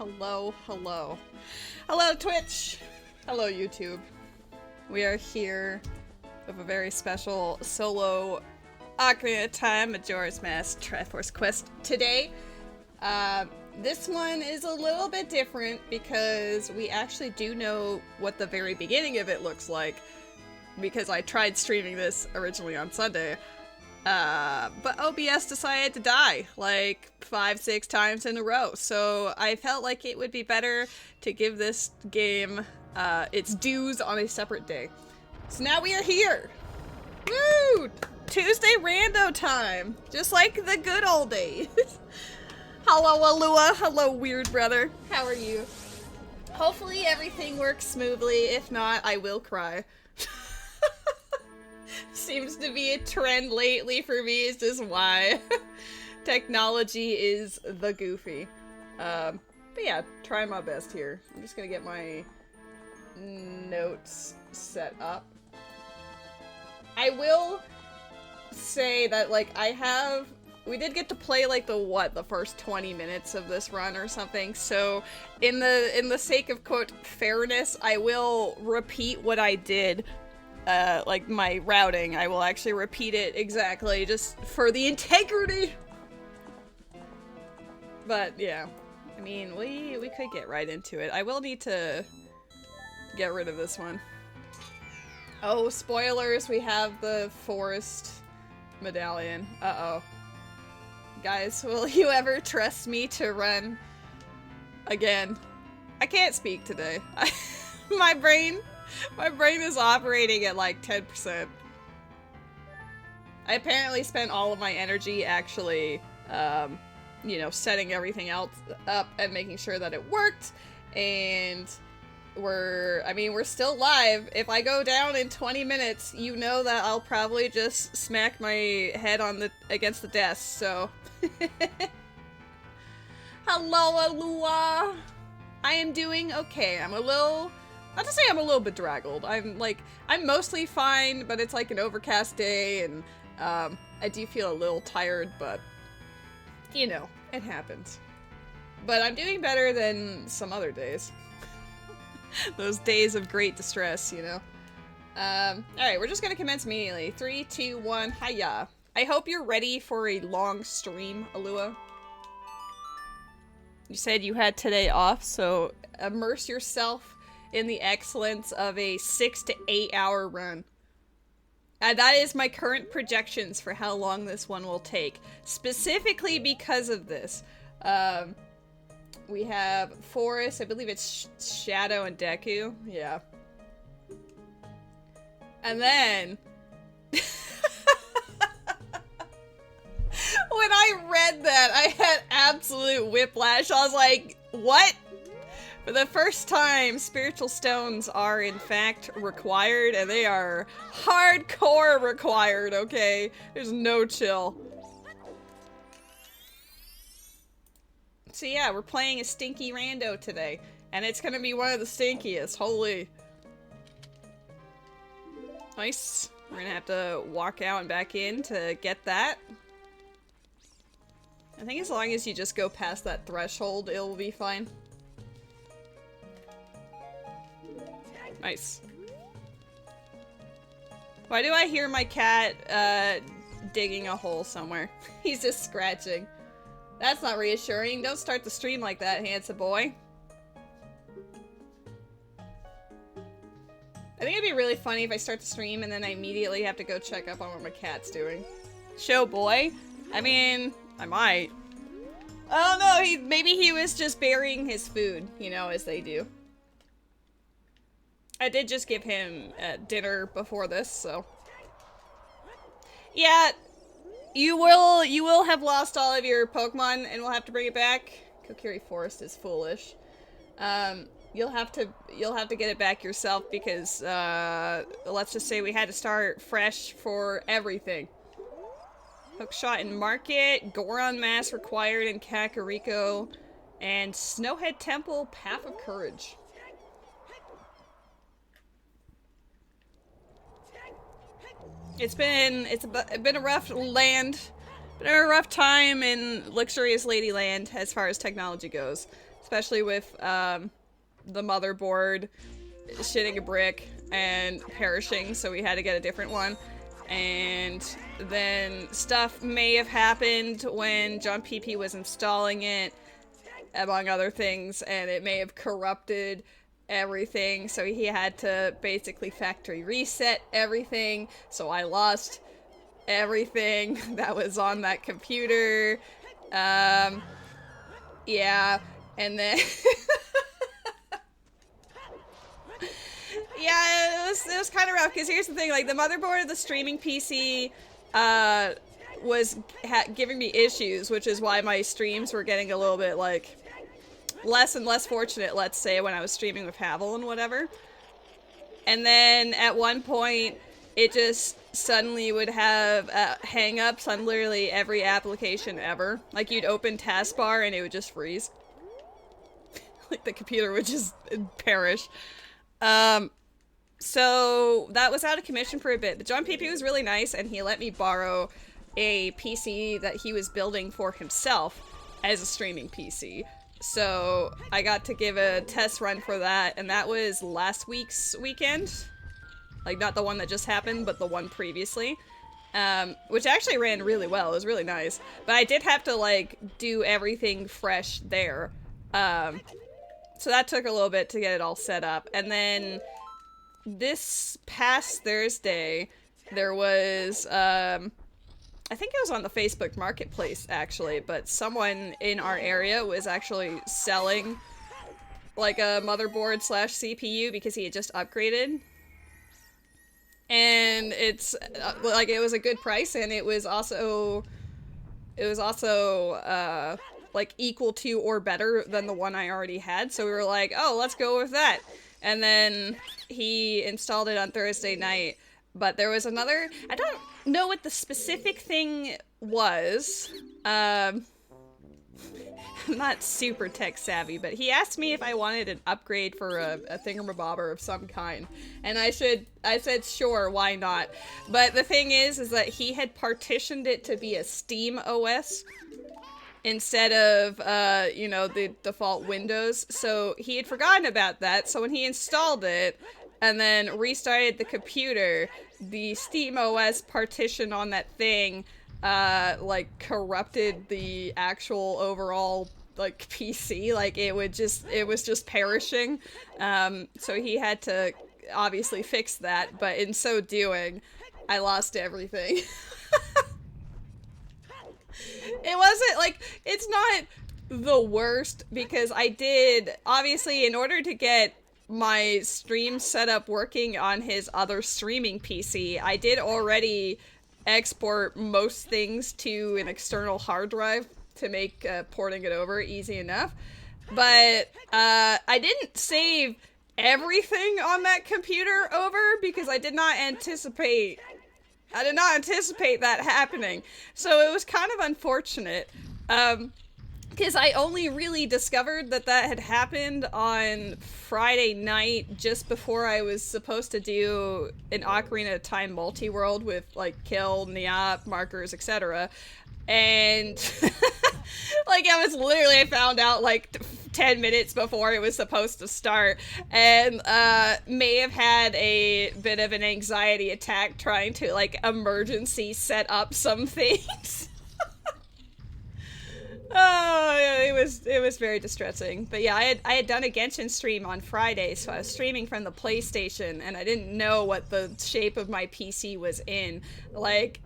Hello, hello. Hello, Twitch! Hello, YouTube. We are here with a very special solo Ocarina of Time Majora's Mask Triforce Quest today. This one is a little bit different because we actually do know what the very beginning of it looks like, because I tried streaming this originally on Sunday. But OBS decided to die like 5-6 times in a row, so I felt like it would be better to give this game its dues on a separate day. So now we are here! Woo! Tuesday rando time! Just like the good old days. Hello, Alua. Hello, weird brother. How are you? Hopefully everything works smoothly. If not, I will cry. Seems to be a trend lately for me, is just why technology is the goofy. But yeah, try my best here. I'm just gonna get my notes set up. I will say that, like, we did get to play, like, the first 20 minutes of this run or something, so in the sake of, quote, fairness, I will repeat what I did. Like my routing, I will actually repeat it exactly, just for the integrity. But yeah, I mean, we could get right into it. I will need to get rid of this one. Oh, spoilers, we have the forest medallion. Uh-oh. Guys, will you ever trust me to run again? I can't speak today. My brain is operating at like 10%. I apparently spent all of my energy actually, you know, setting everything else up and making sure that it worked, and we're still live. If I go down in 20 minutes, you know that I'll probably just smack my head against the desk, so. Hello, Alua! I am doing okay. Not to say I'm a little bedraggled. I'm mostly fine, but it's like an overcast day, and I do feel a little tired, but you know, it happens. But I'm doing better than some other days. Those days of great distress, you know. Alright, we're just gonna commence immediately. 3, 2, 1, hiya. I hope you're ready for a long stream, Alua. You said you had today off, so immerse yourself in the excellence of a 6 to 8 hour run. And that is my current projections for how long this one will take. Specifically because of this. We have Forest, I believe it's Shadow and Deku. Yeah. And then when I read that, I had absolute whiplash. I was like, what? For the first time, spiritual stones are in fact required, and they are hardcore required, okay? There's no chill. So yeah, we're playing a stinky rando today, and it's gonna be one of the stinkiest, holy. Nice. We're gonna have to walk out and back in to get that. I think as long as you just go past that threshold, it'll be fine. Nice. Why do I hear my cat, digging a hole somewhere? He's just scratching. That's not reassuring. Don't start the stream like that, handsome boy. I think it'd be really funny if I start the stream and then I immediately have to go check up on what my cat's doing. Show boy? I mean, I might. Oh no, maybe he was just burying his food, you know, as they do. I did just give him dinner before this, so. Yeah, you will have lost all of your Pokemon and we'll have to bring it back. Kokiri Forest is foolish. You'll have to get it back yourself because, let's just say we had to start fresh for everything. Hookshot in Market, Goron Mask required in Kakariko, and Snowhead Temple, Path of Courage. It's been a rough time in LuxuriousLady land as far as technology goes. especially with the motherboard shitting a brick and perishing, so we had to get a different one. And then stuff may have happened when John PP was installing it, among other things, and it may have corrupted everything, so he had to basically factory reset everything, so I lost everything that was on that computer. Yeah, and then yeah, it was kind of rough, because here's the thing, like, the motherboard of the streaming PC was giving me issues, which is why my streams were getting a little bit, like, less and less fortunate, let's say, when I was streaming with Havel and whatever. And then at one point, it just suddenly would have hang-ups on literally every application ever. Like, you'd open taskbar and it would just like, the computer would just perish. So that was out of commission for a bit. But John PP was really nice, and he let me borrow a PC that he was building for himself as a streaming PC. So I got to give a test run for that, and that was last week's weekend. Like, not the one that just happened, but the one previously. Which actually ran really well. It was really nice. But I did have to, like, do everything fresh there. So that took a little bit to get it all set up. And then this past Thursday, there was, I think it was on the Facebook Marketplace, actually, but someone in our area was actually selling, like, a motherboard slash CPU because he had just upgraded. And it's, like, it was a good price, and it was also, like, equal to or better than the one I already had, so we were like, oh, let's go with that. And then he installed it on Thursday night, but there was another, I don't know what the specific thing was. I'm not super tech savvy, but he asked me if I wanted an upgrade for a thingamabobber of some kind. And I said, sure, why not? But the thing is that he had partitioned it to be a Steam OS instead of, you know, the default Windows. So he had forgotten about that. So when he installed it and then restarted the computer, the Steam OS partition on that thing, like, corrupted the actual overall, like, PC. Like, it was just perishing. So he had to obviously fix that, but in so doing, I lost everything. It wasn't, like, it's not the worst, because I did, obviously, in order to get my stream setup working on his other streaming PC, I did already export most things to an external hard drive to make porting it over easy enough. But I didn't save everything on that computer over because I did not anticipate that happening. So it was kind of unfortunate. Because I only really discovered that had happened on Friday night, just before I was supposed to do an Ocarina of Time multi-world with, like, Kill, Nyap, markers, etc. And, like, I found out, like, 10 minutes before it was supposed to start, and may have had a bit of an anxiety attack trying to, like, emergency set up some things. Oh, yeah, it was very distressing. But yeah, I had done a Genshin stream on Friday, so I was streaming from the PlayStation, and I didn't know what the shape of my PC was in. Like,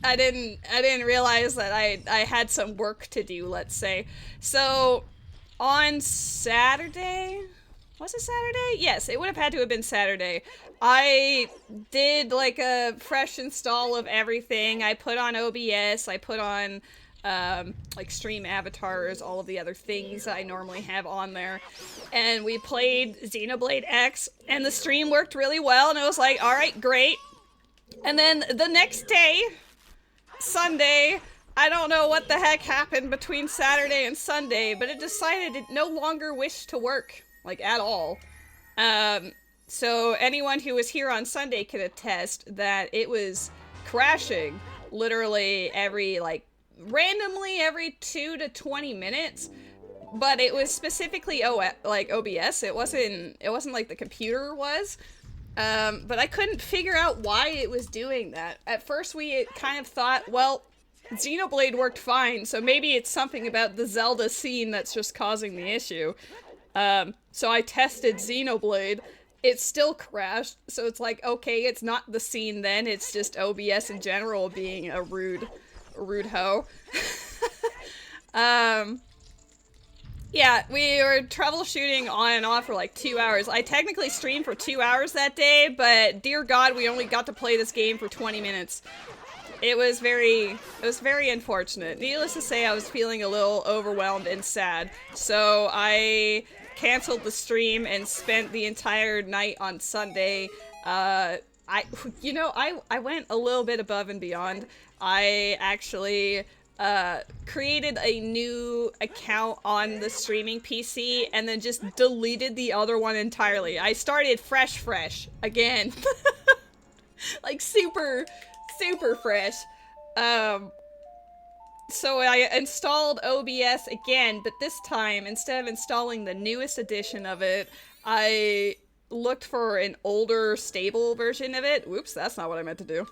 I didn't realize that I had some work to do, let's say. So on Saturday, was it Saturday? Yes, it would have had to have been Saturday. I did, like, a fresh install of everything. I put on OBS, I put on like, stream avatars, all of the other things that I normally have on there, and we played Xenoblade X, and the stream worked really well, and it was like, alright, great. And then the next day, Sunday, I don't know what the heck happened between Saturday and Sunday, but it decided it no longer wished to work, like, at all. So anyone who was here on Sunday could attest that it was crashing literally every, like, randomly every 2 to 20 minutes, but it was specifically like OBS. It wasn't like the computer was. But I couldn't figure out why it was doing that. At first we kind of thought, well, Xenoblade worked fine, so maybe it's something about the Zelda scene that's just causing the issue. So I tested Xenoblade. It still crashed, so it's like, okay, it's not the scene then, it's just OBS in general being a rude hoe. Yeah, we were troubleshooting on and off for like 2 hours. I technically streamed for 2 hours that day, but dear God, we only got to play this game for 20 minutes. It was very unfortunate. Needless to say, I was feeling a little overwhelmed and sad, so I canceled the stream and spent the entire night on Sunday. I went a little bit above and beyond. I actually created a new account on the streaming PC and then just deleted the other one entirely. I started fresh again. Like super fresh. So I installed OBS again, but this time, instead of installing the newest edition of it, I looked for an older, stable version of it. Whoops, that's not what I meant to do.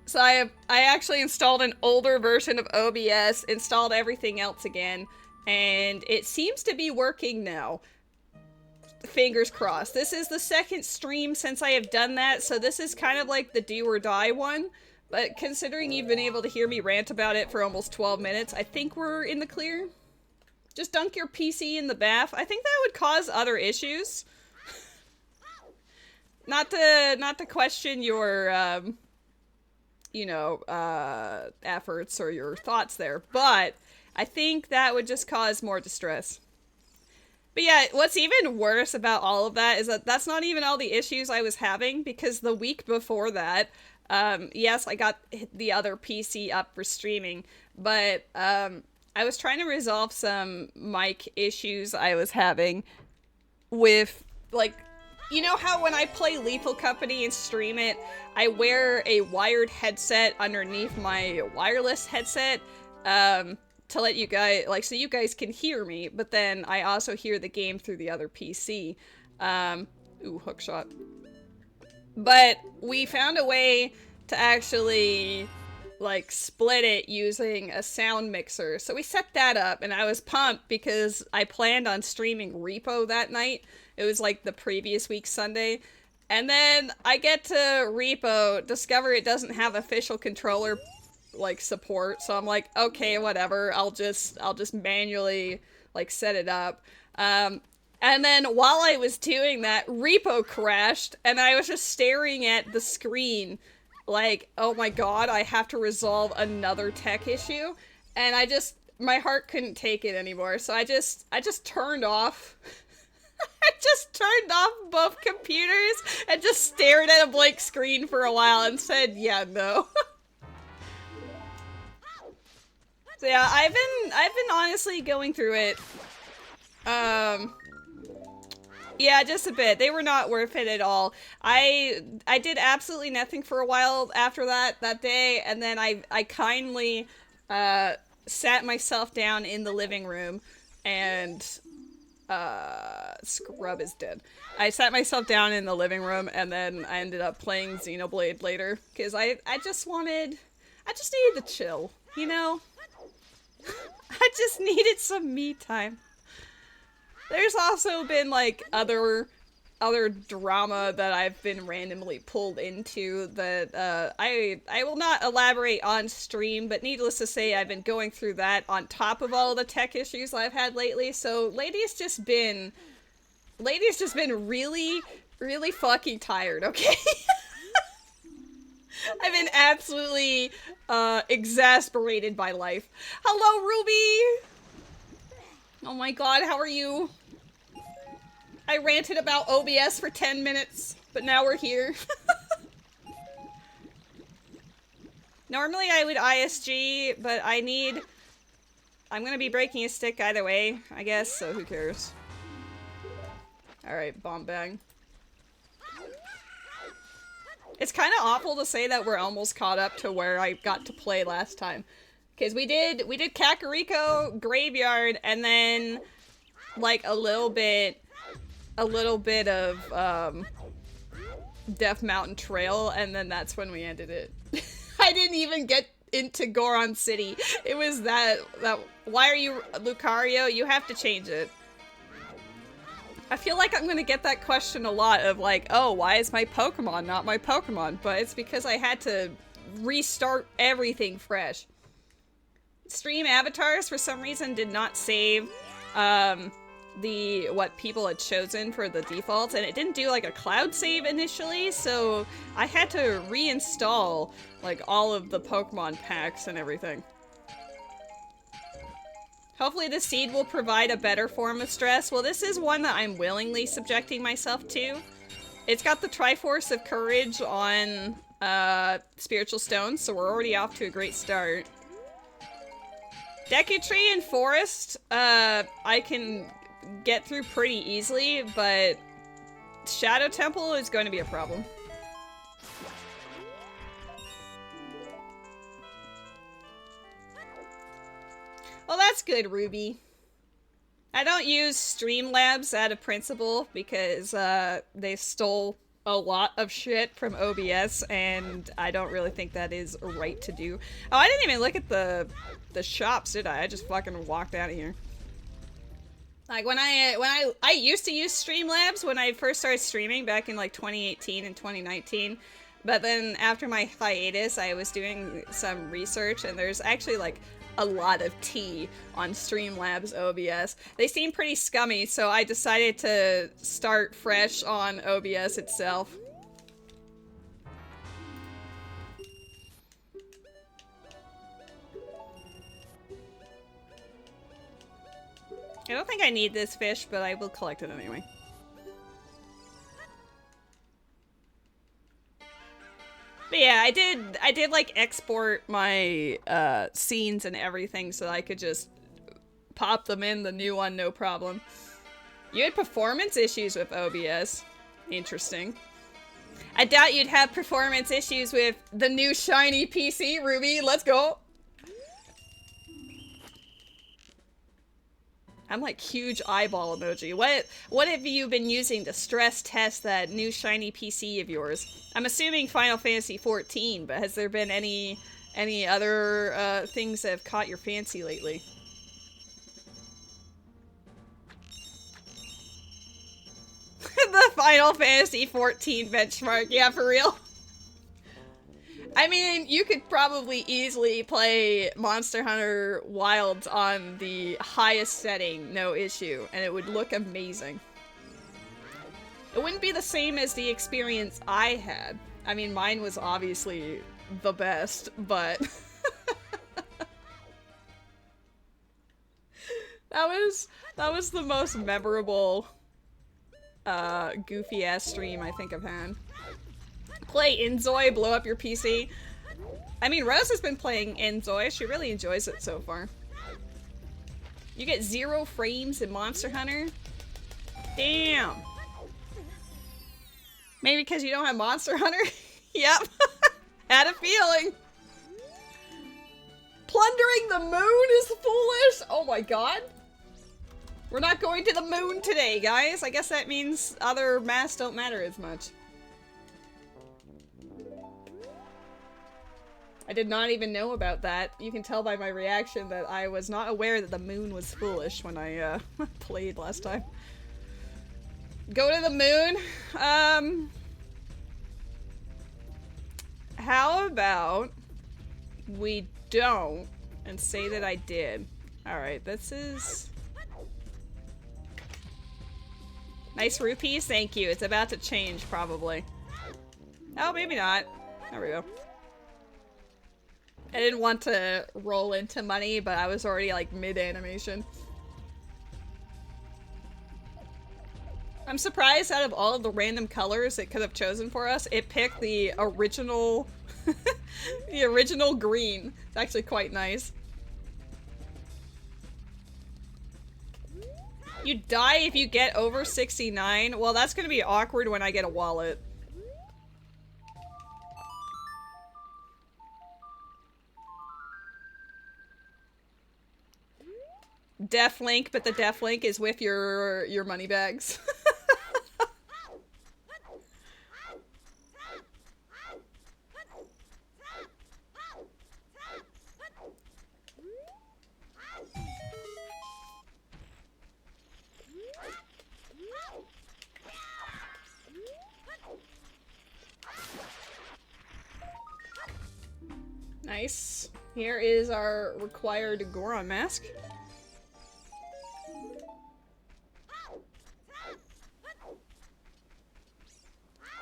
So I actually installed an older version of OBS, installed everything else again, and it seems to be working now. Fingers crossed. This is the second stream since I have done that, so this is kind of like the do or die one. But considering you've been able to hear me rant about it for almost 12 minutes, I think we're in the clear. Just dunk your PC in the bath. I think that would cause other issues. Not to question your, efforts or your thoughts there, but I think that would just cause more distress. But yeah, what's even worse about all of that is that that's not even all the issues I was having, because the week before that, yes, I got the other PC up for streaming, but I was trying to resolve some mic issues I was having with, like, you know how when I play Lethal Company and stream it, I wear a wired headset underneath my wireless headset, to let you guys, like, so you guys can hear me, but then I also hear the game through the other PC. Ooh, hookshot. But we found a way to actually, like, split it using a sound mixer. So we set that up, and I was pumped because I planned on streaming Repo that night. It was like the previous week Sunday. And then I get to Repo, discover it doesn't have official controller, like, support. So I'm like, okay, whatever. I'll just manually, like, set it up. And then while I was doing that, Repo crashed, and I was just staring at the screen like, oh my god, I have to resolve another tech issue. And my heart couldn't take it anymore, so I just turned off. I just turned off both computers and just stared at a blank screen for a while and said, yeah, no. So yeah, I've been honestly going through it. Yeah, just a bit. They were not worth it at all. I did absolutely nothing for a while after that day, and then I kindly sat myself down in the living room and Scrub is dead. I sat myself down in the living room, and then I ended up playing Xenoblade later because I just needed to chill, you know? I just needed some me time. There's also been, like, other drama that I've been randomly pulled into that, I will not elaborate on stream, but needless to say, I've been going through that on top of all the tech issues I've had lately, so Lady's just been really, really fucking tired, okay? I've been absolutely, exasperated by life. Hello, Ruby! Oh my god, how are you? I ranted about OBS for 10 minutes, but now we're here. Normally I would ISG, but I'm gonna be breaking a stick either way, I guess, so who cares? Alright, bomb bang. It's kind of awful to say that we're almost caught up to where I got to play last time. Because we did Kakariko Graveyard, and then like a little bit of Death Mountain Trail, and then that's when we ended it. I didn't even get into Goron City. It was that why are you Lucario? You have to change it. I feel like I'm gonna get that question a lot of like, oh, why is my Pokemon not my Pokemon? But it's because I had to restart everything fresh. Stream avatars for some reason did not save what people had chosen for the defaults, and it didn't do like a cloud save initially, so I had to reinstall like all of the Pokemon packs and everything. Hopefully the seed will provide a better form of stress. Well, this is one that I'm willingly subjecting myself to. It's got the Triforce of Courage on Spiritual Stones, so we're already off to a great start. Deku Tree and Forest, I can get through pretty easily, but Shadow Temple is going to be a problem. Well, that's good, Ruby. I don't use Streamlabs out of principle because they stole a lot of shit from OBS, and I don't really think that is right to do. Oh, I didn't even look at the shops, did I? I just fucking walked out of here. Like when I used to use Streamlabs when I first started streaming back in like 2018 and 2019, but then after my hiatus, I was doing some research, and there's actually like a lot of tea on Streamlabs OBS. They seem pretty scummy, so I decided to start fresh on OBS itself. I don't think I need this fish, but I will collect it anyway. But yeah, I did like export my scenes and everything so I could just pop them in the new one, no problem. You had performance issues with OBS. Interesting. I doubt you'd have performance issues with the new shiny PC, Ruby. Let's go. I'm like huge eyeball emoji. What have you been using to stress test that new shiny PC of yours? I'm assuming Final Fantasy XIV, but has there been any other things that have caught your fancy lately? The Final Fantasy XIV benchmark, yeah, for real. I mean, you could probably easily play Monster Hunter Wilds on the highest setting, no issue, and it would look amazing. It wouldn't be the same as the experience I had. I mean, mine was obviously the best, but... that was the most memorable, goofy-ass stream I think I've had. Play Inzoi, blow up your PC. I mean, Rose has been playing Inzoi. She really enjoys it so far. You get 0 frames in Monster Hunter? Damn. Maybe because you don't have Monster Hunter? Yep. Had a feeling. Plundering the moon is foolish? Oh my god. We're not going to the moon today, guys. I guess that means other masks don't matter as much. I did not even know about that. You can tell by my reaction that I was not aware that the moon was foolish when I played last time. Go to the moon? How about we don't and say that I did? Alright, this is... Nice rupees, thank you. It's about to change, probably. Oh, maybe not. There we go. I didn't want to roll into money, but I was already like mid-animation. I'm surprised out of all of the random colors it could have chosen for us, it picked the original the original green. It's actually quite nice. You die if you get over 69? Well, that's gonna be awkward when I get a wallet. Deaf Link, but the Deaf Link is with your money bags. Nice. Here is our required Goron mask.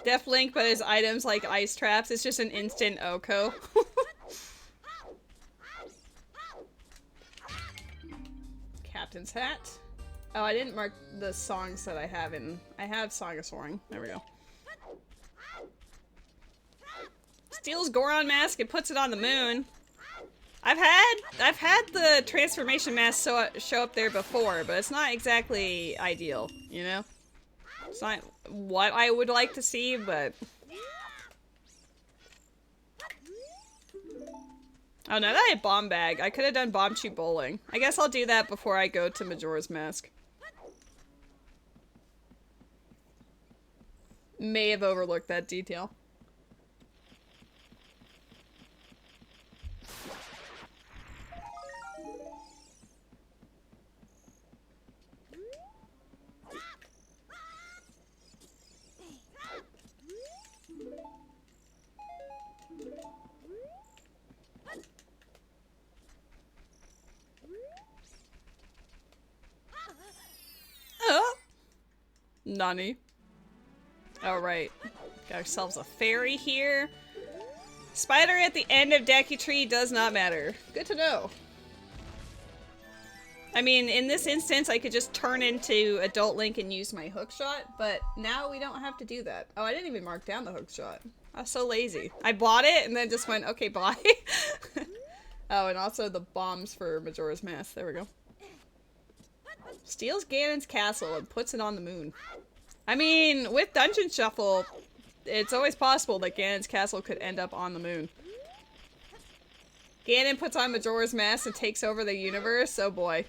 Deaf Link, but his items like ice traps, it's just an instant Oko. Captain's hat. Oh, I didn't mark the songs that I have in. I have Song of Soaring. There we go. Steals Goron mask and puts it on the moon. I've had the transformation mask show up there before, but it's not exactly ideal, you know? It's not what I would like to see, but... Oh, now that I have Bomb Bag, I could have done Bomb Shoot Bowling. I guess I'll do that before I go to Majora's Mask. May have overlooked that detail. Nani? Alright. Got ourselves a fairy here. Spider at the end of Deku Tree does not matter. Good to know. I mean, in this instance, I could just turn into Adult Link and use my hook shot, but now we don't have to do that. Oh, I didn't even mark down the hook shot. I was so lazy. I bought it and then just went, okay, bye. Oh, and also the bombs for Majora's Mask. There we go. Steals Ganon's castle and puts it on the moon. I mean, with Dungeon Shuffle, it's always possible that Ganon's castle could end up on the moon. Ganon puts on Majora's Mask and takes over the universe. Oh boy.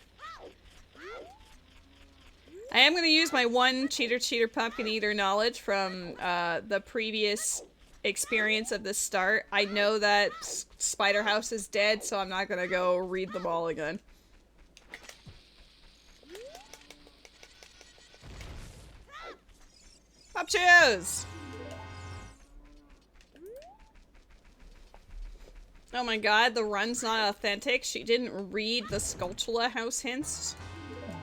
I am going to use my one Cheater Pumpkin Eater knowledge from the previous experience of the start. I know that Spider House is dead, so I'm not going to go read them all again. Pop Chews! Oh my god, the run's not authentic. She didn't read the Skulltula house hints.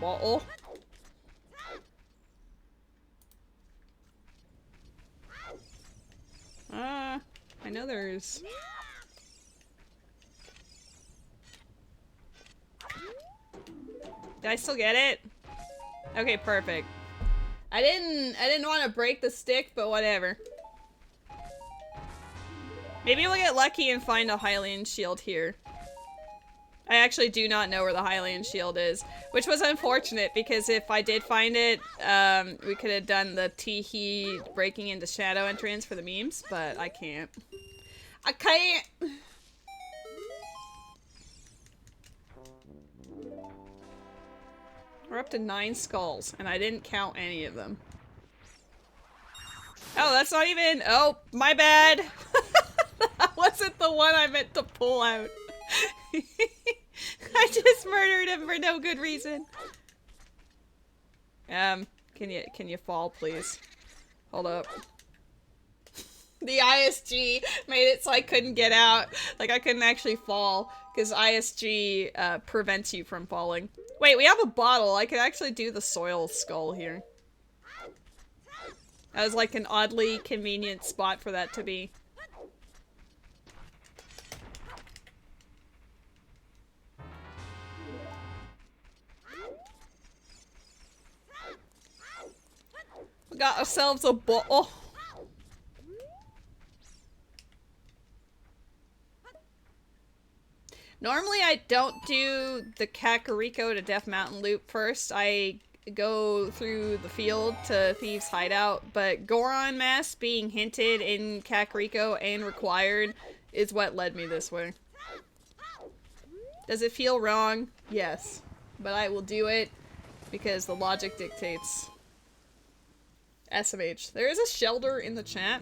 Bottle. I know there's... Did I still get it? Okay, perfect. I didn't want to break the stick, but whatever. Maybe we'll get lucky and find a Hylian shield here. I actually do not know where the Hylian shield is, which was unfortunate because if I did find it, we could have done the Teehee breaking into shadow entrance for the memes, but I can't. I can't! We're up to 9 skulls, and I didn't count any of them. Oh, that's not even... Oh, my bad! That wasn't the one I meant to pull out. I just murdered him for no good reason. Can you fall, please? Hold up. The ISG made it so I couldn't get out. Like, I couldn't actually fall, because ISG prevents you from falling. Wait, we have a bottle. I could actually do the soil skull here. That was like an oddly convenient spot for that to be. We got ourselves a bottle. Normally I don't do the Kakariko to Death Mountain loop first. I go through the field to Thieves' Hideout, but Goron Mask being hinted in Kakariko and required is what led me this way. Does it feel wrong? Yes. but I will do it because the logic dictates. SMH. There is a shelter in the chat.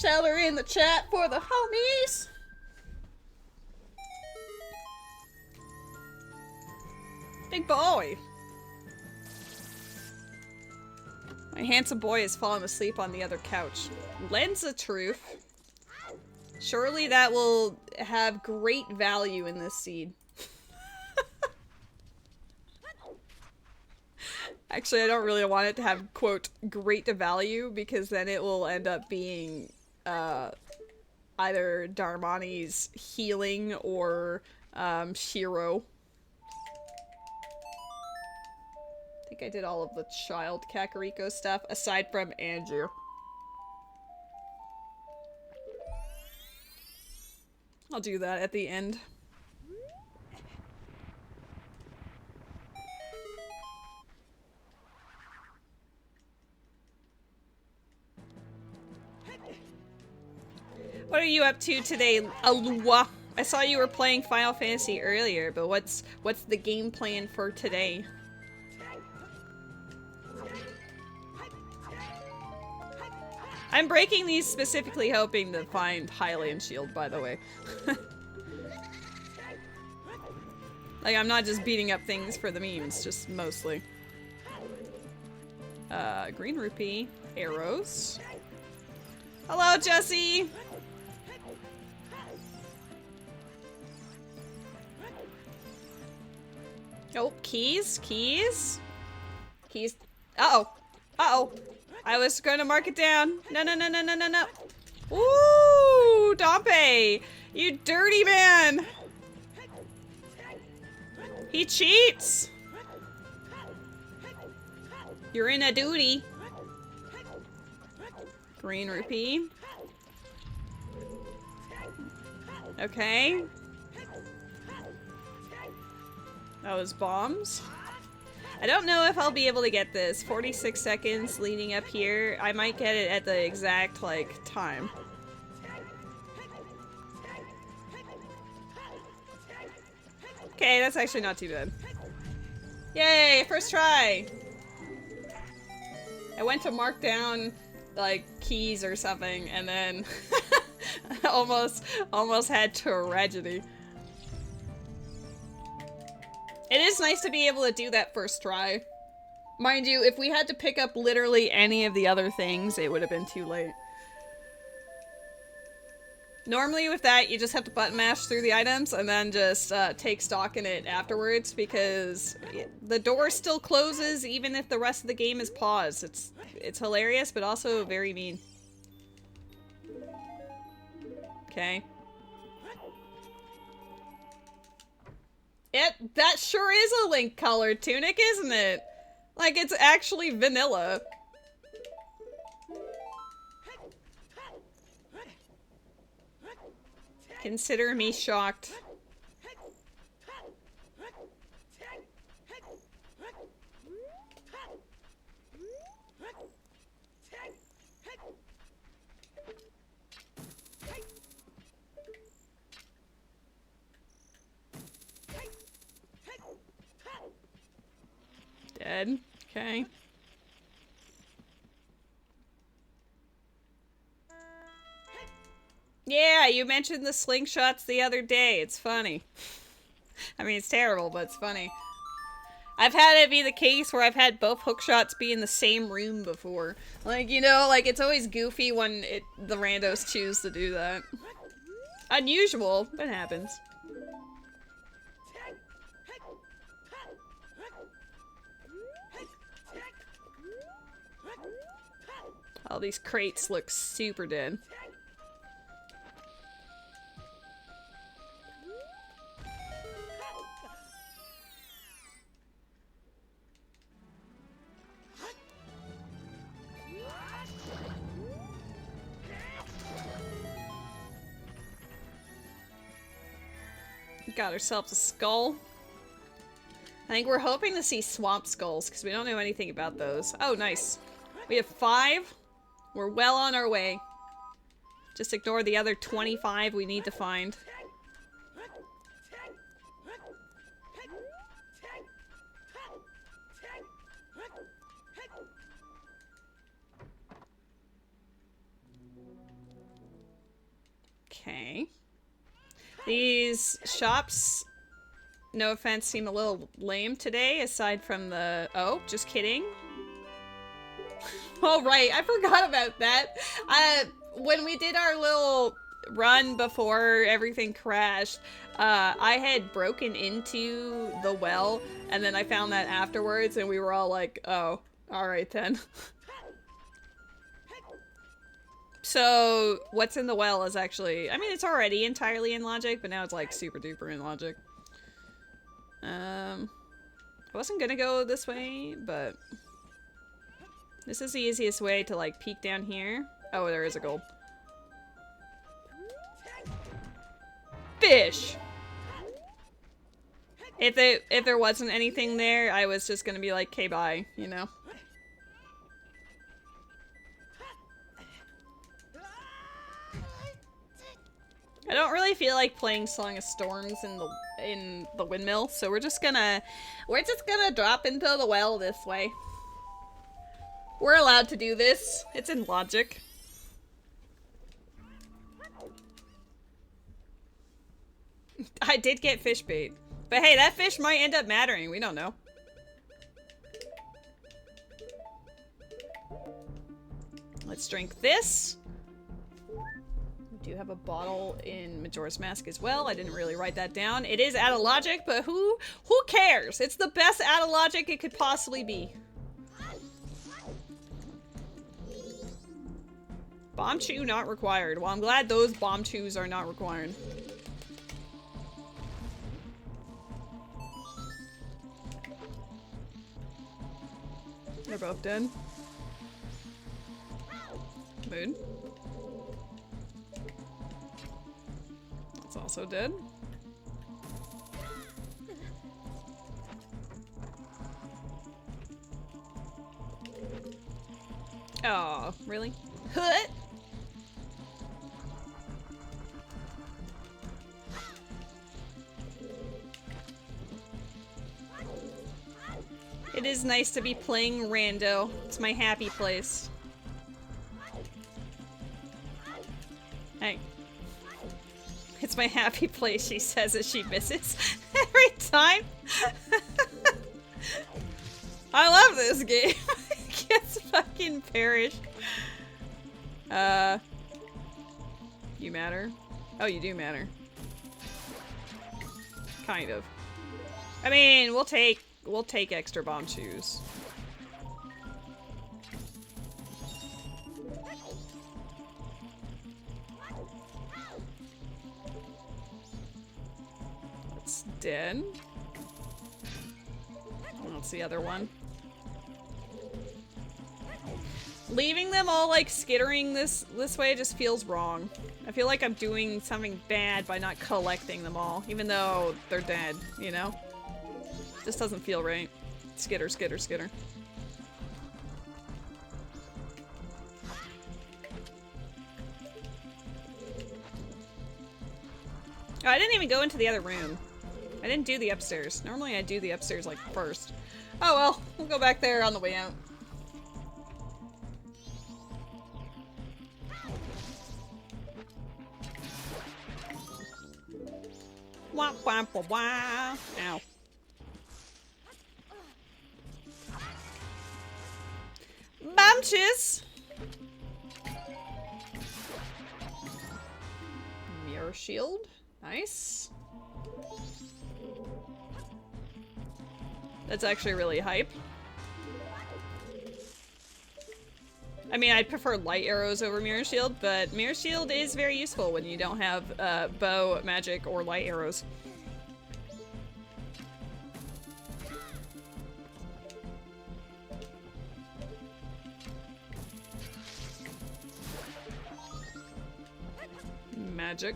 Shelter in the chat for the homies! Big boy! My handsome boy has fallen asleep on the other couch. Lens of truth. Surely that will have great value in this seed. Actually, I don't really want it to have, quote, great value, because then it will end up being, either Darmani's healing or, Shiro. I think I did all of the child Kakariko stuff, aside from Andrew. I'll do that at the end. What are you up to today, Alua? I saw you were playing Final Fantasy earlier, but what's the game plan for today? I'm breaking these specifically hoping to find Highland Shield, by the way. Like, I'm not just beating up things for the memes, just mostly. Green rupee, arrows. Hello, Jesse! Oh, keys? Keys? Keys. Uh-oh. Uh-oh. I was going to mark it down. No, no, no, no, no, no, no. Ooh, Dompe! You dirty man! He cheats! You're in a duty. Green rupee. Okay. That was bombs. I don't know if I'll be able to get this. 46 seconds leading up here. I might get it at the exact, like, time. Okay, that's actually not too bad. Yay, first try! I went to mark down, like, keys or something, and then almost had tragedy. It is nice to be able to do that first try. Mind you, if we had to pick up literally any of the other things, it would have been too late. Normally with that, you just have to button mash through the items and then just take stock in it afterwards, because the door still closes even if the rest of the game is paused. It's hilarious, but also very mean. Okay. That sure is a Link colored tunic, isn't it? Like, it's actually vanilla. Consider me shocked. Dead. Okay. Yeah, you mentioned the slingshots the other day. It's funny. I mean, it's terrible, but it's funny. I've had it be the case where I've had both hookshots be in the same room before. Like, you know, like, it's always goofy when the randos choose to do that. Unusual, but it happens. All these crates look super dead. Got ourselves a skull. I think we're hoping to see swamp skulls, because we don't know anything about those. Oh, nice. We have 5. We're well on our way. Just ignore the other 25 we need to find. Okay. These shops, no offense, seem a little lame today, aside from the... Oh, just kidding. Oh, right, I forgot about that. When we did our little run before everything crashed, I had broken into the well, and then I found that afterwards, and we were all like, oh, alright then. So, what's in the well is actually... I mean, it's already entirely in logic, but now it's like super duper in logic. I wasn't gonna go this way, but... This is the easiest way to, like, peek down here. Oh, there is a gold. Fish! If there wasn't anything there, I was just gonna be like, okay, bye, you know? I don't really feel like playing Song of Storms in the windmill, so we're just gonna drop into the well this way. We're allowed to do this. It's in logic. I did get fish bait. But hey, that fish might end up mattering. We don't know. Let's drink this. We do have a bottle in Majora's Mask as well. I didn't really write that down. It is out of logic, but who cares? It's the best out of logic it could possibly be. Bomb chew not required. Well, I'm glad those bomb chews are not required. They're both dead. Moon. That's also dead. Oh, really? Hut! It is nice to be playing rando. It's my happy place. Hey. It's my happy place, she says as she misses every time. I love this game. I can't fucking perish. You matter? Oh, you do matter. Kind of. I mean, we'll take extra bomb chews. That's dead. That's the other one. Leaving them all like skittering this way just feels wrong. I feel like I'm doing something bad by not collecting them all, even though they're dead, you know? Just doesn't feel right. Skitter, skitter, skitter. Oh, I didn't even go into the other room. I didn't do the upstairs. Normally I do the upstairs like first. Oh well, we'll go back there on the way out. Wah, wah, wah, wah. Ow. Bamches! Mirror shield. Nice. That's actually really hype. I mean, I'd prefer light arrows over mirror shield, but mirror shield is very useful when you don't have bow, magic, or light arrows. Magic.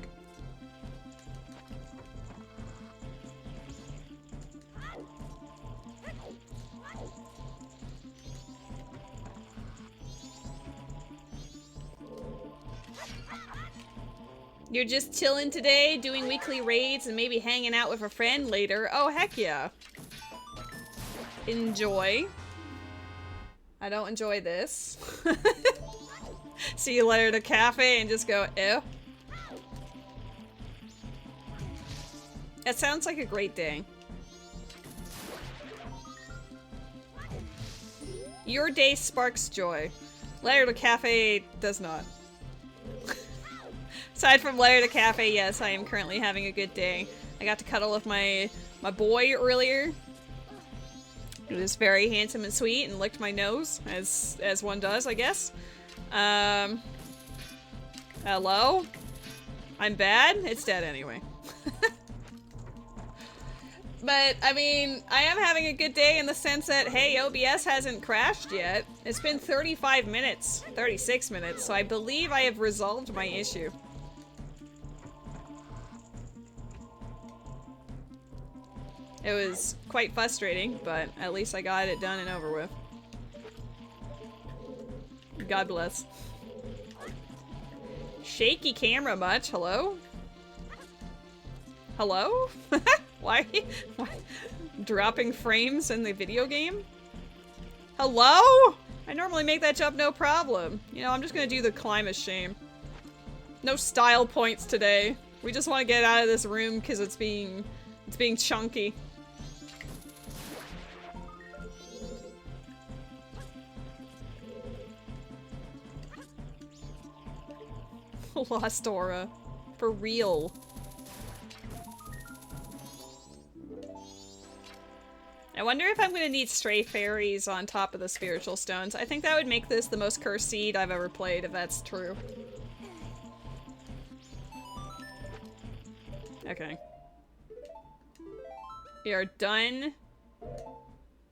You're just chilling today, doing weekly raids, and maybe hanging out with a friend later. Oh, heck yeah. Enjoy. I don't enjoy this. See you later at a cafe and just go, ew. That sounds like a great day. Your day sparks joy. Later to cafe does not. Aside from later to cafe, yes, I am currently having a good day. I got to cuddle with my boy earlier. He was very handsome and sweet and licked my nose, as one does, I guess. Hello? I'm bad? It's dead anyway. But, I mean, I am having a good day in the sense that, hey, OBS hasn't crashed yet. It's been 35 minutes, 36 minutes, so I believe I have resolved my issue. It was quite frustrating, but at least I got it done and over with. God bless. Shaky camera much, hello? Hello? Why? Dropping frames in the video game? Hello? I normally make that jump no problem. You know, I'm just gonna do the climb of shame. No style points today. We just want to get out of this room because it's being chunky. Lost aura. For real. I wonder if I'm gonna need stray fairies on top of the spiritual stones. I think that would make this the most cursed seed I've ever played, if that's true. Okay. We are done.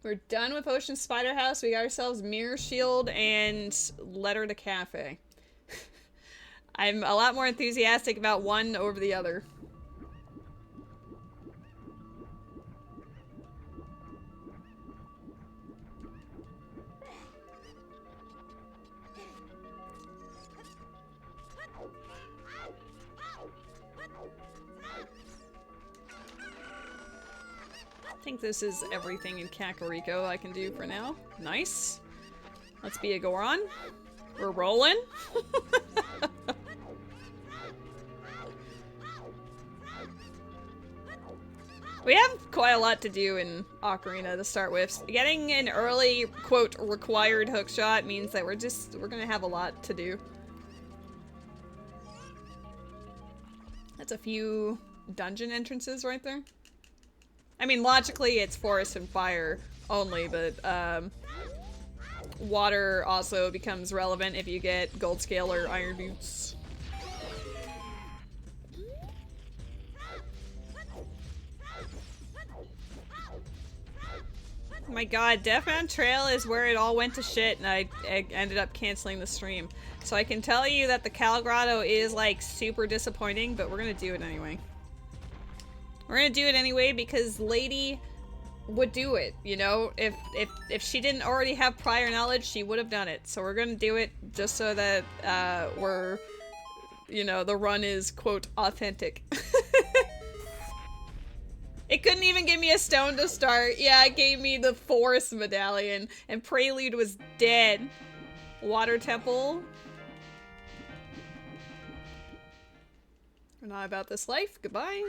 We're done with Ocean Spider House. We got ourselves Mirror Shield and Letter to Cafe. I'm a lot more enthusiastic about one over the other. I think this is everything in Kakariko I can do for now. Nice. Let's be a Goron. We're rolling. We have quite a lot to do in Ocarina to start with. Getting an early, quote, required hookshot means that we're gonna have a lot to do. That's a few dungeon entrances right there. I mean, logically it's forest and fire only, but water also becomes relevant if you get gold scale or iron boots. Oh my god, Death Mountain Trail is where it all went to shit and I ended up canceling the stream. So I can tell you that the Cal Grotto is like super disappointing, but we're gonna do it anyway. We're gonna do it anyway because Lady would do it, you know? If she didn't already have prior knowledge, she would have done it. So we're gonna do it just so that we're, you know, the run is, quote, authentic. It couldn't even give me a stone to start. Yeah, it gave me the Forest Medallion, and Prelude was dead. Water Temple. We're not about this life. Goodbye.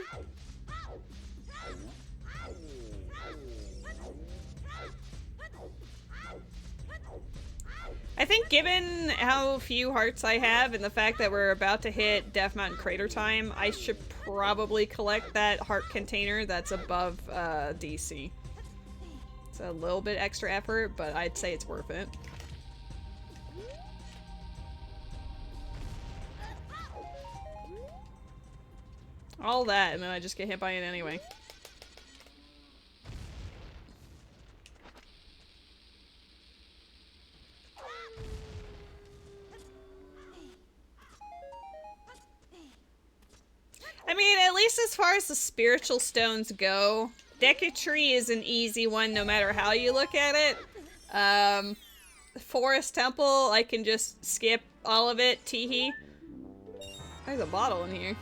I think given how few hearts I have and the fact that we're about to hit Death Mountain Crater time, I should probably collect that heart container that's above DC. It's a little bit extra effort, but I'd say it's worth it. All that, and then I just get hit by it anyway. I mean, at least as far as the spiritual stones go, Decatry is an easy one no matter how you look at it. Forest Temple, I can just skip all of it, teehee. There's a bottle in here.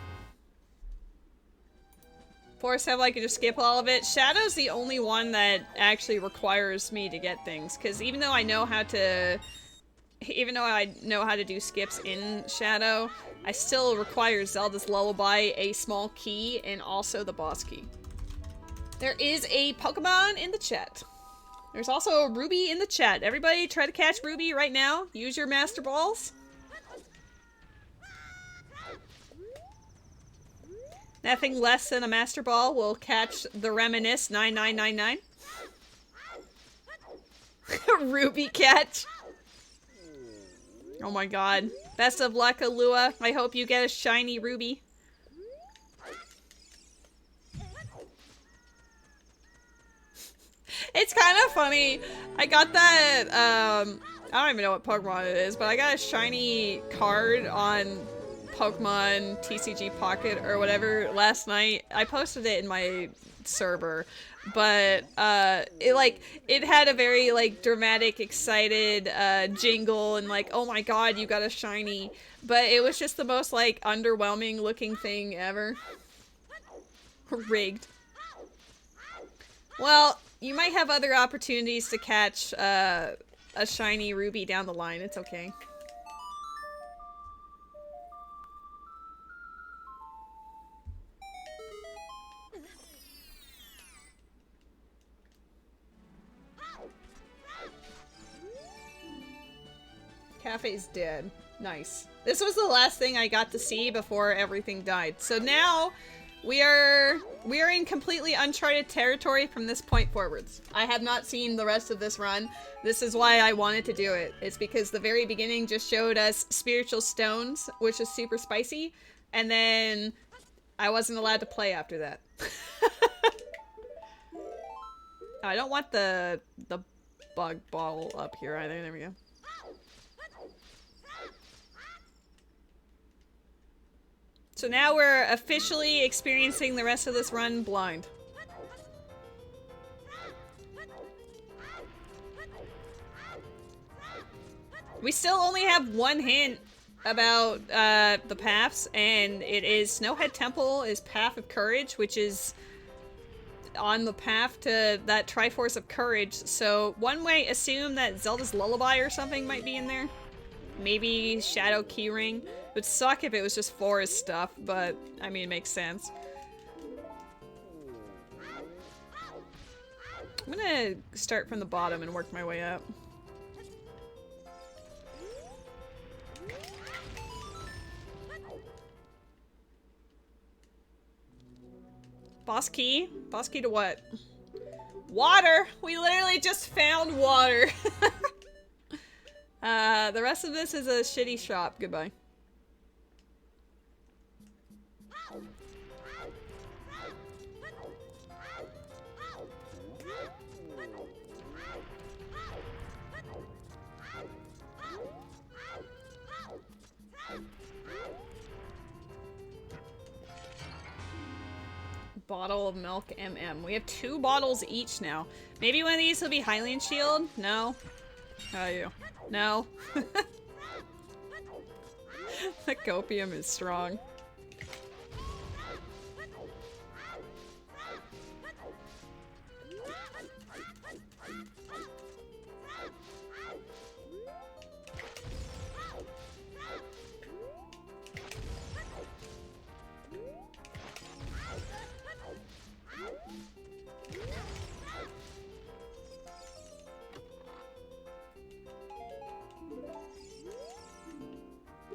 Force have I could just skip all of it. Shadow's the only one that actually requires me to get things, because even though I know how to do skips in Shadow, I still require Zelda's Lullaby, a small key, and also the boss key. There is a Pokemon in the chat. There's also a Ruby in the chat. Everybody try to catch Ruby right now. Use your Master Balls. Nothing less than a Master Ball will catch the Reminisce 9999. Ruby catch. Oh my god. Best of luck, Alua. I hope you get a shiny Ruby. It's kind of funny. I got that, I don't even know what Pokemon it is, but I got a shiny card on Pokemon TCG Pocket or whatever last night. I posted it in my server, but it had a very like dramatic, excited jingle and like, oh my god, you got a shiny, but it was just the most like underwhelming looking thing ever. Rigged. Well, you might have other opportunities to catch a shiny Ruby down the line. It's okay. Cafe's dead. Nice. This was the last thing I got to see before everything died. So now we are in completely uncharted territory from this point forwards. I have not seen the rest of this run. This is why I wanted to do it. It's because the very beginning just showed us spiritual stones, which is super spicy, and then I wasn't allowed to play after that. I don't want the bug bottle up here either. There we go. So now we're officially experiencing the rest of this run blind. We still only have one hint about the paths, and it is Snowhead Temple is Path of Courage, which is on the path to that Triforce of Courage. So one way assume that Zelda's Lullaby or something might be in there. Maybe Shadow Keyring. It would suck if it was just forest stuff, but I mean, it makes sense. I'm gonna start from the bottom and work my way up. Boss key? Boss key to what? Water! We literally just found water! The rest of this is a shitty shop. Goodbye. Bottle of milk MM. We have 2 bottles each now. Maybe one of these will be Hylian Shield? No. How are you? No. The copium is strong.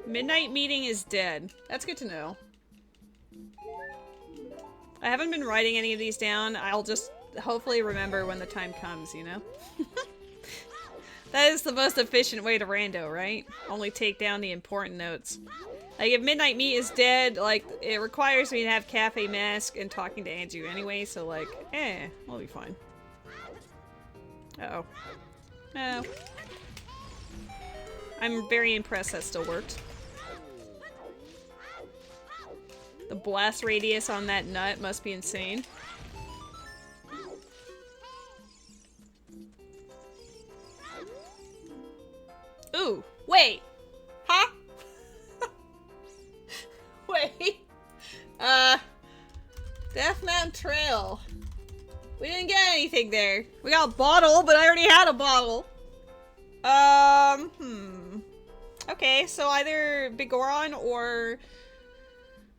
Midnight Meeting is dead. That's good to know. I haven't been writing any of these down. I'll just hopefully remember when the time comes, you know? That is the most efficient way to rando, right? Only take down the important notes. Like, if Midnight Meat is dead, like, it requires me to have Cafe Mask and talking to Andrew anyway, so like, we'll be fine. Uh-oh. No. I'm very impressed that still worked. The blast radius on that nut must be insane. Ooh, wait! Huh? Anyway, Death Mountain Trail. We didn't get anything there. We got a bottle, but I already had a bottle. Okay, so either Bigoron or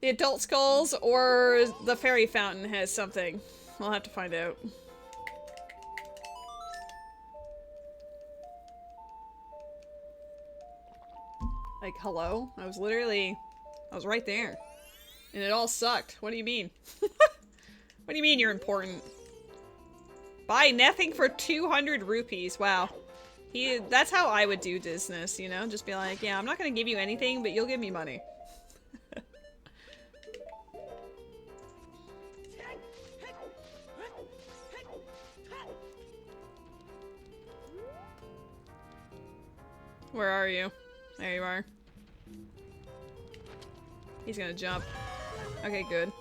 the Adult Skulls or the Fairy Fountain has something. We'll have to find out. Like, hello? I was right there. And it all sucked. What do you mean? What do you mean you're important? Buy nothing for 200 rupees. Wow. That's how I would do business, you know? Just be like, yeah, I'm not gonna give you anything, but you'll give me money. Where are you? There you are. He's gonna jump. Okay, good.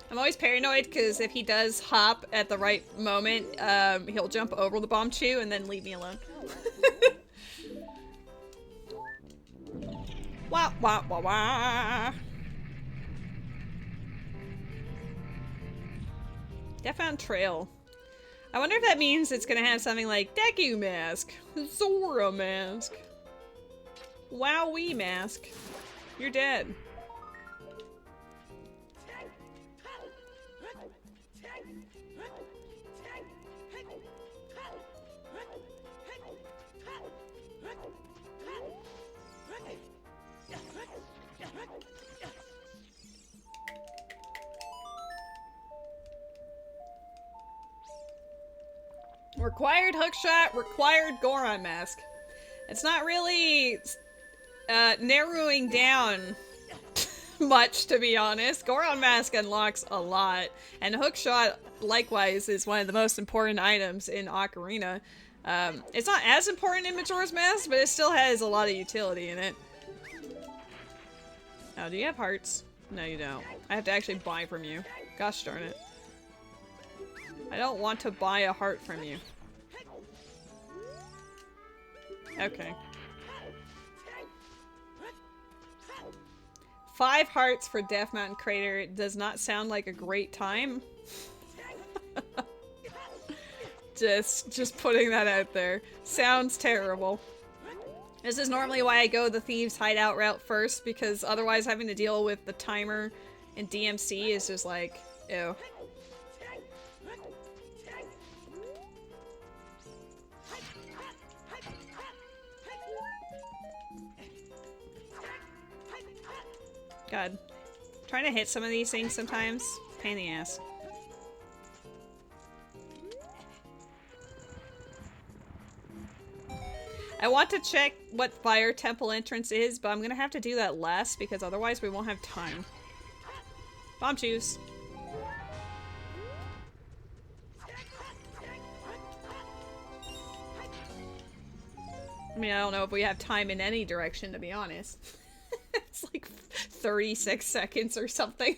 I'm always paranoid because if he does hop at the right moment, he'll jump over the bomb chew and then leave me alone. Wah wah wah wah. Death Mountain Trail. I wonder if that means it's gonna have something like Deku Mask, Zora Mask, Wowee Mask. You're dead. Required hookshot, required Goron Mask. It's not really narrowing down much, to be honest. Goron Mask unlocks a lot, and hookshot, likewise, is one of the most important items in Ocarina. It's not as important in Majora's Mask, but it still has a lot of utility in it. Oh, do you have hearts? No, you don't. I have to actually buy from you. Gosh darn it. I don't want to buy a heart from you. Okay. 5 hearts for Death Mountain Crater does not sound like a great time. just putting that out there. Sounds terrible. This is normally why I go the Thieves' Hideout route first, because otherwise having to deal with the timer and DMC is just like, ew. God. Trying to hit some of these things sometimes. Pain in the ass. I want to check what Fire Temple entrance is, but I'm gonna have to do that last because otherwise we won't have time. Bomb chews. I mean, I don't know if we have time in any direction, to be honest. It's like 36 seconds or something.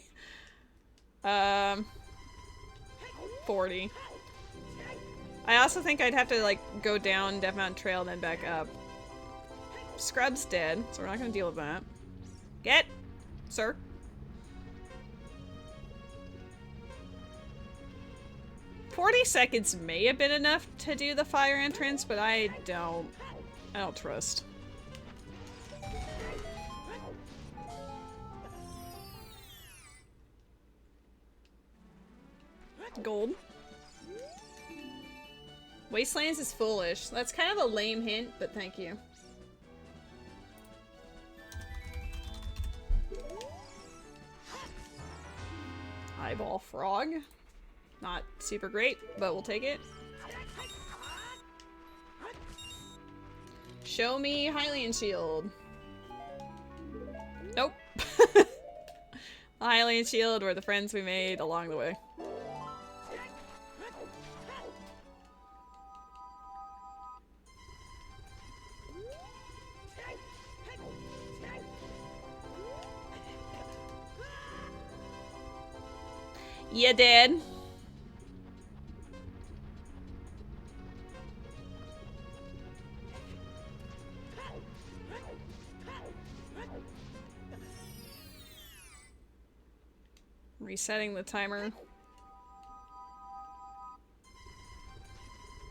40. I also think I'd have to, like, go down Death Mountain Trail, then back up. Scrub's dead, so we're not gonna deal with that. Get! Sir. "40 seconds may have been enough to do the fire entrance, but I don't trust. Gold. Wastelands is foolish. That's kind of a lame hint, but thank you. Eyeball frog. Not super great, but we'll take it. Show me Hylian Shield. Nope. The Hylian Shield were the friends we made along the way. You did. resetting the timer.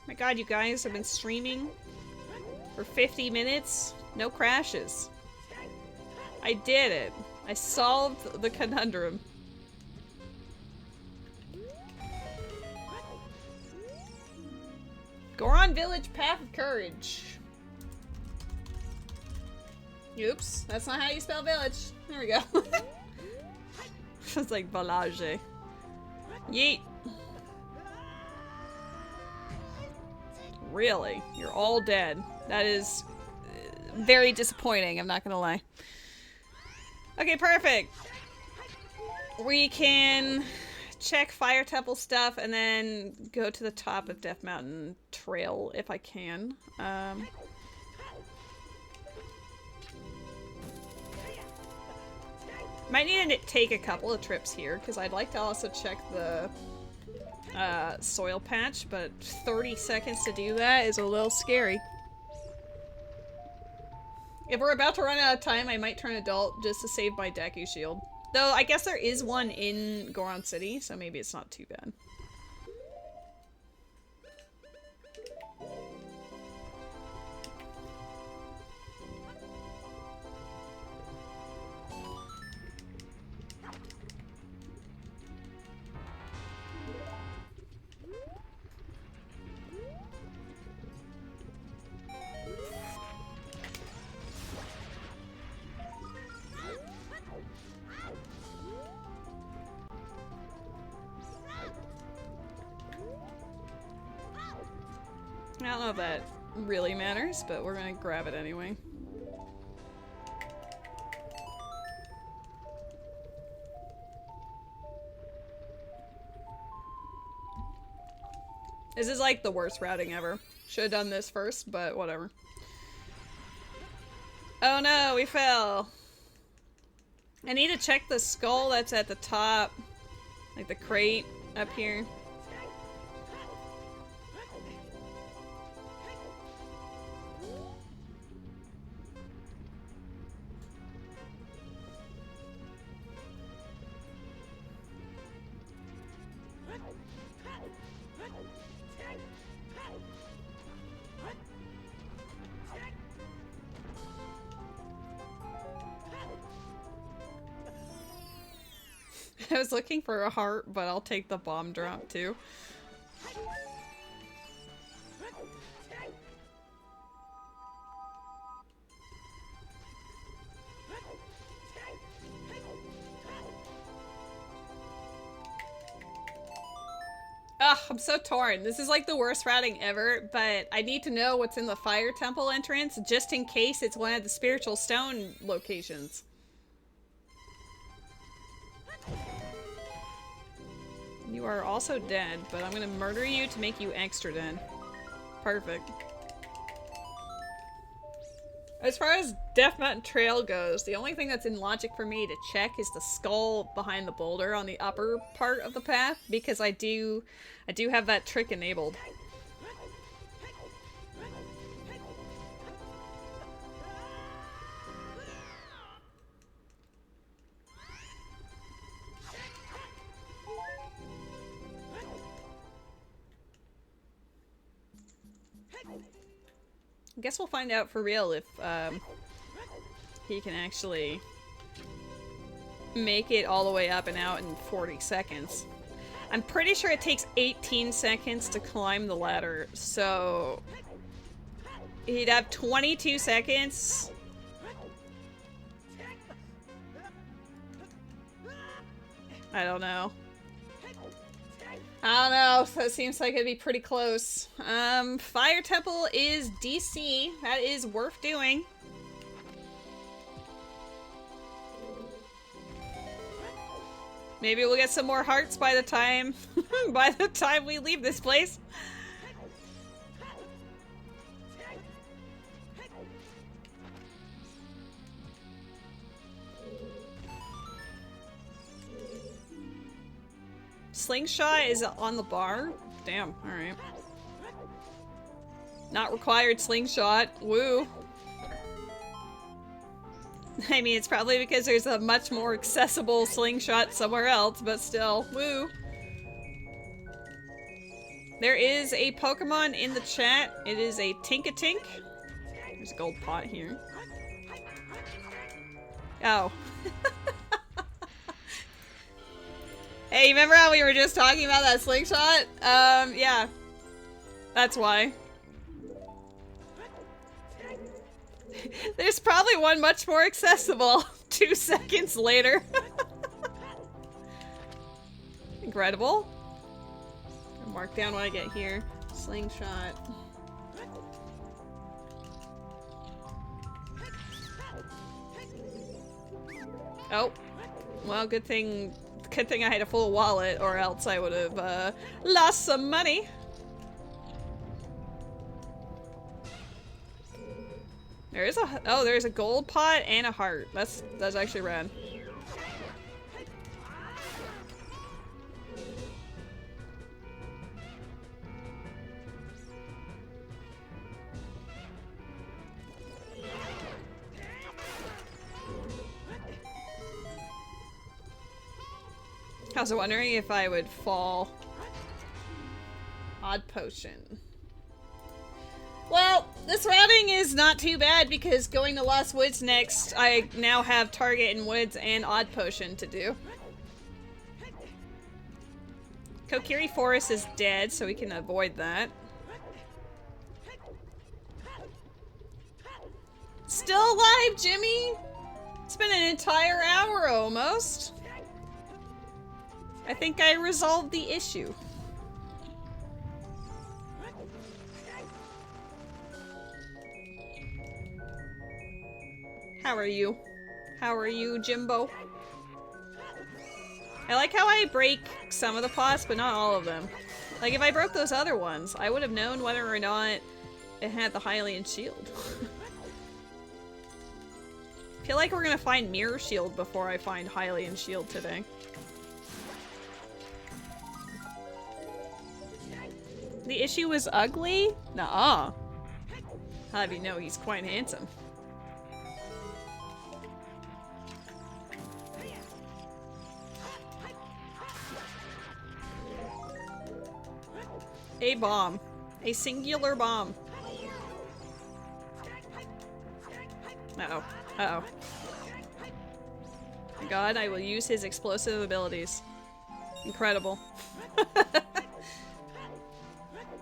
My god, you guys have been streaming for 50 minutes? No crashes. I did it. I solved the conundrum. Goron Village Path of Courage. Oops, that's not how you spell village. There we go. It's like village. Yeet. Really? You're all dead. That is very disappointing, I'm not gonna lie. Okay, perfect. We can check Fire Temple stuff and then go to the top of Death Mountain Trail if I can. Might need to take a couple of trips here because I'd like to also check the soil patch, but 30 seconds to do that is a little scary. If we're about to run out of time, I might turn adult just to save my Deku shield. Though I guess there is one in Goron City, so maybe it's not too bad. I don't know if that really matters, but we're gonna grab it anyway. This is like the worst routing ever. Should have done this first, but whatever. Oh no, we fell. I need to check the skull that's at the top. Like the crate up here. I was looking for a heart, but I'll take the bomb drop too. Ugh, I'm so torn. This is like the worst routing ever, but I need to know what's in the Fire Temple entrance just in case it's one of the Spiritual Stone locations. You are also dead, but I'm gonna murder you to make you extra dead. Perfect. As far as Death Mountain Trail goes, the only thing that's in logic for me to check is the skull behind the boulder on the upper part of the path, because I do have that trick enabled. I guess we'll find out for real if he can actually make it all the way up and out in 40 seconds. I'm pretty sure it takes 18 seconds to climb the ladder, so he'd have 22 seconds. I don't know. I don't know, so it seems like it'd be pretty close. Fire Temple is DC. That is worth doing. Maybe we'll get some more hearts by the time we leave this place. Slingshot is on the bar? Damn, alright. Not required slingshot. Woo. I mean, it's probably because there's a much more accessible slingshot somewhere else, but still, woo. There is a Pokemon in the chat. It is a Tinkatink. There's a gold pot here. Oh. Hey, remember how we were just talking about that slingshot? Yeah. That's why. There's probably one much more accessible 2 seconds later. Incredible. I'll mark down when I get here. Slingshot. Oh. Well, good thing I had a full wallet, or else I would have lost some money. There's a gold pot and a heart. That's actually rad. I was wondering if I would fall. Odd potion. Well, this routing is not too bad because going to Lost Woods next, I now have Target and Woods and Odd Potion to do. Kokiri Forest is dead, so we can avoid that. Still alive, Jimmy? It's been an entire hour almost. I think I resolved the issue. How are you? How are you, Jimbo? I like how I break some of the pots, but not all of them. Like, if I broke those other ones, I would have known whether or not it had the Hylian shield. I feel like we're gonna find Mirror Shield before I find Hylian shield today. The issue was ugly? Nuh-uh. How do you know he's quite handsome? A bomb. A singular bomb. Uh-oh. Uh-oh. God, I will use his explosive abilities. Incredible.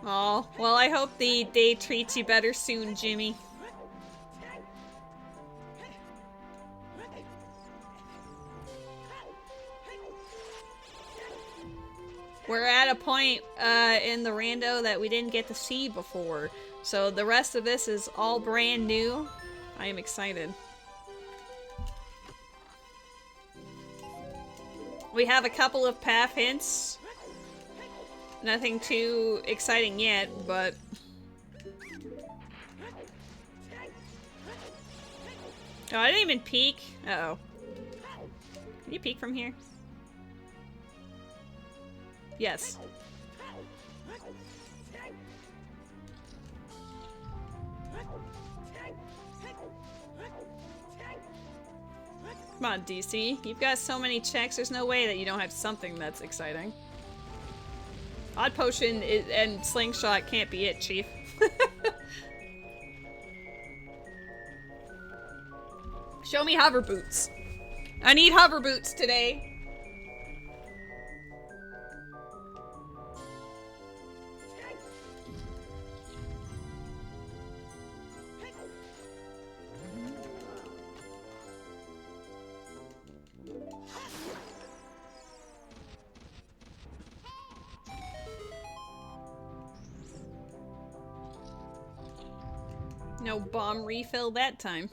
Aw, well, I hope the day treats you better soon, Jimmy. We're at a point in the rando that we didn't get to see before, so the rest of this is all brand new. I am excited. We have a couple of path hints. Nothing too exciting yet, but... Oh, I didn't even peek. Uh-oh. Can you peek from here? Yes. Come on, DC. You've got so many checks, there's no way that you don't have something that's exciting. Odd Potion and Slingshot can't be it, Chief. Show me hover boots. I need hover boots today. No bomb refill that time.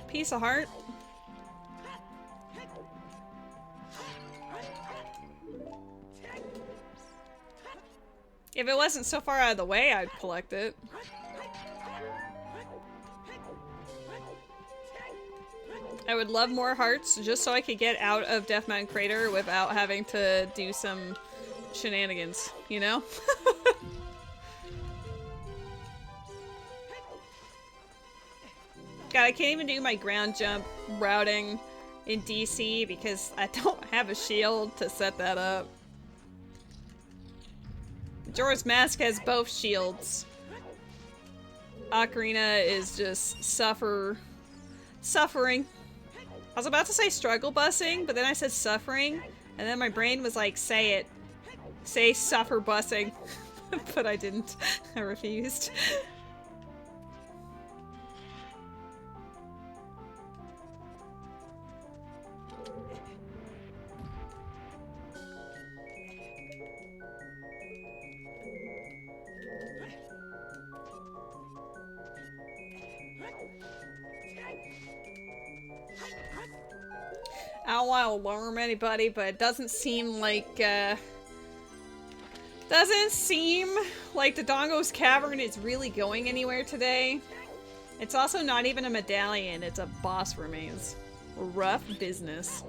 Piece of heart. If it wasn't so far out of the way, I'd collect it. I would love more hearts just so I could get out of Death Mountain Crater without having to do some shenanigans, you know? God, I can't even do my ground jump routing in DC because I don't have a shield to set that up. Majora's Mask has both shields. Ocarina is just suffering. I was about to say struggle busing, but then I said suffering, and then my brain was like, say it. Say suffer busing. But I didn't. I refused. I don't want to alarm anybody, but it doesn't seem like, the Dodongo's Cavern is really going anywhere today. It's also not even a medallion, it's a boss remains. Rough business.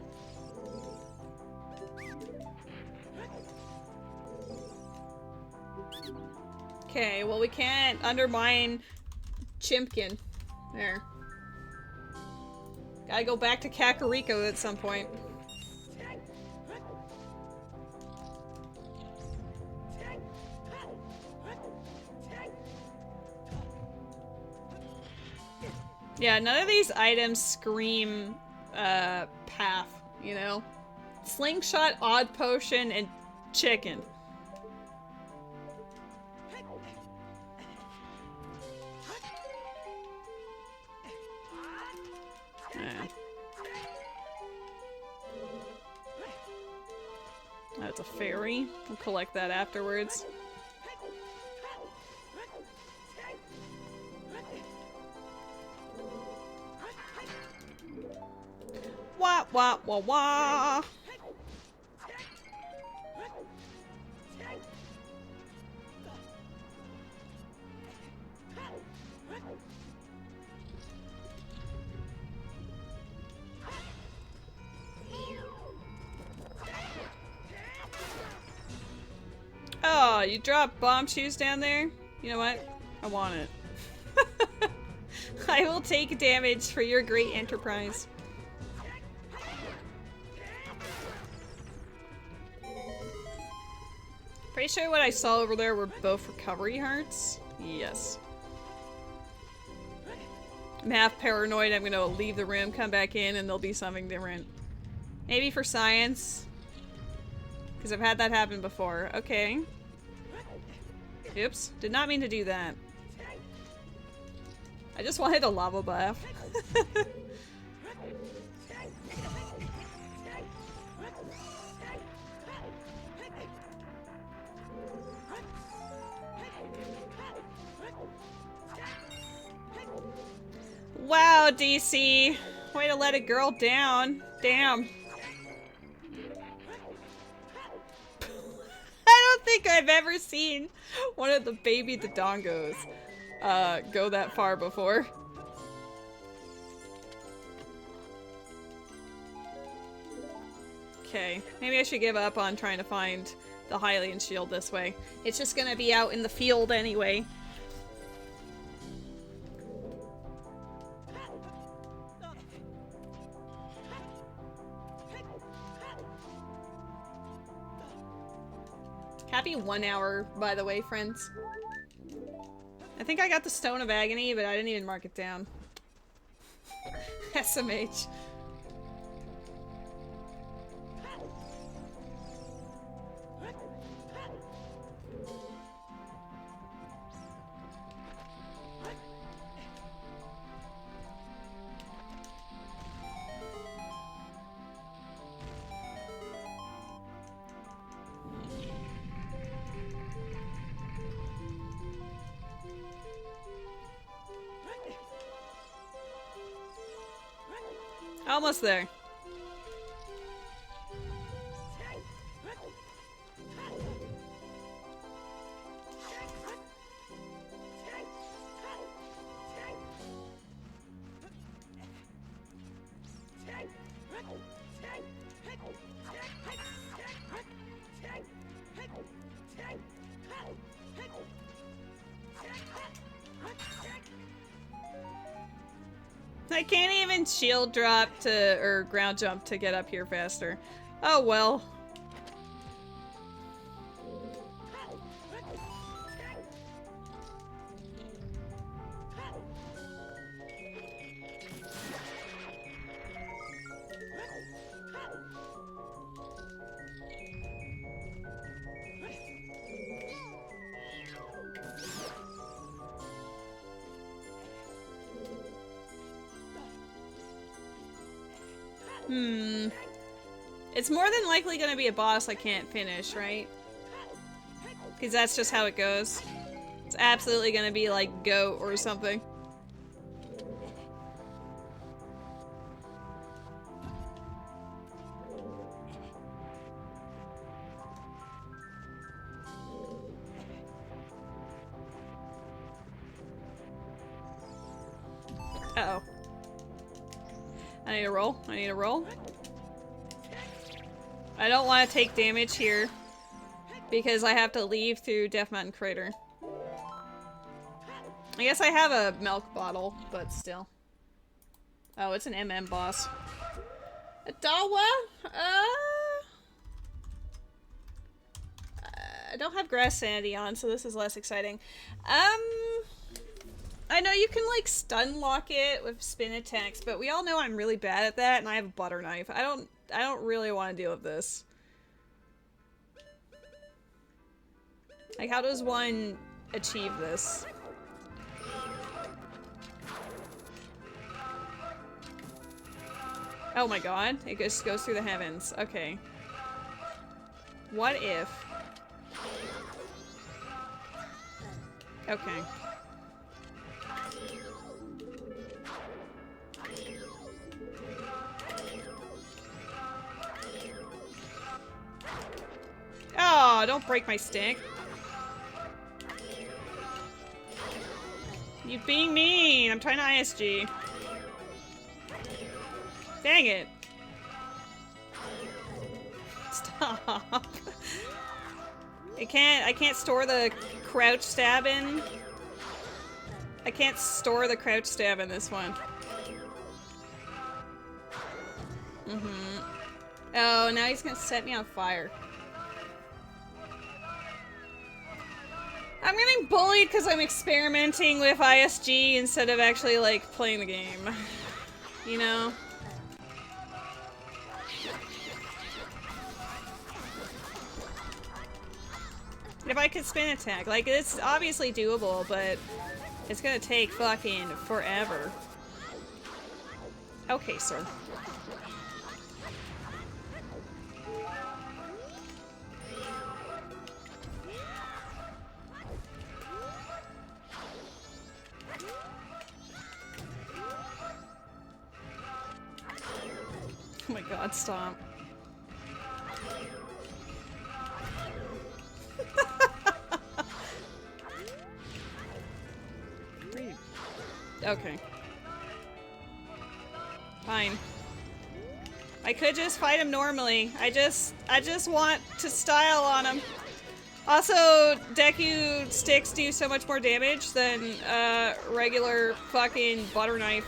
Okay, well we can't undermine Chimpkin. There. Gotta go back to Kakariko at some point. Yeah, none of these items scream, path, you know? Slingshot, Odd Potion, and Chicken. That's a fairy. We'll collect that afterwards. Wah wah wah wah! Oh, you dropped bomb shoes down there? You know what? I want it. I will take damage for your great enterprise. Pretty sure what I saw over there were both recovery hearts. Yes. I'm half paranoid. I'm gonna leave the room, come back in, and there'll be something different. Maybe for science. Because I've had that happen before. Okay. Oops. Did not mean to do that. I just wanted a lava bath. Wow, DC. Way to let a girl down. Damn. I don't think I've ever seen one of the baby Dodongos go that far before. Okay, maybe I should give up on trying to find the Hylian shield this way. It's just gonna be out in the field anyway. Happy 1 hour, by the way, friends. I think I got the Stone of Agony, but I didn't even mark it down. SMH. Almost there. I can't even shield drop to, or ground jump to get up here faster. Oh well. It's more than likely gonna be a boss I can't finish, right? Because that's just how it goes. It's absolutely gonna be like Goat or something. Uh-oh. I need a roll. I need a roll. I don't want to take damage here because I have to leave through Death Mountain Crater. I guess I have a milk bottle, but still. Oh, it's an MM boss. Adawa? I don't have grass sanity on, so this is less exciting. I know you can like stun lock it with spin attacks, but we all know I'm really bad at that, and I have a butter knife. I don't really want to deal with this. Like, how does one achieve this? Oh my god, it just goes through the heavens. Okay. What if... Okay. Oh, don't break my stick. You're being mean. I'm trying to ISG. Dang it. Stop. I can't store the crouch stab in. I can't store the crouch stab in this one. Oh, now he's gonna set me on fire. I'm getting bullied because I'm experimenting with ISG instead of actually, like, playing the game. You know? If I could spin attack. Like, it's obviously doable, but it's gonna take fucking forever. Okay, sir. Oh my god, stop. Okay. Fine. I could just fight him normally. I just want to style on him. Also, Deku sticks do so much more damage than regular fucking butter knife.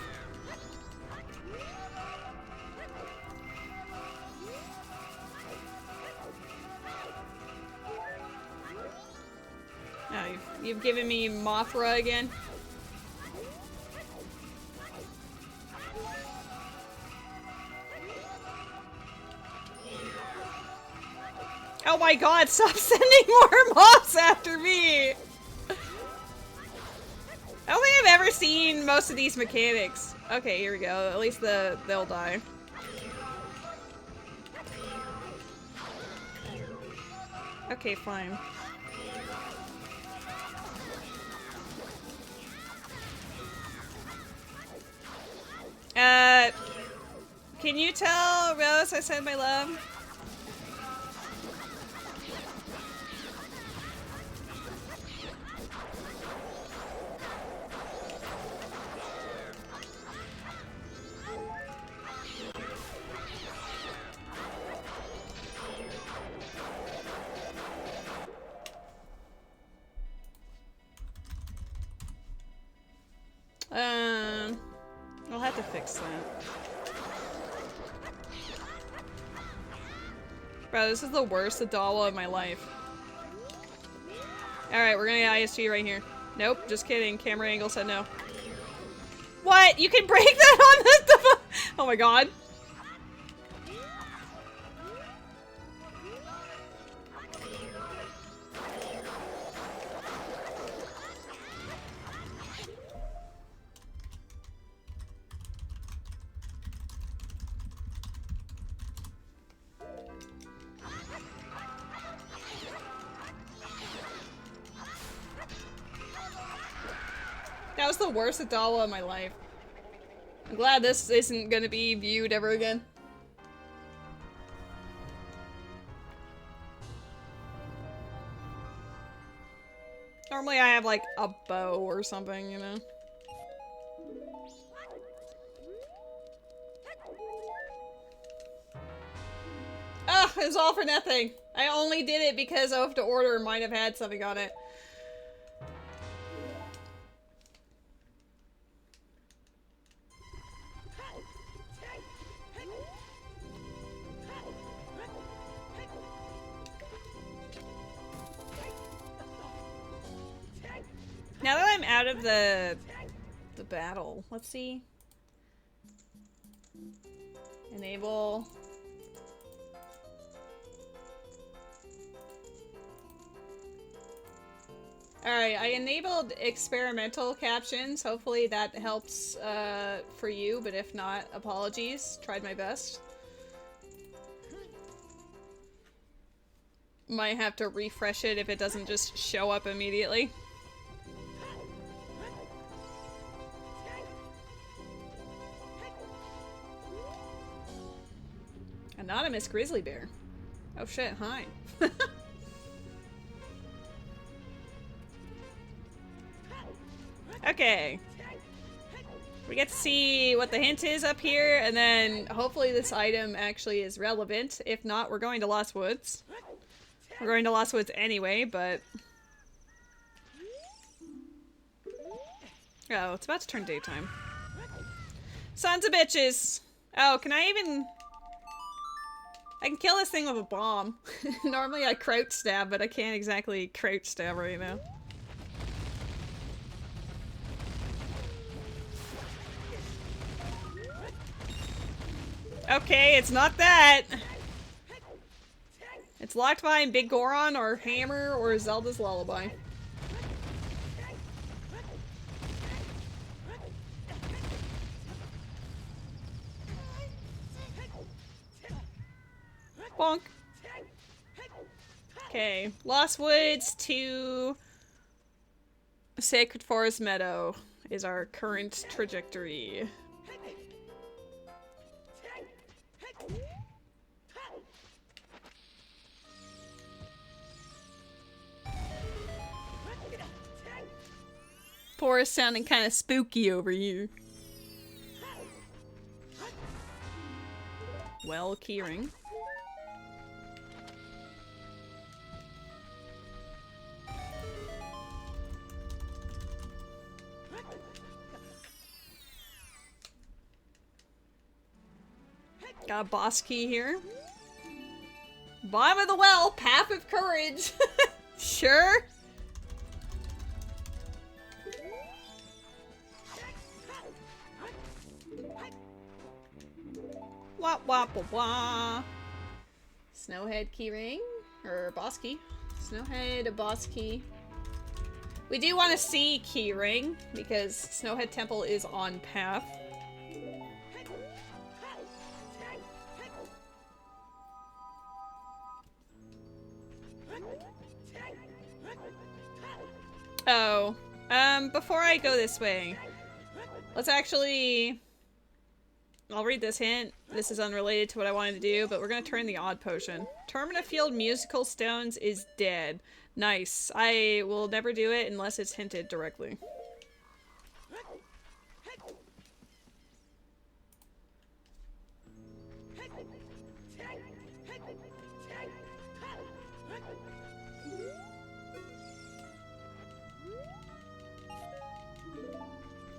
Oh, you've given me Mothra again. Oh my god, stop sending more mobs after me! I don't think I've ever seen most of these mechanics. Okay, here we go. At least they'll die. Okay, fine. Can you tell Rose I sent my love? I'll have to fix that. Bro, this is the worst Adawa of my life. Alright, we're gonna get ISG right here. Nope, just kidding. Camera angle said no. What? You can break that on the... Oh my god. That was the worst Adawa of my life. I'm glad this isn't gonna be viewed ever again. Normally I have like a bow or something, you know? Ah, it was all for nothing. I only did it because Oath to Order might have had something on it. Now that I'm out of the battle, let's see. Enable. Alright, I enabled experimental captions. Hopefully that helps for you, but if not, apologies. Tried my best. Might have to refresh it if it doesn't just show up immediately. Anonymous grizzly bear. Oh shit, hi. Okay. We get to see what the hint is up here, and then hopefully this item actually is relevant. If not, we're going to Lost Woods. We're going to Lost Woods anyway, but... Oh, it's about to turn daytime. Sons of bitches! Oh, can I even... I can kill this thing with a bomb. Normally I crouch stab, but I can't exactly crouch stab right now. Okay, it's not that. It's locked behind Big Goron or Hammer or Zelda's Lullaby. Bonk. Okay, Lost Woods to Sacred Forest Meadow is our current trajectory. Forest sounding kind of spooky over here. Well, keyring. Got a boss key here. Bottom of the well, Path of Courage. Sure. Wah wah wah wah. Snowhead keyring. Or boss key. Snowhead, boss key. We do want to see keyring because Snowhead Temple is on path. Oh, before I go this way, let's actually, I'll read this hint. This is unrelated to what I wanted to do, but we're gonna turn the odd potion. Termina Field Musical Stones is dead. Nice. I will never do it unless it's hinted directly.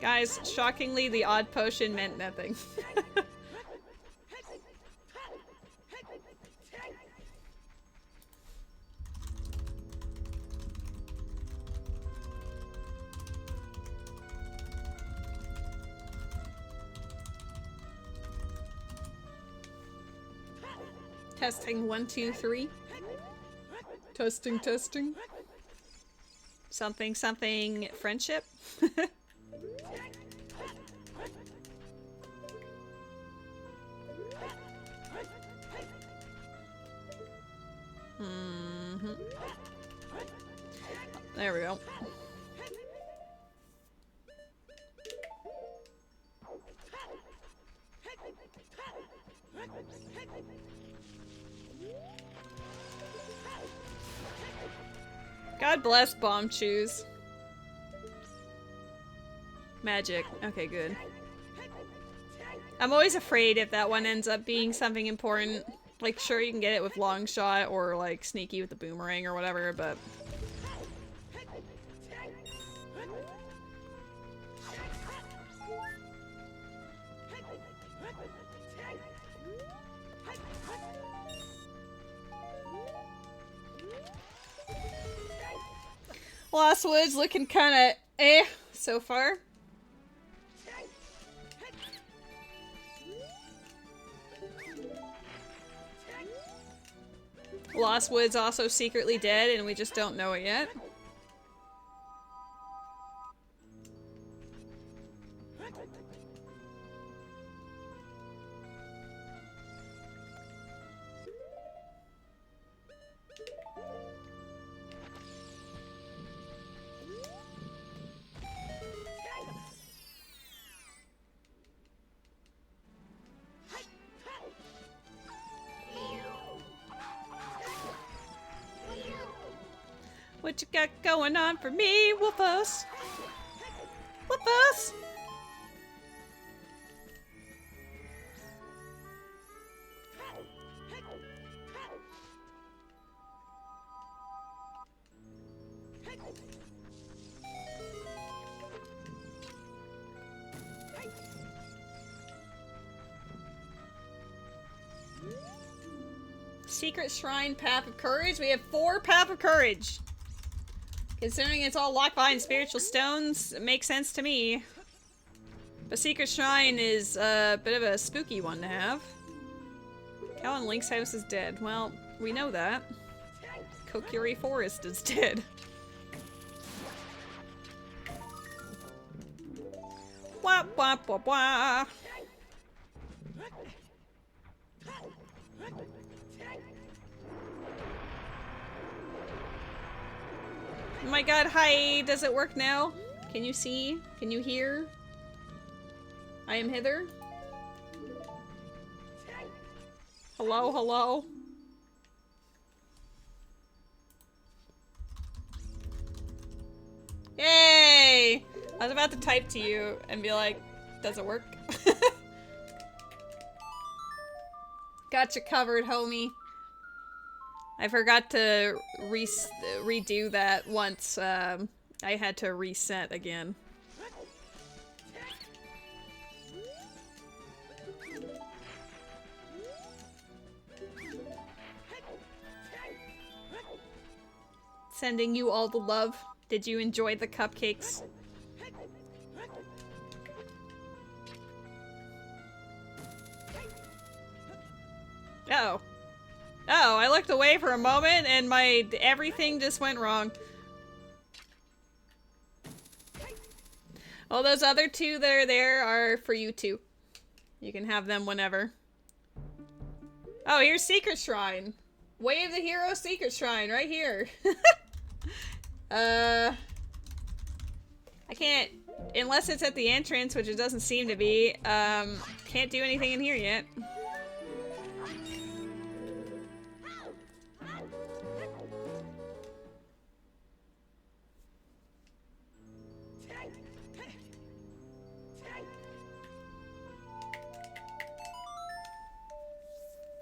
Guys, shockingly, the odd potion meant nothing. Testing 1, 2, 3. Testing, testing. Something, something, friendship? There we go. God bless bomb shoes. Magic. Okay, good. I'm always afraid if that one ends up being something important. Like, sure, you can get it with long shot or, like, sneaky with the boomerang or whatever, but... Lost Woods looking kinda eh so far. Lost Woods also secretly dead and we just don't know it yet. What you got going on for me, Wolfos? Wolfos! Secret Shrine, Path of Courage. We have 4 Path of Courage. Considering it's all locked behind spiritual stones, it makes sense to me. But Secret Shrine is a bit of a spooky one to have. Cal in Link's house is dead. Well, we know that. Kokiri Forest is dead. Wah wah wah wah. Oh my god, hi! Does it work now? Can you see? Can you hear? I am hither. Hello, hello? Yay! I was about to type to you and be like, does it work? Gotcha covered, homie. I forgot to redo that once. I had to reset again. Sending you all the love. Did you enjoy the cupcakes? Uh-oh. Oh, I looked away for a moment and my everything just went wrong. Well, those other 2 that are there are for you too. You can have them whenever. Oh, here's Secret Shrine. Way of the Hero Secret Shrine right here. I can't, unless it's at the entrance, which it doesn't seem to be, can't do anything in here yet.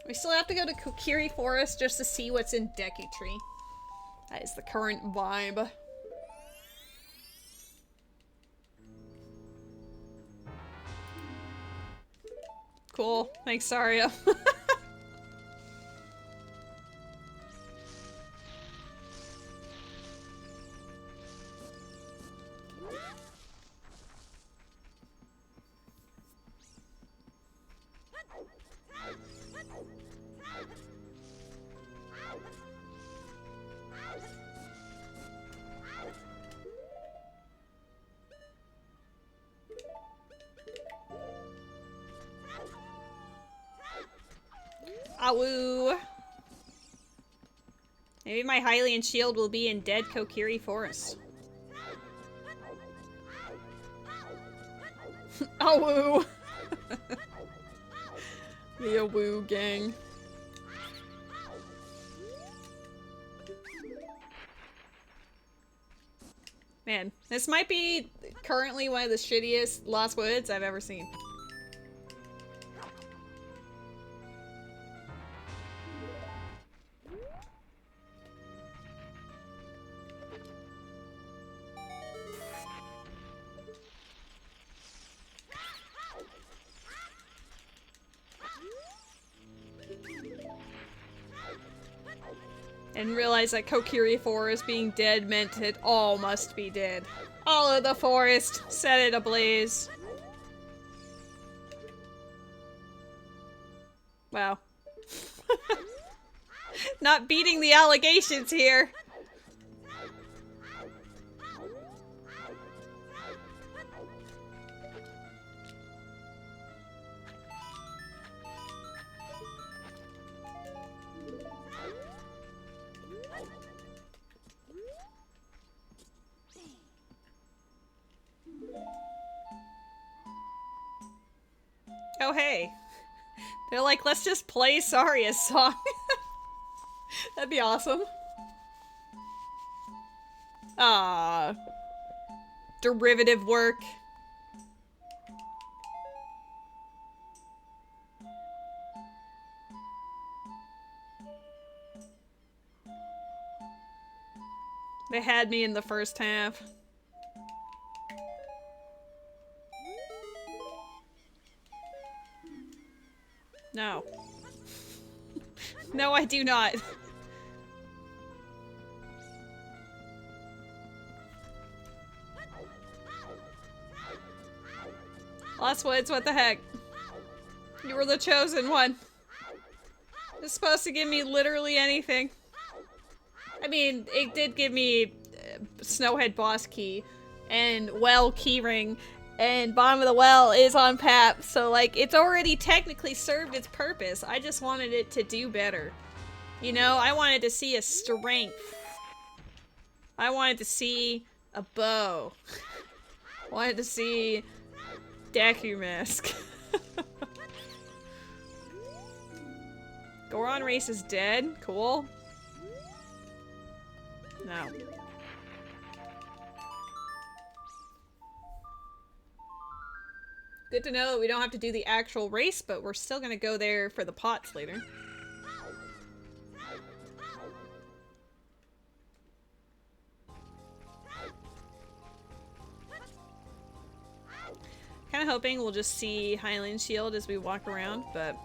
We still have to go to Kokiri Forest just to see what's in Deku Tree. That is the current vibe. Cool. Thanks, Saria. Awoo! Maybe my Hylian shield will be in dead Kokiri Forest. Awoo! The Awoo gang. Man, this might be currently one of the shittiest Lost Woods I've ever seen. And realize that Kokiri Forest being dead meant it all must be dead. All of the forest, set it ablaze. Wow. Not beating the allegations here. Oh, hey. They're like, let's just play Saria's song. That'd be awesome. Ah, derivative work. They had me in the first half. No. No, I do not. Lost Woods, what the heck? You were the chosen one. It's supposed to give me literally anything. I mean, it did give me Snowhead boss key and well keyring, and bottom of the well is on Pap, so like it's already technically served its purpose. I just wanted it to do better. You know, I wanted to see a strength. I wanted to see a bow. I wanted to see Deku Mask. Goron race is dead. Cool. No. Good to know that we don't have to do the actual race, but we're still gonna go there for the pots later. Kinda hoping we'll just see Hylian Shield as we walk around, but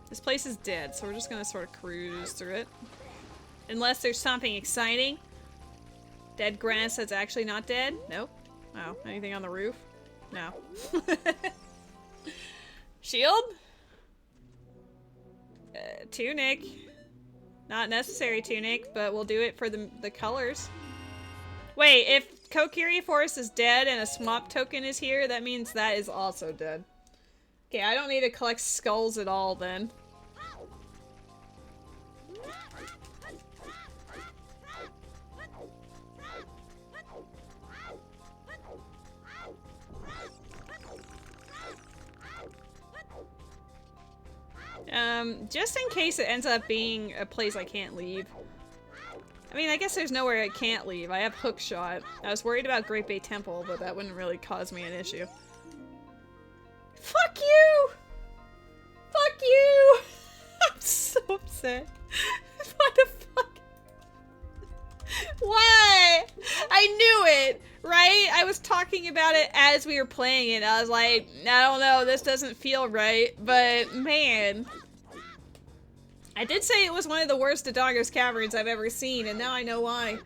this place is dead, so we're just gonna sort of cruise through it. Unless there's something exciting. Dead grass that's actually not dead? Nope. Oh, anything on the roof? No. Shield? Tunic. Not necessary tunic, but we'll do it for the colors. Wait, if Kokiri Forest is dead and a swamp token is here, that means that is also dead. Okay, I don't need to collect skulls at all then. Just in case it ends up being a place I can't leave. I mean, I guess there's nowhere I can't leave. I have Hookshot. I was worried about Great Bay Temple, but that wouldn't really cause me an issue. Fuck you! Fuck you! I'm so upset. What the fuck? Why? I knew it! Right? I was talking about it as we were playing it. I was like, I don't know, this doesn't feel right. But, man. I did say it was one of the worst Dodongo's Caverns I've ever seen, and now I know why.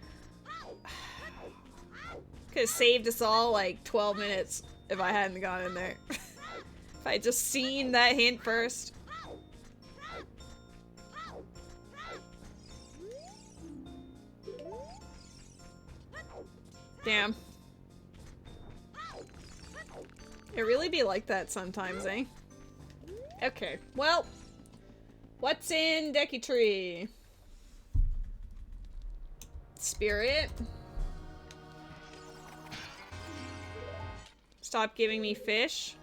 Could have saved us all like 12 minutes if I hadn't gone in there. If I had just seen that hint first. Damn. It really be like that sometimes, eh? Okay, well. What's in Decky Tree? Spirit. Stop giving me fish.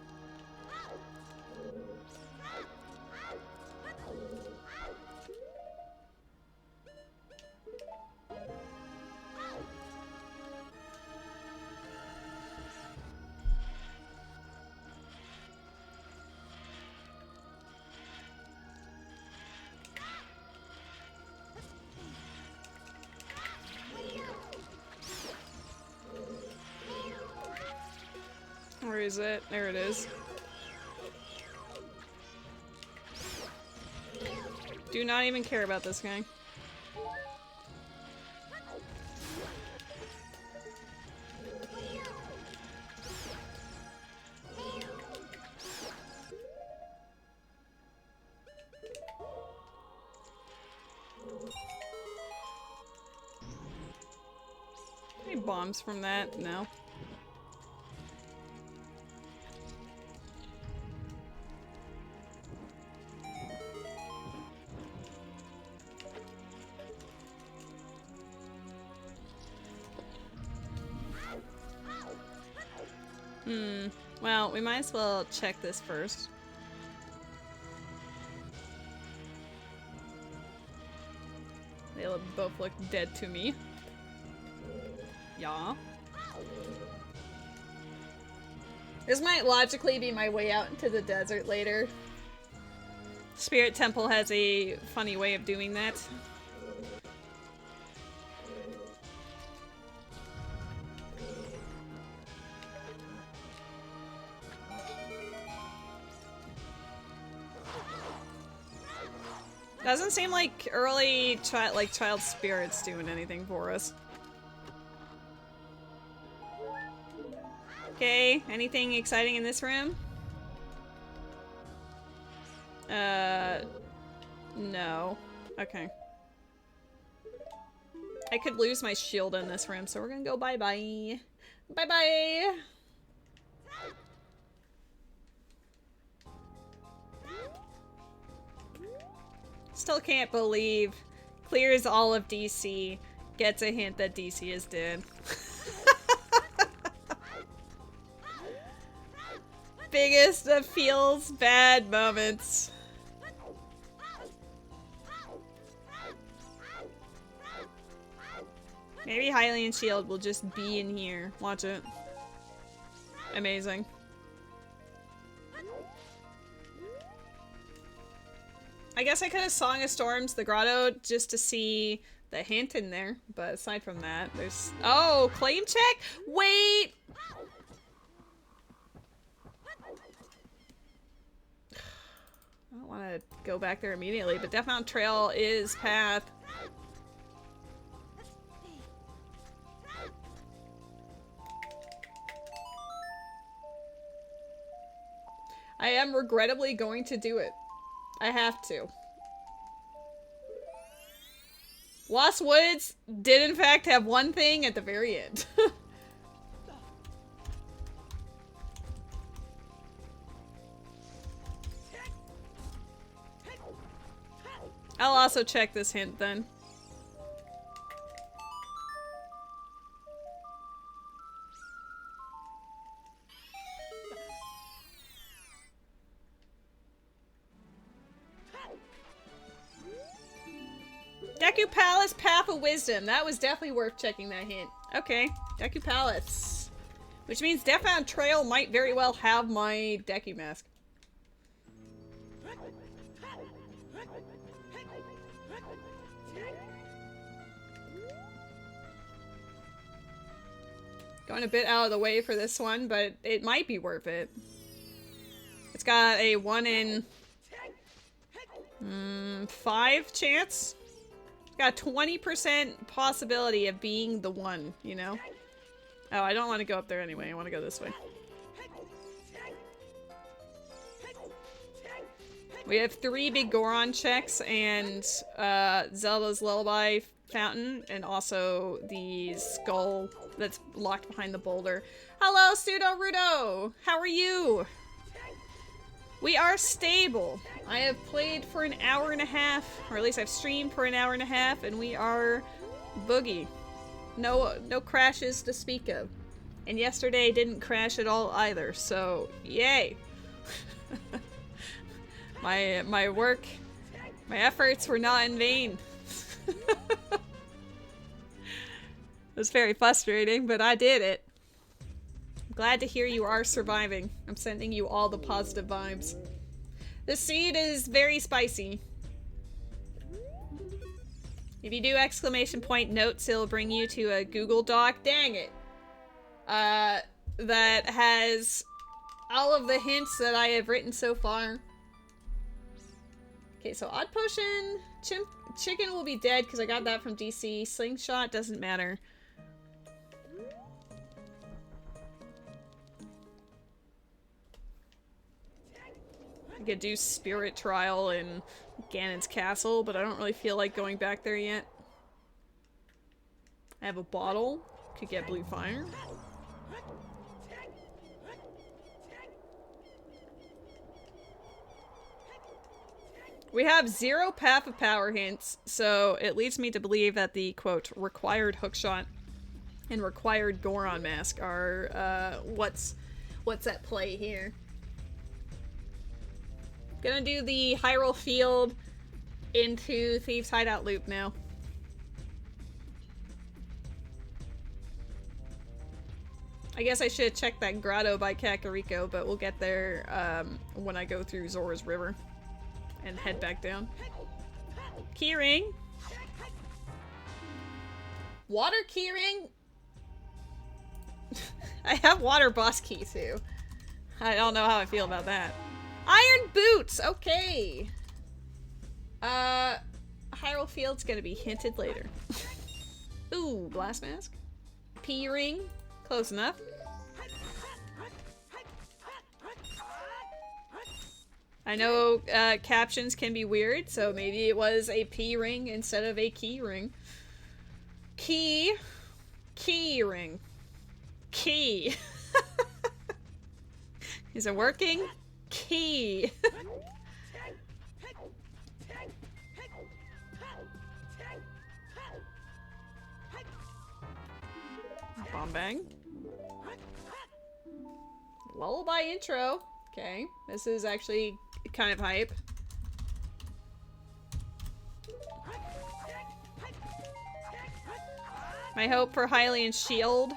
Where is it? There it is. Do not even care about this guy. Any bombs from that? No. Well, we might as well check this first. They both look dead to me. Yeah. This might logically be my way out into the desert later. Spirit Temple has a funny way of doing that. Doesn't seem like early child spirits doing anything for us. Okay, anything exciting in this room? No. Okay. I could lose my shield in this room, so we're gonna go bye-bye. Bye-bye! Still can't believe clears all of DC, gets a hint that DC is dead. Biggest of feels bad moments. Maybe Hylian Shield will just be in here. Watch it. Amazing. I guess I could have Song of Storms the grotto just to see the hint in there, but aside from that, there's... Oh, claim check? Wait! I don't want to go back there immediately, but Death Mountain Trail is path. I am regrettably going to do it. I have to. Lost Woods did in fact have one thing at the very end. I'll also check this hint then. Deku Palace, Path of Wisdom. That was definitely worth checking that hint. Okay, Deku Palace. Which means Death Mountain Trail might very well have my Deku Mask. Going a bit out of the way for this one, but it might be worth it. It's got a 1 in 5 chance. It's got a 20% possibility of being the one, you know? Oh, I don't want to go up there anyway. I want to go this way. We have 3 big Goron checks and Zelda's Lullaby Fountain, and also the skull that's locked behind the boulder. Hello, Pseudo Rudo! How are you? We are stable. I have played for an hour and a half, or at least I've streamed for an hour and a half, and we are boogie. No crashes to speak of. And yesterday didn't crash at all either, so yay! My work, my efforts were not in vain. It was very frustrating, but I did it. I'm glad to hear you are surviving. I'm sending you all the positive vibes. The seed is very spicy. If you do exclamation point notes, it'll bring you to a Google Doc. Dang it. That has all of the hints that I have written so far. Okay, so Odd Potion, Chicken will be dead because I got that from DC. Slingshot doesn't matter. I could do Spirit Trial in Ganon's Castle, but I don't really feel like going back there yet. I have a bottle. Could get Blue Fire. We have 0 Path of Power hints, so it leads me to believe that the, quote, required hookshot and required Goron mask are, what's at play here. Gonna do the Hyrule Field into Thieves' Hideout loop now. I guess I should have checked that grotto by Kakariko, but we'll get there, when I go through Zora's River. And head back down. Keyring. Water keyring? I have water boss key too. I don't know how I feel about that. Iron boots! Okay. Hyrule Field's gonna be hinted later. Ooh, blast mask. P ring. Close enough. I know captions can be weird, so maybe it was a P ring instead of a key ring. Key ring. Key. Is it working? Key. Bomb bang. Lullaby intro. Okay, this is actually kind of hype. My hope for Hylian's shield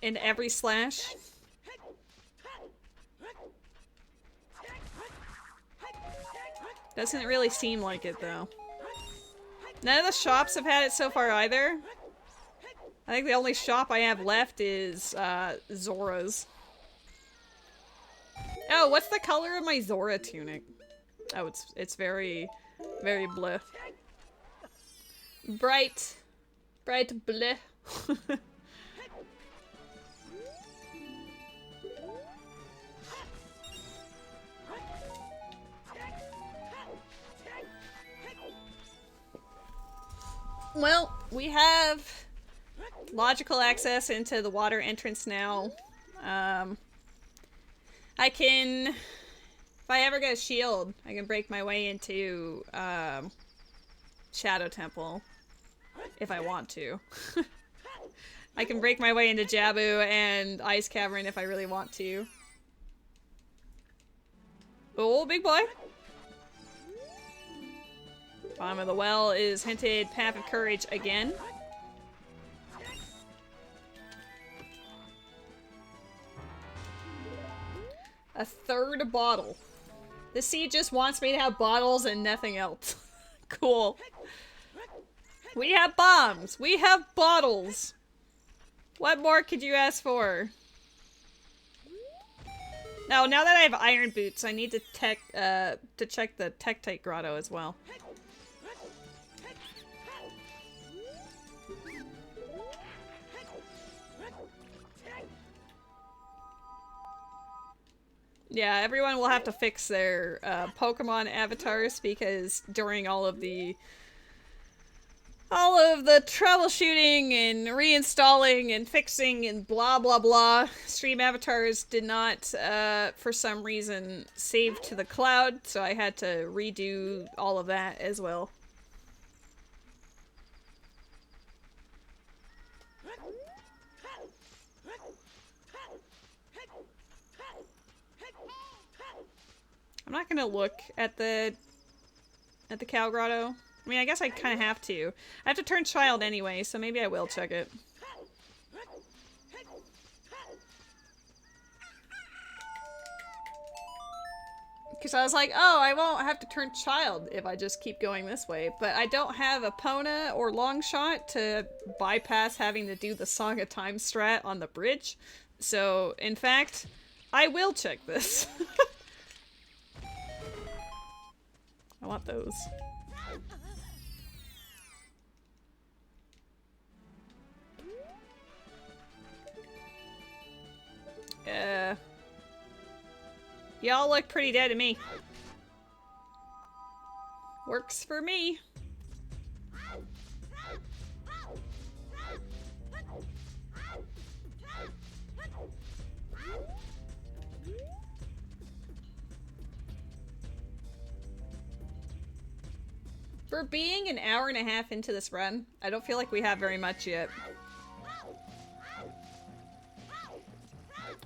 in every slash. Doesn't really seem like it though. None of the shops have had it so far either. I think the only shop I have left is Zora's. Oh, what's the color of my Zora tunic? Oh, it's very, very bleh. Bright bleh. Well, we have logical access into the water entrance now. I can, if I ever get a shield, I can break my way into Shadow Temple if I want to. I can break my way into Jabu and Ice Cavern if I really want to. Oh, big boy. Bottom of the well is hinted Path of Courage again. A third bottle. The seed just wants me to have bottles and nothing else. Cool. We have bombs. We have bottles. What more could you ask for? Now that I have iron boots, I need to check the Tektite grotto as well. Yeah, everyone will have to fix their Pokemon avatars because during all of the troubleshooting and reinstalling and fixing and blah blah blah, stream avatars did not for some reason save to the cloud, so I had to redo all of that as well. I'm not gonna look at the Cow Grotto. I mean, I guess I kind of have to. I have to turn child anyway, so maybe I will check it. Because I was like, oh, I won't have to turn child if I just keep going this way. But I don't have Epona or Longshot to bypass having to do the Song of Time strat on the bridge. So, in fact, I will check this. I want those. Y'all look pretty dead to me. Works for me. For being an hour and a half into this run, I don't feel like we have very much yet.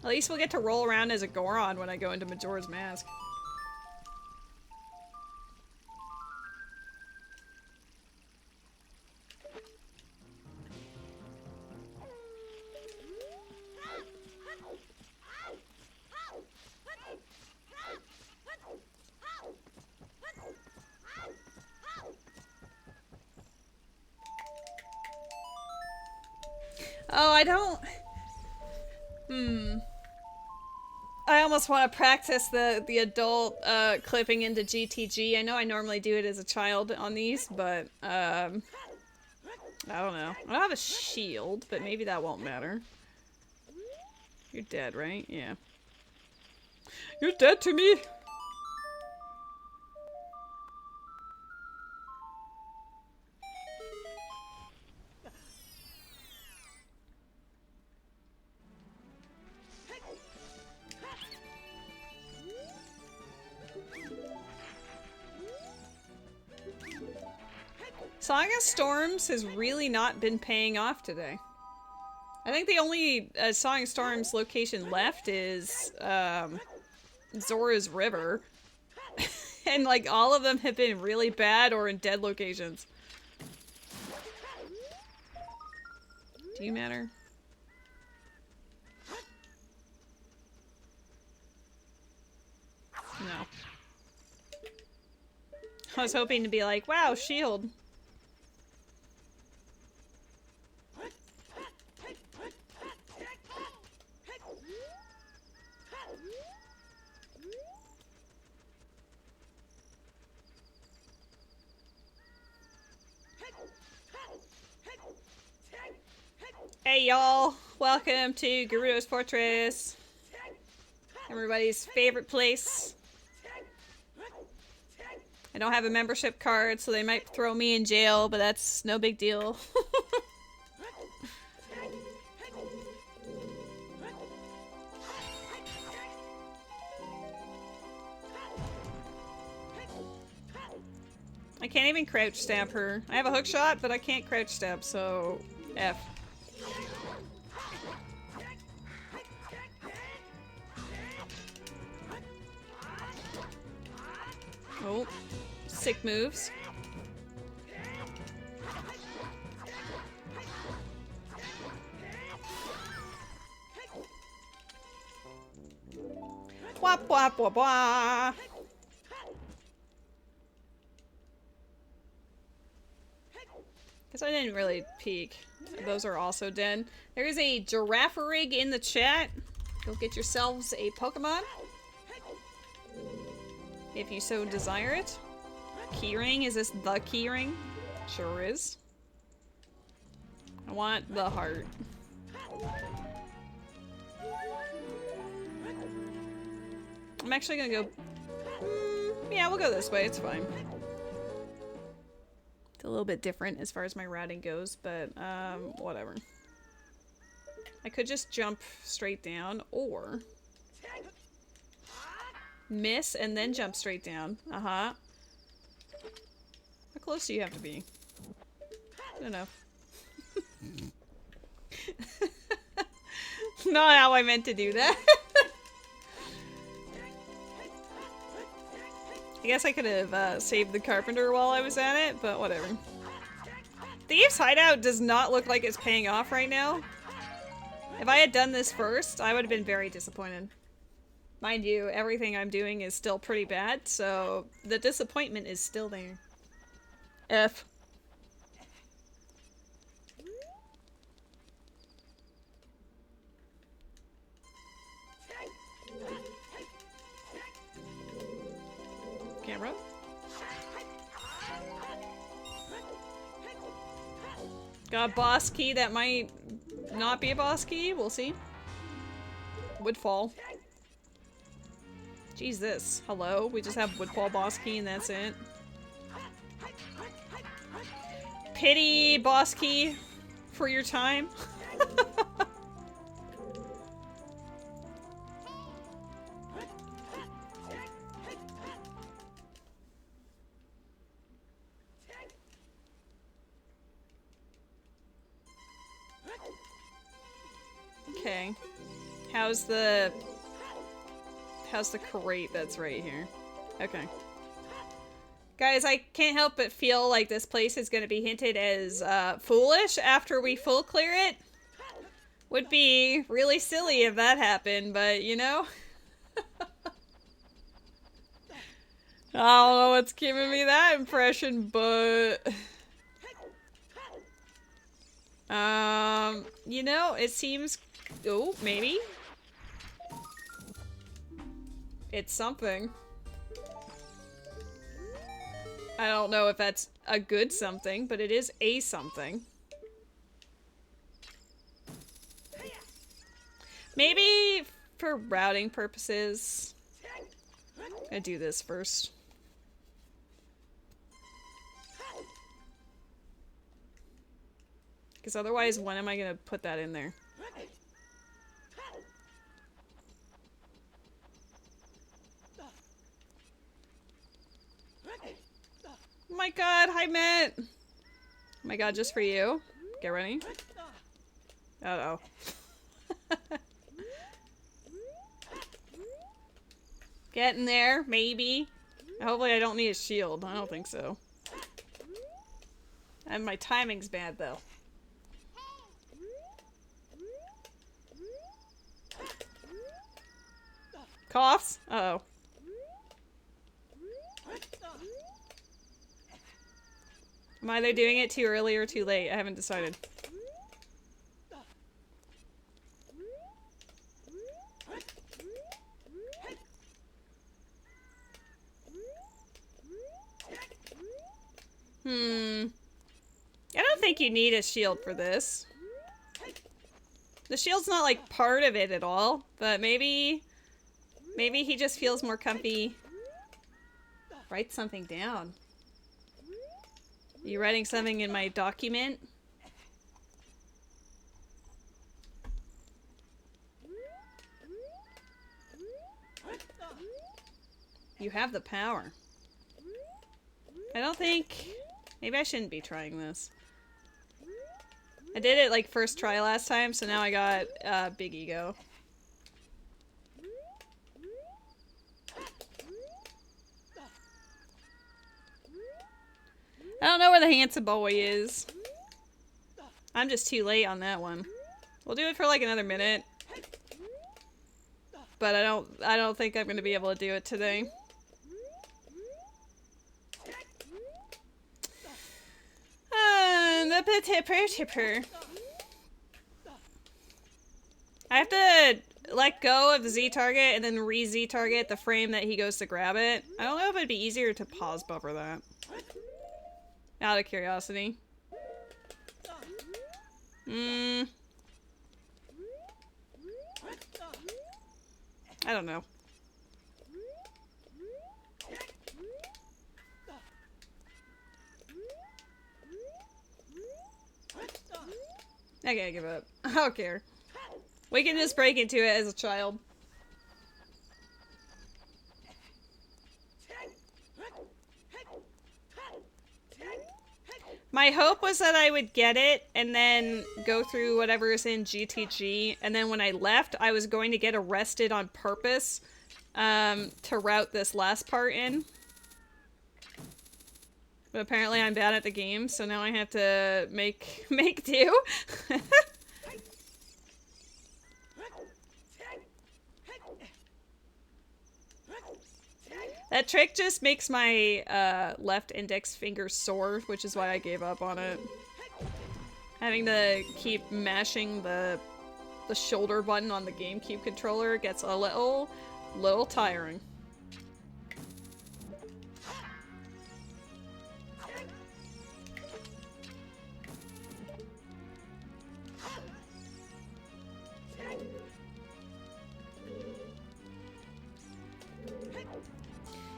At least we'll get to roll around as a Goron when I go into Majora's Mask. Oh, I don't... I almost want to practice the adult clipping into GTG. I know I normally do it as a child on these, but I don't know. I don't have a shield, but maybe that won't matter. You're dead, right? Yeah. You're dead to me! Song of Storms has really not been paying off today. I think the only Song of Storms location left is Zora's River. And like all of them have been really bad or in dead locations. Do you matter? No. I was hoping to be like, wow, shield. Hey y'all, welcome to Gerudo's Fortress. Everybody's favorite place. I don't have a membership card, so they might throw me in jail, but that's no big deal. I can't even crouch stab her. I have a hook shot, but I can't crouch stab, so F. Oh, sick moves. Wap wap wap wap. Guess I didn't really peek. Those are also dead. There is a giraffe rig in the chat. Go get yourselves a Pokemon. If you so desire it. Keyring, is this the keyring? Sure is. I want the heart. I'm actually gonna go... yeah, we'll go this way, it's fine. It's a little bit different as far as my routing goes, but whatever. I could just jump straight down, or miss and then jump straight down. Uh-huh. How close do you have to be? Good enough. Not how I meant to do that. I guess I could have saved the carpenter while I was at it, but whatever. Thieves' Hideout does not look like it's paying off right now. If I had done this first, I would have been very disappointed. Mind you, everything I'm doing is still pretty bad, so the disappointment is still there. F. Camera. Got a boss key that might not be a boss key. We'll see. Woodfall. Jesus. Hello? We just have Woodfall boss key and that's it. Pity boss key for your time. Okay. How's the crate that's right here? Okay. Guys, I can't help but feel like this place is gonna be hinted as foolish after we full clear it. Would be really silly if that happened, but you know? I don't know what's giving me that impression, but... you know, it seems... oh, maybe? It's something. I don't know if that's a good something, but it is a something. Maybe for routing purposes. I'm gonna do this first. Because otherwise, when am I gonna put that in there? Oh my god, hi Matt! Oh my god, just for you. Get ready. Uh-oh. Get in there, maybe. Hopefully I don't need a shield. I don't think so. And my timing's bad, though. Coughs? Uh-oh. I'm either doing it too early or too late. I haven't decided. I don't think you need a shield for this. The shield's not like part of it at all, but maybe he just feels more comfy. Write something down. You writing something in my document? You have the power. I don't think... maybe I shouldn't be trying this. I did it like first try last time, so now I got big ego. I don't know where the handsome boy is. I'm just too late on that one. We'll do it for like another minute. But I don't think I'm gonna be able to do it today. The the tipper. I have to let go of the Z target and then re-Z target the frame that he goes to grab it. I don't know if it'd be easier to pause buffer that. Out of curiosity. I don't know. I can't give up. I don't care. We can just break into it as a child. My hope was that I would get it and then go through whatever is in GTG, and then when I left, I was going to get arrested on purpose to route this last part in. But apparently I'm bad at the game, so now I have to make do. That trick just makes my left index finger sore, which is why I gave up on it. Having to keep mashing the shoulder button on the GameCube controller gets a little tiring.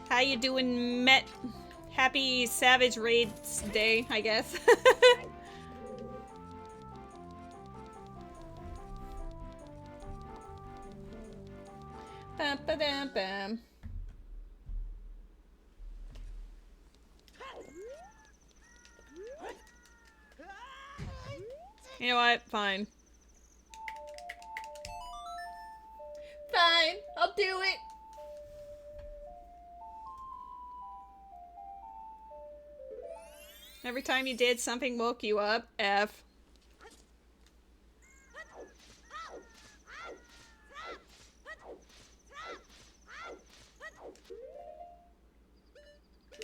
How you doing, Met? Happy Savage Raids Day, I guess. Bam, ba, bam, bam. You know what? Fine. Fine, I'll do it. Every time you did, something woke you up. F.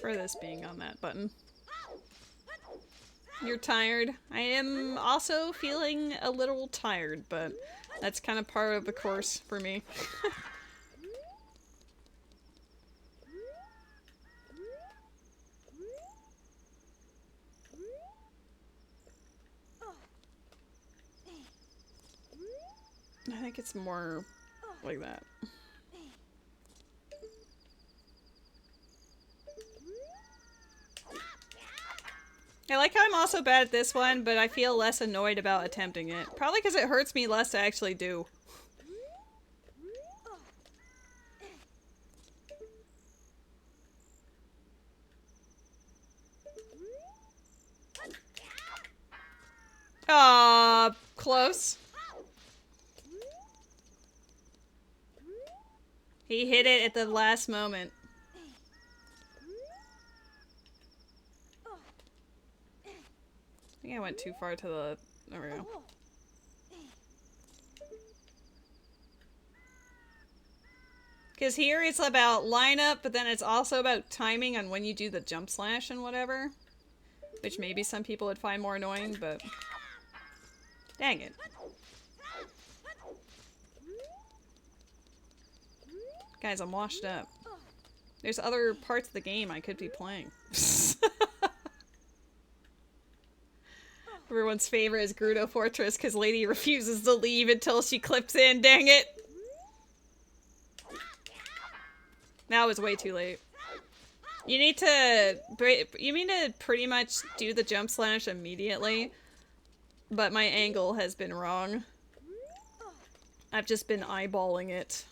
For this being on that button. You're tired. I am also feeling a little tired, but that's kind of part of the course for me. I think it's more like that. I like how I'm also bad at this one, but I feel less annoyed about attempting it. Probably because it hurts me less to actually do. Aw, close. He hit it at the last moment. I think I went too far to the... There we go. Because here it's about lineup, but then it's also about timing on when you do the jump slash and whatever. Which maybe some people would find more annoying, but... Dang it. Guys, I'm washed up. There's other parts of the game I could be playing. Everyone's favorite is Gerudo Fortress because Lady refuses to leave until she clips in. Dang it! Now it's way too late. You need to pretty much do the jump slash immediately, but my angle has been wrong. I've just been eyeballing it.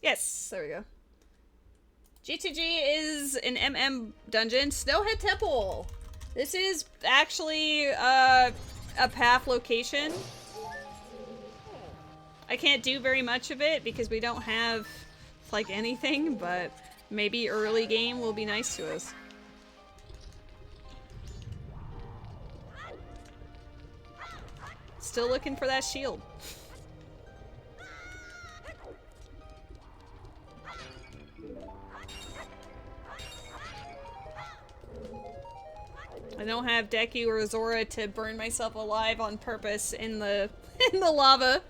Yes, there we go. G2G is an MM dungeon. Snowhead Temple! This is actually a path location. I can't do very much of it because we don't have like anything, but maybe early game will be nice to us. Still looking for that shield. I don't have Deku or Zora to burn myself alive on purpose in the in the lava.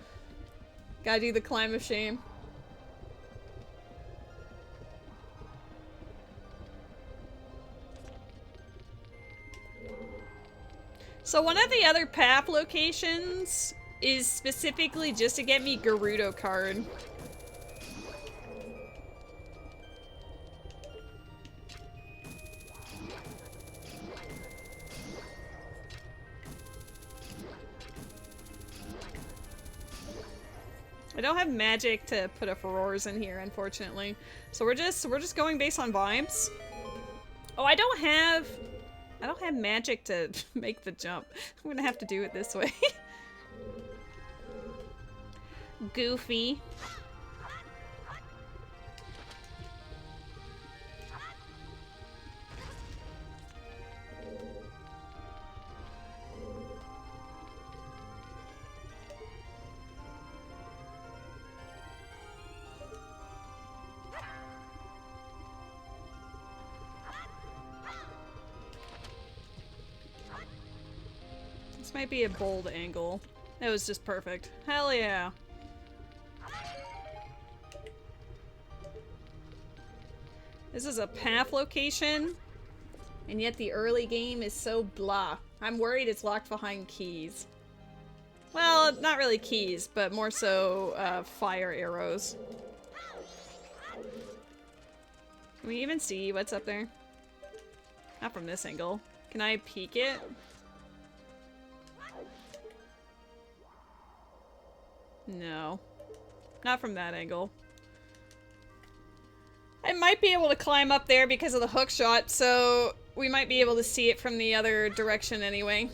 Gotta do the climb of shame. So one of the other path locations is specifically just to get me Gerudo card. I don't have magic to put a Furores in here, unfortunately. So we're just going based on vibes. Oh, I don't have magic to make the jump. I'm gonna have to do it this way. Goofy. This might be a bold angle. It was just perfect. Hell yeah. This is a path location, and yet the early game is so blah. I'm worried it's locked behind keys. Well, not really keys, but more so fire arrows. Can we even see what's up there? Not from this angle. Can I peek it? No. Not from that angle. I might be able to climb up there because of the hook shot, so we might be able to see it from the other direction anyway.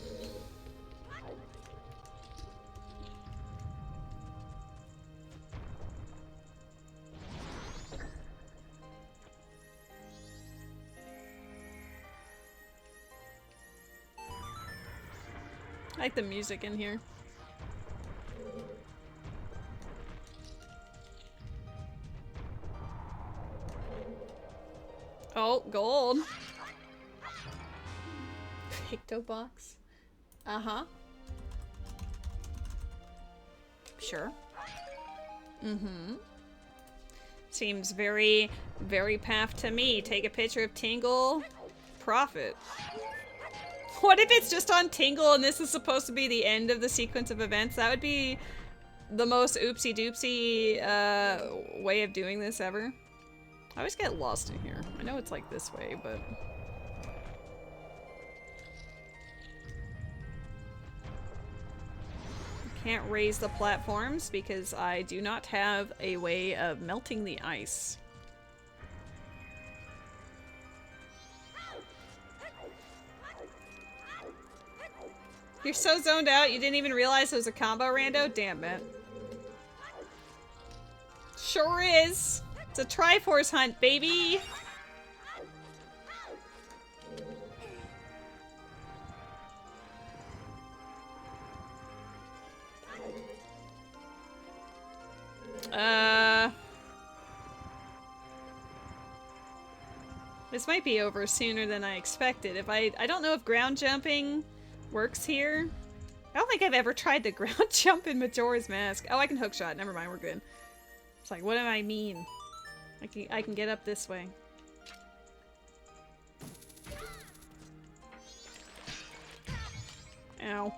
I like the music in here. Oh, gold. Picto box. Uh-huh. Sure. Mm-hmm. Seems very, very path to me. Take a picture of Tingle. Profit. What if it's just on Tingle and this is supposed to be the end of the sequence of events? That would be the most oopsie-doopsie way of doing this ever. I always get lost in here. I know it's like this way, but... Can't raise the platforms because I do not have a way of melting the ice. You're so zoned out, you didn't even realize it was a combo rando? Damn it. Sure is! It's a Triforce hunt, baby! This might be over sooner than I expected. I don't know if ground jumping works here. I don't think I've ever tried the ground jump in Majora's Mask. Oh, I can hookshot. Never mind, we're good. It's like, what do I mean? I can get up this way. Ow.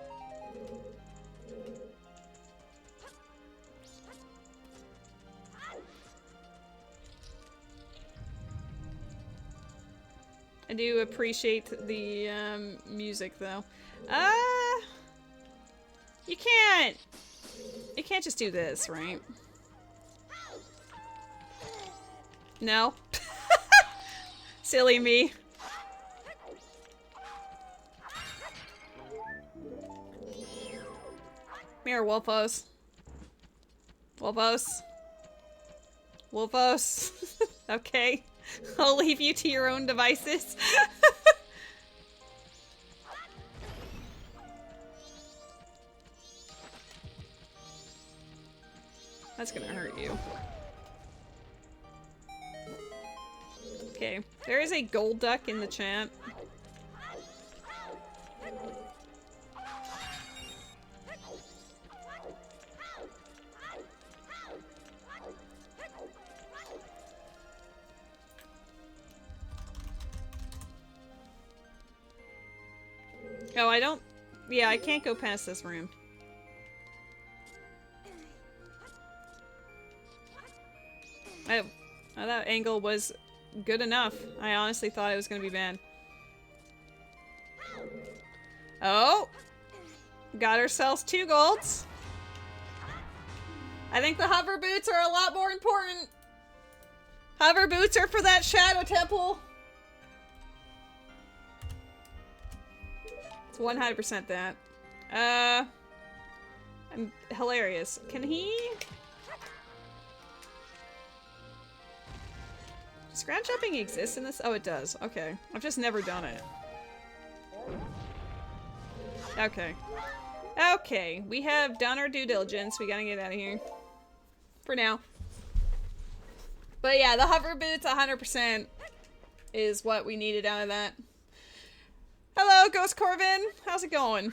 I do appreciate the music though. You can't just do this, right? No. Silly me. Here, Wolfos. Wolfos. Wolfos. Okay. I'll leave you to your own devices. That's gonna hurt you. Okay. There is a gold duck in the chat. Oh, I don't... Yeah, I can't go past this room. Oh, that angle was good enough. I honestly thought it was going to be bad. Oh! Got ourselves 2 golds. I think the hover boots are a lot more important. Hover boots are for that shadow temple. It's 100% that. I'm hilarious. Can he... Does ground jumping exist in this? Oh, it does. Okay. I've just never done it. Okay. Okay. We have done our due diligence. We gotta get out of here. For now. But yeah, the hover boots 100% is what we needed out of that. Hello, Ghost Corvin. How's it going?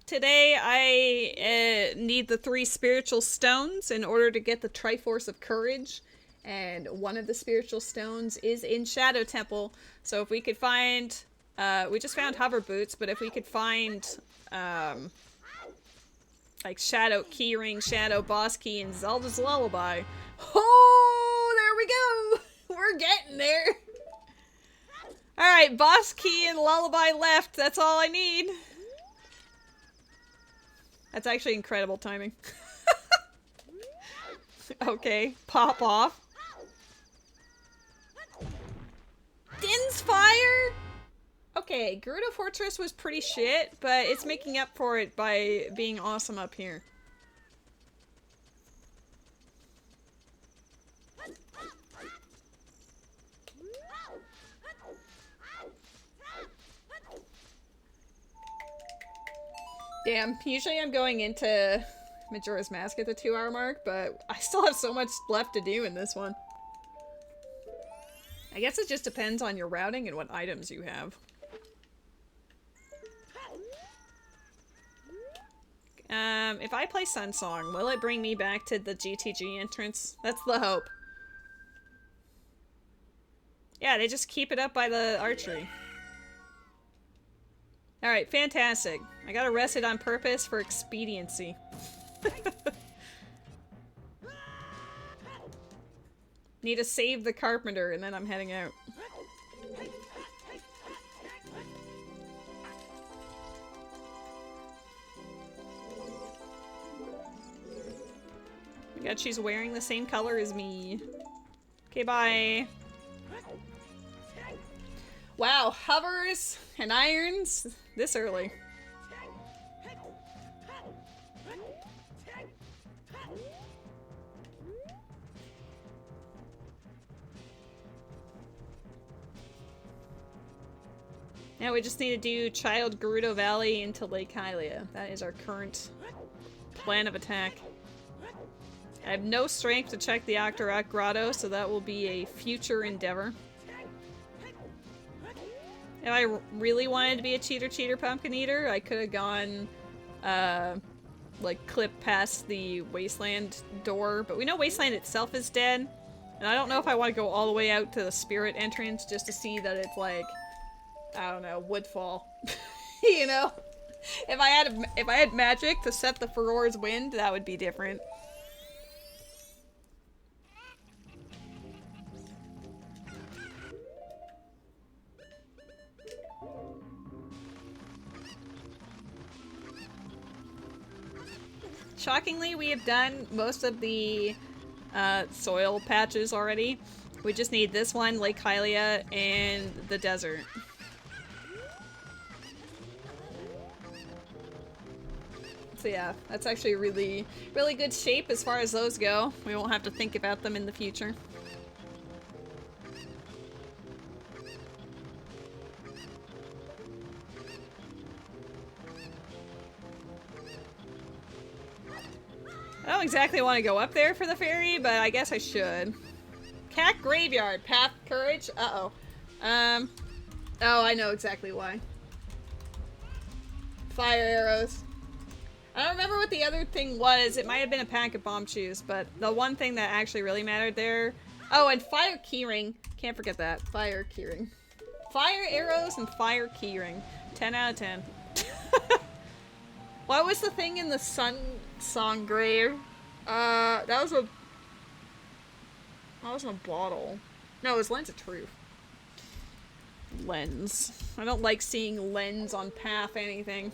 Today I need the 3 spiritual stones in order to get the Triforce of Courage. And one of the spiritual stones is in Shadow Temple. So if we could find... we just found hover boots, but if we could find... like Shadow Keyring, Shadow Boss Key, and Zelda's Lullaby. Oh, there we go! We're getting there! Alright, Boss Key and Lullaby left. That's all I need. That's actually incredible timing. Okay, pop off. Din's Fire? Okay, Gerudo Fortress was pretty shit, but it's making up for it by being awesome up here. Damn, usually I'm going into Majora's Mask at the 2-hour mark, but I still have so much left to do in this one. I guess it just depends on your routing and what items you have. If I play Sun Song, will it bring me back to the GTG entrance? That's the hope. Yeah, they just keep it up by the archery. Alright, fantastic. I gotta rest it on purpose for expediency. Need to save the carpenter and then I'm heading out. Oh my god, she's wearing the same color as me. Okay, bye. Wow, hovers and irons this early. Now we just need to do Child Gerudo Valley into Lake Hylia. That is our current plan of attack. I have no strength to check the Octorok Grotto, so that will be a future endeavor. If I really wanted to be a cheater pumpkin eater, I could have gone, like, clip past the Wasteland door, but we know Wasteland itself is dead, and I don't know if I want to go all the way out to the Spirit entrance just to see that it's, like, I don't know, Woodfall. You know? If I had magic to set the Furor's Wind, that would be different. Shockingly, we have done most of the soil patches already. We just need this one, Lake Hylia, and the desert. So yeah, that's actually really good shape as far as those go. We won't have to think about them in the future. I don't exactly want to go up there for the ferry, but I guess I should. Cat Graveyard, Path Courage. Uh-oh. Oh, I know exactly why. Fire arrows. I don't remember what the other thing was. It might have been a pack of bomb shoes, but the one thing that actually really mattered there... Oh, and fire keyring. Can't forget that. Fire keyring. Fire arrows and fire keyring. 10 out of 10. What was the thing in the sun song grave? That wasn't a bottle. No, it was Lens of Truth. Lens. I don't like seeing lens on path anything.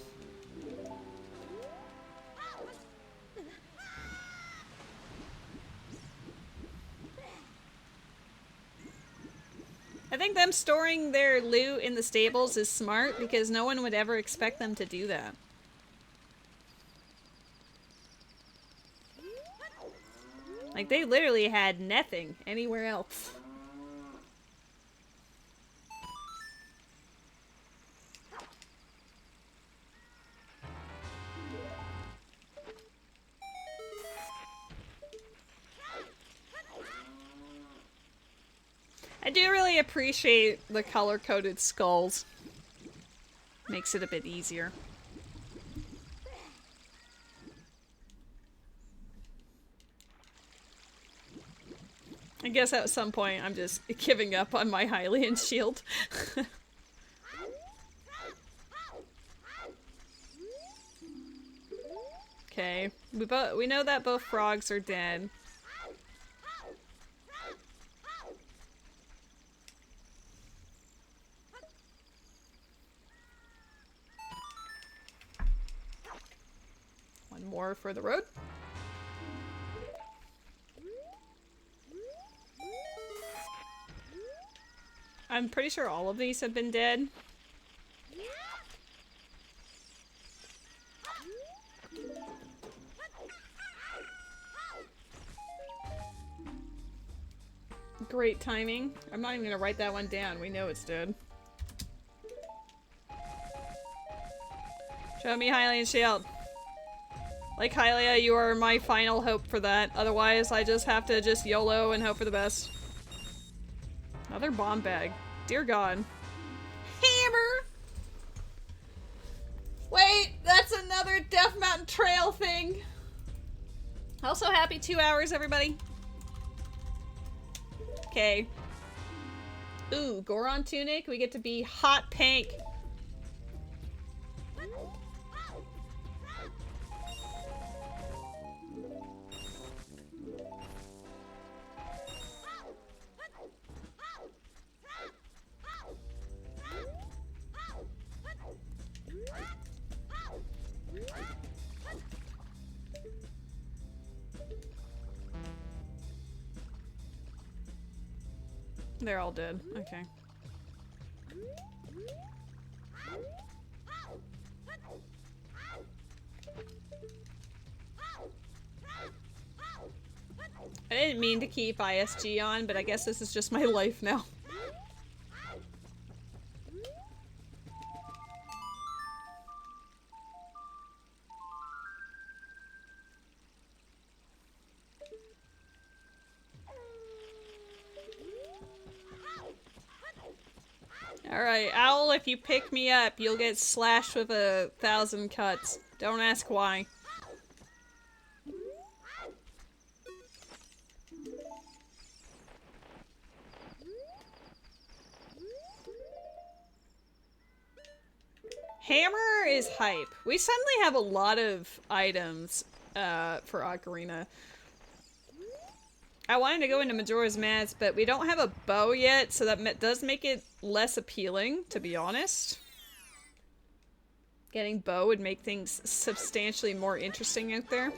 I think them storing their loot in the stables is smart because no one would ever expect them to do that. Like, they literally had nothing anywhere else. I do really appreciate the color-coded skulls. Makes it a bit easier. I guess at some point I'm just giving up on my Hylian shield. Okay, we know that both frogs are dead. One more for the road. I'm pretty sure all of these have been dead. Great timing. I'm not even gonna write that one down. We know it's dead. Show me Hylian shield. Like Hylia, you are my final hope for that. Otherwise, I just have to just YOLO and hope for the best. Another bomb bag. Dear God. Hammer! Wait, that's another Death Mountain Trail thing. Also, happy 2 hours, everybody. Okay. Ooh, Goron tunic. We get to be hot pink. They're all dead. Okay. I didn't mean to keep ISG on, but I guess this is just my life now. Alright, Owl, if you pick me up, you'll get slashed with 1,000 cuts. Don't ask why. Hammer is hype. We suddenly have a lot of items for Ocarina. I wanted to go into Majora's Mask, but we don't have a bow yet, so that does make it less appealing, to be honest. Getting bow would make things substantially more interesting out there.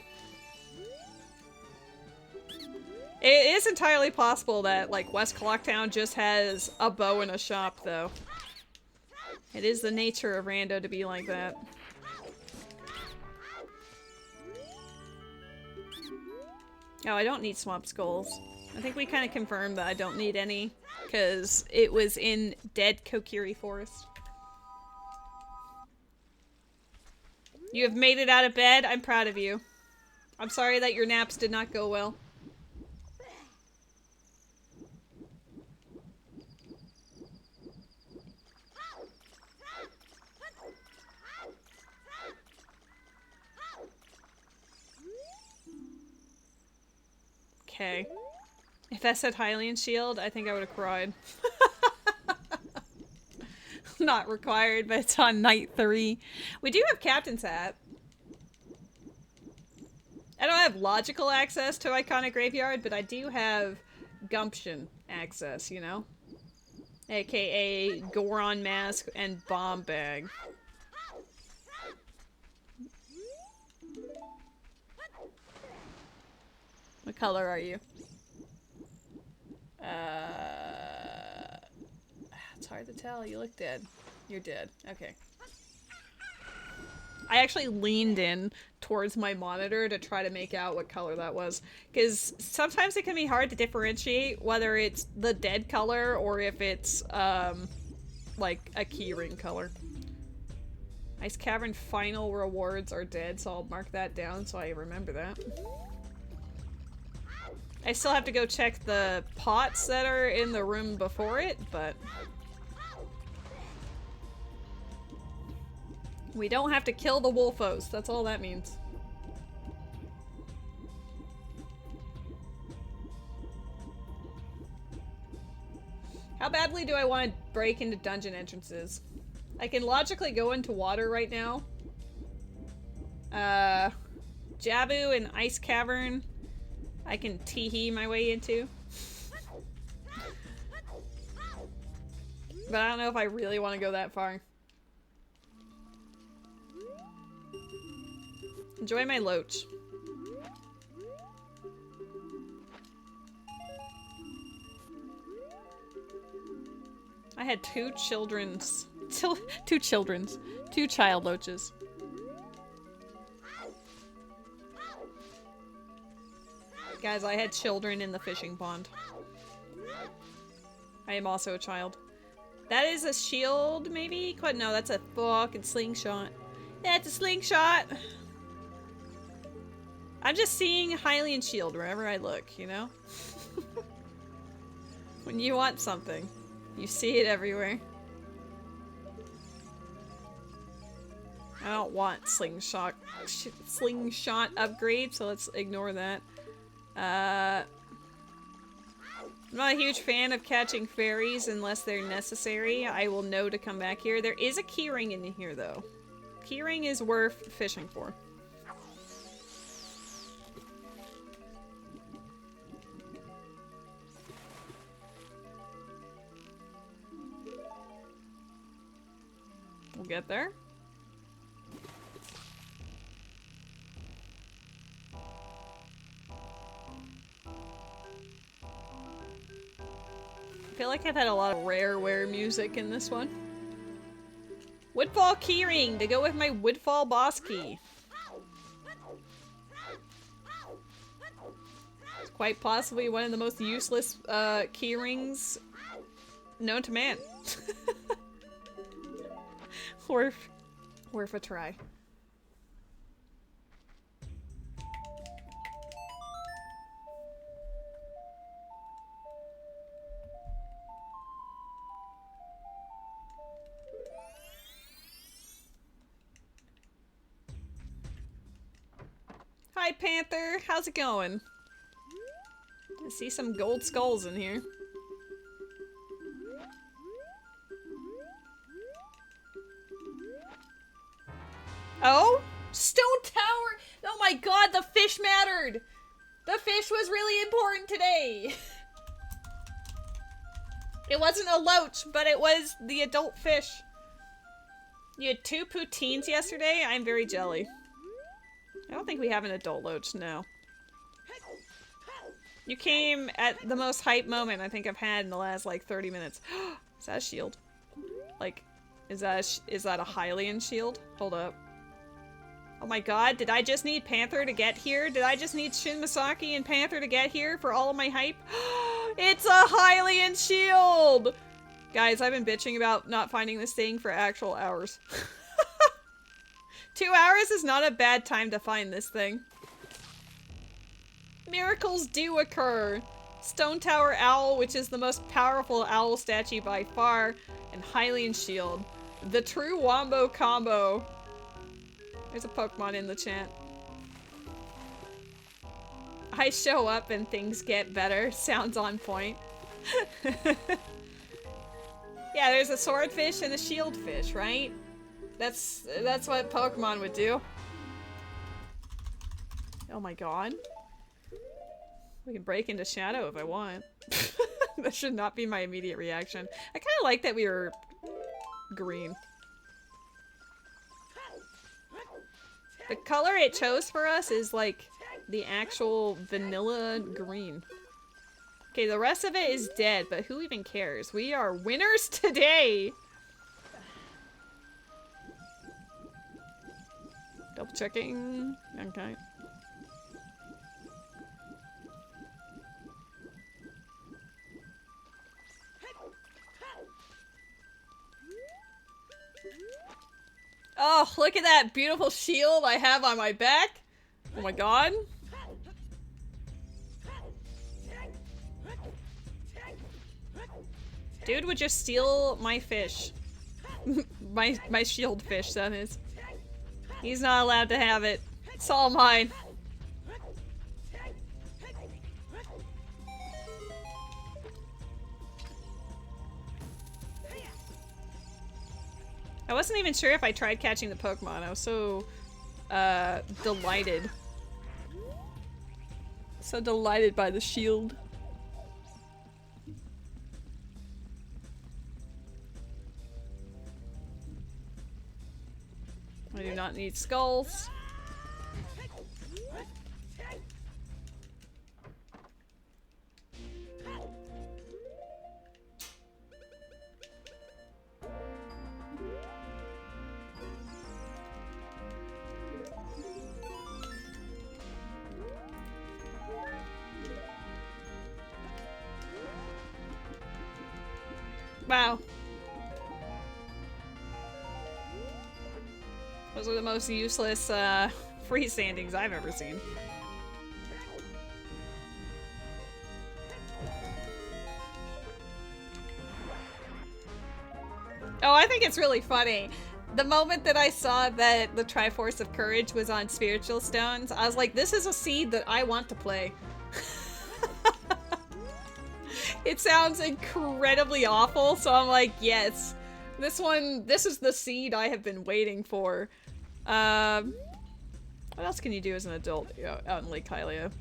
It is entirely possible that, like, West Clocktown just has a bow in a shop, though. It is the nature of Rando to be like that. Oh, I don't need swamp skulls. I think we kind of confirmed that I don't need any, because it was in dead Kokiri Forest. You have made it out of bed. I'm proud of you. I'm sorry that your naps did not go well. Okay. If that said Hylian shield, I think I would have cried. Not required, but it's on night 3. We do have Captain's Hat. I don't have logical access to Iconic Graveyard, but I do have gumption access, you know? AKA Goron Mask and Bomb Bag. What color are you? It's hard to tell. You look dead. You're dead. Okay. I actually leaned in towards my monitor to try to make out what color that was. Because sometimes it can be hard to differentiate whether it's the dead color or if it's, like a keyring color. Ice Cavern final rewards are dead, so I'll mark that down so I remember that. I still have to go check the pots that are in the room before it, but... we don't have to kill the wolfos, that's all that means. How badly do I want to break into dungeon entrances? I can logically go into water right now. Jabu and Ice Cavern I can tee-hee my way into. But I don't know if I really want to go that far. Enjoy my loach. I had two child loaches. Guys, I had children in the fishing pond. I am also a child. That is a shield, maybe? No, that's a fucking slingshot. That's a slingshot! I'm just seeing Hylian shield wherever I look, you know? When you want something, you see it everywhere. I don't want slingshot upgrade, so let's ignore that. I'm not a huge fan of catching fairies unless they're necessary. I will know to come back here. There is a keyring in here, though. Keyring is worth fishing for. We'll get there. I feel like I've had a lot of rareware music in this one. Woodfall keyring to go with my Woodfall boss key. It's quite possibly one of the most useless keyrings known to man. Worth a try. Hi, Panther. How's it going? I see some gold skulls in here. Oh? Stone Tower! Oh my god, the fish mattered! The fish was really important today! It wasn't a loach, but it was the adult fish. You had 2 poutines yesterday? I'm very jelly. I don't think we have an adult loach, no. You came at the most hype moment I think I've had in the last, like, 30 minutes. Is that a shield? Like, is that a Hylian shield? Hold up. Oh my god, did I just need Panther to get here? Did I just need Shin Misaki and Panther to get here for all of my hype? It's a Hylian shield! Guys, I've been bitching about not finding this thing for actual hours. 2 hours is not a bad time to find this thing. Miracles do occur. Stone Tower Owl, which is the most powerful owl statue by far, and Hylian shield. The true wombo combo. There's a Pokemon in the chat. I show up and things get better. Sounds on point. Yeah, there's a swordfish and a shieldfish, right? That's what Pokemon would do. Oh my god. We can break into Shadow if I want. That should not be my immediate reaction. I kind of like that we were green. The color it chose for us is like the actual vanilla green. Okay, the rest of it is dead, but who even cares? We are winners today! Double checking. Okay. Oh, look at that beautiful shield I have on my back. Oh my god. Dude would just steal my fish. my shield fish, that is. He's not allowed to have it. It's all mine. I wasn't even sure if I tried catching the Pokemon. I was so delighted. So delighted by the shield. I do not need skulls. Wow. Those are the most useless freestandings I've ever seen. Oh, I think it's really funny. The moment that I saw that the Triforce of Courage was on Spiritual Stones, I was like, this is a seed that I want to play. It sounds incredibly awful, so I'm like, yes. This is the seed I have been waiting for. What else can you do as an adult out in Lake Hylia?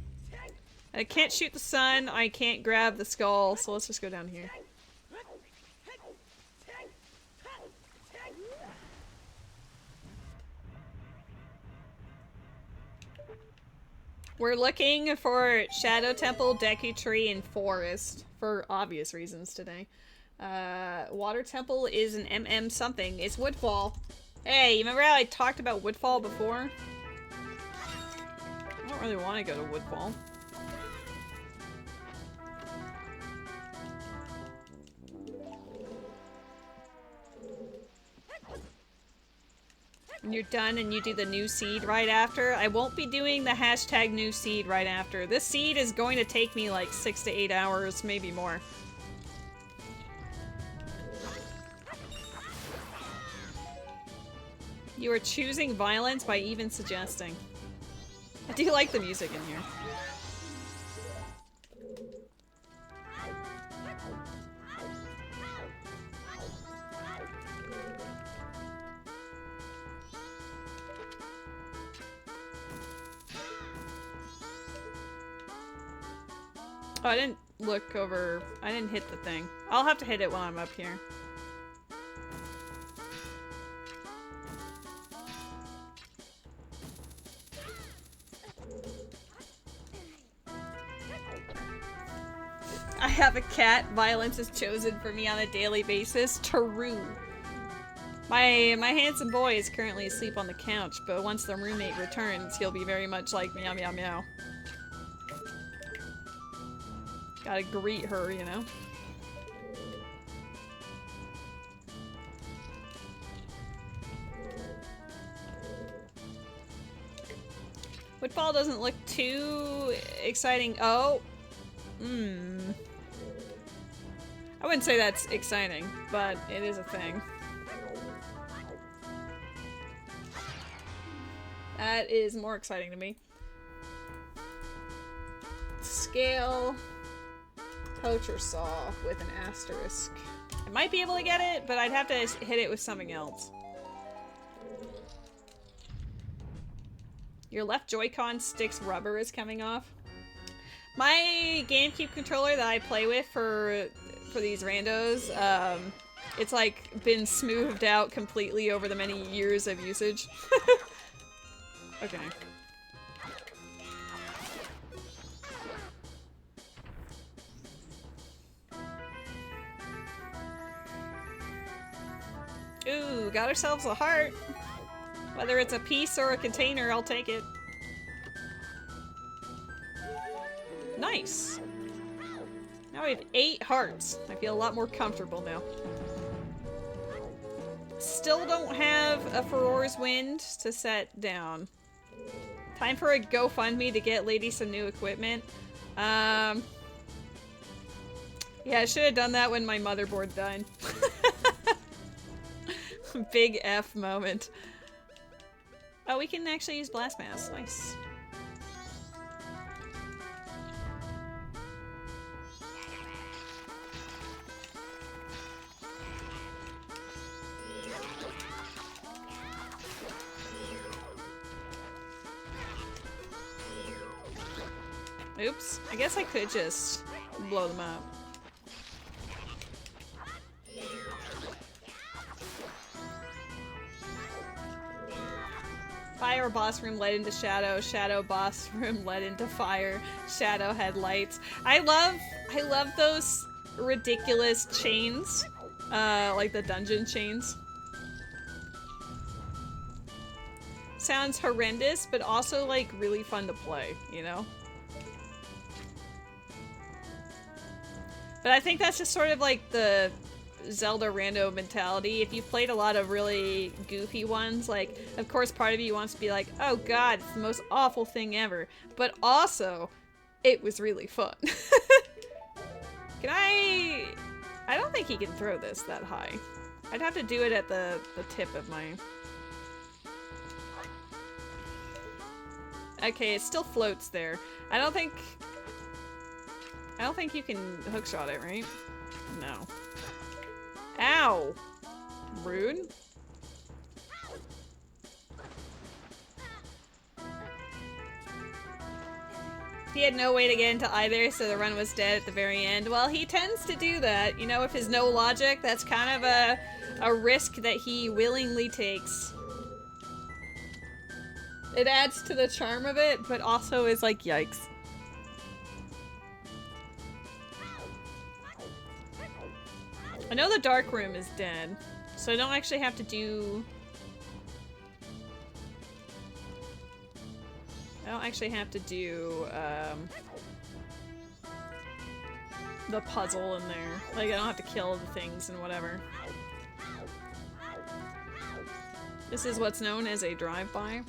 I can't shoot the sun, I can't grab the skull, so let's just go down here. We're looking for Shadow Temple, Deku Tree, and Forest for obvious reasons today. Water Temple is an MM something. It's Woodfall. Hey, you remember how I talked about Woodfall before? I don't really want to go to Woodfall. When you're done and you do the new seed right after, I won't be doing the hashtag new seed right after. This seed is going to take me like 6 to 8 hours, maybe more. You are choosing violence by even suggesting. I do like the music in here. Oh, I didn't look over. I didn't hit the thing. I'll have to hit it while I'm up here. I have a cat. Violence is chosen for me on a daily basis. True. My handsome boy is currently asleep on the couch, but once the roommate returns, he'll be very much like meow meow meow. Gotta greet her, you know? Woodfall doesn't look too exciting. Oh. I wouldn't say that's exciting, but it is a thing. That is more exciting to me. Scale. Poacher saw with an asterisk. Might be able to get it, but I'd have to hit it with something else. Your left Joy-Con stick's rubber is coming off. My GameCube controller that I play with for these randos, it's like been smoothed out completely over the many years of usage. Okay. Ooh, got ourselves a heart. Whether it's a piece or a container, I'll take it. Nice. Now we have 8 hearts. I feel a lot more comfortable now. Still don't have a Furor's Wind to set down. Time for a GoFundMe to get Lady some new equipment. Yeah, I should have done that when my motherboard died. Big F moment. Oh, we can actually use Blast Mass. Nice. Oops. I guess I could just blow them up. Fire boss room led into shadow, shadow boss room led into fire, shadow headlights. I love those ridiculous chains, like the dungeon chains. Sounds horrendous, but also like really fun to play, you know? But I think that's just sort of like the Zelda rando mentality. If you've played a lot of really goofy ones, like, of course part of you wants to be like, oh god, it's the most awful thing ever. But also, it was really fun. Can I don't think he can throw this that high. I'd have to do it at the tip of my... Okay, it still floats there. I don't think you can hookshot it, right? No. Ow! Rude. He had no way to get into either, so the run was dead at the very end. Well, he tends to do that. You know, with his no logic, that's kind of a risk that he willingly takes. It adds to the charm of it, but also is like, yikes. I know the dark room is dead, so I don't actually have to do... the puzzle in there. Like, I don't have to kill the things and whatever. This is what's known as a drive-by.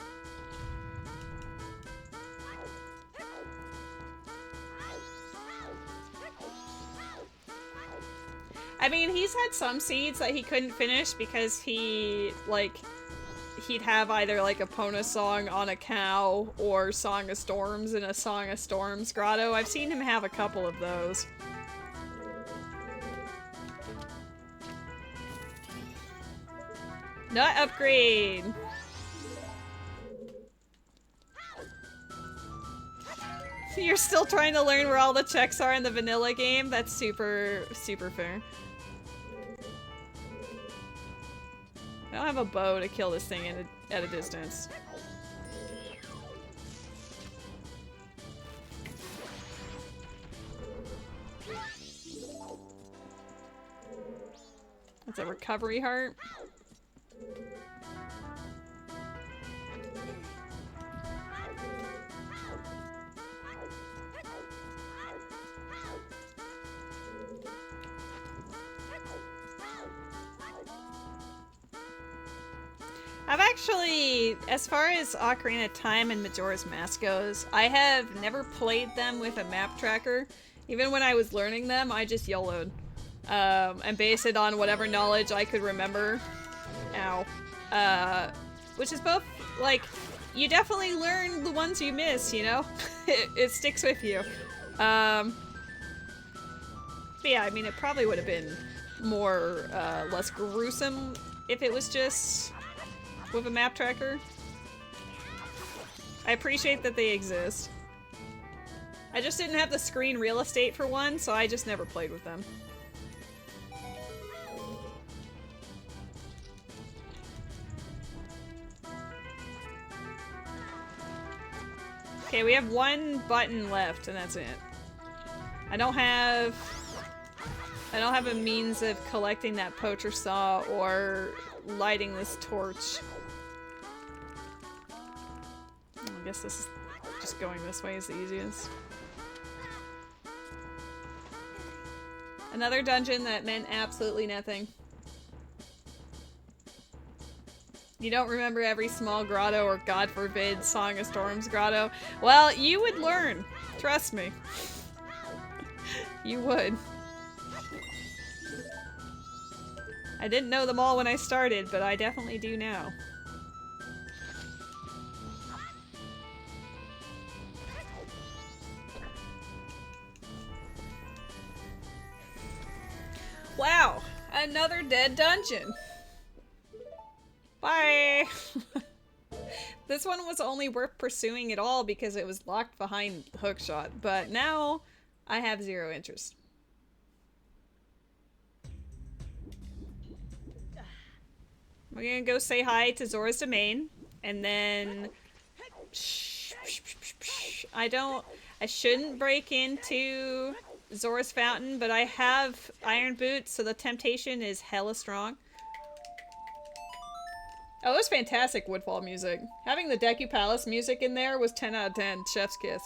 I mean, he's had some seeds that he couldn't finish because he'd have either like a Pona song on a cow or Song of Storms in a Song of Storms grotto. I've seen him have a couple of those. Nut upgrade! You're still trying to learn where all the checks are in the vanilla game? That's super, super fair. I don't have a bow to kill this thing at a distance. That's a recovery heart. I've actually, as far as Ocarina of Time and Majora's Mask goes, I have never played them with a map tracker. Even when I was learning them, I just YOLO'd. And based it on whatever knowledge I could remember. Ow. Which is both, like, you definitely learn the ones you miss, you know? it sticks with you. But yeah, I mean, it probably would have been more, less gruesome if it was just with a map tracker. I appreciate that they exist. I just didn't have the screen real estate for one, so I just never played with them. Okay, we have one button left, and that's it. I don't have a means of collecting that poacher saw or lighting this torch. I guess this is just going this way is the easiest. Another dungeon that meant absolutely nothing. You don't remember every small grotto or, God forbid, Song of Storms grotto? Well, you would learn. Trust me. You would. I didn't know them all when I started, but I definitely do now. Wow, another dead dungeon. Bye! This one was only worth pursuing at all because it was locked behind hookshot, but now I have zero interest. We're gonna go say hi to Zora's Domain, and then I shouldn't break into Zora's Fountain, but I have Iron Boots, so the temptation is hella strong. Oh, it was fantastic Woodfall music. Having the Deku Palace music in there was 10 out of 10. Chef's kiss.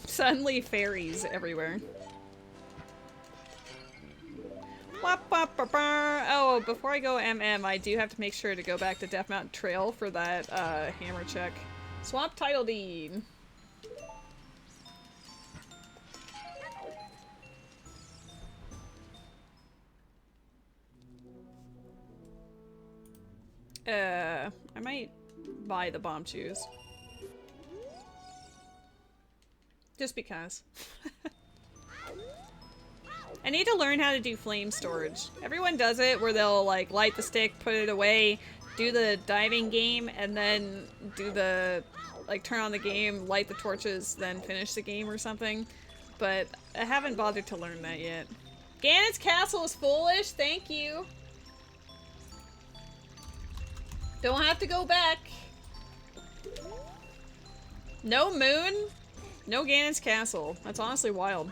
Suddenly fairies everywhere. Oh, before I go MM, I do have to make sure to go back to Death Mountain Trail for that hammer check. Swamp Title Deed. I might buy the bomb shoes. Just because. I need to learn how to do flame storage. Everyone does it where they'll like light the stick, put it away, do the diving game, and then do the like turn on the game, light the torches, then finish the game or something. But I haven't bothered to learn that yet. Ganon's castle is foolish, thank you. Don't have to go back. No moon? No Ganon's castle. That's honestly wild.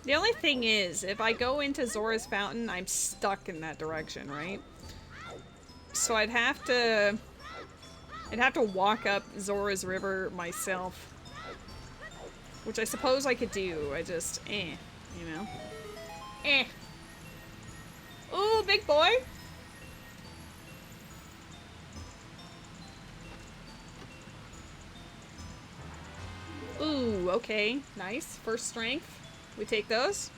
The only thing is, if I go into Zora's Fountain, I'm stuck in that direction, right? So I'd have to walk up Zora's River myself. Which I suppose I could do. I just, you know? Ooh, big boy! Ooh, okay. Nice. First strength. We take those.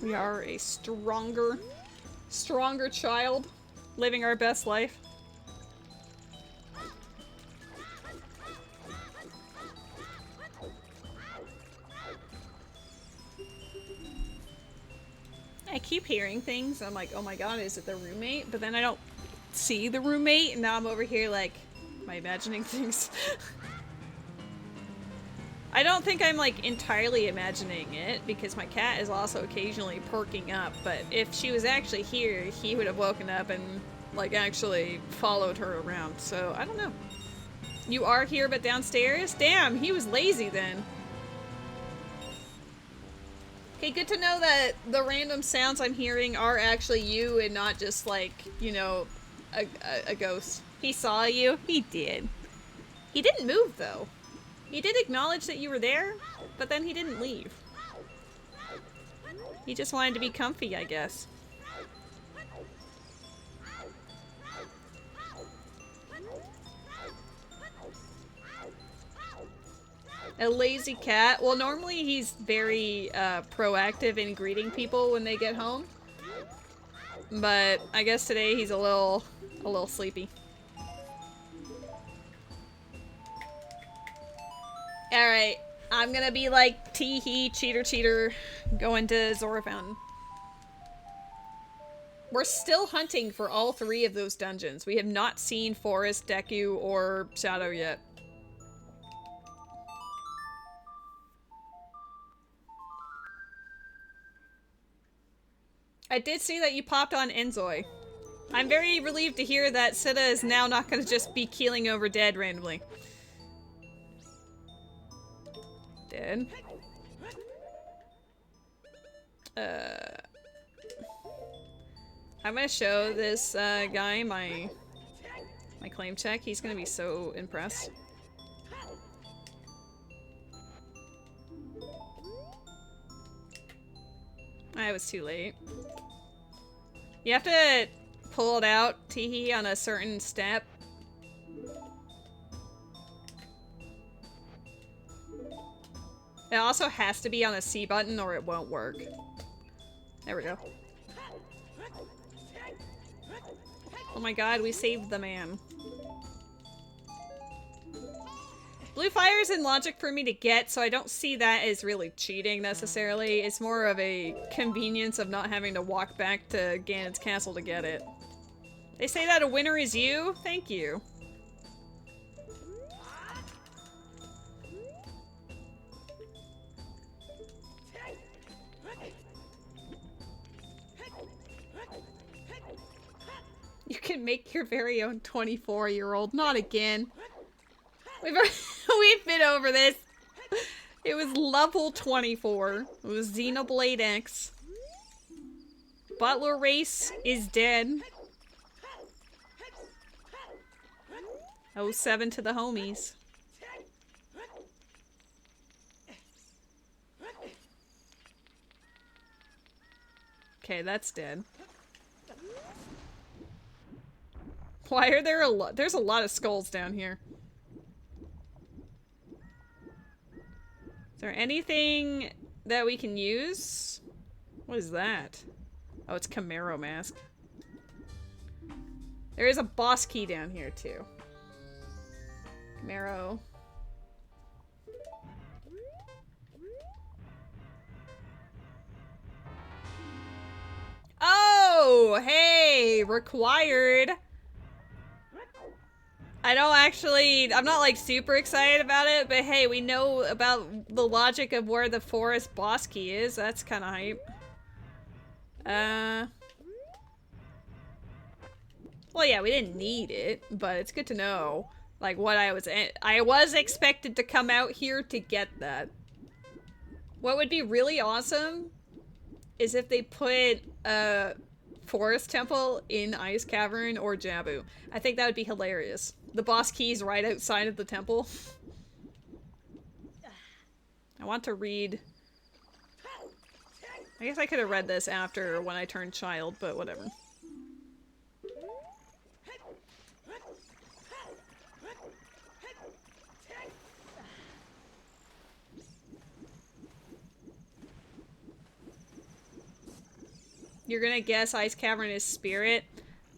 We are a stronger child, living our best life. I keep hearing things, I'm like, oh my god, is it the roommate? But then I don't see the roommate, and now I'm over here like, am I imagining things? I don't think I'm like entirely imagining it, because my cat is also occasionally perking up, but if she was actually here, he would have woken up and like actually followed her around, so I don't know. You are here but downstairs? Damn, he was lazy then. Okay, good to know that the random sounds I'm hearing are actually you and not just like, you know, a ghost. He saw you? He did. He didn't move, though. He did acknowledge that you were there, but then he didn't leave. He just wanted to be comfy, I guess. A lazy cat. Well, normally he's very proactive in greeting people when they get home. But I guess today he's a little sleepy. Alright, I'm gonna be like tee-hee, cheater, going to Zora Fountain. We're still hunting for all 3 of those dungeons. We have not seen Forest, Deku, or Shadow yet. I did see that you popped on Enzoi. I'm very relieved to hear that Sita is now not going to just be keeling over dead randomly. Dead. I'm going to show this guy my claim check. He's going to be so impressed. I was too late. You have to pull it out, Teehee, on a certain step. It also has to be on a C button or it won't work. There we go. Oh my god, we saved the man. Blue fire is in logic for me to get, so I don't see that as really cheating necessarily. It's more of a convenience of not having to walk back to Ganon's castle to get it. They say that a winner is you? Thank you. You can make your very own 24-year-old. Not again. We've been over this. It was level 24. It was Xenoblade X. Butler race is dead. 07 to the homies. Okay, that's dead. Why are there there's a lot of skulls down here. Is there anything that we can use? What is that? Oh, it's Camaro mask. There is a boss key down here too. Camaro. Oh, hey, required. I don't actually, I'm not like super excited about it, but hey, we know about the logic of where the forest boss key is. That's kind of hype. Well, yeah, we didn't need it, but it's good to know. Like what I was expected to come out here to get that. What would be really awesome is if they put a forest temple in Ice Cavern or Jabu. I think that would be hilarious. The boss key's right outside of the temple. I want to read. I guess I could have read this after when I turned child, but whatever. You're gonna guess Ice Cavern is Spirit?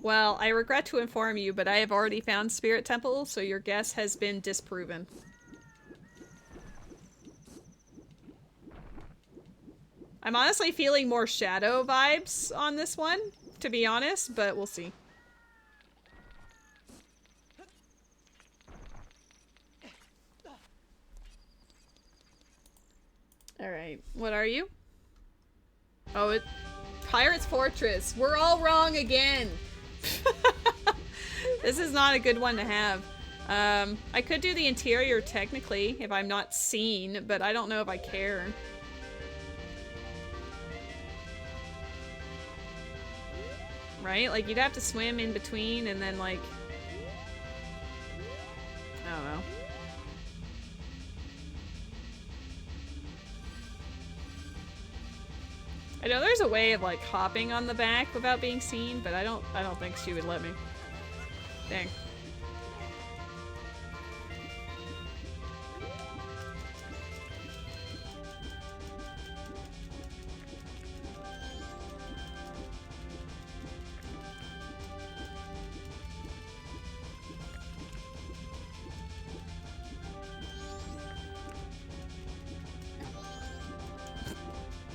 Well, I regret to inform you, but I have already found Spirit Temple, so your guess has been disproven. I'm honestly feeling more Shadow vibes on this one, to be honest, but we'll see. Alright, what are you? Oh, it... Pirate's Fortress. We're all wrong again. This is not a good one to have. I could do the interior technically if I'm not seen, but I don't know if I care. Right? Like you'd have to swim in between and then like... I don't know. I know there's a way of like hopping on the back without being seen, but I don't think she would let me. Dang.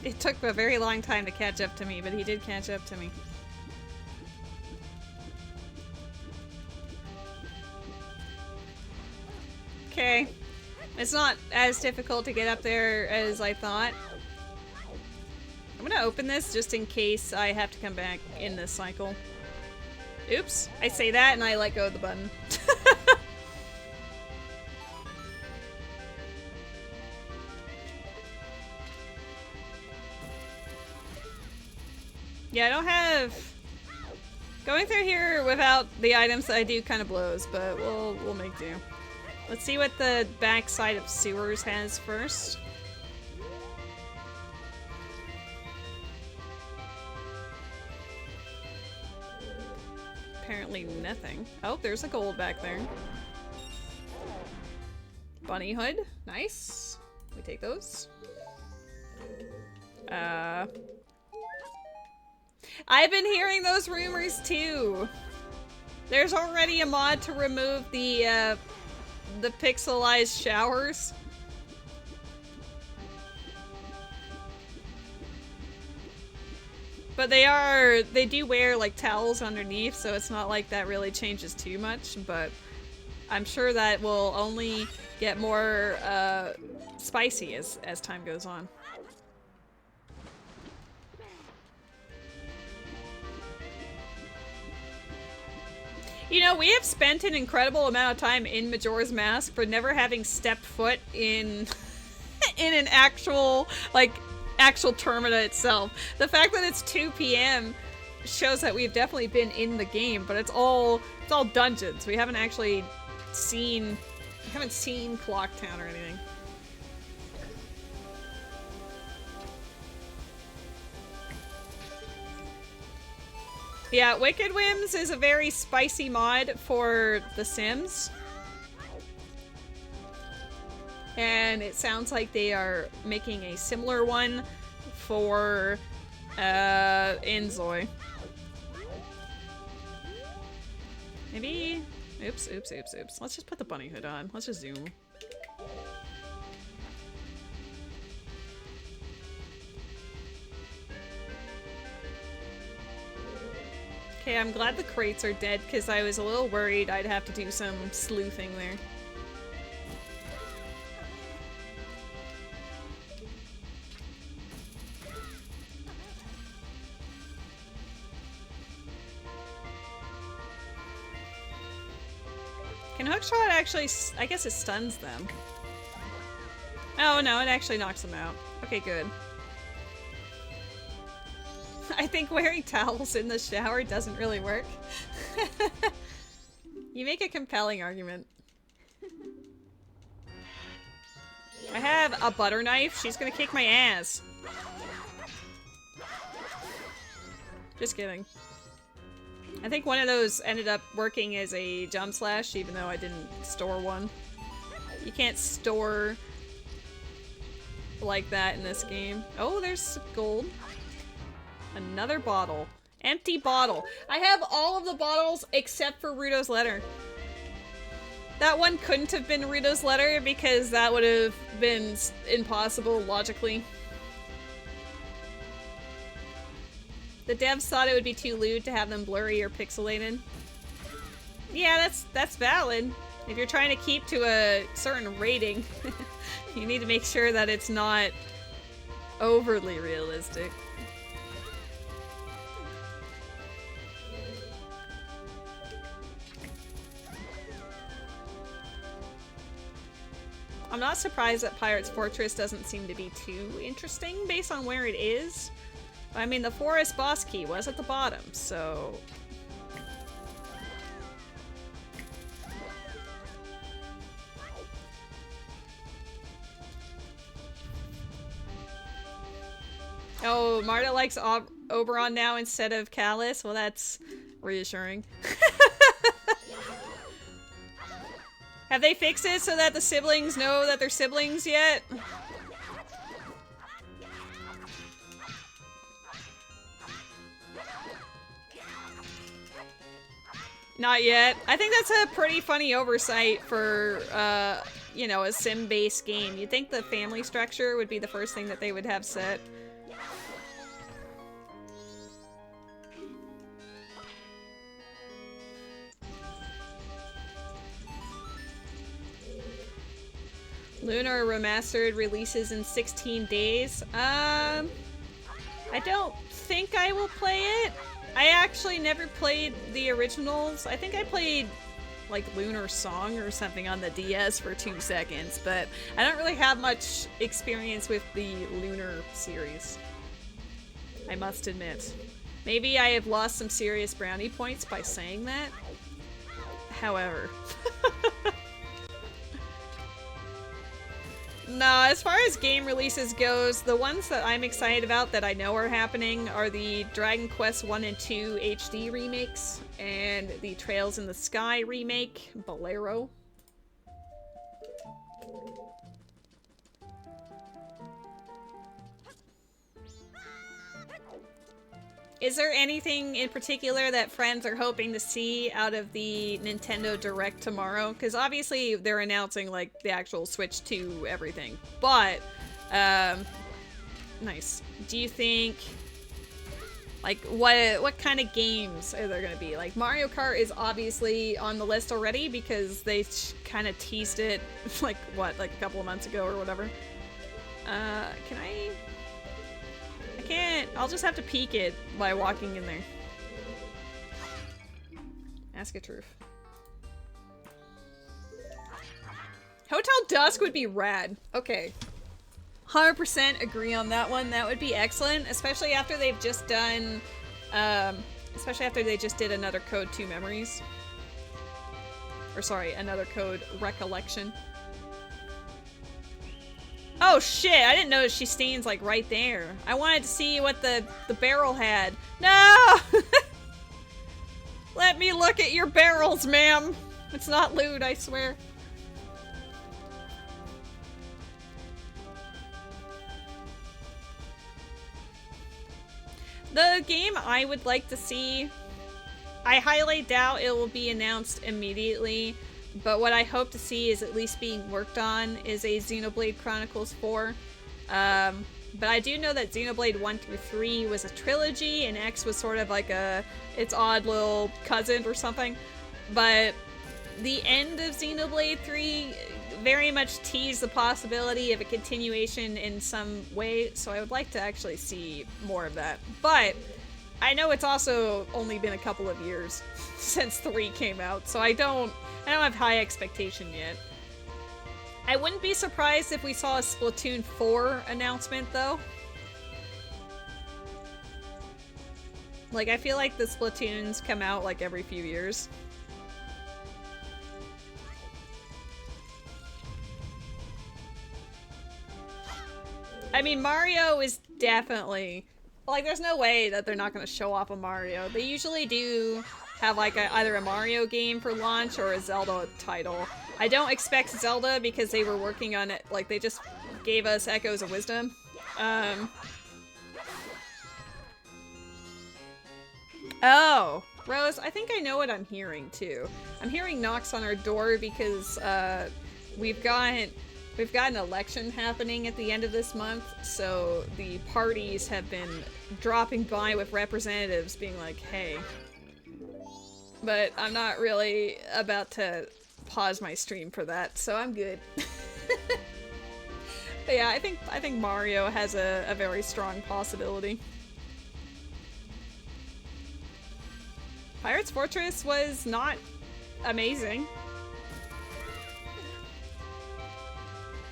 It took a very long time to catch up to me, but he did catch up to me. Okay. It's not as difficult to get up there as I thought. I'm gonna open this just in case I have to come back in this cycle. Oops. I say that and I let go of the button. Yeah, I don't have... Going through here without the items that I do kind of blows, but we'll make do. Let's see what the backside of sewers has first. Apparently nothing. Oh, there's a gold back there. Bunny hood. Nice. We take those. I've been hearing those rumors too. There's already a mod to remove the pixelized showers. But they do wear like towels underneath, so it's not like that really changes too much, but I'm sure that will only get more spicy as time goes on. You know, we have spent an incredible amount of time in Majora's Mask for never having stepped foot in in an actual termina itself. The fact that it's 2 p.m. shows that we've definitely been in the game, but it's all dungeons. We haven't actually seen Clock Town or anything. Yeah, Wicked Whims is a very spicy mod for The Sims. And it sounds like they are making a similar one for Inzoi. Maybe... Oops. Let's just put the bunny hood on. Let's just zoom. Okay, I'm glad the crates are dead because I was a little worried I'd have to do some sleuthing there. Can hookshot actually... I guess it stuns them. Oh no, it actually knocks them out. Okay, good. I think wearing towels in the shower doesn't really work. You make a compelling argument. I have a butter knife. She's gonna kick my ass. Just kidding. I think one of those ended up working as a jump slash, even though I didn't store one. You can't store like that in this game. Oh, there's gold. Another bottle. Empty bottle. I have all of the bottles except for Ruto's letter. That one couldn't have been Ruto's letter because that would have been impossible logically. The devs thought it would be too lewd to have them blurry or pixelated. Yeah, that's valid. If you're trying to keep to a certain rating, you need to make sure that it's not overly realistic. I'm not surprised that Pirate's Fortress doesn't seem to be too interesting based on where it is. I mean, the forest boss key was at the bottom, so... Oh, Marta likes Oberon now instead of Callus. Well, that's reassuring. Have they fixed it so that the siblings know that they're siblings yet? Not yet. I think that's a pretty funny oversight for, you know, a sim-based game. You'd think the family structure would be the first thing that they would have set. Lunar Remastered releases in 16 days. I don't think I will play it. I actually never played the originals. I think I played like Lunar Song or something on the DS for 2 seconds, but I don't really have much experience with the Lunar series, I must admit. Maybe I have lost some serious brownie points by saying that. However. No, as far as game releases goes, the ones that I'm excited about that I know are happening are the Dragon Quest 1 and 2 HD remakes and the Trails in the Sky remake, Bolero. Is there anything in particular that friends are hoping to see out of the Nintendo Direct tomorrow? Because obviously they're announcing like the actual Switch 2 everything. But, nice. Do you think, like, what kind of games are there going to be? Like, Mario Kart is obviously on the list already because they kind of teased it, like, what, like a couple of months ago or whatever. Can I can't. I'll just have to peek it by walking in there. Ask a truth. Hotel Dusk would be rad. Okay. 100% agree on that one. That would be excellent, especially after they've just done, especially after they just did another Code 2 Memories. Or sorry, another Code Recollection. Oh shit, I didn't notice she stands like right there. I wanted to see what the barrel had. No! Let me look at your barrels, ma'am. It's not loot, I swear. The game I would like to see, I highly doubt it will be announced immediately. But what I hope to see is at least being worked on is a Xenoblade Chronicles 4. But I do know that Xenoblade 1 through 3 was a trilogy, and X was sort of like its odd little cousin or something. But the end of Xenoblade 3 very much teased the possibility of a continuation in some way, so I would like to actually see more of that. But I know it's also only been a couple of years since 3 came out, so I don't have high expectation yet. I wouldn't be surprised if we saw a Splatoon 4 announcement, though. Like, I feel like the Splatoons come out, like, every few years. I mean, Mario is definitely... Like, there's no way that they're not going to show off a Mario. They usually do have like either a Mario game for launch or a Zelda title. I don't expect Zelda because they were working on it, like they just gave us Echoes of Wisdom. Oh, Rose, I think I know what I'm hearing too. I'm hearing knocks on our door because we've got an election happening at the end of this month, so the parties have been dropping by with representatives being like, hey. But I'm not really about to pause my stream for that, so I'm good. But yeah, I think Mario has a very strong possibility. Pirate's Fortress was not amazing.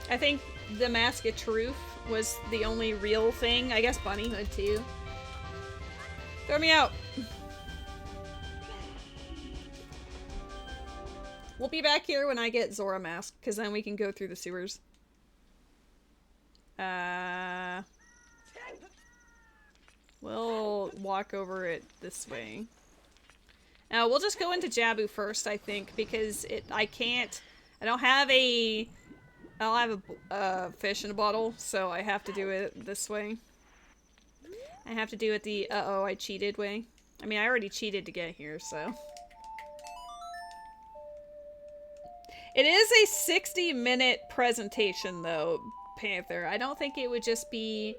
I think the Mask of Truth was the only real thing. I guess Bunnyhood too. Throw me out! We'll be back here when I get Zora Mask, because then we can go through the sewers. We'll walk over it this way. Now, we'll just go into Jabu first, I think, because I don't have a fish in a bottle, so I have to do it this way. I have to do it the uh-oh, I cheated way. I mean, I already cheated to get here, so. It is a 60-minute presentation, though, Panther. I don't think it would just be...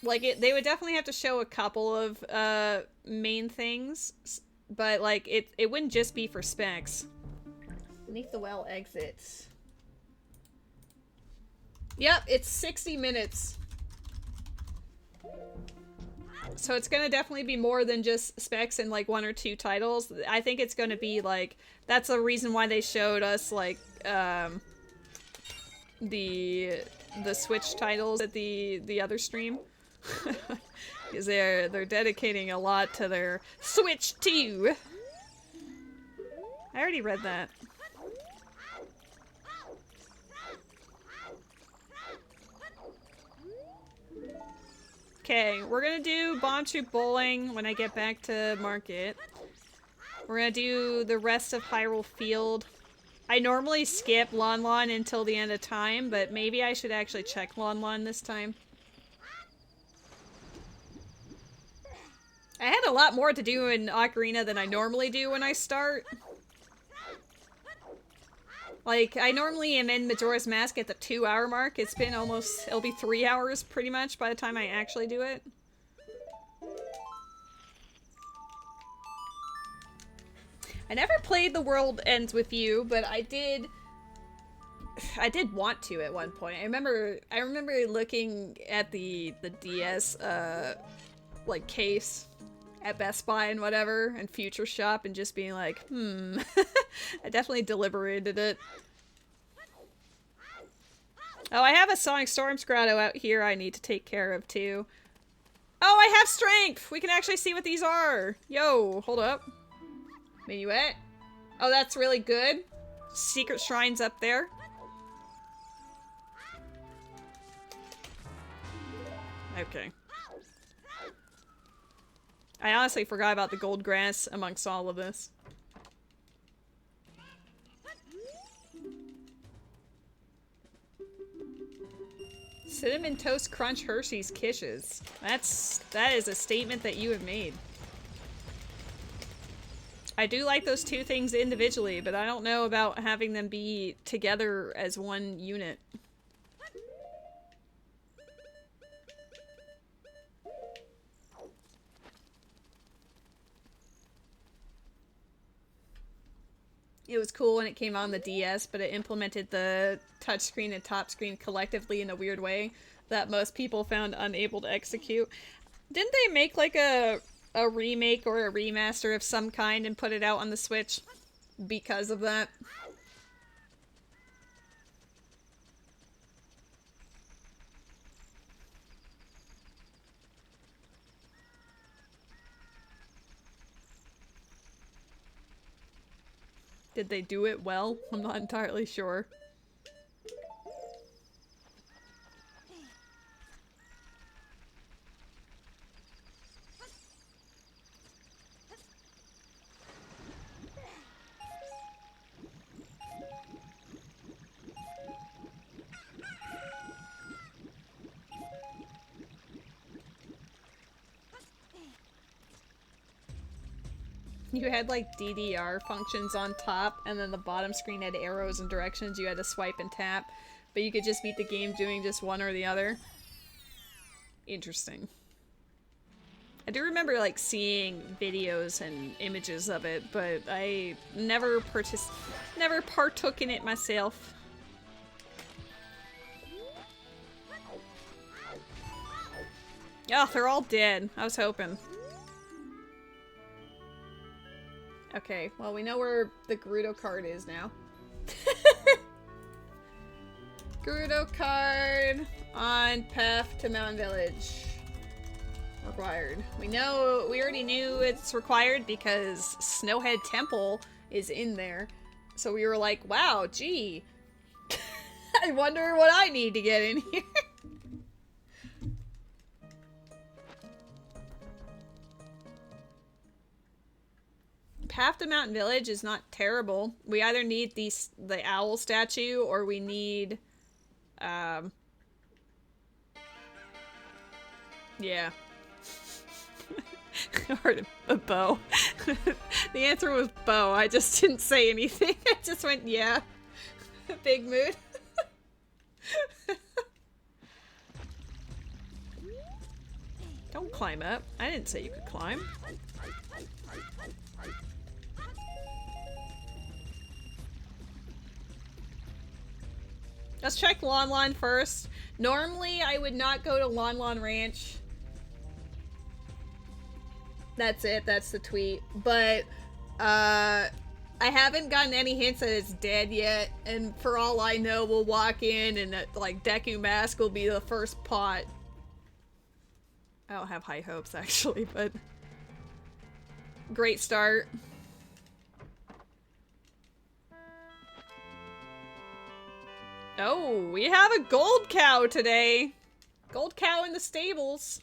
Like, they would definitely have to show a couple of main things, but, like, it wouldn't just be for specs. Beneath the well exits. Yep, it's 60 minutes. So it's gonna definitely be more than just specs and, like, 1 or 2 titles. I think it's gonna be, like... That's the reason why they showed us, like, the Switch titles at the other stream. Because they're dedicating a lot to their Switch 2. I already read that. Okay, we're gonna do Bomb Troop Bowling when I get back to Market. We're gonna do the rest of Hyrule Field. I normally skip Lon Lon until the end of time, but maybe I should actually check Lon Lon this time. I had a lot more to do in Ocarina than I normally do when I start. Like, I normally am in Majora's Mask at the 2-hour mark. It's been almost... It'll be 3 hours, pretty much, by the time I actually do it. I never played The World Ends With You, but I did want to at one point. I remember looking at the DS, like, case at Best Buy and whatever, and Future Shop, and just being like, I definitely deliberated it. Oh, I have a Sonic Storm's grotto out here I need to take care of, too. Oh, I have strength! We can actually see what these are! Yo, hold up. Minuet? Oh, that's really good. Secret shrines up there. Okay. I honestly forgot about the gold grass amongst all of this. Cinnamon Toast Crunch Hershey's Kisses. That is a statement that you have made. I do like those two things individually, but I don't know about having them be together as one unit. It was cool when it came on the DS, but it implemented the touchscreen and top screen collectively in a weird way that most people found unable to execute. Didn't they make like a remake or a remaster of some kind and put it out on the Switch because of that? Did they do it well? I'm not entirely sure. You had like DDR functions on top, and then the bottom screen had arrows and directions you had to swipe and tap, but you could just beat the game doing just one or the other. Interesting. I do remember like seeing videos and images of it, but I never partook in it myself. Oh, they're all dead. I was hoping. Okay, well, we know where the Gerudo card is now. Gerudo card on path to Mountain Village. Required. We already knew it's required because Snowhead Temple is in there. So we were like, wow, gee. I wonder what I need to get in here. Half the Mountain Village is not terrible. We either need the owl statue or we need, yeah. Or a bow. The answer was bow. I just didn't say anything. I just went, yeah. Big mood. Don't climb up. I didn't say you could climb. Let's check Lon Lon first. Normally, I would not go to Lon Lon Ranch. That's it. That's the tweet. But, I haven't gotten any hints that it's dead yet. And for all I know, we'll walk in and, like, Deku Mask will be the first pot. I don't have high hopes, actually, but... Great start. Oh, we have a gold cow today. Gold cow in the stables.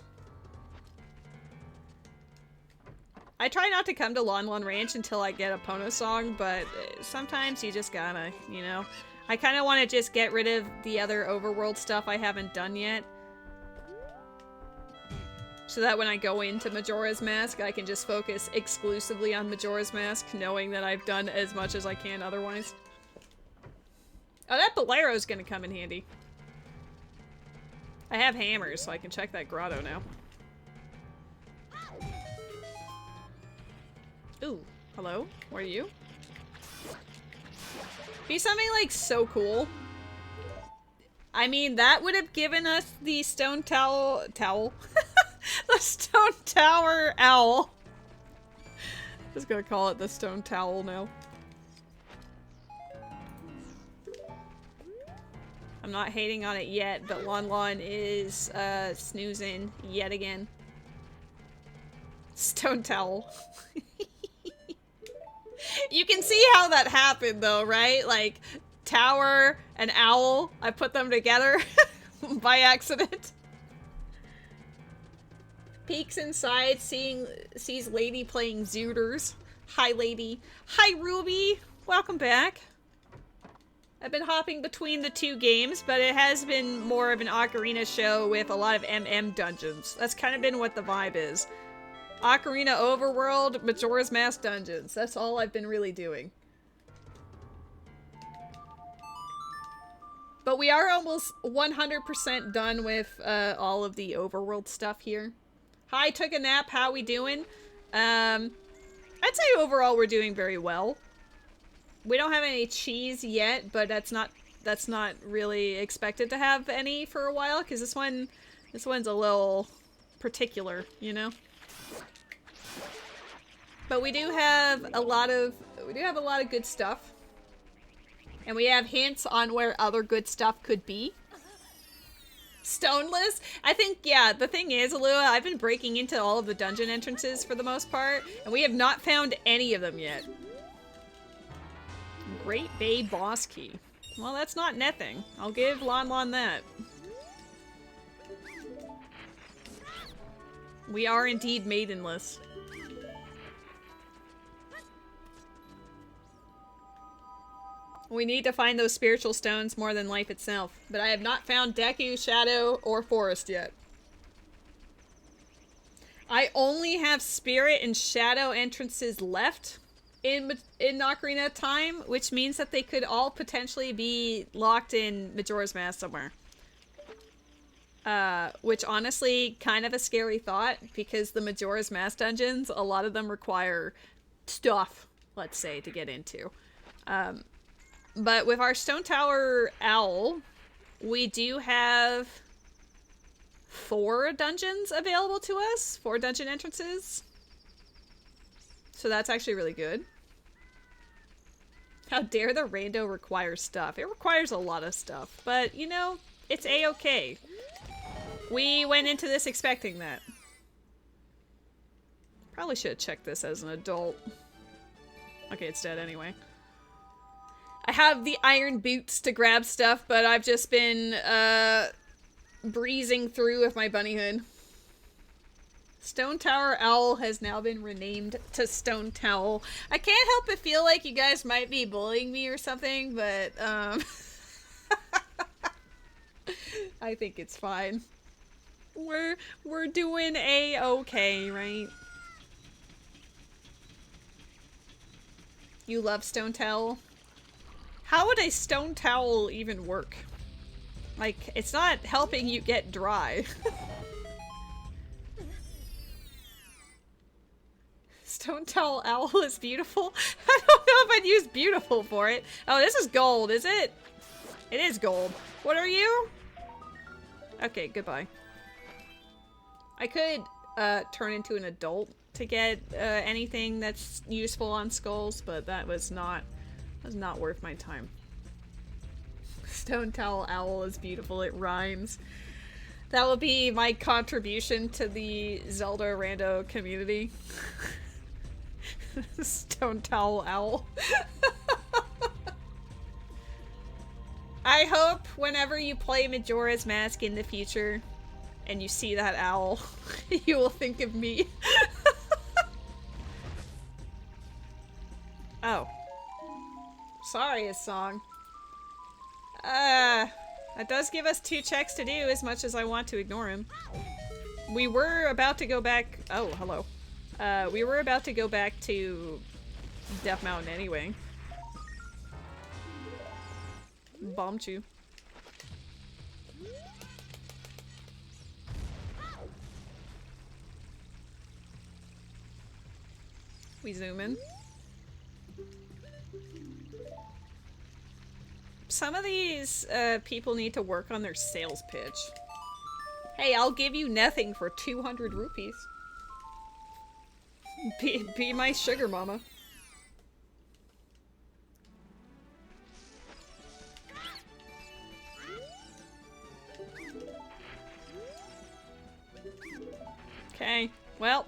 I try not to come to Lon Lon Ranch until I get a Pono song, but sometimes you just gotta, you know. I kind of want to just get rid of the other overworld stuff I haven't done yet. So that when I go into Majora's Mask, I can just focus exclusively on Majora's Mask, knowing that I've done as much as I can otherwise. Oh, that Bolero's gonna come in handy. I have hammers, so I can check that grotto now. Ooh, hello? Where are you? Be something like so cool. I mean, that would have given us the stone towel. The stone tower owl. Just gonna call it the stone towel now. I'm not hating on it yet, but Lon Lon is snoozing yet again. Stone towel. You can see how that happened though, right? Like, tower and owl, I put them together by accident. Peeks inside, sees Lady playing Zooters. Hi, Lady. Hi, Ruby. Welcome back. I've been hopping between the two games, but it has been more of an Ocarina show with a lot of MM dungeons. That's kind of been what the vibe is. Ocarina Overworld, Majora's Mask dungeons. That's all I've been really doing. But we are almost 100% done with all of the Overworld stuff here. Hi, took a nap. How we doing? I'd say overall we're doing very well. We don't have any cheese yet, but that's not really expected to have any for a while because this one's a little particular, you know. But we do have a lot of good stuff, and we have hints on where other good stuff could be. Stoneless? I think, yeah, the thing is, Alua, I've been breaking into all of the dungeon entrances for the most part, and we have not found any of them yet. Great Bay Boss Key. Well, that's not nothing. I'll give Lon Lon that. We are indeed maidenless. We need to find those spiritual stones more than life itself. But I have not found Deku, Shadow, or Forest yet. I only have Spirit and Shadow entrances left in Ocarina of Time, which means that they could all potentially be locked in Majora's Mask somewhere. Which honestly, kind of a scary thought, because the Majora's Mask dungeons, a lot of them require stuff, let's say, to get into. But with our Stone Tower Owl, we do have 4 dungeons available to us. 4 dungeon entrances. So that's actually really good. How dare the rando require stuff? It requires a lot of stuff. But, you know, it's a-okay. We went into this expecting that. Probably should have checked this as an adult. Okay, it's dead anyway. I have the iron boots to grab stuff, but I've just been breezing through with my bunny hood. Stone Tower Owl has now been renamed to Stone Towel. I can't help but feel like you guys might be bullying me or something, but, I think it's fine. We're doing A-okay, right? You love Stone Towel? How would a stone towel even work? Like, it's not helping you get dry. Stone Towel Owl is beautiful? I don't know if I'd use beautiful for it. Oh, this is gold, is it? It is gold. What are you? Okay, goodbye. I could turn into an adult to get anything that's useful on skulls, but that was not worth my time. Stone Towel Owl is beautiful, it rhymes. That will be my contribution to the Zelda rando community. Stone Towel Owl. I hope whenever you play Majora's Mask in the future and you see that owl, you will think of me. Oh. Sorry, his song. That does give us 2 checks to do as much as I want to ignore him. We were about to go back- oh, hello. We were about to go back to Death Mountain anyway. Bombed you. We zoom in. Some of these people need to work on their sales pitch. Hey, I'll give you nothing for 200 rupees. Be my sugar mama. Okay, well.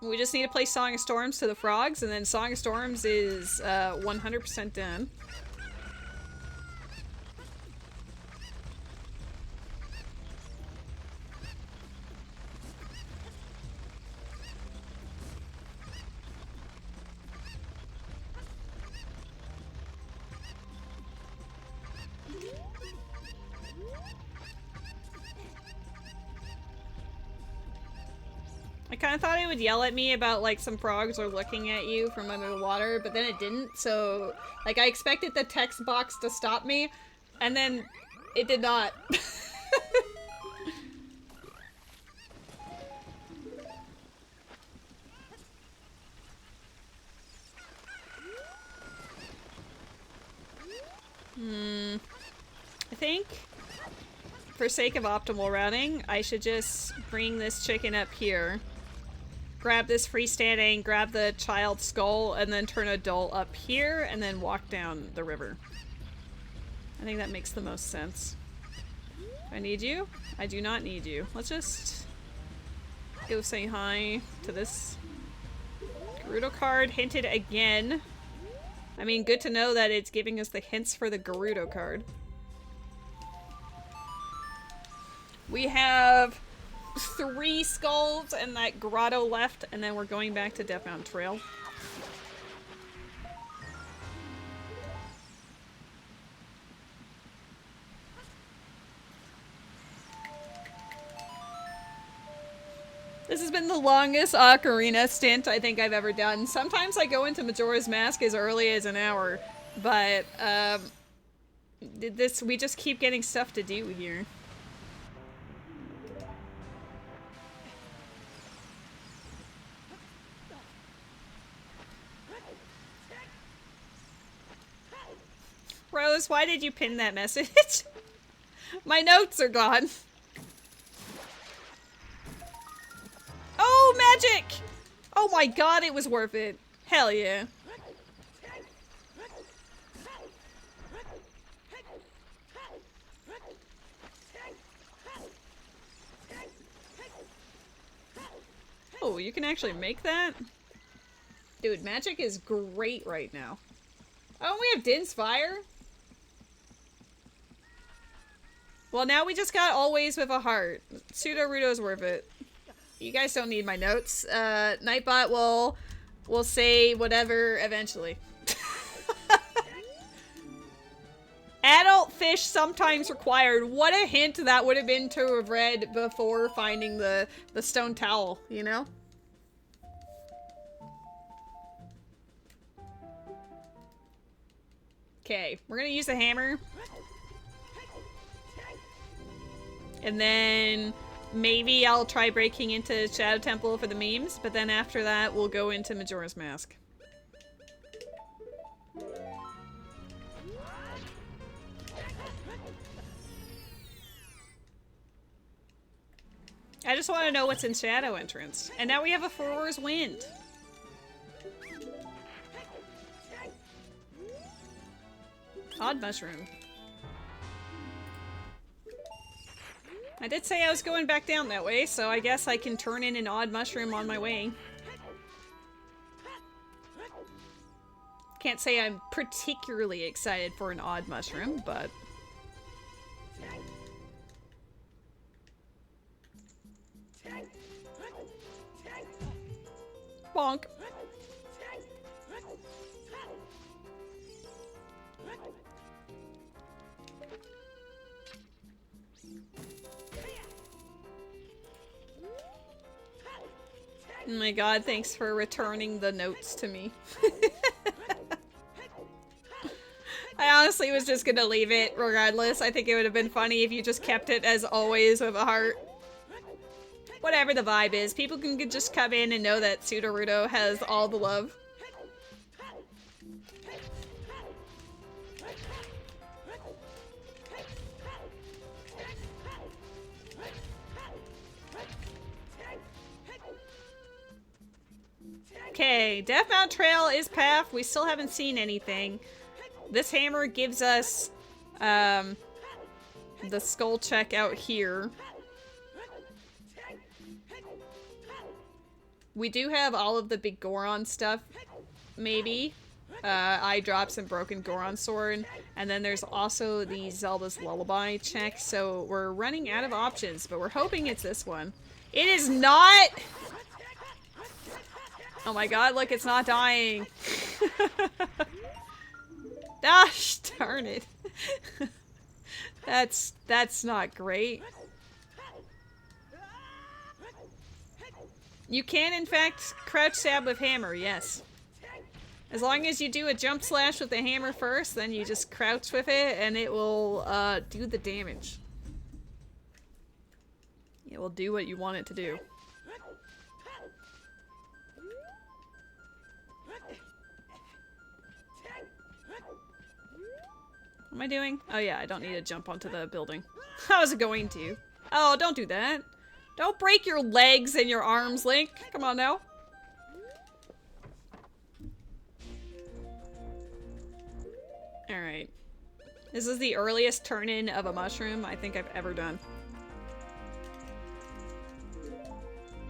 We just need to play Song of Storms to the frogs, and then Song of Storms is 100% done. I kind of thought it would yell at me about, like, some frogs are looking at you from under the water, but then it didn't, so, like, I expected the text box to stop me, and then it did not. I think, for sake of optimal routing, I should just bring this chicken up here. Grab this freestanding, grab the child skull, and then turn adult up here, and then walk down the river. I think that makes the most sense. Do I need you? I do not need you. Let's just go say hi to this Gerudo card. Hinted again. I mean, good to know that it's giving us the hints for the Gerudo card. We have 3 skulls and that grotto left, and then we're going back to Death Mountain Trail. This has been the longest Ocarina stint I think I've ever done. Sometimes I go into Majora's Mask as early as an hour, but we just keep getting stuff to do here. Rose, why did you pin that message? My notes are gone. Oh, magic! Oh my god, it was worth it. Hell yeah. Oh, you can actually make that? Dude, magic is great right now. Oh, we have Din's Fire? Well, now we just got always with a heart. Pseudo-Rudo's worth it. You guys don't need my notes. Nightbot will say whatever eventually. Adult fish sometimes required. What a hint that would have been to have read before finding the stone towel, you know? Okay, we're gonna use the hammer. And then maybe I'll try breaking into Shadow Temple for the memes, but then after that we'll go into Majora's Mask. I just want to know what's in Shadow Entrance. And now we have a Four's Wind. Odd Mushroom. I did say I was going back down that way, so I guess I can turn in an Odd Mushroom on my way. Can't say I'm particularly excited for an Odd Mushroom, but... Bonk. Oh my god, thanks for returning the notes to me. I honestly was just gonna leave it regardless. I think it would have been funny if you just kept it as always with a heart. Whatever the vibe is, people can just come in and know that Pseudo-Rudo has all the love. Okay, Death Mount Trail is path. We still haven't seen anything. This hammer gives us the skull check out here. We do have all of the big Goron stuff, maybe. Eye drops and broken Goron sword. And then there's also the Zelda's Lullaby check. So we're running out of options, but we're hoping it's this one. It is not! Oh my god, look, it's not dying. Gosh, darn it. That's not great. You can, in fact, crouch stab with hammer, yes. As long as you do a jump slash with the hammer first, then you just crouch with it, and it will do the damage. It will do what you want it to do. What am I doing? Oh yeah, I don't need to jump onto the building. I was going to. Oh, don't do that. Don't break your legs and your arms, Link. Come on now. Alright. This is the earliest turn-in of a mushroom I think I've ever done.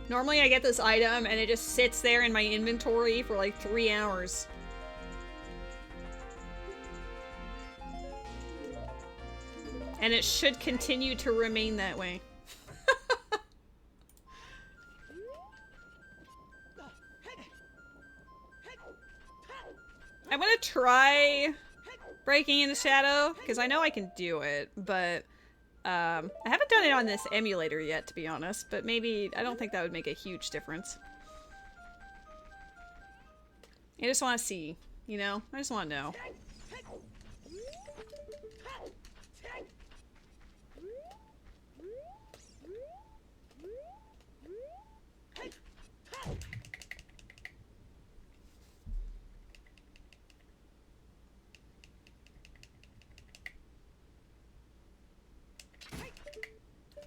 Normally I get this item and it just sits there in my inventory for like 3 hours. And it should continue to remain that way. I'm gonna try breaking into Shadow, because I know I can do it, but I haven't done it on this emulator yet, to be honest, but maybe, I don't think that would make a huge difference. I just want to see, you know? I just want to know.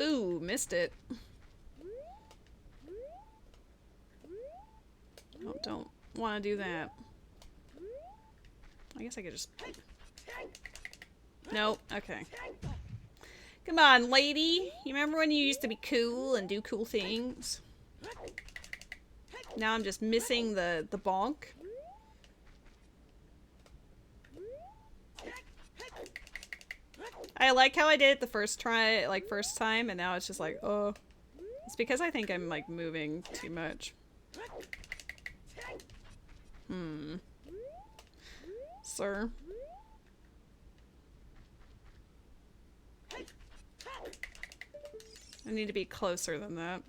Ooh, missed it. Oh, don't want to do that. I guess I could just... Nope, okay. Come on, lady. You remember when you used to be cool and do cool things? Now I'm just missing the bonk. I like how I did it the first try, like first time, and now it's just like, oh. It's because I think I'm like moving too much. Sir. I need to be closer than that.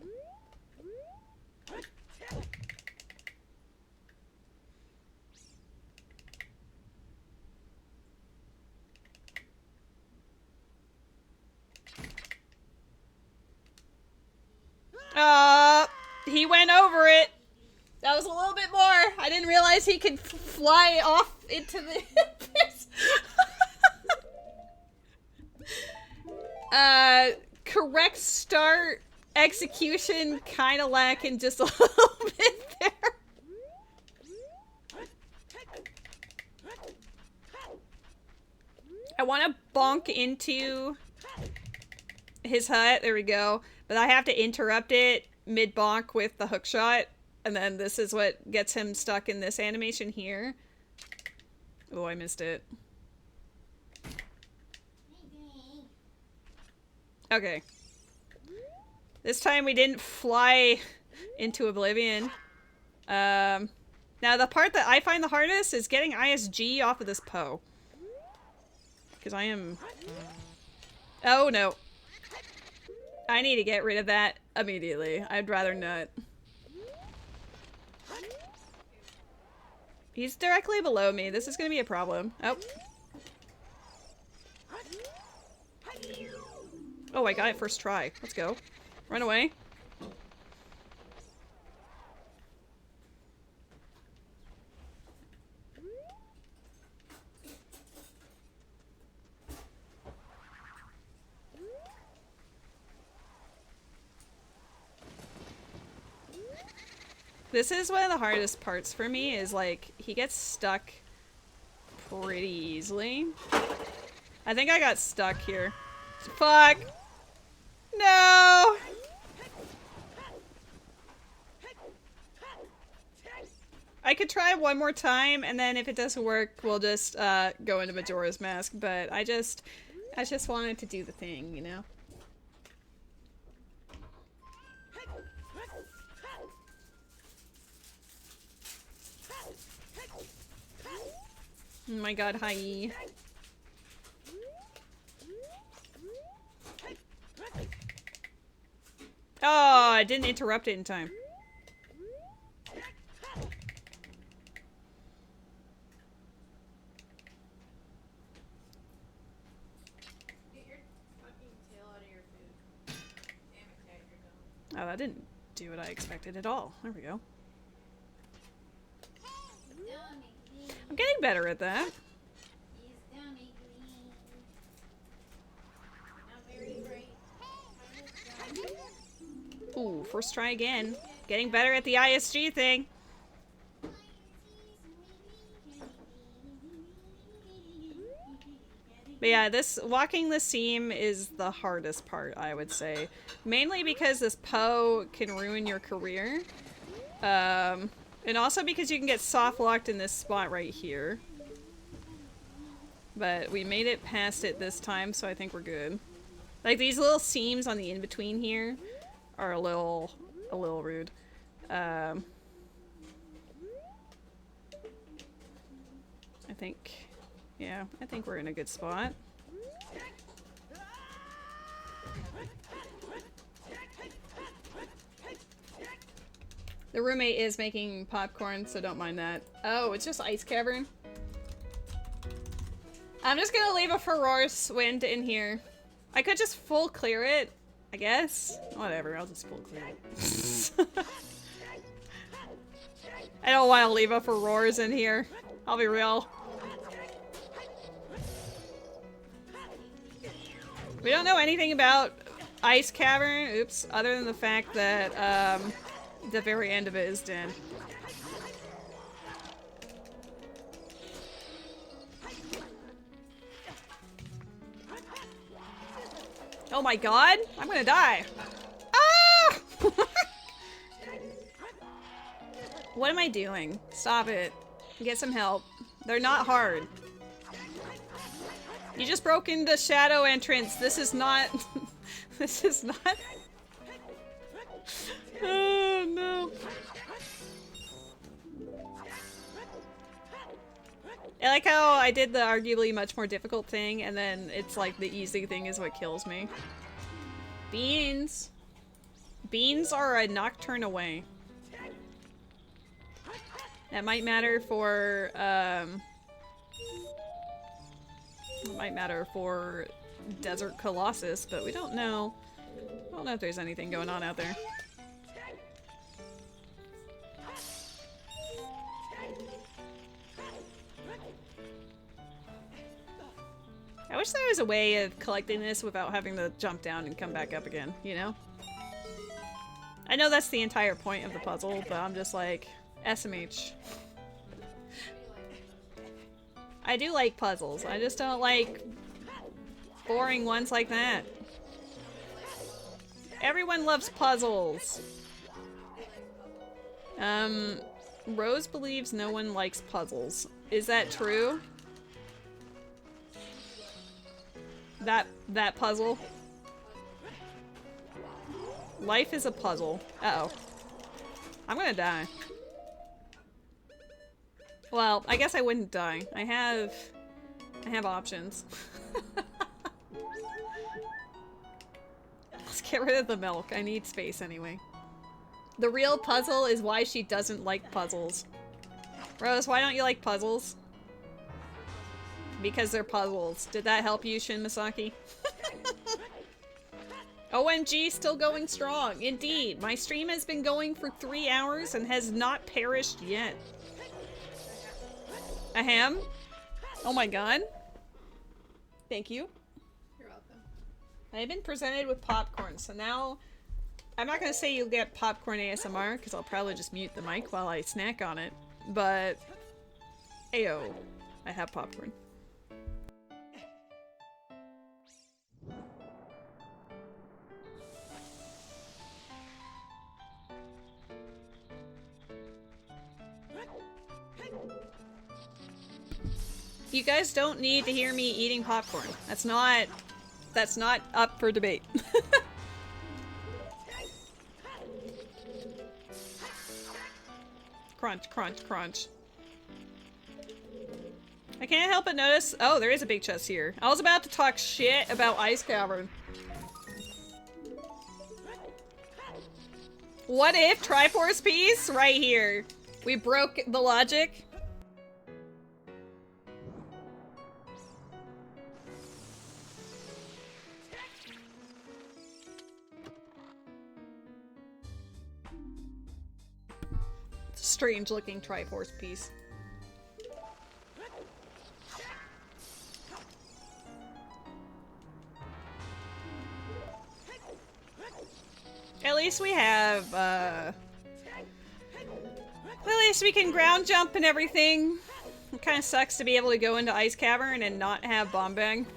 He went over it. That was a little bit more. I didn't realize he could fly off into the abyss. Correct start, execution, kind of lacking just a little bit there. I want to bonk into his hut. There we go. But I have to interrupt it mid-bonk with the hook shot. And then this is what gets him stuck in this animation here. Oh, I missed it. Okay. This time we didn't fly into oblivion. Now the part that I find the hardest is getting ISG off of this Poe. Because I am... Oh no. I need to get rid of that immediately. I'd rather not. He's directly below me. This is gonna be a problem. Oh. Oh, I got it first try. Let's go. Run away. This is one of the hardest parts for me, is like, he gets stuck pretty easily. I think I got stuck here. Fuck! No! I could try one more time, and then if it doesn't work, we'll just go into Majora's Mask, but I just wanted to do the thing, you know? Oh my god, hi. Oh, I didn't interrupt it in time. Get your fucking tail out of your food. Damn it, Cat, you're gone. Oh, that didn't do what I expected at all. There we go. I'm getting better at that. Ooh, first try again. Getting better at the ISG thing. But yeah, walking the seam is the hardest part, I would say. Mainly because this Poe can ruin your career. And also because you can get soft locked in this spot right here. But we made it past it this time, so I think we're good. Like, these little seams on the in-between here are a little rude. I think, yeah, I think we're in a good spot. The roommate is making popcorn, so don't mind that. Oh, it's just ice cavern. I'm just gonna leave a Feror's Wind in here. I could just full clear it, I guess. Whatever, I'll just full clear it. I don't want to leave a Feror's in here. I'll be real. We don't know anything about Ice Cavern, oops, other than the fact that, the very end of it is dead. Oh my god! I'm gonna die! Ah! What am I doing? Stop it. Get some help. They're not hard. You just broke into shadow entrance. This is not... this is not... Oh, no. I like how I did the arguably much more difficult thing, and then it's like the easy thing is what kills me. Beans. Beans are a nocturne away. That might matter for, it might matter for Desert Colossus, but we don't know. I don't know if there's anything going on out there. I wish there was a way of collecting this without having to jump down and come back up again, you know? I know that's the entire point of the puzzle, but I'm just like, SMH. I do like puzzles. I just don't like boring ones like that. Everyone loves puzzles. Rose believes no one likes puzzles. Is that true? That puzzle? Life is a puzzle. Uh-oh. I'm gonna die. Well, I guess I wouldn't die. I have options. Let's get rid of the milk. I need space anyway. The real puzzle is why she doesn't like puzzles. Rose, why don't you like puzzles? Because they're puzzles. Did that help you, Shin Misaki? OMG, still going strong. Indeed. My stream has been going for 3 hours and has not perished yet. Ahem. Oh my god. Thank you. You're welcome. I've been presented with popcorn, so now... I'm not gonna say you'll get popcorn ASMR, because I'll probably just mute the mic while I snack on it, but... Ayo. I have popcorn. You guys don't need to hear me eating popcorn. That's not up for debate. Crunch, crunch, crunch. I can't help but notice- oh, there is a big chest here. I was about to talk shit about Ice Cavern. What if Triforce piece? Right here. We broke the logic. Strange looking Triforce piece. At least we have, at least we can ground jump and everything. It kind of sucks to be able to go into Ice Cavern and not have bomb bang.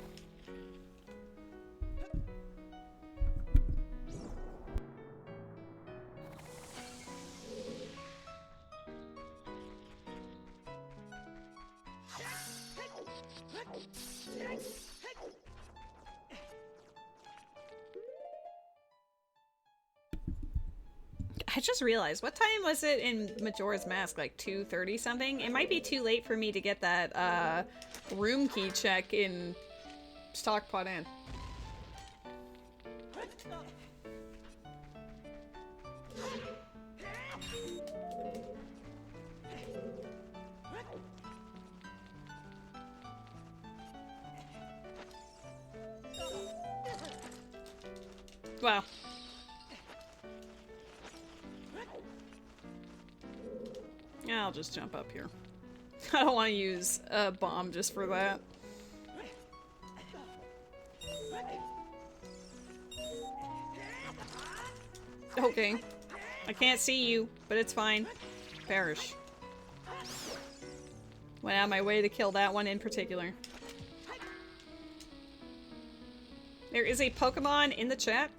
I just realized, what time was it in Majora's Mask? Like 2:30 something? It might be too late for me to get that, room key check in Stockpot Inn. Wow. I'll just jump up here. I don't want to use a bomb just for that. Okay. I can't see you, but it's fine. Perish. Went out of my way to kill that one in particular. There is a Pokemon in the chat.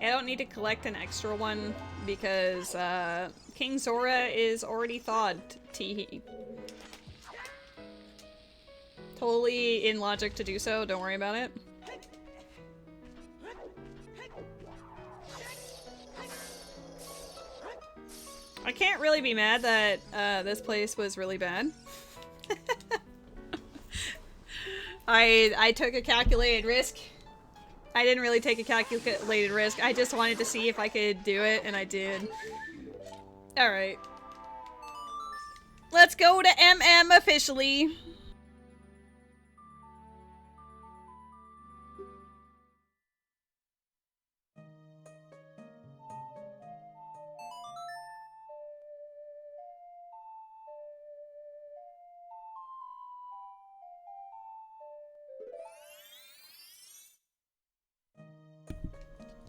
I don't need to collect an extra one because King Zora is already thawed. Teehee. Totally in logic to do so, don't worry about it. I can't really be mad that this place was really bad. I took a calculated risk. I didn't really take a calculated risk. I just wanted to see if I could do it, and I did. Alright. Let's go to MM officially.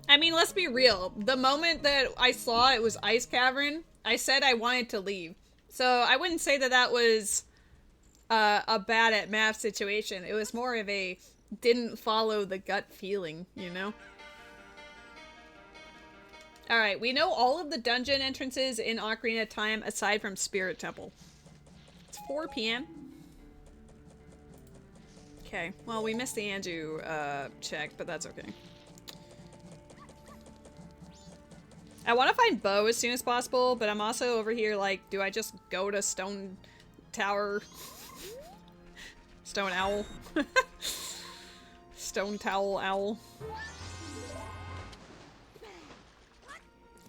I mean, let's be real. The moment that I saw it was Ice Cavern, I said I wanted to leave. So I wouldn't say that that was a bad at math situation. It was more of a didn't follow the gut feeling, you know? Alright, we know all of the dungeon entrances in Ocarina of Time aside from Spirit Temple. It's 4 p.m. Okay, well, we missed the Anju check, but that's okay. I want to find Bo as soon as possible, but I'm also over here like, do I just go to Stone Tower? Stone Owl? Stone Towel Owl.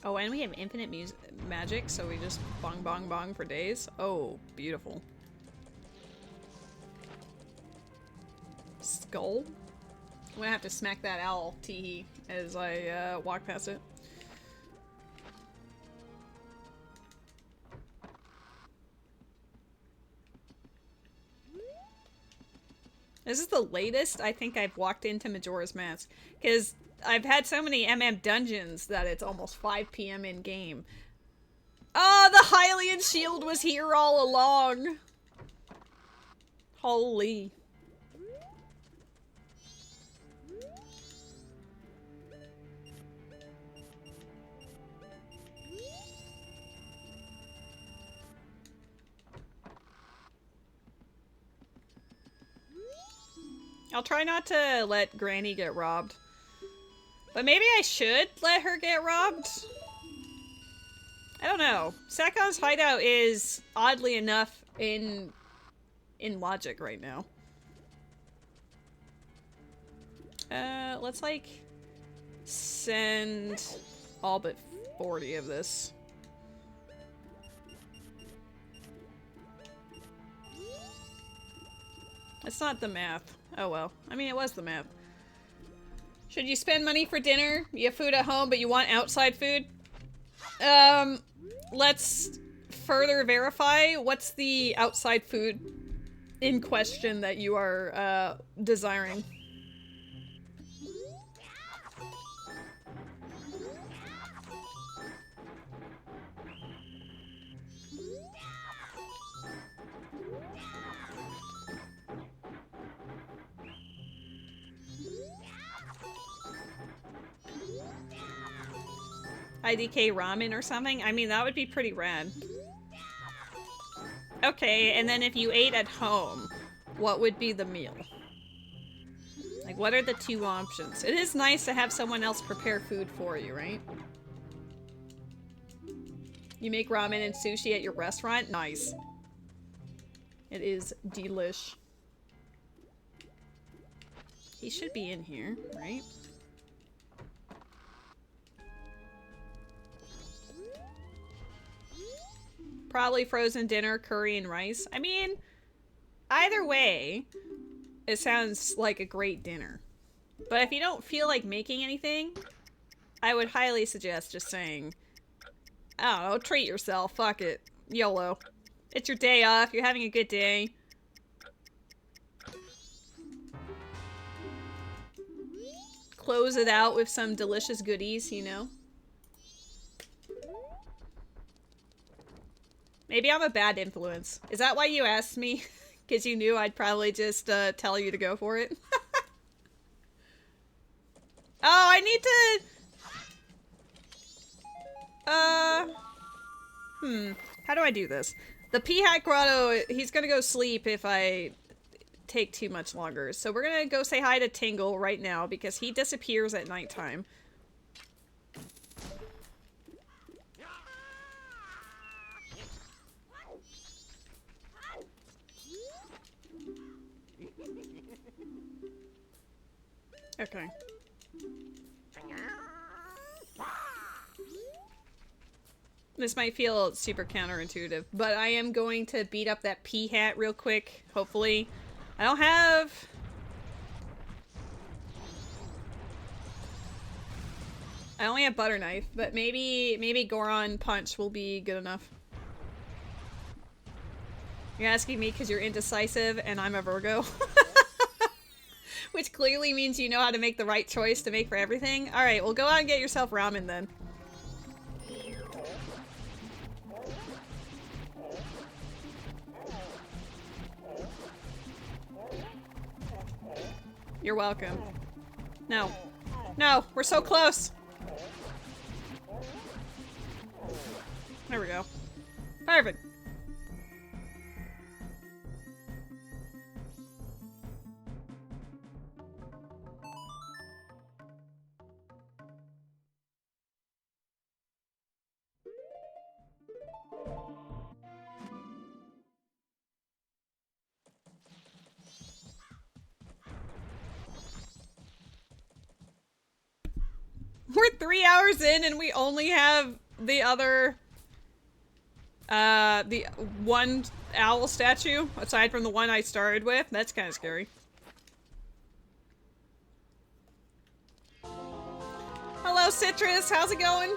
Oh, and we have infinite magic, so we just bong bong bong for days. Oh, beautiful. Skull? I'm gonna have to smack that owl, teehee, as I walk past it. This is the latest I think I've walked into Majora's Mask, because I've had so many MM dungeons that it's almost 5 p.m. in game. Oh, the Hylian shield was here all along! Holy. I'll try not to let Granny get robbed. But maybe I should let her get robbed? I don't know. Sakon's hideout is, oddly enough, in logic right now. Let's, like, send all but 40 of this. It's not the math. Oh well. I mean, it was the math. Should you spend money for dinner? You have food at home, but you want outside food? Let's further verify what's the outside food in question that you are, desiring. IDK ramen or something? I mean, that would be pretty rad. Okay, and then if you ate at home, what would be the meal? Like, what are the two options? It is nice to have someone else prepare food for you, right? You make ramen and sushi at your restaurant? Nice. It is delish. He should be in here, right? Probably frozen dinner, curry, and rice. I mean, either way, it sounds like a great dinner. But if you don't feel like making anything, I would highly suggest just saying, I don't know, treat yourself. Fuck it. YOLO. It's your day off. You're having a good day. Close it out with some delicious goodies, you know? Maybe I'm a bad influence. Is that why you asked me? Because you knew I'd probably just tell you to go for it? Oh, I need to... How do I do this? The Peahat Grotto, he's gonna go sleep if I take too much longer. So we're gonna go say hi to Tingle right now because he disappears at nighttime. Okay. This might feel super counterintuitive, but I am going to beat up that Peahat real quick, hopefully. I don't have... I only have Butter Knife, but maybe Goron Punch will be good enough. You're asking me because you're indecisive and I'm a Virgo. Which clearly means you know how to make the right choice to make for everything. Alright, well go out and get yourself ramen then. You're welcome. No. No, we're so close. There we go. Perfect. We're 3 hours in and we only have the other, the one owl statue, aside from the one I started with. That's kind of scary. Hello, Citrus. How's it going?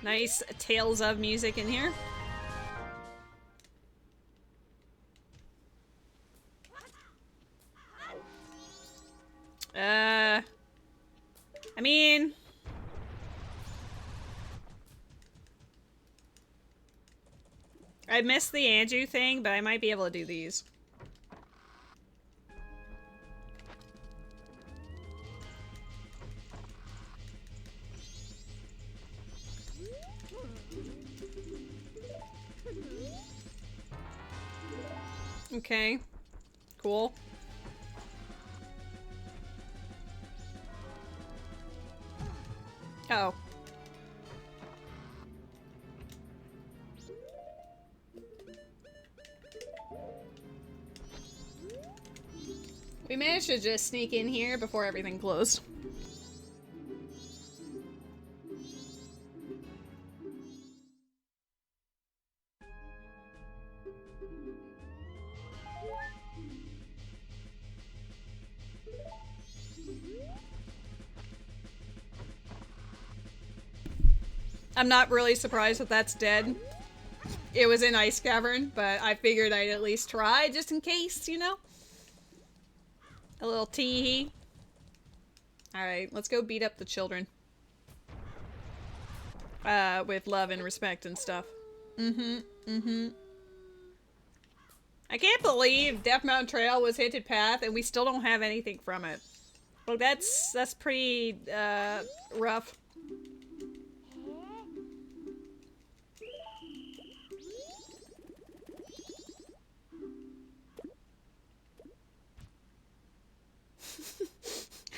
Nice Tales of music in here. I mean... I missed the Andrew thing, but I might be able to do these. Okay. Cool. Oh. We managed to just sneak in here before everything closed. I'm not really surprised that that's dead. It was in Ice Cavern, but I figured I'd at least try just in case, you know? A little tee-hee. Alright, let's go beat up the children. With love and respect and stuff. I can't believe Death Mountain Trail was Hinted Path and we still don't have anything from it. Well, that's pretty, rough.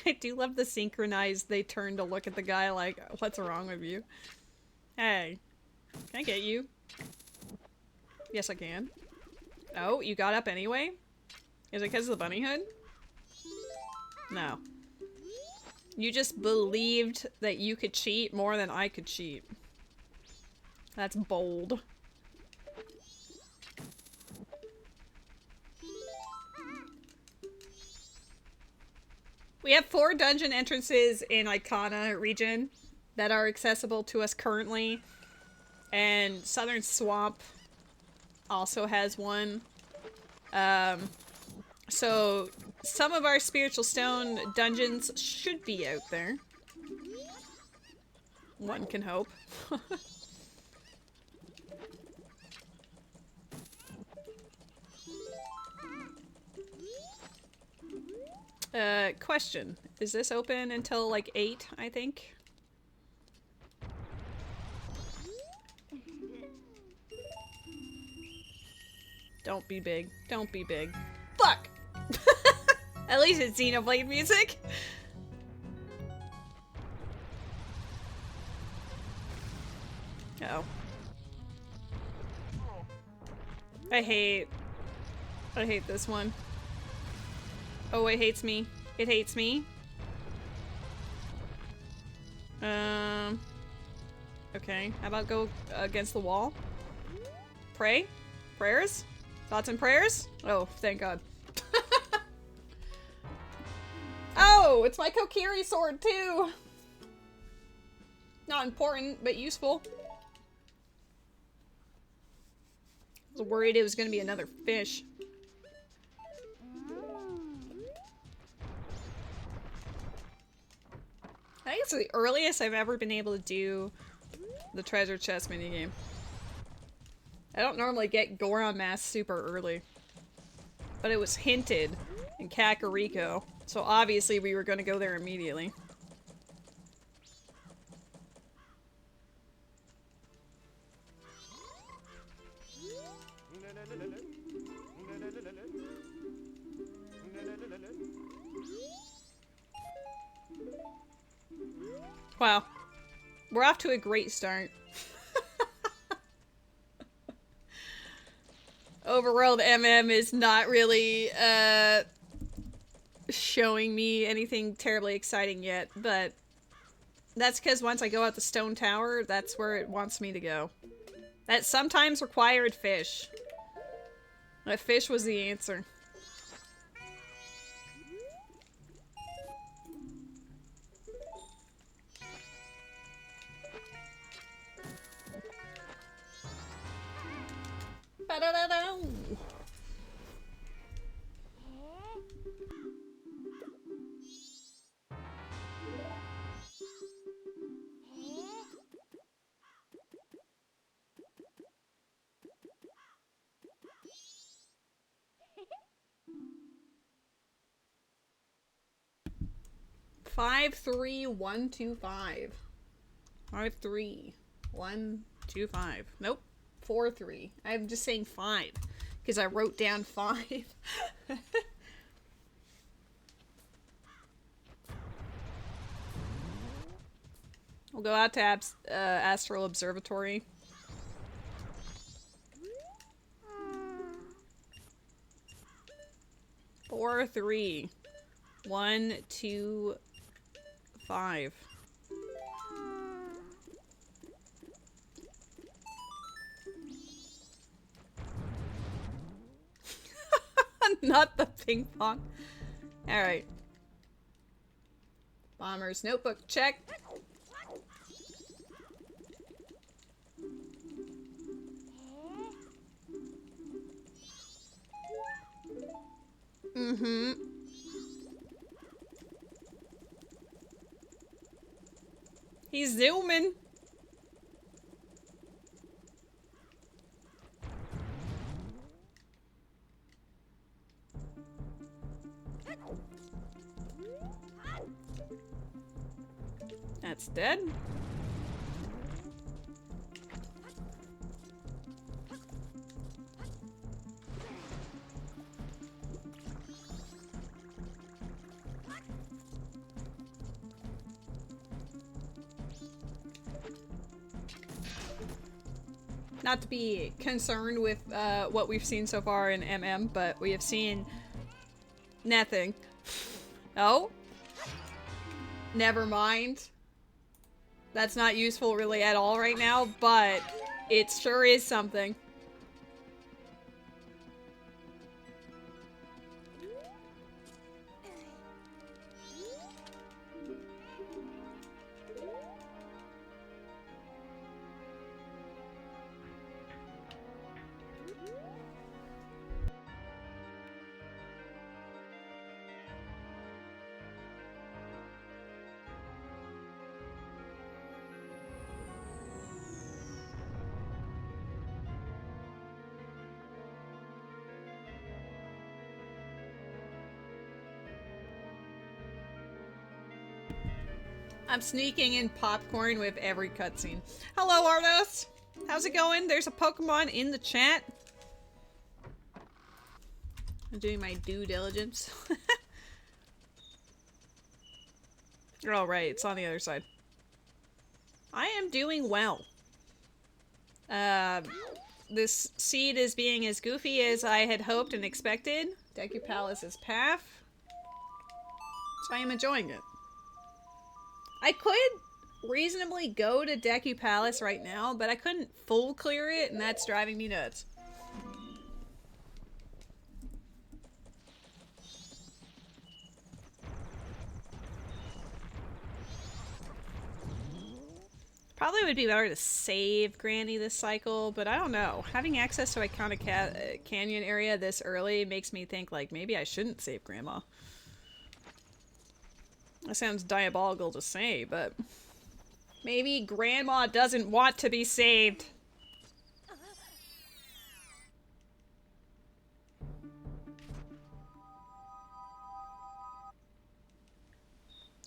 I do love the synchronized, they turn to look at the guy like, what's wrong with you? Hey, can I get you? Yes, I can. Oh, you got up anyway? Is it because of the bunny hood? No. You just believed that you could cheat more than I could cheat. That's bold. We have 4 dungeon entrances in Icona region that are accessible to us currently. And Southern Swamp also has one. So some of our Spiritual Stone dungeons should be out there. One can hope. Question. Is this open until like 8, I think? Don't be big. Don't be big. Fuck! At least it's Xenoblade music. Oh. I hate this one. Oh, it hates me. It hates me. Okay. How about go against the wall? Pray? Prayers? Thoughts and prayers? Oh, thank God. Oh, it's my Kokiri sword too! Not important, but useful. I was worried it was gonna be another fish. I think it's the earliest I've ever been able to do the treasure chest minigame. I don't normally get Goron Mask super early. But it was hinted in Kakariko, so obviously we were gonna go there immediately. Wow. We're off to a great start. Overworld MM is not really, showing me anything terribly exciting yet, but that's because once I go out the stone tower, that's where it wants me to go. That sometimes required fish. That fish was the answer. Ba-da-da-da. Five, 3, 1, 2, 5. 5, 3, 1, 2, 5. Nope. 4, 3. I'm just saying 5 because I wrote down 5. We'll go out to Astral Observatory. Four, 3, 1, 2, 5. Not the ping pong. Alright. Bomber's notebook, check. Mm-hmm. He's zooming. That's dead. Not to be concerned with what we've seen so far in MM, but we have seen nothing. Oh? Never mind. That's not useful really at all right now, but it sure is something. I'm sneaking in popcorn with every cutscene. Hello, Arnos! How's it going? There's a Pokemon in the chat. I'm doing my due diligence. Oh, right. It's on the other side. I am doing well. This seed is being as goofy as I had hoped and expected. Deku Palace's path. So I am enjoying it. I could reasonably go to Deku Palace right now, but I couldn't full clear it, and that's driving me nuts. Probably would be better to save Granny this cycle, but I don't know. Having access to Iconic Canyon area this early makes me think, like, maybe I shouldn't save Grandma. That sounds diabolical to say, but maybe Grandma doesn't want to be saved.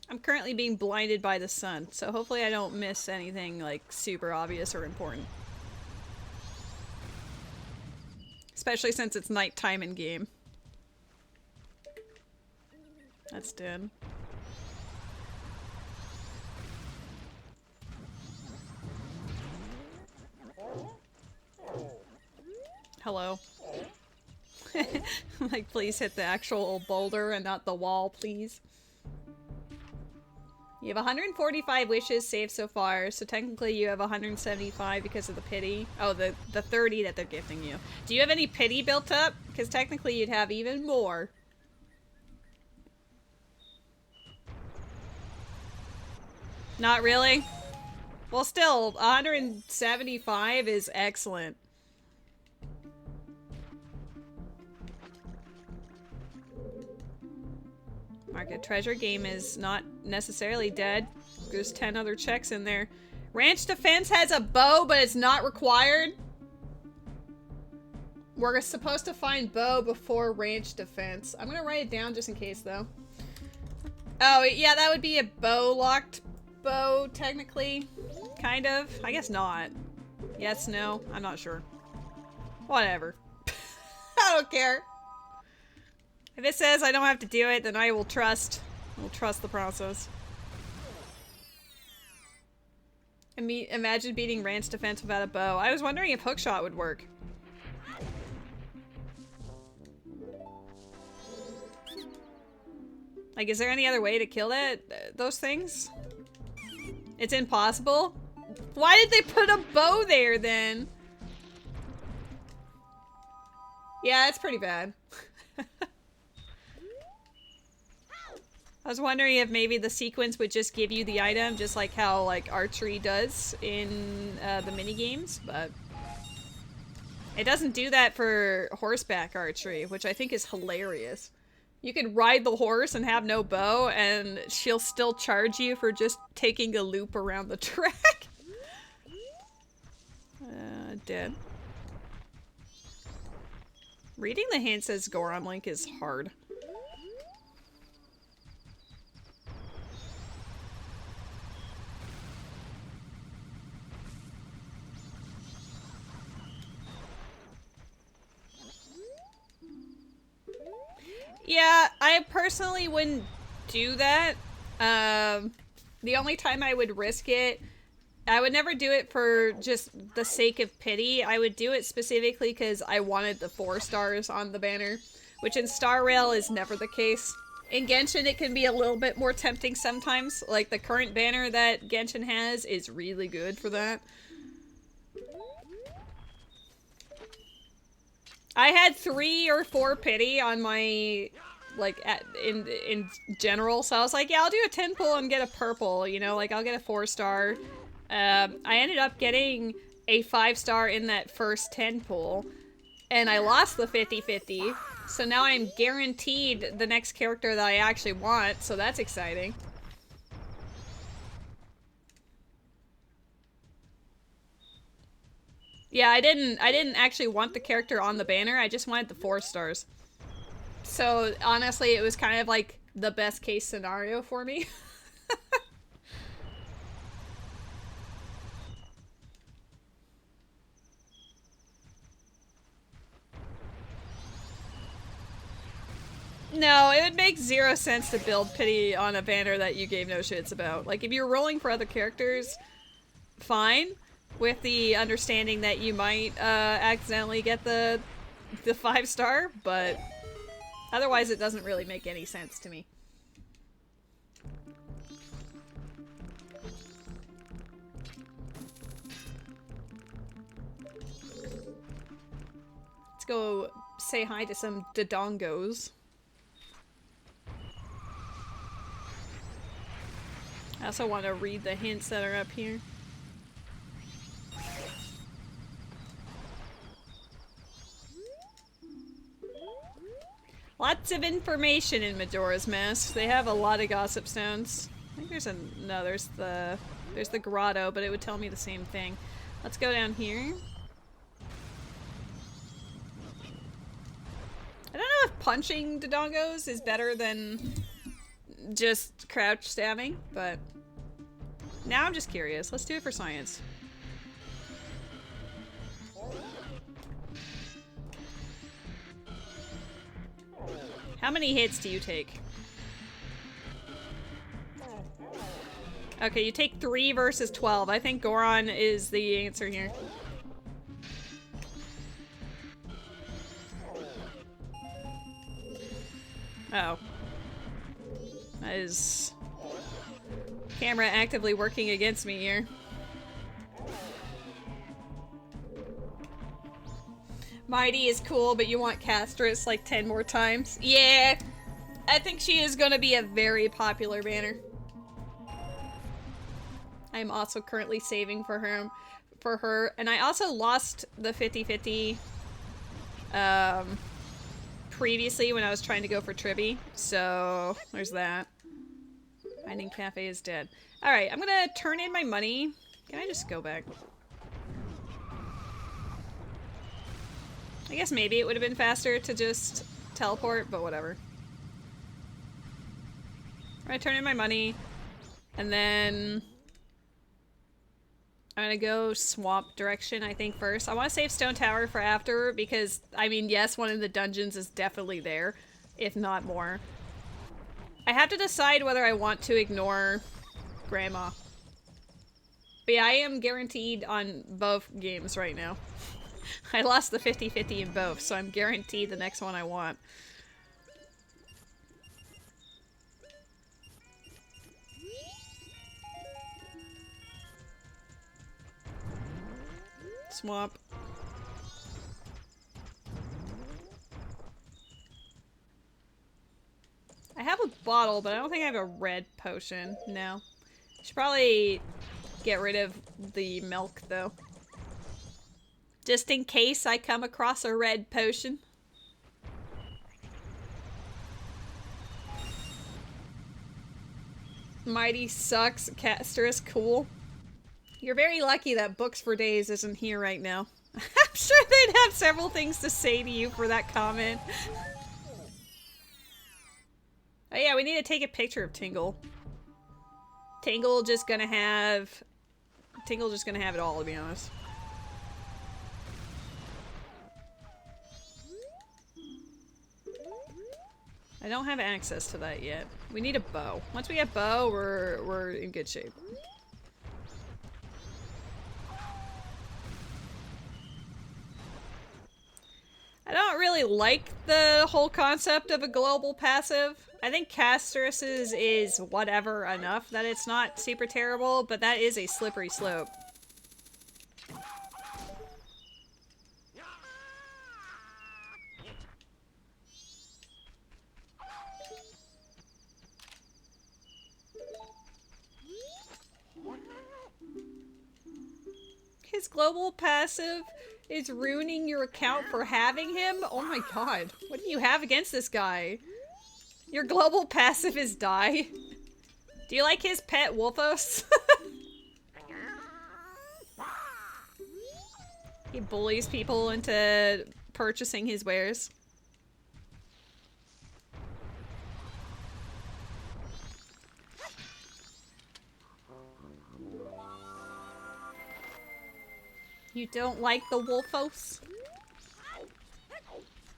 I'm currently being blinded by the sun, so hopefully I don't miss anything, like, super obvious or important. Especially since it's nighttime in game. That's dead. Hello. Like, please hit the actual boulder and not the wall, please. You have 145 wishes saved so far, so technically you have 175 because of the pity. Oh, the 30 that they're gifting you. Do you have any pity built up? Because technically you'd have even more. Not really? Well, still, 175 is excellent. Market treasure game is not necessarily dead. There's 10 other checks in there. Ranch defense has a bow, but it's not required. We're supposed to find bow before ranch defense. I'm gonna write it down just in case, though. Oh, yeah, that would be a bow-locked bow, technically. Kind of. I guess not. Yes, no, I'm not sure. Whatever. I don't care. If it says I don't have to do it, then I will trust. I'll trust the process. Imagine beating ranch defense without a bow. I was wondering if hookshot would work. Like, is there any other way to kill those things? It's impossible? Why did they put a bow there, then? Yeah, it's pretty bad. I was wondering if maybe the sequence would just give you the item, just like how, like, archery does in the minigames, but it doesn't do that for horseback archery, which I think is hilarious. You can ride the horse and have no bow, and she'll still charge you for just taking a loop around the track. Dead. Reading the hints as Goron Link is hard. Yeah, I personally wouldn't do that. The only time I would risk it, I would never do it for just the sake of pity. I would do it specifically because I wanted the 4 stars on the banner, which in Star Rail is never the case. In Genshin, it can be a little bit more tempting sometimes. Like, the current banner that Genshin has is really good for that. I had 3 or 4 pity on my, like, in general, so I was like, yeah, I'll do a 10 pull and get a purple, you know, like, I'll get a 4 star. I ended up getting a 5 star in that first 10 pull, and I lost the 50-50, so now I'm guaranteed the next character that I actually want, so that's exciting. Yeah, I didn't actually want the character on the banner, I just wanted the 4 stars. So, honestly, it was kind of like the best case scenario for me. No, it would make zero sense to build pity on a banner that you gave no shits about. Like, if you're rolling for other characters, fine, with the understanding that you might accidentally get the 5-star, but otherwise it doesn't really make any sense to me. Let's go say hi to some dodongos. I also want to read the hints that are up here. Lots of information in Majora's Mask. They have a lot of gossip stones. I think there's no, there's the grotto, but it would tell me the same thing. Let's go down here. I don't know if punching dodongos is better than just crouch stabbing, but now I'm just curious. Let's do it for science. How many hits do you take? Okay, you take 3 versus 12. I think Goron is the answer here. Oh. That is... camera actively working against me here. Mighty is cool, but you want Castress like 10 more times? Yeah! I think she is gonna be a very popular banner. I'm also currently saving for her, and I also lost the 50-50 previously when I was trying to go for Tribby, so there's that. Finding Cafe is dead. Alright, I'm gonna turn in my money. Can I just go back? I guess maybe it would have been faster to just teleport, but whatever. I'm gonna turn in my money, and then I'm gonna go swamp direction, I think, first. I want to save Stone Tower for after, because, I mean, yes, one of the dungeons is definitely there, if not more. I have to decide whether I want to ignore Grandma. But yeah, I am guaranteed on both games right now. I lost the 50-50 in both, so I'm guaranteed the next one I want. Swamp. I have a bottle, but I don't think I have a red potion. No. Should probably get rid of the milk, though. Just in case I come across a red potion. Mighty sucks. Caster is cool. You're very lucky that Books for Days isn't here right now. I'm sure they'd have several things to say to you for that comment. Oh yeah, we need to take a picture of Tingle. Tingle just gonna have it all, to be honest. I don't have access to that yet. We need a bow. Once we get bow, we're in good shape. I don't really like the whole concept of a global passive. I think Castress's is whatever enough that it's not super terrible, but that is a slippery slope. His global passive is ruining your account for having him? Oh my god. What do you have against this guy? Your global passive is die? Do you like his pet Wolfos? He bullies people into purchasing his wares. You don't like the Wolfos?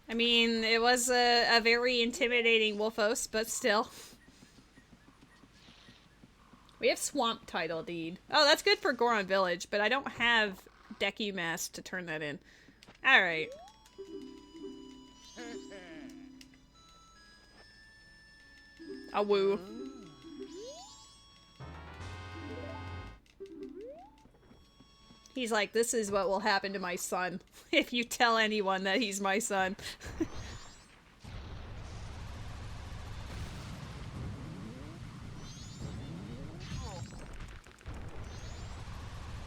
I mean, it was a very intimidating Wolfos, but still. We have Swamp Title Deed. Oh, that's good for Goron Village, but I don't have Deku Mask to turn that in. Alright. A woo. He's like, this is what will happen to my son if you tell anyone that he's my son.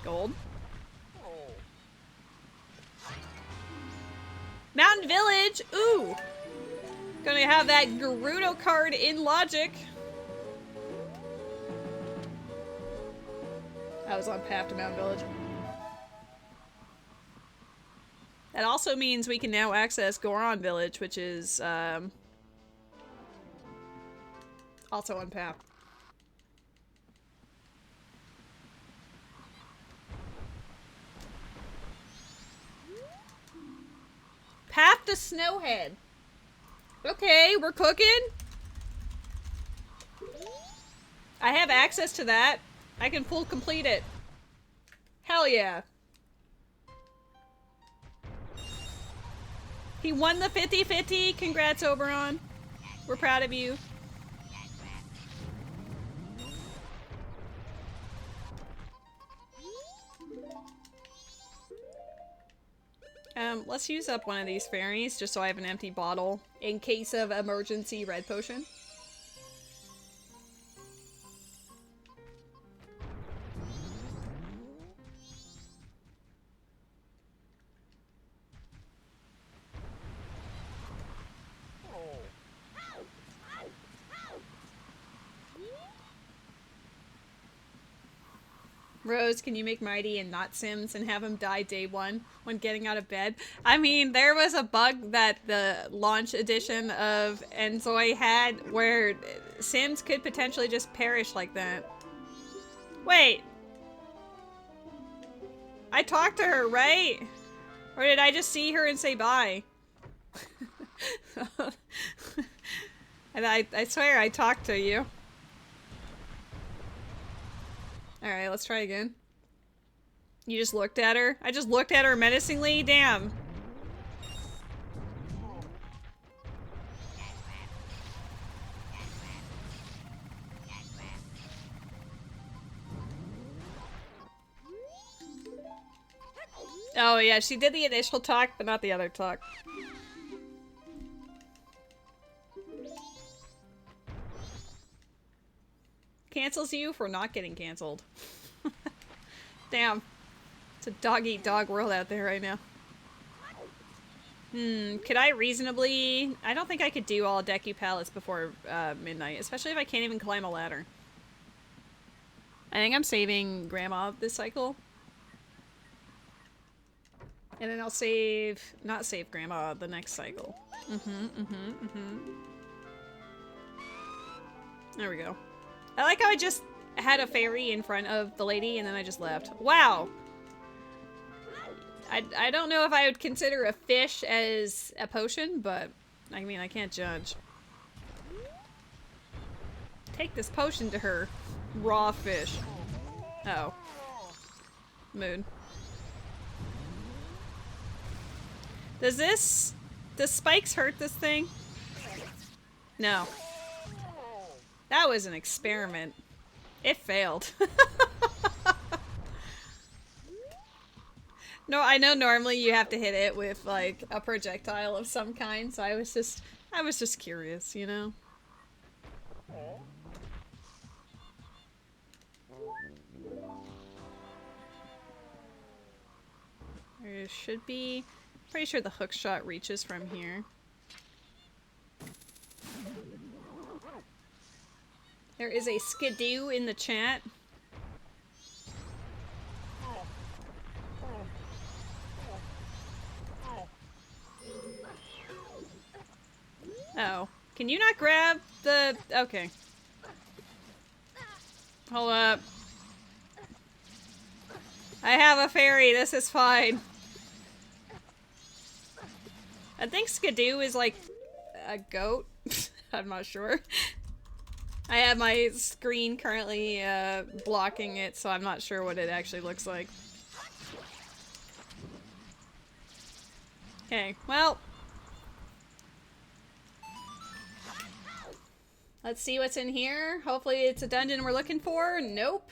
Gold. Mountain Village! Ooh! Gonna have that Gerudo card in Logic. I was on path to Mountain Village. That also means we can now access Goron Village, which is also on path. Path to Snowhead. Okay, we're cooking. I have access to that. I can full complete it. Hell yeah. He won the 50-50. Congrats, Oberon. We're proud of you. Let's use up one of these fairies just so I have an empty bottle in case of emergency red potion. Rose, can you make Mighty and not Sims and have him die day one when getting out of bed? I mean, there was a bug that the launch edition of Enzoi had where Sims could potentially just perish like that. Wait. I talked to her, right? Or did I just see her and say bye? And I swear I talked to you. Alright, let's try again. You just looked at her? I just looked at her menacingly? Damn. Oh yeah, she did the initial talk, but not the other talk. Cancels you for not getting canceled. Damn. It's a dog-eat-dog world out there right now. Could I reasonably... I don't think I could do all Deku palettes before midnight, especially if I can't even climb a ladder. I think I'm saving Grandma this cycle. And then I'll save... not save Grandma the next cycle. There we go. I like how I just had a fairy in front of the lady and then I just left. Wow! I don't know if I would consider a fish as a potion, but I mean, I can't judge. Take this potion to her. Raw fish. Oh. Mood. Does spikes hurt this thing? No. That was an experiment. It failed. No, I know normally you have to hit it with like a projectile of some kind, so I was just curious, you know? There should be... pretty sure the hook shot reaches from here. There is a skidoo in the chat. Oh. Can you not grab the... okay. Hold up. I have a fairy, this is fine. I think Skidoo is like a goat. I'm not sure. I have my screen currently blocking it, so I'm not sure what it actually looks like. Okay, well. Let's see what's in here. Hopefully it's a dungeon we're looking for. Nope.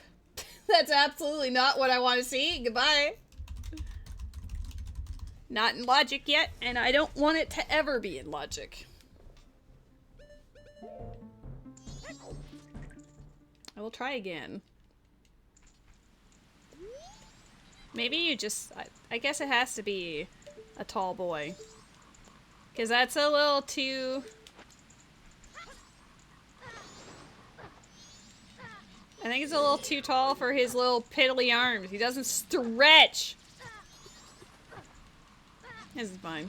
That's absolutely not what I want to see. Goodbye. Not in logic yet, and I don't want it to ever be in logic. I will try again. Maybe you just... I guess it has to be a tall boy. Because that's a little too... I think he's a little too tall for his little piddly arms. He doesn't stretch! This is fine.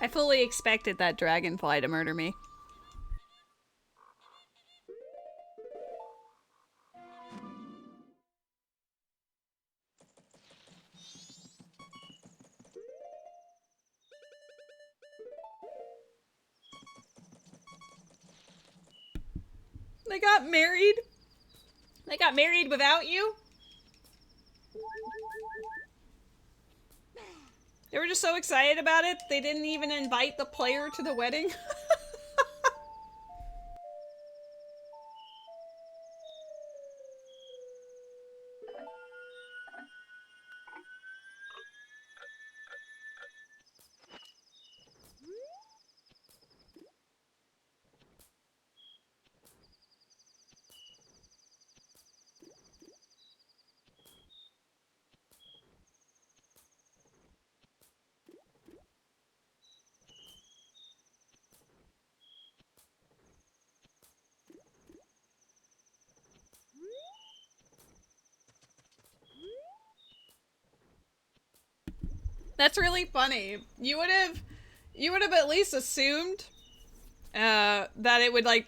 I fully expected that dragonfly to murder me. They got married? They got married without you? They were just so excited about it, they didn't even invite the player to the wedding? That's really funny. You would have at least assumed that it would like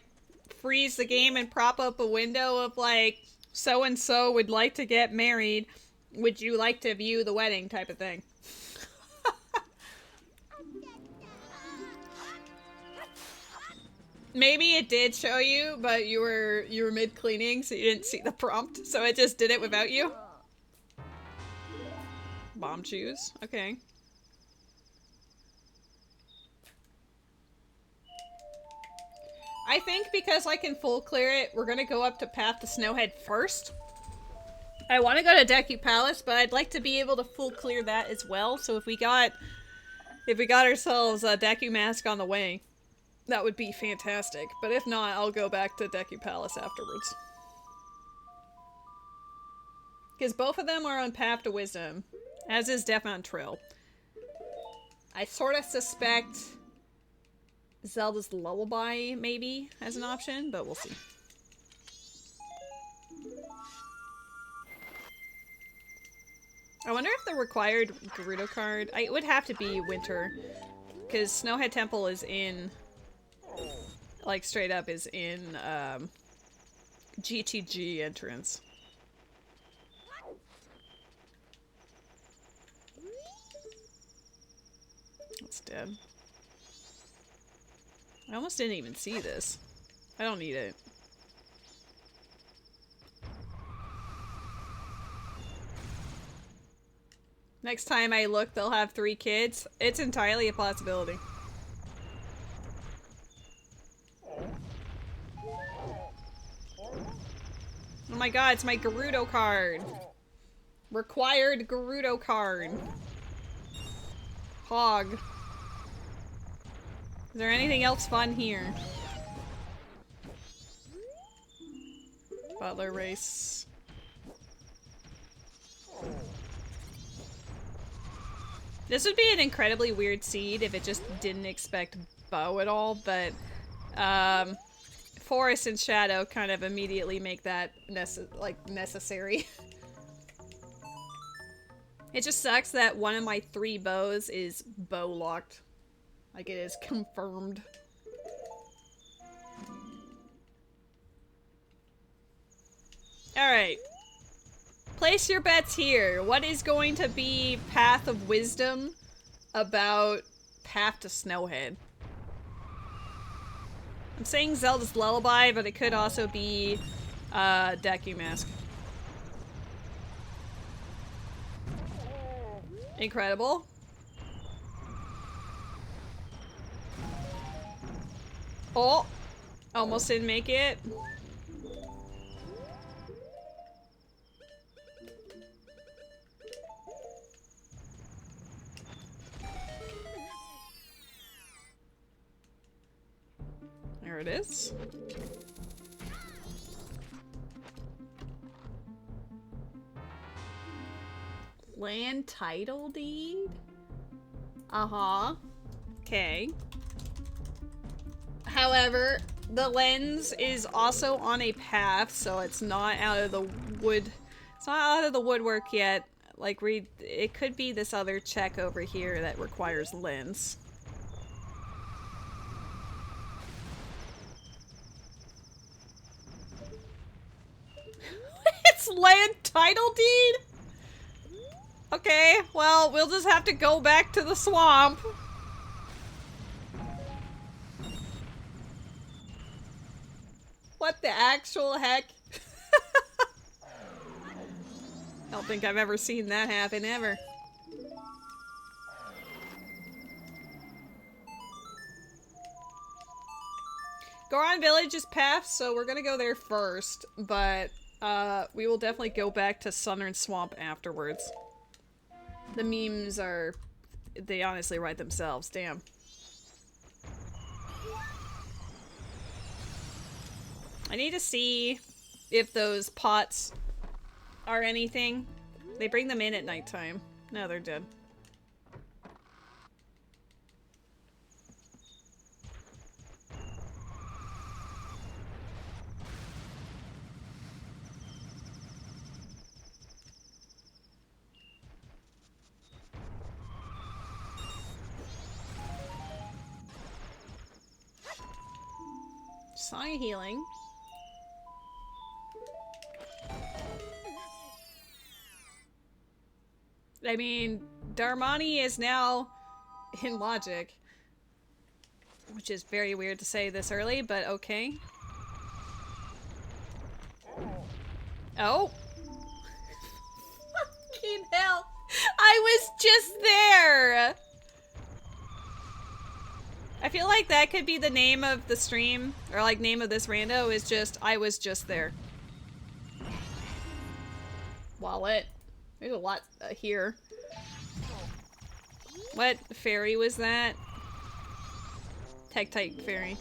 freeze the game and prop up a window of like so and so would like to get married. Would you like to view the wedding type of thing? Maybe it did show you, but you were mid cleaning, so you didn't see the prompt, so it just did it without you. Bomb shoes. Okay. I think because I can full clear it, we're gonna go up to Path to Snowhead first. I want to go to Deku Palace, but I'd like to be able to full clear that as well. So if we got ourselves a Deku Mask on the way, that would be fantastic. But if not, I'll go back to Deku Palace afterwards. Because both of them are on Path to Wisdom, as is Death on Trail. I sort of suspect Zelda's Lullaby, maybe, as an option, but we'll see. I wonder if the required Gerudo card... it would have to be Winter, because Snowhead Temple is in... like, straight up is in, GTG entrance. It's dead. I almost didn't even see this. I don't need it. Next time I look, they'll have 3 kids. It's entirely a possibility. Oh my god, it's my Gerudo card. Required Gerudo card. Hog. Is there anything else fun here? Butler race. This would be an incredibly weird seed if it just didn't expect bow at all, but Forest and Shadow kind of immediately make that necessary. It just sucks that one of my 3 bows is bow locked. Like it is confirmed. Alright. Place your bets here. What is going to be Path of Wisdom about Path to Snowhead? I'm saying Zelda's Lullaby, but it could also be Deku Mask. Incredible. Oh! Almost didn't make it. There it is. Land title deed? Uh-huh. Okay. However, the lens is also on a path, so it's not out of the wood. It's not out of the woodwork yet. Like, it could be this other check over here that requires lens. It's land title deed? Okay, well, we'll just have to go back to the swamp. What the actual heck? I don't think I've ever seen that happen, ever. Goron Village is path, so we're gonna go there first, but we will definitely go back to Southern Swamp afterwards. The memes are... they honestly write themselves, damn. I need to see if those pots are anything. They bring them in at nighttime. No, they're dead. Song of Healing. I mean, Darmani is now in Logic. Which is very weird to say this early, but okay. Oh! Fucking hell! I was just there! I feel like that could be the name of the stream, or like name of this rando is just, I was just there. Wallet. There's a lot here. What fairy was that? Tektite fairy.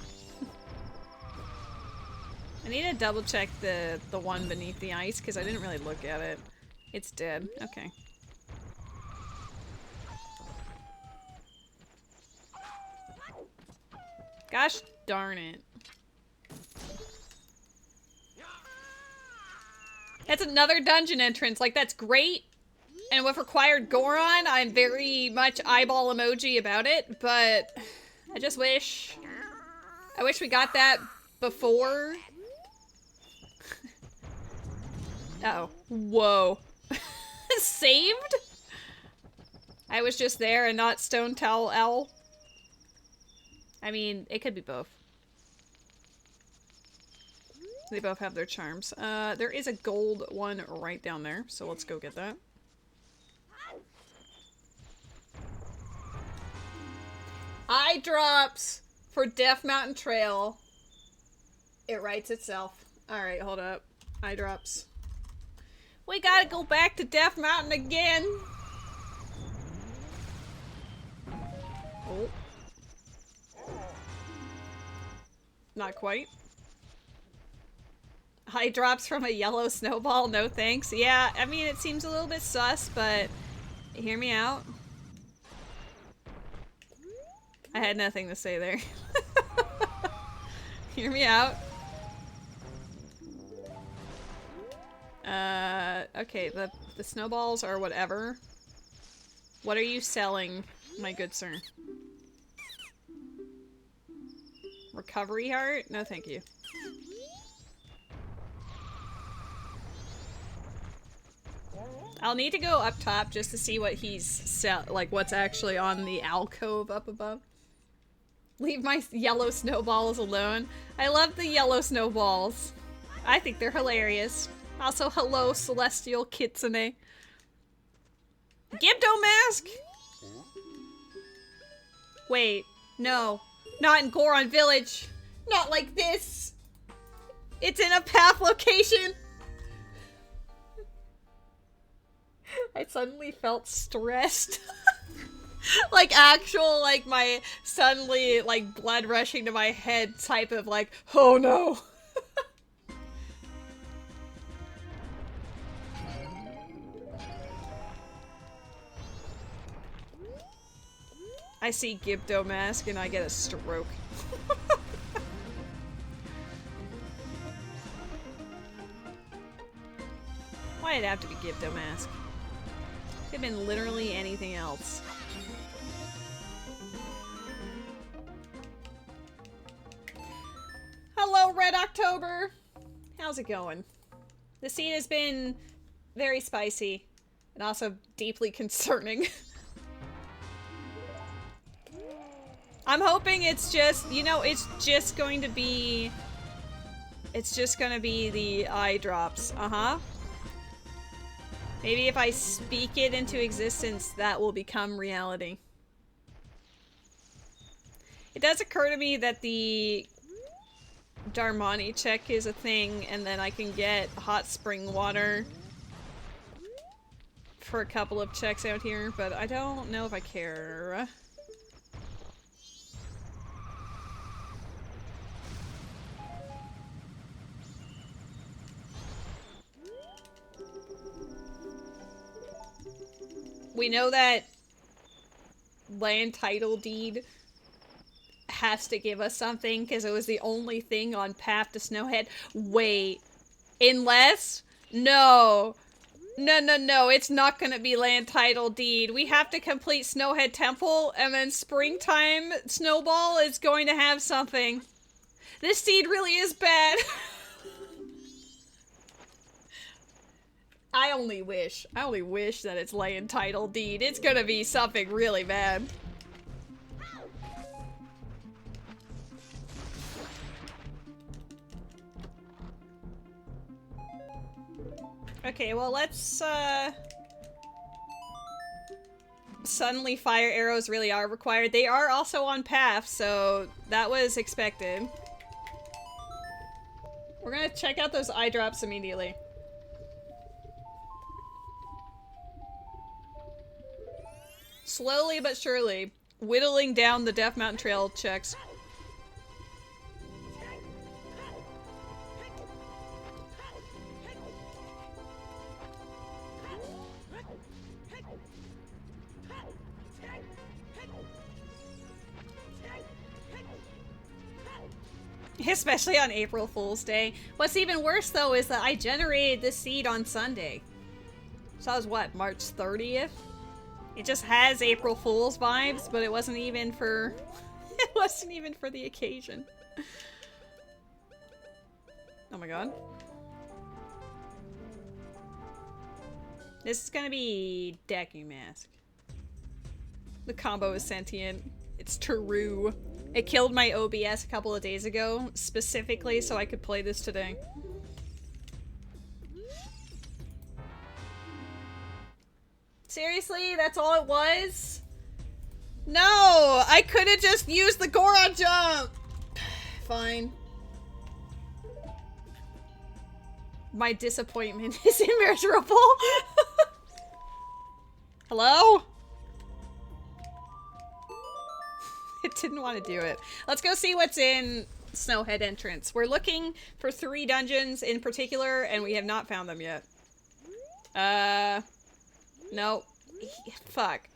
I need to double check the one beneath the ice because I didn't really look at it. It's dead. Okay. Gosh darn it. That's another dungeon entrance. Like, that's great. And with required Goron, I'm very much eyeball emoji about it, but I just wish... I wish we got that before. Uh-oh. Whoa. Saved? I was just there and not Stone Towel Owl. I mean, it could be both. They both have their charms. There is a gold one right down there, so let's go get that. Eye drops for Death Mountain Trail. It writes itself. Alright, hold up. Eye drops. We gotta go back to Death Mountain again! Oh. Not quite. Eye drops from a yellow snowball, no thanks. Yeah, I mean, it seems a little bit sus, but hear me out. I had nothing to say there. Hear me out. Okay, the snowballs are whatever. What are you selling, my good sir? Recovery heart? No, thank you. I'll need to go up top just to see what like what's actually on the alcove up above. Leave my yellow snowballs alone. I love the yellow snowballs. I think they're hilarious. Also, hello, Celestial Kitsune. Gibdo mask! Wait, no. Not in Goron Village. Not like this. It's in a path location. I suddenly felt stressed. Like actual, like my suddenly, like blood rushing to my head type of like, oh no. I see Gibdo mask and I get a stroke. Why did it have to be Gibdo mask? Could have been literally anything else. Hello, Red October! How's it going? The scene has been very spicy and also deeply concerning. I'm hoping it's just, you know, it's just going to be the eye drops. Uh-huh. Maybe if I speak it into existence, that will become reality. It does occur to me that the Darmani check is a thing, and then I can get hot spring water for a couple of checks out here, but I don't know if I care. We know that land title deed has to give us something because it was the only thing on Path to Snowhead. Wait, unless? No. No, it's not gonna be land title deed. We have to complete Snowhead Temple and then Springtime Snowball is going to have something. This deed really is bad. I only wish that it's land title deed. It's gonna be something really bad. Okay, well let's, suddenly fire arrows really are required. They are also on path, so that was expected. We're gonna check out those eye drops immediately. Slowly but surely, whittling down the Death Mountain Trail checks. Especially on April Fool's Day. What's even worse though is that I generated this seed on Sunday. So that was what, March 30th? It just has April Fool's vibes, but it wasn't even for it wasn't even for the occasion. Oh my god. This is gonna be Deku Mask. The combo is sentient. It's true. It killed my OBS a couple of days ago, specifically so I could play this today. Seriously? That's all it was? No! I could've just used the Goron jump! Fine. My disappointment is immeasurable. Hello? It didn't want to do it. Let's go see what's in Snowhead entrance. We're looking for 3 dungeons in particular, and we have not found them yet. No. Fuck.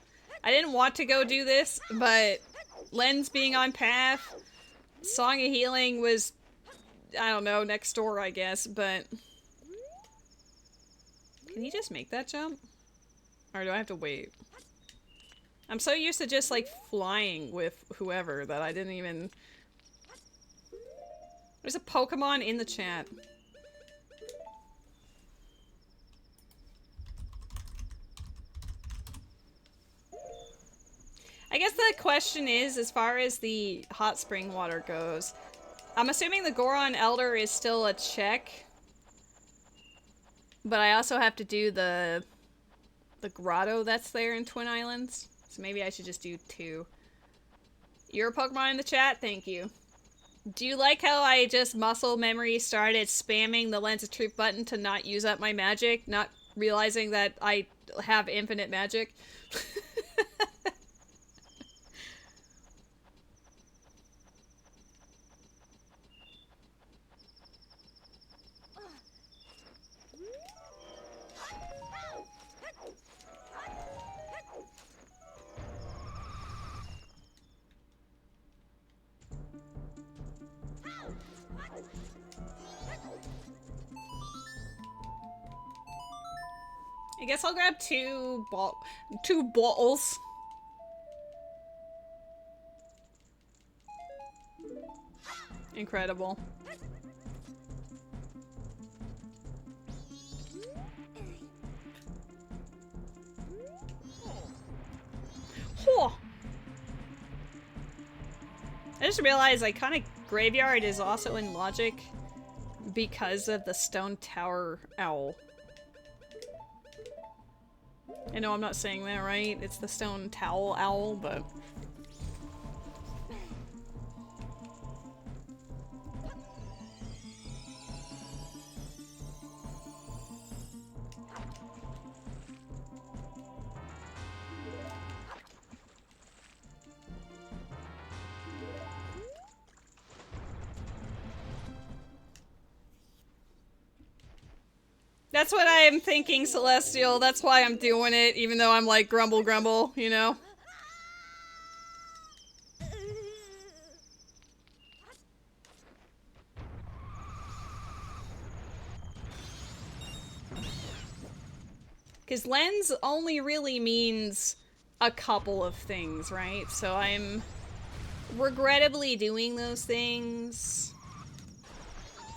I didn't want to go do this, but Lens being on path, Song of Healing was, I don't know, next door, I guess, but... Can he just make that jump? Or do I have to wait? I'm so used to just, like, flying with whoever that I didn't even... There's a Pokemon in the chat. guess the question is, as far as the hot spring water goes, I'm assuming the Goron Elder is still a check. But I also have to do the grotto that's there in Twin Islands. So maybe I should just do 2. You're a Pokemon in the chat? Thank you. Do you like how I just muscle memory started spamming the Lens of Truth button to not use up my magic, not realizing that I have infinite magic? I guess I'll grab 2 bottles. Incredible. Whew. I just realized Graveyard is also in Logic because of the Stone Tower Owl. I know I'm not saying that right. It's the Stone Towel Owl, but... That's what I am thinking, Celestial. That's why I'm doing it, even though I'm like grumble grumble, you know? Because lens only really means a couple of things, right? So I'm regrettably doing those things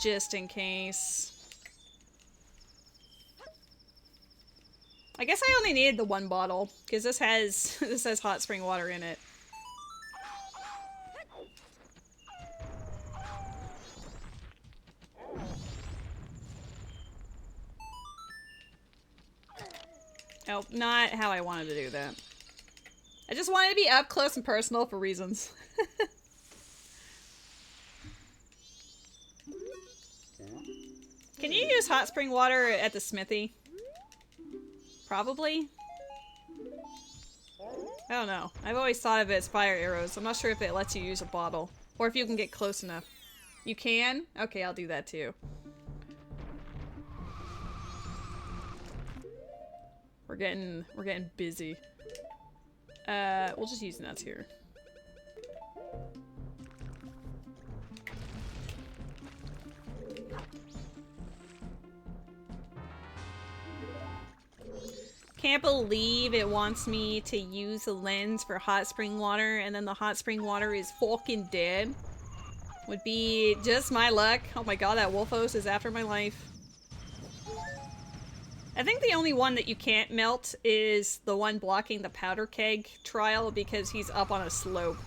just in case. I guess I only needed the 1 bottle, because this has hot spring water in it. Oh, not how I wanted to do that. I just wanted to be up close and personal for reasons. Can you use hot spring water at the smithy? Probably? I don't know. I've always thought of it as fire arrows. I'm not sure if it lets you use a bottle. Or if you can get close enough. You can? Okay, I'll do that too. We're getting busy. We'll just use nuts here. Can't believe it wants me to use the lens for hot spring water and then the hot spring water is fucking dead. Would be just my luck. Oh my god, that Wolfos is after my life. I think the only one that you can't melt is the one blocking the powder keg trial because he's up on a slope.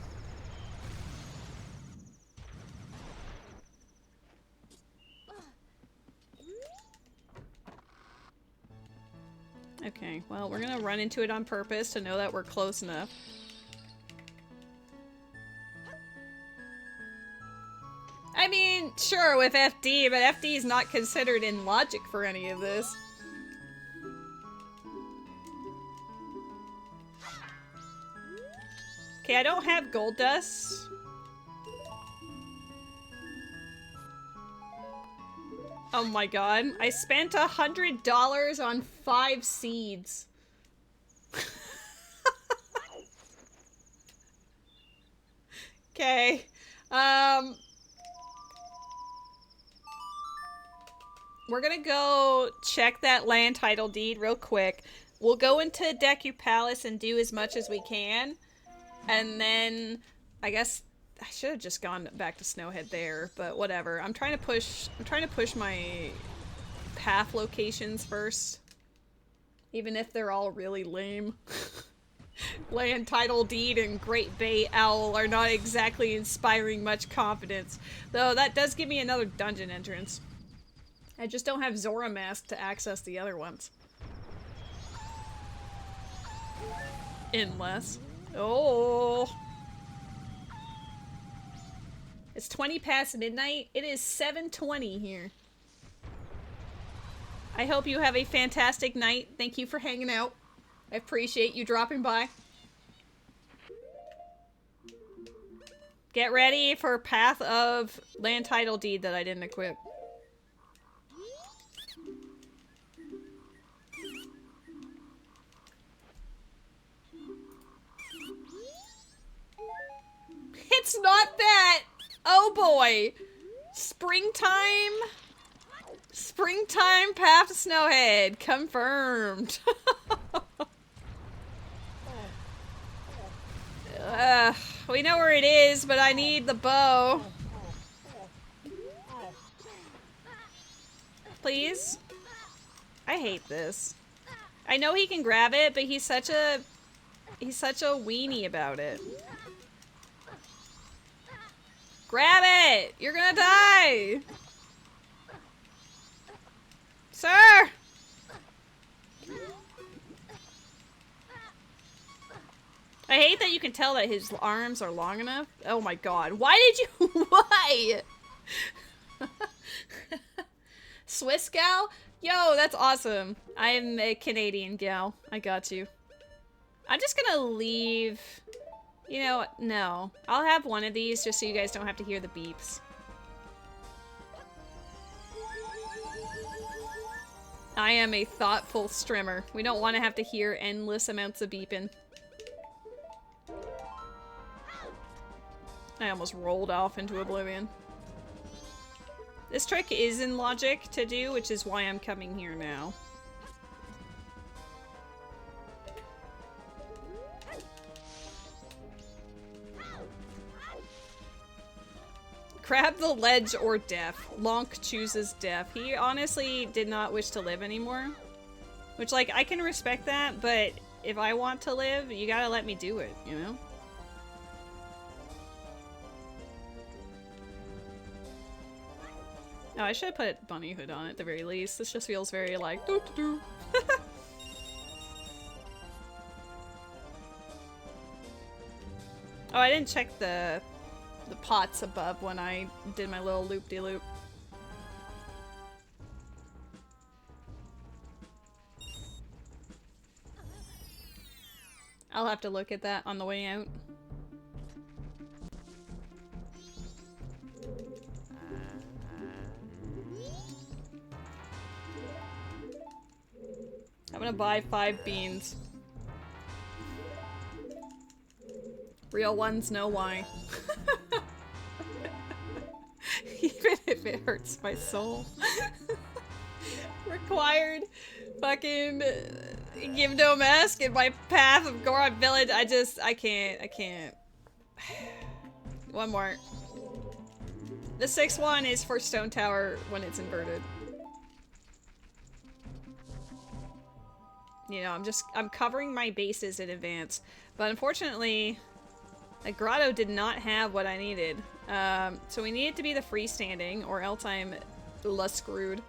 Okay, well, we're gonna run into it on purpose to know that we're close enough. I mean, sure, with FD, but FD is not considered in logic for any of this. Okay, I don't have gold dust. Oh my god, I spent $100 on 5 seeds. Okay, we're gonna go check that land title deed real quick. We'll go into Deku Palace and do as much as we can. And then, I guess, I should have just gone back to Snowhead there, but whatever. I'm trying to push my path locations first. Even if they're all really lame. Land Title Deed and Great Bay Owl are not exactly inspiring much confidence. Though that does give me another dungeon entrance. I just don't have Zora Mask to access the other ones. Unless... Oh... It's 20 past midnight. It is 7:20 here. I hope you have a fantastic night. Thank you for hanging out. I appreciate you dropping by. Get ready for Path of Land Title Deed that I didn't equip. It's not that! Oh boy! Springtime? Springtime Path to Snowhead. Confirmed. We know where it is, but I need the bow. Please? I hate this. I know he can grab it, but he's such a weenie about it. Grab it! You're gonna die! Sir! I hate that you can tell that his arms are long enough. Oh my god. Why did you... Why? Swiss gal? Yo, that's awesome. I'm a Canadian gal. I got you. I'm just gonna leave... You know what? No. I'll have one of these just so you guys don't have to hear the beeps. I am a thoughtful strimmer. We don't want to have to hear endless amounts of beeping. I almost rolled off into oblivion. This trick is in logic to do, which is why I'm coming here now. Grab the ledge or death. Lonk chooses death. He honestly did not wish to live anymore. Which, like, I can respect that, but if I want to live, you gotta let me do it, you know? Oh, I should have put bunny hood on at the very least. This just feels very like doo-doo-doo. Oh, I didn't check the pots above when I did my little loop-de-loop. I'll have to look at that on the way out. I'm gonna buy 5 beans. Real ones know why. Even if it hurts my soul. Required fucking give no mask in my path of Goron Village. I can't. One more. The 6th one is for Stone Tower when it's inverted. You know, I'm covering my bases in advance. But unfortunately, the grotto did not have what I needed. So we need it to be the freestanding, or else I'm less screwed.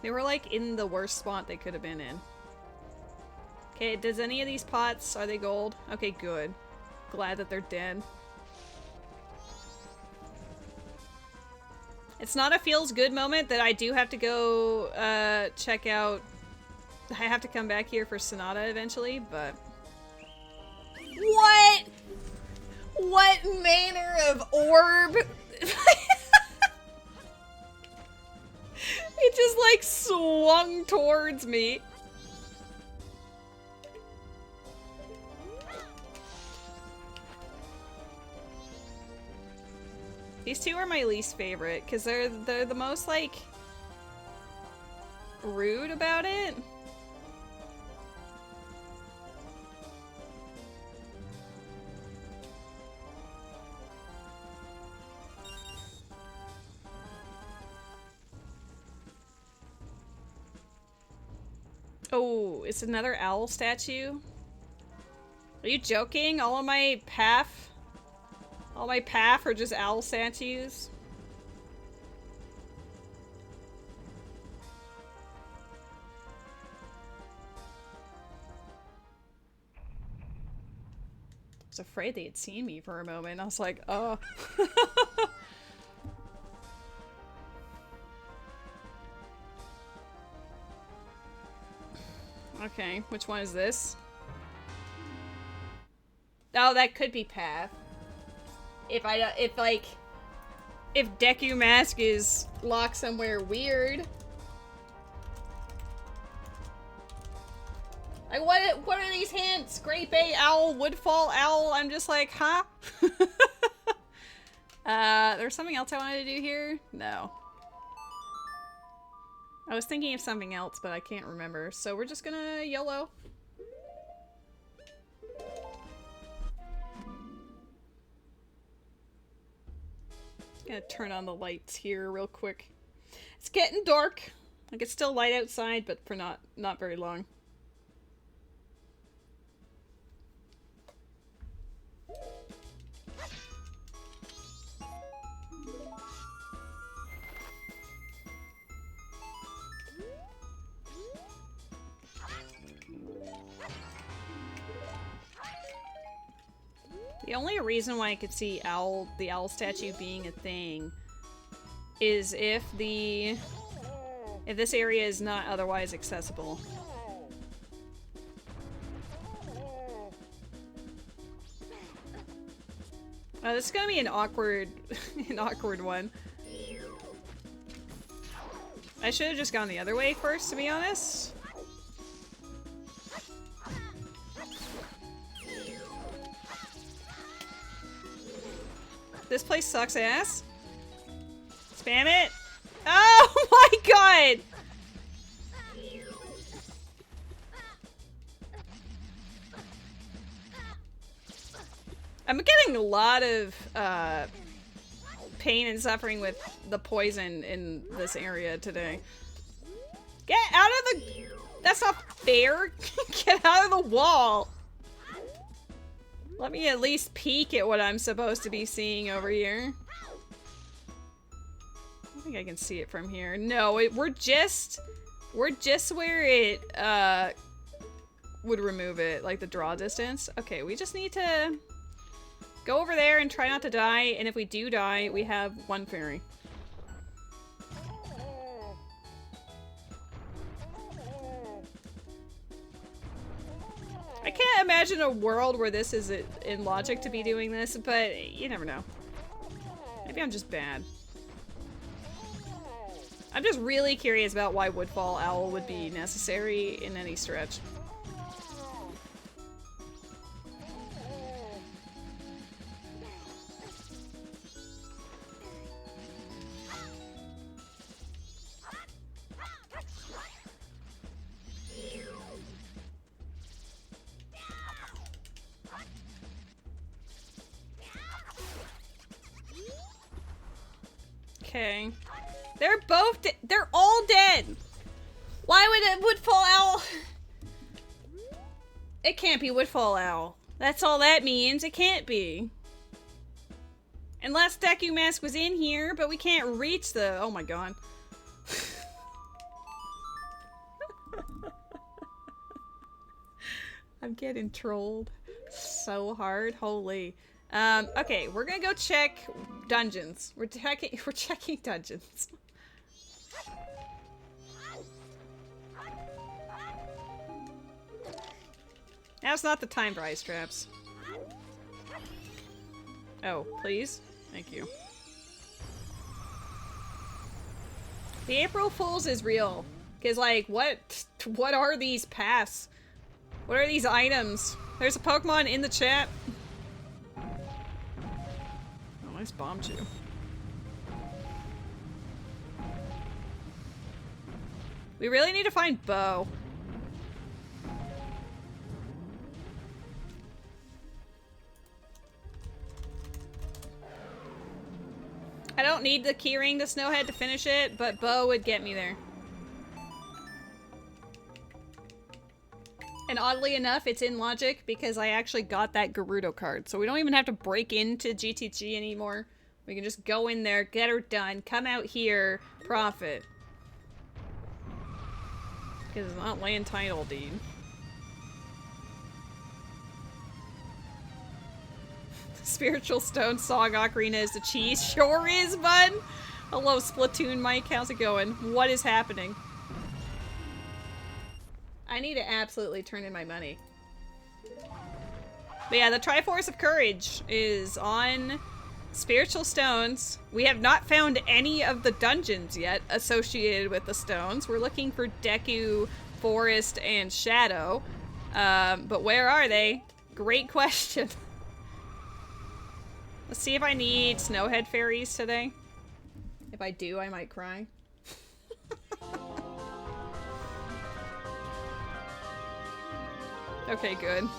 They were like in the worst spot they could have been in. Okay, does any of these pots, are they gold? Okay, good. Glad that they're dead. It's not a feels good moment that I do have to go check out. I have to come back here for Sonata eventually, but... What? What manner of orb? It just like swung towards me. These two are my least favorite because they're the most like rude about it. Oh, it's another owl statue? Are you joking? All my path are just owl statues? I was afraid they had seen me for a moment. I was like, oh. Okay, which one is this? Oh, that could be path. If Deku Mask is locked somewhere weird. Like, what are these hints? Great Bay Owl, Woodfall Owl. I'm just like, huh? There's something else I wanted to do here? No. I was thinking of something else, but I can't remember. So we're just gonna YOLO. Gonna turn on the lights here real quick. It's getting dark. Like, it's still light outside, but for not very long. The only reason why I could see the owl statue being a thing is if this area is not otherwise accessible. This is gonna be an awkward one. I should have just gone the other way first, to be honest. This place sucks ass. Spam it. Oh my god! I'm getting a lot of pain and suffering with the poison in this area today. Get out of the... That's not fair. Get out of the wall. Let me at least peek at what I'm supposed to be seeing over here. I don't think I can see it from here. No, we're just where it would remove it, like the draw distance. Okay, we just need to go over there and try not to die, and if we do die, we have one fairy. I can't imagine a world where this is in logic to be doing this, but you never know. Maybe I'm just bad. I'm just really curious about why Woodfall Owl would be necessary in any stretch. Okay. They're all dead! Why would a Woodfall Owl... It can't be Woodfall Owl. That's all that means. It can't be. Unless Deku Mask was in here, but we can't reach the... Oh my god. I'm getting trolled so hard. Holy. Okay, we're gonna go check dungeons. We're checking dungeons. Now's not the time for ice traps. Oh, please? Thank you. The April Fools is real. Cause like, what are these paths? What are these items? There's a Pokemon in the chat. Oh, I just bombed you. We really need to find Bo. I don't need the keyring to Snowhead to finish it, but Bo would get me there. And oddly enough, it's in logic because I actually got that Gerudo card. So we don't even have to break into GTG anymore. We can just go in there, get her done, come out here, profit. Because it's not land title, dude. Spiritual Stone Song Ocarina is the cheese. Sure is, bud! Hello, Splatoon Mike. How's it going? What is happening? I need to absolutely turn in my money. But yeah, the Triforce of Courage is on Spiritual Stones. We have not found any of the dungeons yet associated with the stones. We're looking for Deku, Forest, and Shadow. But where are they? Great question. Let's see if I need Snowhead Fairies today. If I do, I might cry. Okay, good.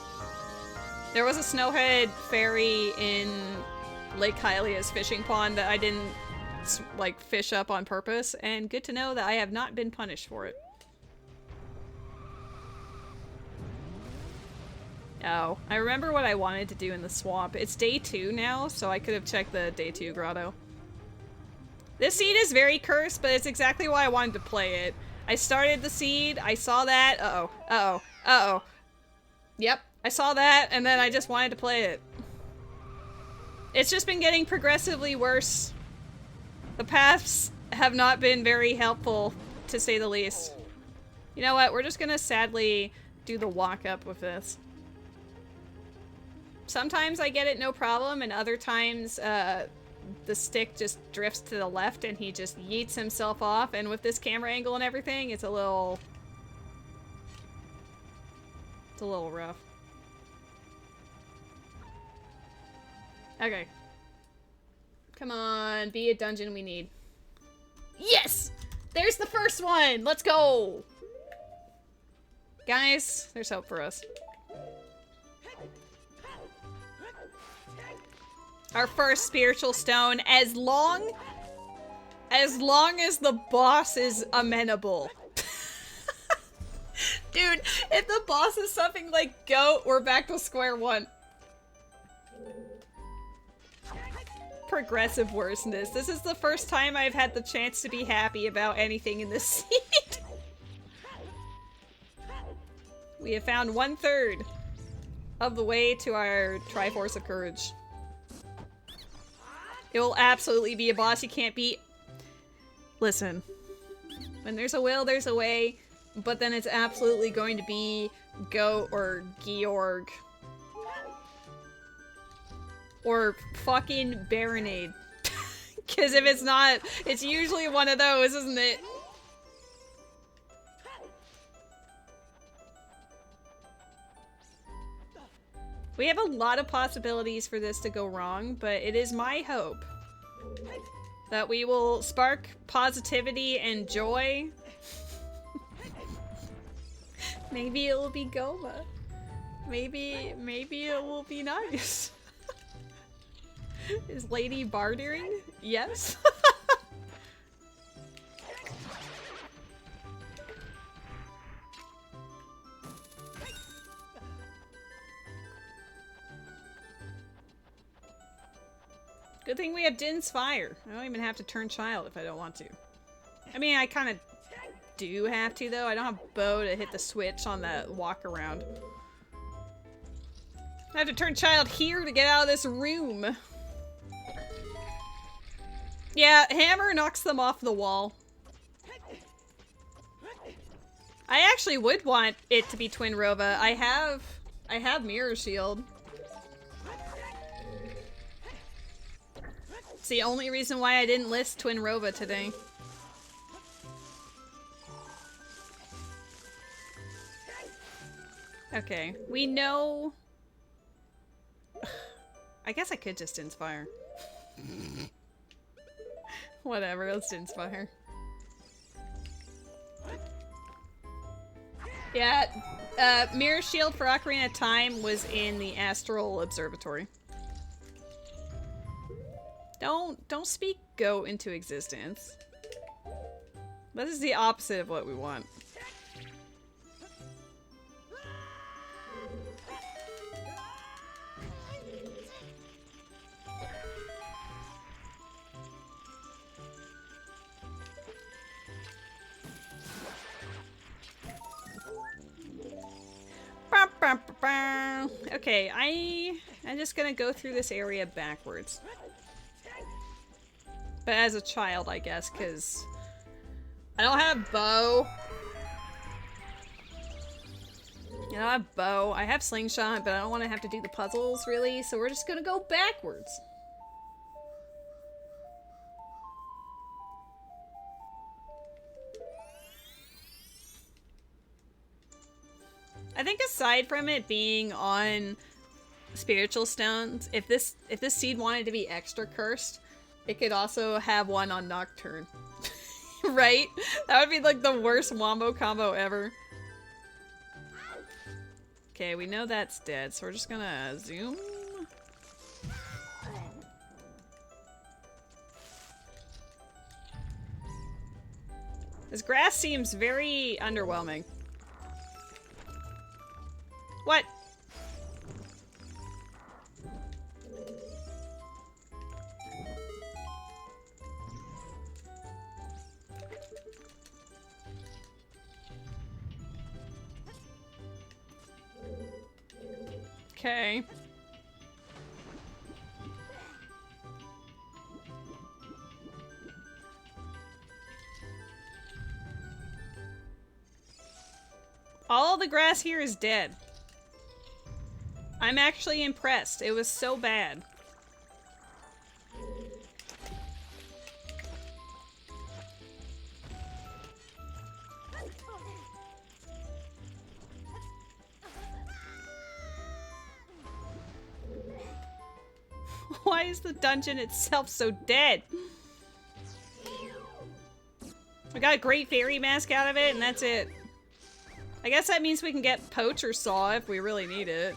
There was a Snowhead Fairy in Lake Hylia's fishing pond that I didn't, like, fish up on purpose, and good to know that I have not been punished for it. Oh, I remember what I wanted to do in the swamp. It's day 2 now, so I could have checked the day 2 grotto. This seed is very cursed, but it's exactly why I wanted to play it. I started the seed, I saw that, uh-oh, uh-oh, uh-oh. Yep, I saw that, and then I just wanted to play it. It's just been getting progressively worse. The paths have not been very helpful, to say the least. You know what, we're just gonna sadly do the walk up with this. Sometimes I get it no problem, and other times, the stick just drifts to the left and he just yeets himself off, and with this camera angle and everything, it's a little rough. Okay. Come on, be a dungeon we need. Yes! There's the first one! Let's go! Guys, there's hope for us. Our first spiritual stone, as long as the boss is amenable. Dude, if the boss is something like goat, we're back to square one. Progressive worseness. This is the first time I've had the chance to be happy about anything in this seed. We have found 1/3 of the way to our Triforce of Courage. It will absolutely be a boss you can't beat. Listen, when there's a will, there's a way, but then it's absolutely going to be Goat or Georg. Or fucking Baronade. Because if it's not, it's usually one of those, isn't it? We have a lot of possibilities for this to go wrong, but it is my hope that we will spark positivity and joy. Maybe it will be Goma. Maybe it will be nice. Is Lady bartering? Yes. Good thing we have Din's Fire. I don't even have to turn child if I don't want to. I mean, I kind of do have to, though. I don't have bow to hit the switch on the walk around. I have to turn child here to get out of this room. Yeah, hammer knocks them off the wall. I actually would want it to be Twin Rova. I have Mirror Shield. It's the only reason why I didn't list Twin Rova today. Okay, we know... I guess I could just inspire. Whatever, let's inspire. Yeah, Mirror Shield for Ocarina of Time was in the Astral Observatory. Don't speak go into existence. This is the opposite of what we want. Okay, I'm just gonna go through this area backwards. But as a child, I guess, because I don't have bow. I don't have bow. I have slingshot, but I don't want to have to do the puzzles, really, so we're just gonna go backwards. I think aside from it being on spiritual stones, if this seed wanted to be extra cursed, it could also have one on Nocturne. Right? That would be like the worst wombo combo ever. Okay, we know that's dead, so we're just gonna zoom. This grass seems very underwhelming. What? Okay. All the grass here is dead. I'm actually impressed. It was so bad. Why is the dungeon itself so dead? We got a great fairy mask out of it, and that's it. I guess that means we can get Poach or Saw if we really need it.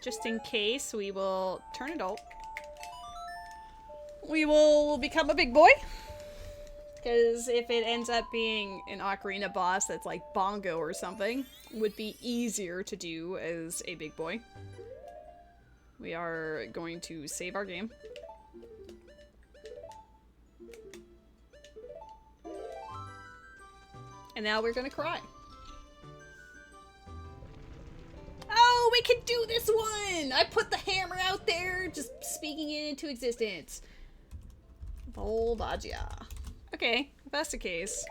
Just in case, we will turn adult. We will become a big boy. Because if it ends up being an Ocarina boss that's like Bongo or something, it would be easier to do as a big boy. We are going to save our game. And now we're gonna cry. Oh, we can do this one! I put the hammer out there, just speaking it into existence. Voldagia. Okay, if that's the case.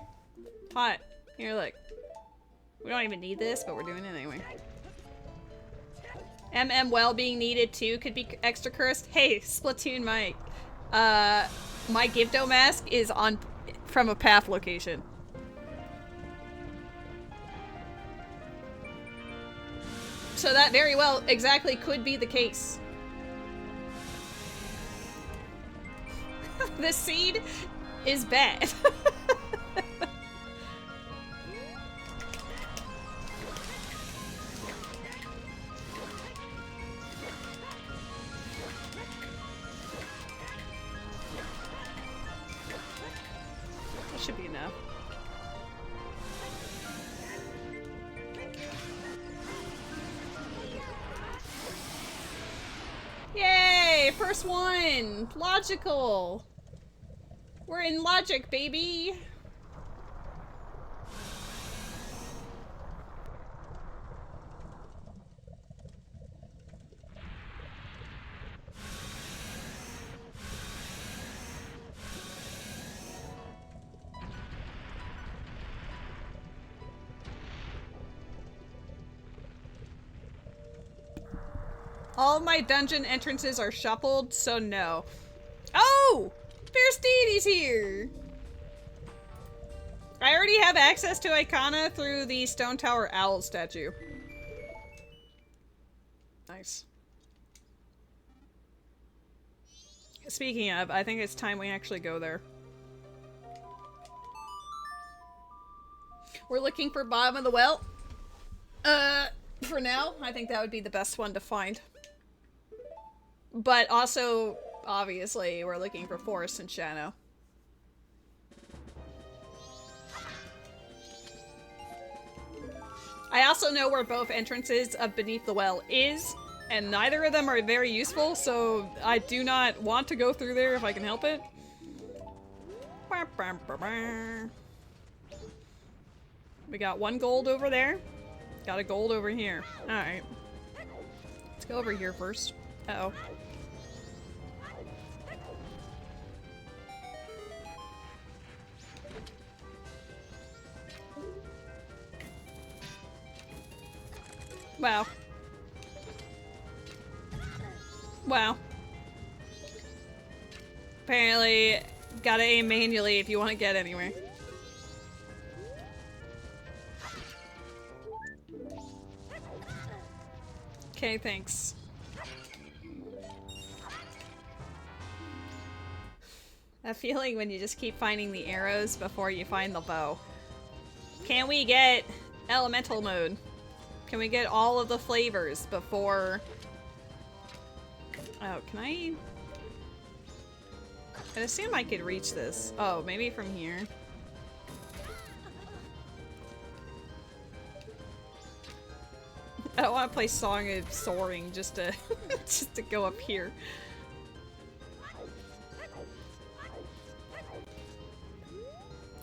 Hot. Here, look. We don't even need this, but we're doing it anyway. well being needed too could be extra cursed. Hey, Splatoon Mike. My Gibdo mask is on from a path location. So that very well exactly could be the case. The seed is bad. That should be enough. Yay! First one! Logical! We're in logic, baby! All my dungeon entrances are shuffled, so no. Oh! Fairsteine's here! I already have access to Icona through the Stone Tower Owl statue. Nice. Speaking of, I think it's time we actually go there. We're looking for bottom of the well. For now, I think that would be the best one to find. But also, obviously, we're looking for Forest and Shadow. I also know where both entrances of Beneath the Well is, And neither of them are very useful, so I do not want to go through there if I can help it. We got 1 gold over there. Got a gold over here. Alright. Let's go over here first. Uh-oh. Wow. Wow. Apparently, gotta aim manually if you want to get anywhere. Okay, thanks. That feeling when you just keep finding the arrows before you find the bow. Can we get elemental mode? Can we get all of the flavors before... Oh, can I... I'd assume I could reach this. Oh, maybe from here. I don't want to play Song of Soaring just to just to go up here.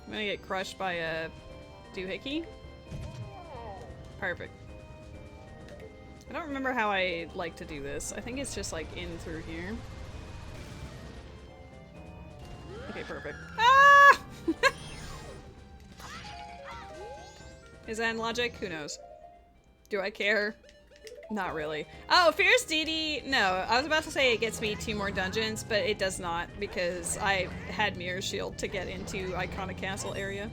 I'm gonna get crushed by a doohickey. Perfect. I don't remember how I like to do this. I think it's just like in through here. Okay, perfect. Ah! Is that in logic? Who knows? Do I care? Not really. Oh, Fierce Deity! No, I was about to say it gets me 2 more dungeons, but it does not because I had Mirror Shield to get into Iconic Castle area.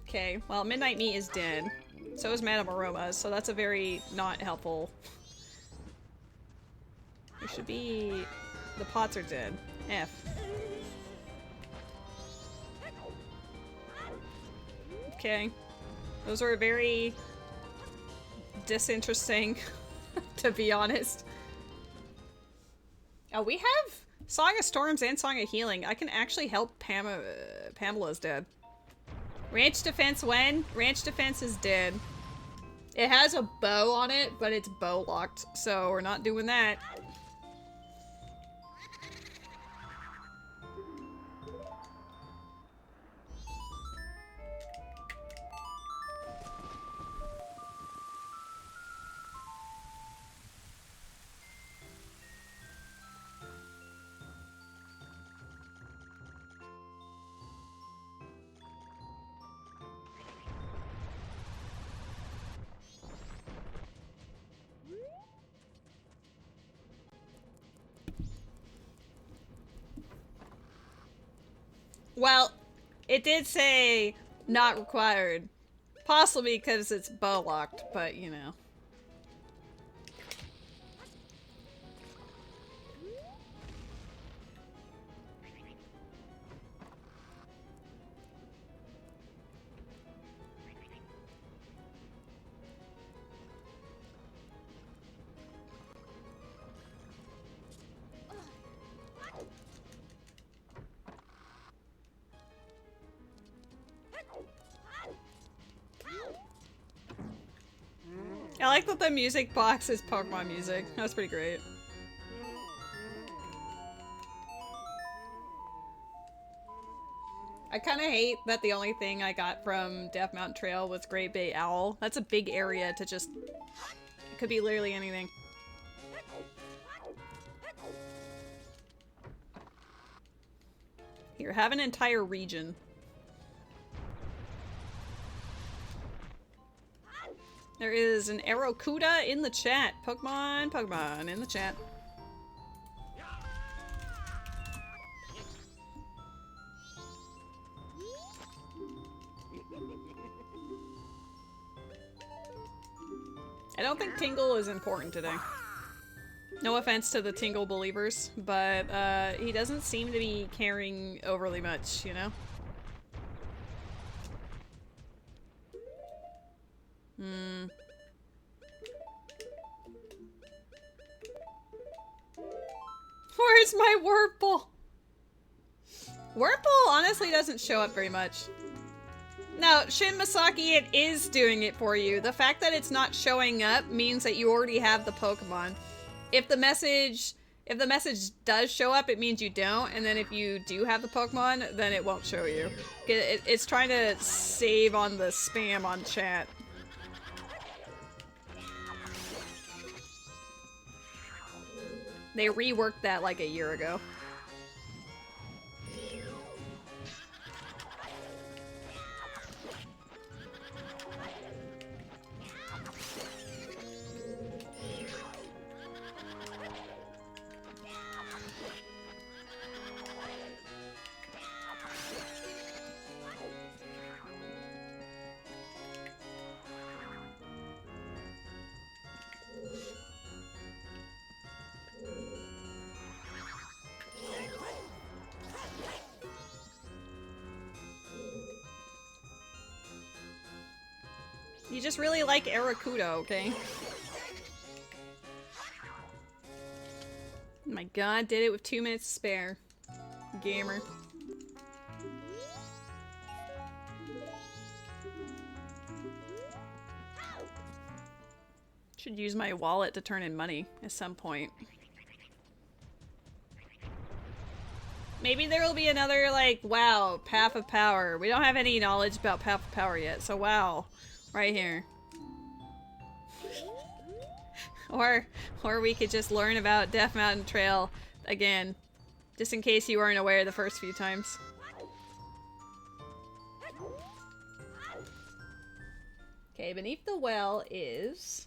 Okay, well, Midnight Meat is dead. So is Madame Aroma's, so that's a very not helpful. There should be... The pots are dead. F. Okay. Those were very disinteresting, to be honest. Oh, we have Song of Storms and Song of Healing. I can actually help Pamela's dead. Ranch defense when? Ranch defense is dead. It has a bow on it, but it's bow locked, so we're not doing that. Well, it did say not required. Possibly because it's bow locked, but you know. I like that the music box is Pokemon music. That's pretty great. I kind of hate that the only thing I got from Death Mountain Trail was Great Bay Owl. That's a big area to just... It could be literally anything. Here, have an entire region. There is an Aerocuda in the chat. Pokemon in the chat. I don't think Tingle is important today. No offense to the Tingle believers, but he doesn't seem to be caring overly much, you know? Hmm. Where's my Wurple? Wurple honestly doesn't show up very much. No, Shin Masaki, it is doing it for you. The fact that it's not showing up means that you already have the Pokemon. If the message does show up, it means you don't, and then if you do have the Pokemon, then it won't show you. It's trying to save on the spam on chat. They reworked that like a year ago. You just really like Arakuda, okay? Oh my god, did it with 2 minutes to spare. Gamer. Should use my wallet to turn in money at some point. Maybe there will be another, like, wow, Path of Power. We don't have any knowledge about Path of Power yet, so wow. Right here. Or we could just learn about Death Mountain Trail again. Just in case you weren't aware the first few times. Okay, beneath the well is...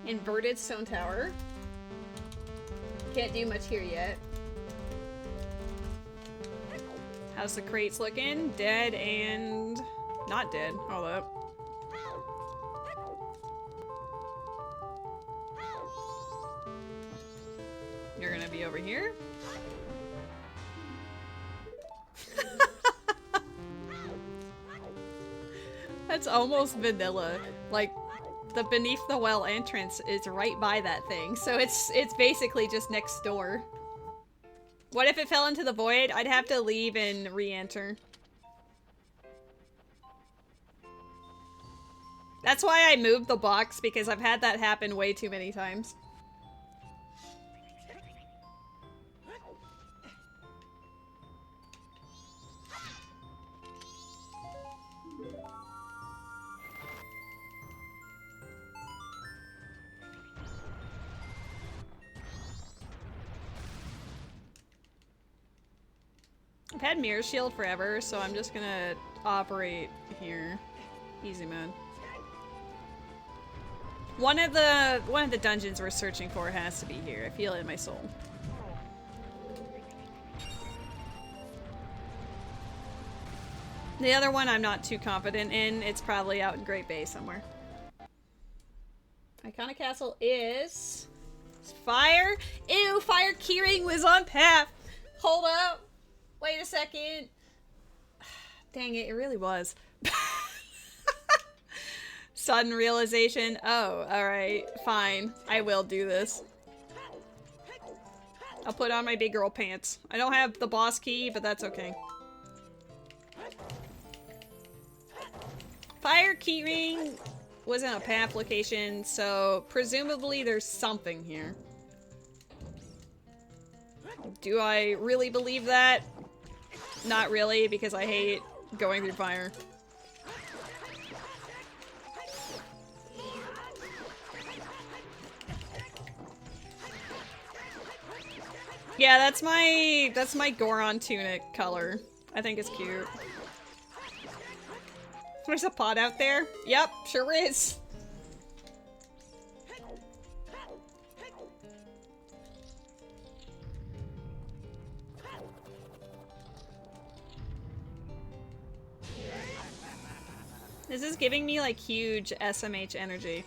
Inverted Stone Tower. Can't do much here yet. How's the crates looking? Dead and... not dead. Hold up. You're gonna be over here? That's almost vanilla. Like, the beneath the well entrance is right by that thing, so it's basically just next door. What if it fell into the void? I'd have to leave and re-enter. That's why I moved the box, because I've had that happen way too many times. I've had Mirror Shield forever, so I'm just gonna operate here. Easy mode. One of the dungeons we're searching for has to be here. I feel it in my soul. The other one I'm not too confident in. It's probably out in Great Bay somewhere. Iconic Castle is... Fire? Ew, Fire Keyring was on path! Hold up! Wait a second. Dang it, it really was. Sudden realization. Oh, alright. Fine. I will do this. I'll put on my big girl pants. I don't have the boss key, but that's okay. Fire keyring wasn't a path location, so presumably there's something here. Do I really believe that? Not really, because I hate going through fire. Yeah, that's my Goron tunic color. I think it's cute. There's a pot out there? Yep, sure is. This is giving me like huge SMH energy.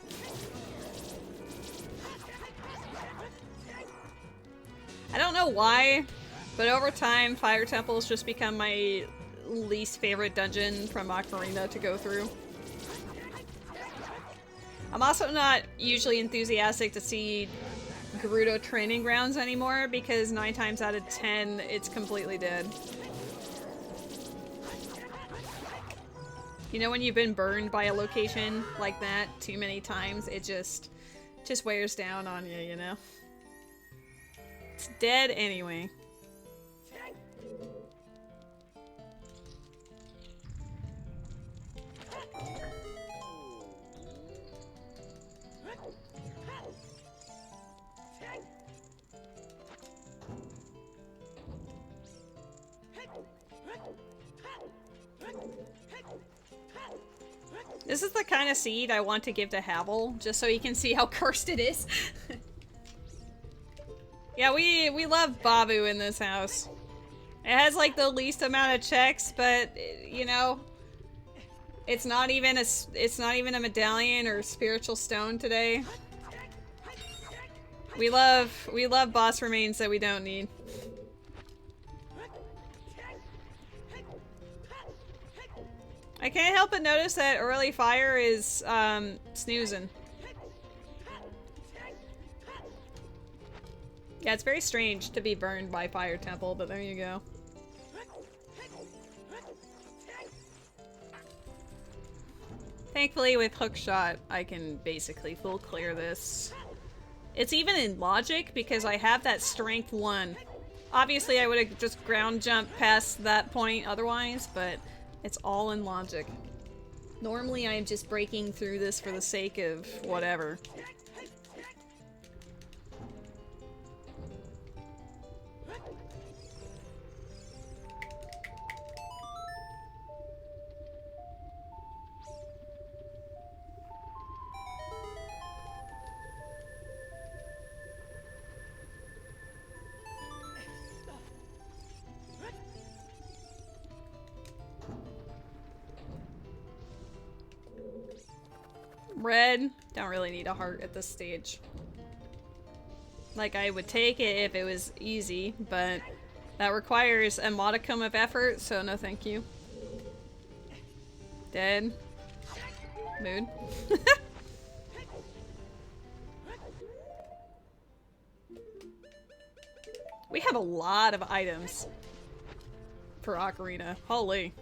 I don't know why, but over time, Fire Temples just become my least favorite dungeon from Ocarina to go through. I'm also not usually enthusiastic to see Gerudo Training Grounds anymore because 9 times out of 10, it's completely dead. You know when you've been burned by a location like that too many times, it just wears down on you, you know? It's dead anyway. This is the kind of seed I want to give to Havel, just so he can see how cursed it is. Yeah, we love Babu in this house. It has like the least amount of checks, but you know, it's not even a medallion or spiritual stone today. We love boss remains that we don't need. I can't help but notice that early fire is snoozing. Yeah, it's very strange to be burned by Fire Temple, but there you go. Thankfully, with Hookshot, I can basically full clear this. It's even in logic because I have that strength 1. Obviously, I would have just ground jumped past that point otherwise, but it's all in logic. Normally, I'm just breaking through this for the sake of whatever. Red, don't really need a heart at this stage. Like, I would take it if it was easy, but that requires a modicum of effort, so no thank you. Dead. Mood. We have a lot of items for Ocarina. Holy.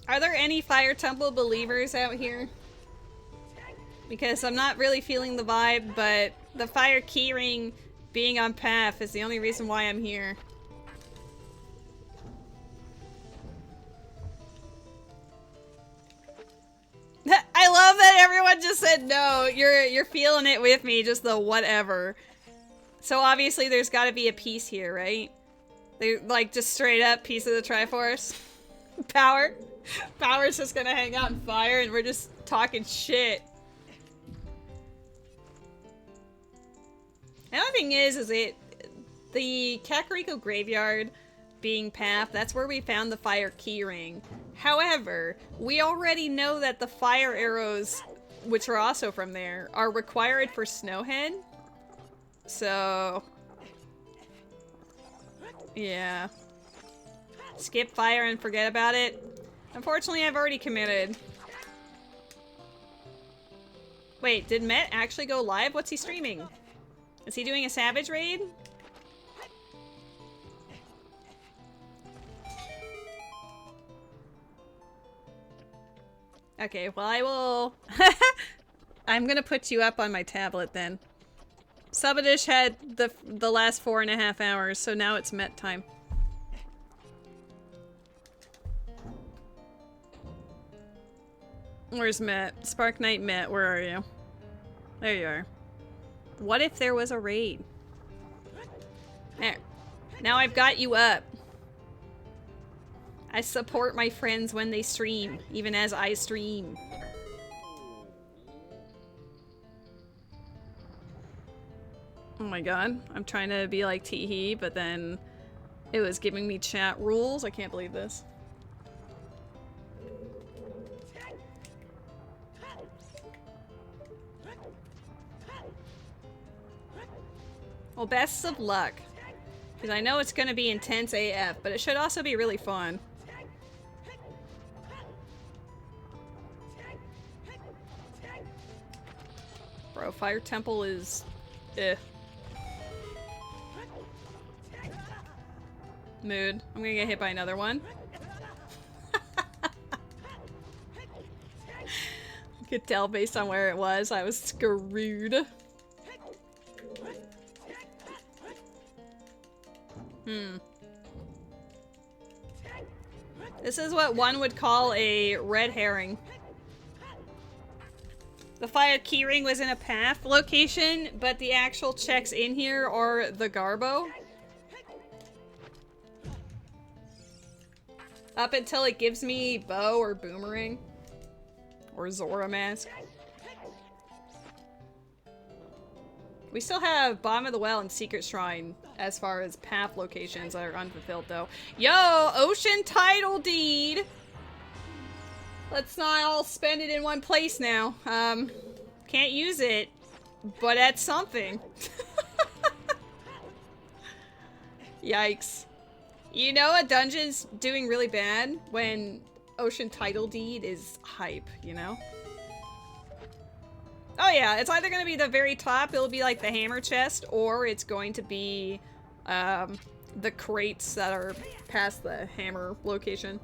Are there any Fire Temple believers out here? Because I'm not really feeling the vibe, but the Fire Keyring being on path is the only reason why I'm here. I love that everyone just said no. You're feeling it with me, just the whatever. So obviously there's got to be a piece here, right? They like just straight up piece of the Triforce. Power. Power's just gonna hang out in fire and we're just talking shit. Another thing is the Kakariko Graveyard being path, that's where we found the Fire Keyring. However, we already know that the fire arrows, which are also from there, are required for Snowhead. So yeah. Skip fire and forget about it. Unfortunately, I've already committed. Wait, did Met actually go live? What's he streaming? Is he doing a Savage raid? Okay, well I will... I'm gonna put you up on my tablet then. Subadish had the last 4.5 hours, so now it's Met time. Where's Met? Spark Knight Met, where are you? There you are. What if there was a raid? There. Now I've got you up. I support my friends when they stream, even as I stream. Oh my god, I'm trying to be like Teehee, but then it was giving me chat rules. I can't believe this. Well, best of luck. Because I know it's going to be intense AF, but it should also be really fun. Bro, Fire Temple is... eh. Mood. I'm gonna get hit by another one. You could tell based on where it was, I was screwed. This is what one would call a red herring. The fire keyring was in a path location, but the actual checks in here are the Garbo. Up until it gives me bow or boomerang. Or Zora mask. We still have Bottom of the Well and Secret Shrine as far as path locations that are unfulfilled though. Yo! Ocean Title Deed! Let's not all spend it in one place now. Can't use it, but that's something. Yikes. You know a dungeon's doing really bad when Ocean Title Deed is hype, you know? Oh yeah, it's either gonna be the very top, it'll be like the hammer chest, or it's going to be the crates that are past the hammer location.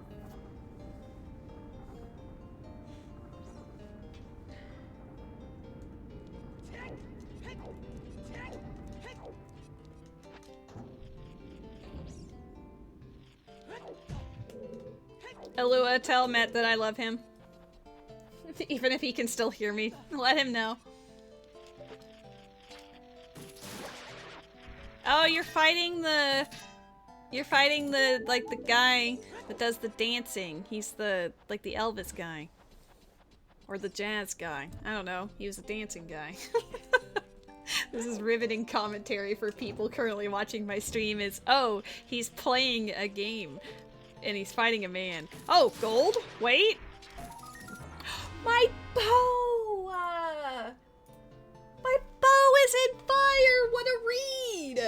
Alua, tell Matt that I love him. Even if he can still hear me. Let him know. Oh, you're fighting the... You're fighting the, like, the guy that does the dancing. He's the, like, the Elvis guy. Or the jazz guy. I don't know. He was a dancing guy. This is riveting commentary for people currently watching my stream is, oh, he's playing a game. And he's fighting a man. Oh, gold? Wait. My bow! My bow is in fire! What a read!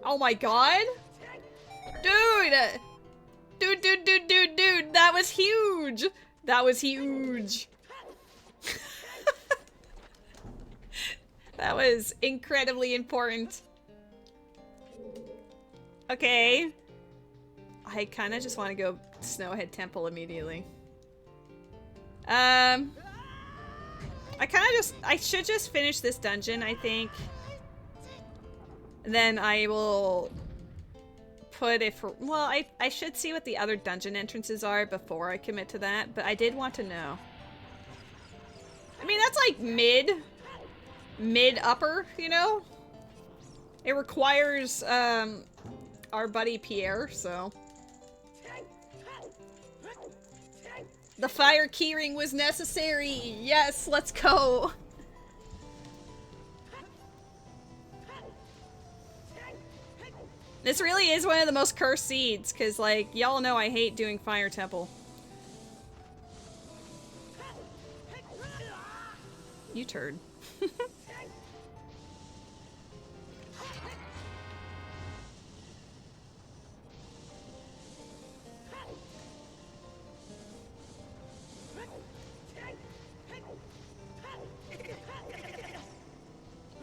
Oh my god! Dude! Dude! That was huge! That was huge! That was incredibly important. Okay. I kind of just want to go Snowhead Temple immediately. I should just finish this dungeon, I think. Then I will put it for, well, I should see what the other dungeon entrances are before I commit to that, but I did want to know. I mean, that's like mid-upper, you know? It requires, our buddy Pierre, so. The fire keyring was necessary! Yes, let's go! This really is one of the most cursed seeds, because, like, y'all know I hate doing Fire Temple. You turd.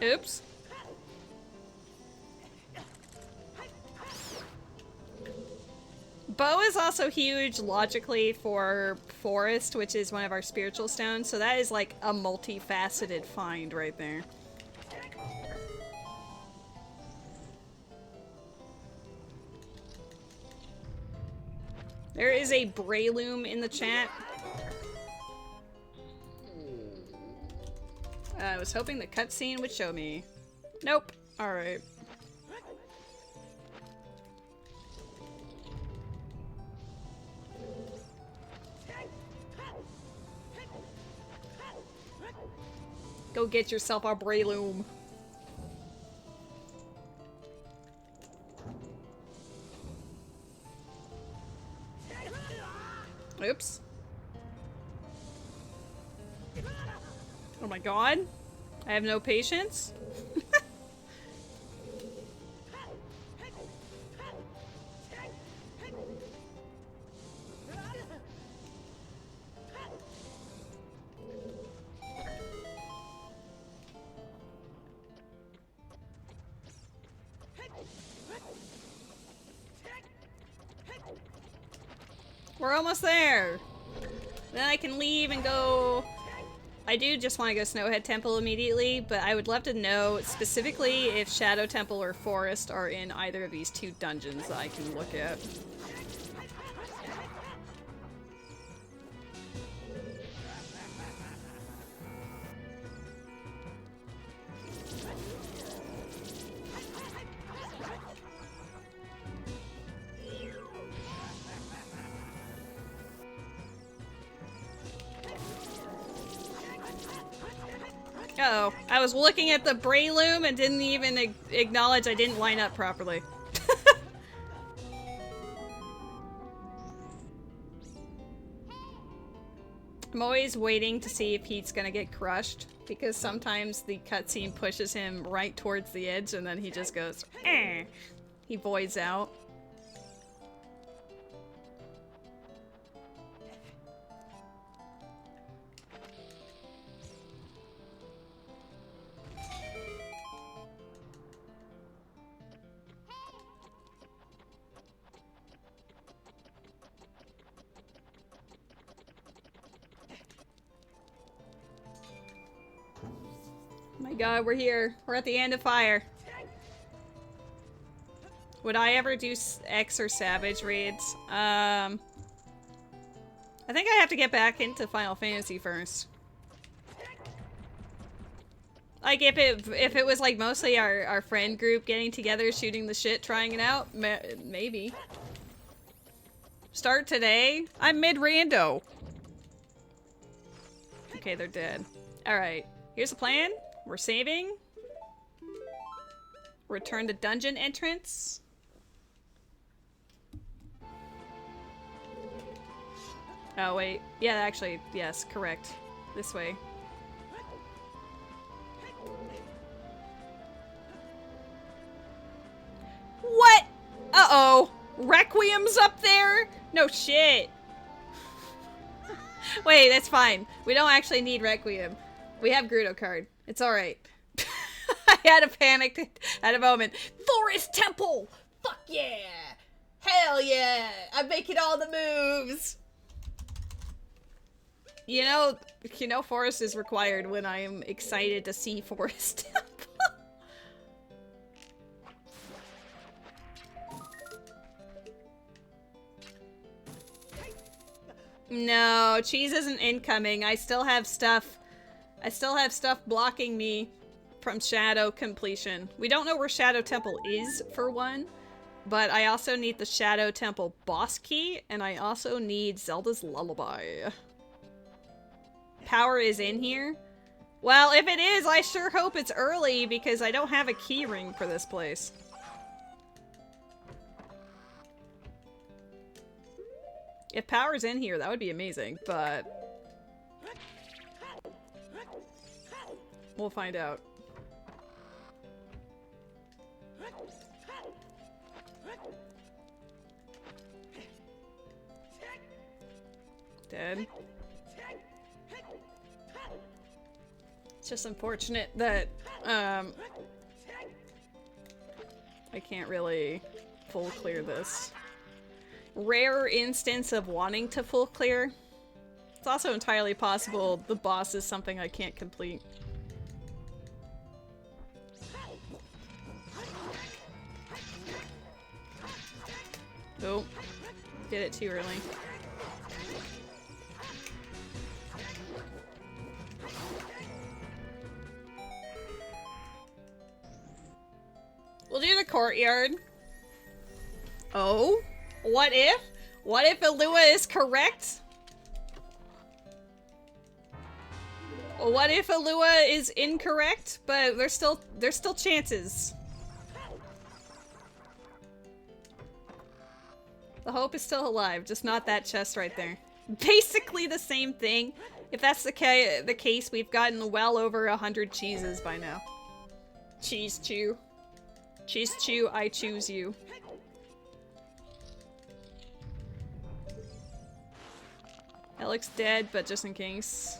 Oops. Bow is also huge logically for Forest, which is one of our spiritual stones, so that is like a multifaceted find right there. There is a Brayloom in the chat. I was hoping the cutscene would show me. Nope. Alright. Go get yourself a Brayloom. Oops. Oh my god. I have no patience. We're almost there. Then I can leave and go... I do just want to go Snowhead Temple immediately, but I would love to know specifically if Shadow Temple or Forest are in either of these two dungeons that I can look at. Uh-oh. I was looking at the Breloom and didn't even acknowledge I didn't line up properly. I'm always waiting to see if Pete's gonna get crushed, because sometimes the cutscene pushes him right towards the edge and then he just goes, eh. He voids out. Oh my god, we're here. We're at the end of fire. Would I ever do X or Savage raids? I think I have to get back into Final Fantasy first. Like, if it was like mostly our friend group getting together, shooting the shit, trying it out, maybe. Start today? I'm mid-rando. Okay, they're dead. Alright, here's the plan. We're saving. Return to dungeon entrance. Oh, wait. Yeah, actually, yes, correct. This way. What? Uh-oh. Requiem's up there? No shit. Wait, that's fine. We don't actually need Requiem. We have Grudo card. It's alright. I had a panic at a moment. Forest Temple! Fuck yeah! Hell yeah! I'm making all the moves! You know Forest is required when I am excited to see Forest Temple. No, cheese isn't incoming. I still have stuff blocking me from Shadow completion. We don't know where Shadow Temple is, for one, but I also need the Shadow Temple boss key, and I also need Zelda's Lullaby. Power is in here? Well, if it is, I sure hope it's early, because I don't have a key ring for this place. If power's in here, that would be amazing, but... we'll find out. Dead. It's just unfortunate that, I can't really full clear this. Rare instance of wanting to full clear. It's also entirely possible the boss is something I can't complete. Oh, did it too early. We'll do the courtyard. Oh? What if? What if Alua is correct? What if Alua is incorrect? But there's still chances. The hope is still alive, just not that chest right there. Basically the same thing. If that's the case, we've gotten well over 100 cheeses by now. Cheese chew. Cheese chew, I choose you. That looks dead, but just in case.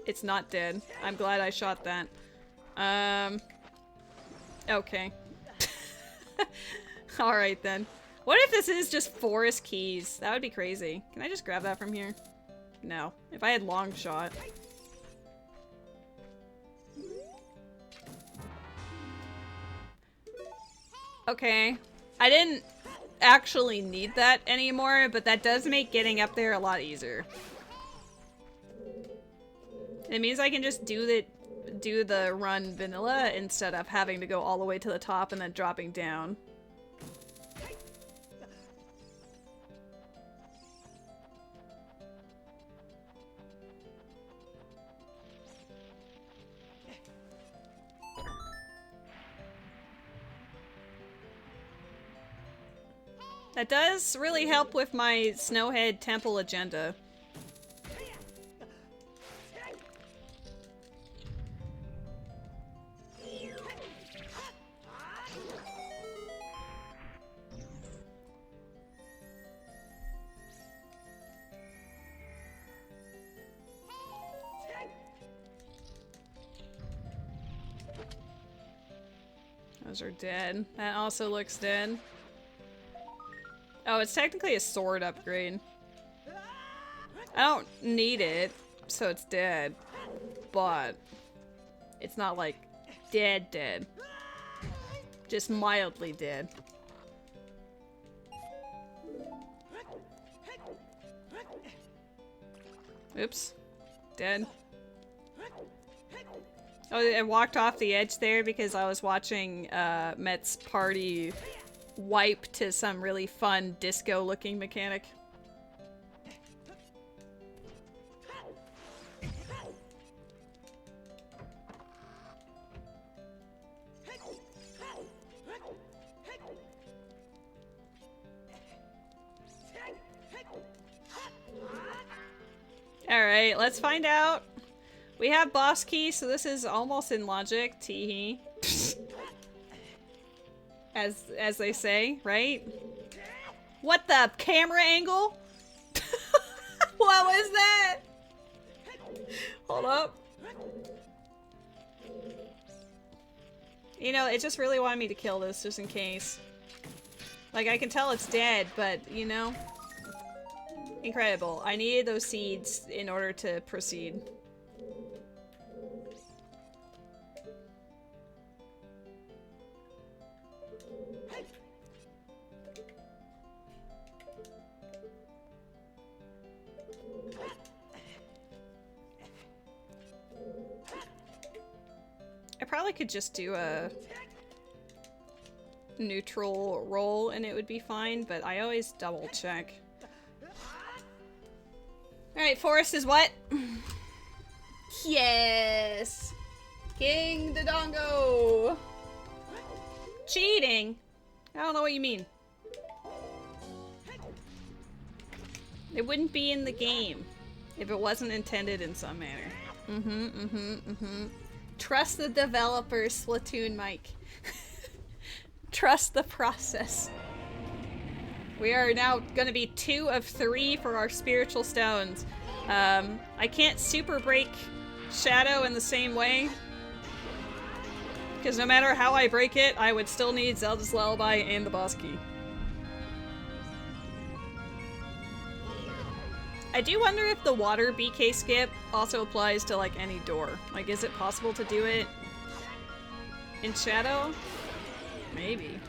It's not dead. I'm glad I shot that. Okay. Alright then. What if this is just forest keys? That would be crazy. Can I just grab that from here? No. If I had long shot. Okay. I didn't actually need that anymore, but that does make getting up there a lot easier. It means I can just do the run vanilla instead of having to go all the way to the top and then dropping down. That does really help with my Snowhead Temple agenda. Those are dead. That also looks dead. Oh, it's technically a sword upgrade. I don't need it, so it's dead. But it's not like dead. Just mildly dead. Oops. Dead. Oh, I walked off the edge there because I was watching Met's party wipe to some really fun disco-looking mechanic. Alright, let's find out. We have boss key, so this is almost in logic. Teehee. As they say, right? What the camera angle? What was that? Hold up. You know, it just really wanted me to kill this just in case. Like, I can tell it's dead, but, you know. Incredible. I needed those seeds in order to proceed. I probably could just do a neutral roll and it would be fine, but I always double check. Alright, Forest is what? Yes! King Dodongo! Cheating? I don't know what you mean. It wouldn't be in the game if it wasn't intended in some manner. Trust the developers, Splatoon Mike. Trust the process. We are now gonna be 2 of 3 for our spiritual stones. I can't super break Shadow in the same way. Because no matter how I break it, I would still need Zelda's Lullaby and the boss key. I do wonder if the water BK skip also applies to like any door. Like, is it possible to do it in Shadow? Maybe.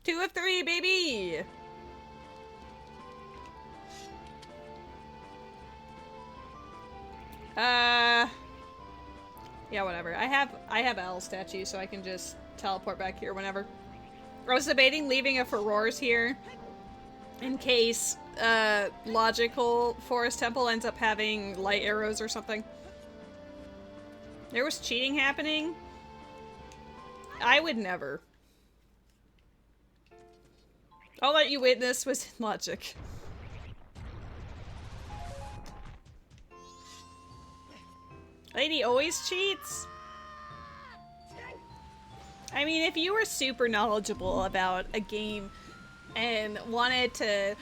Two of 3, baby! Yeah, whatever. I have L statue, so I can just teleport back here whenever. I was debating leaving a Furores here in case logical Forest Temple ends up having light arrows or something. There was cheating happening? I would never. All that you witnessed was logic. Lady always cheats? I mean, if you were super knowledgeable about a game and wanted to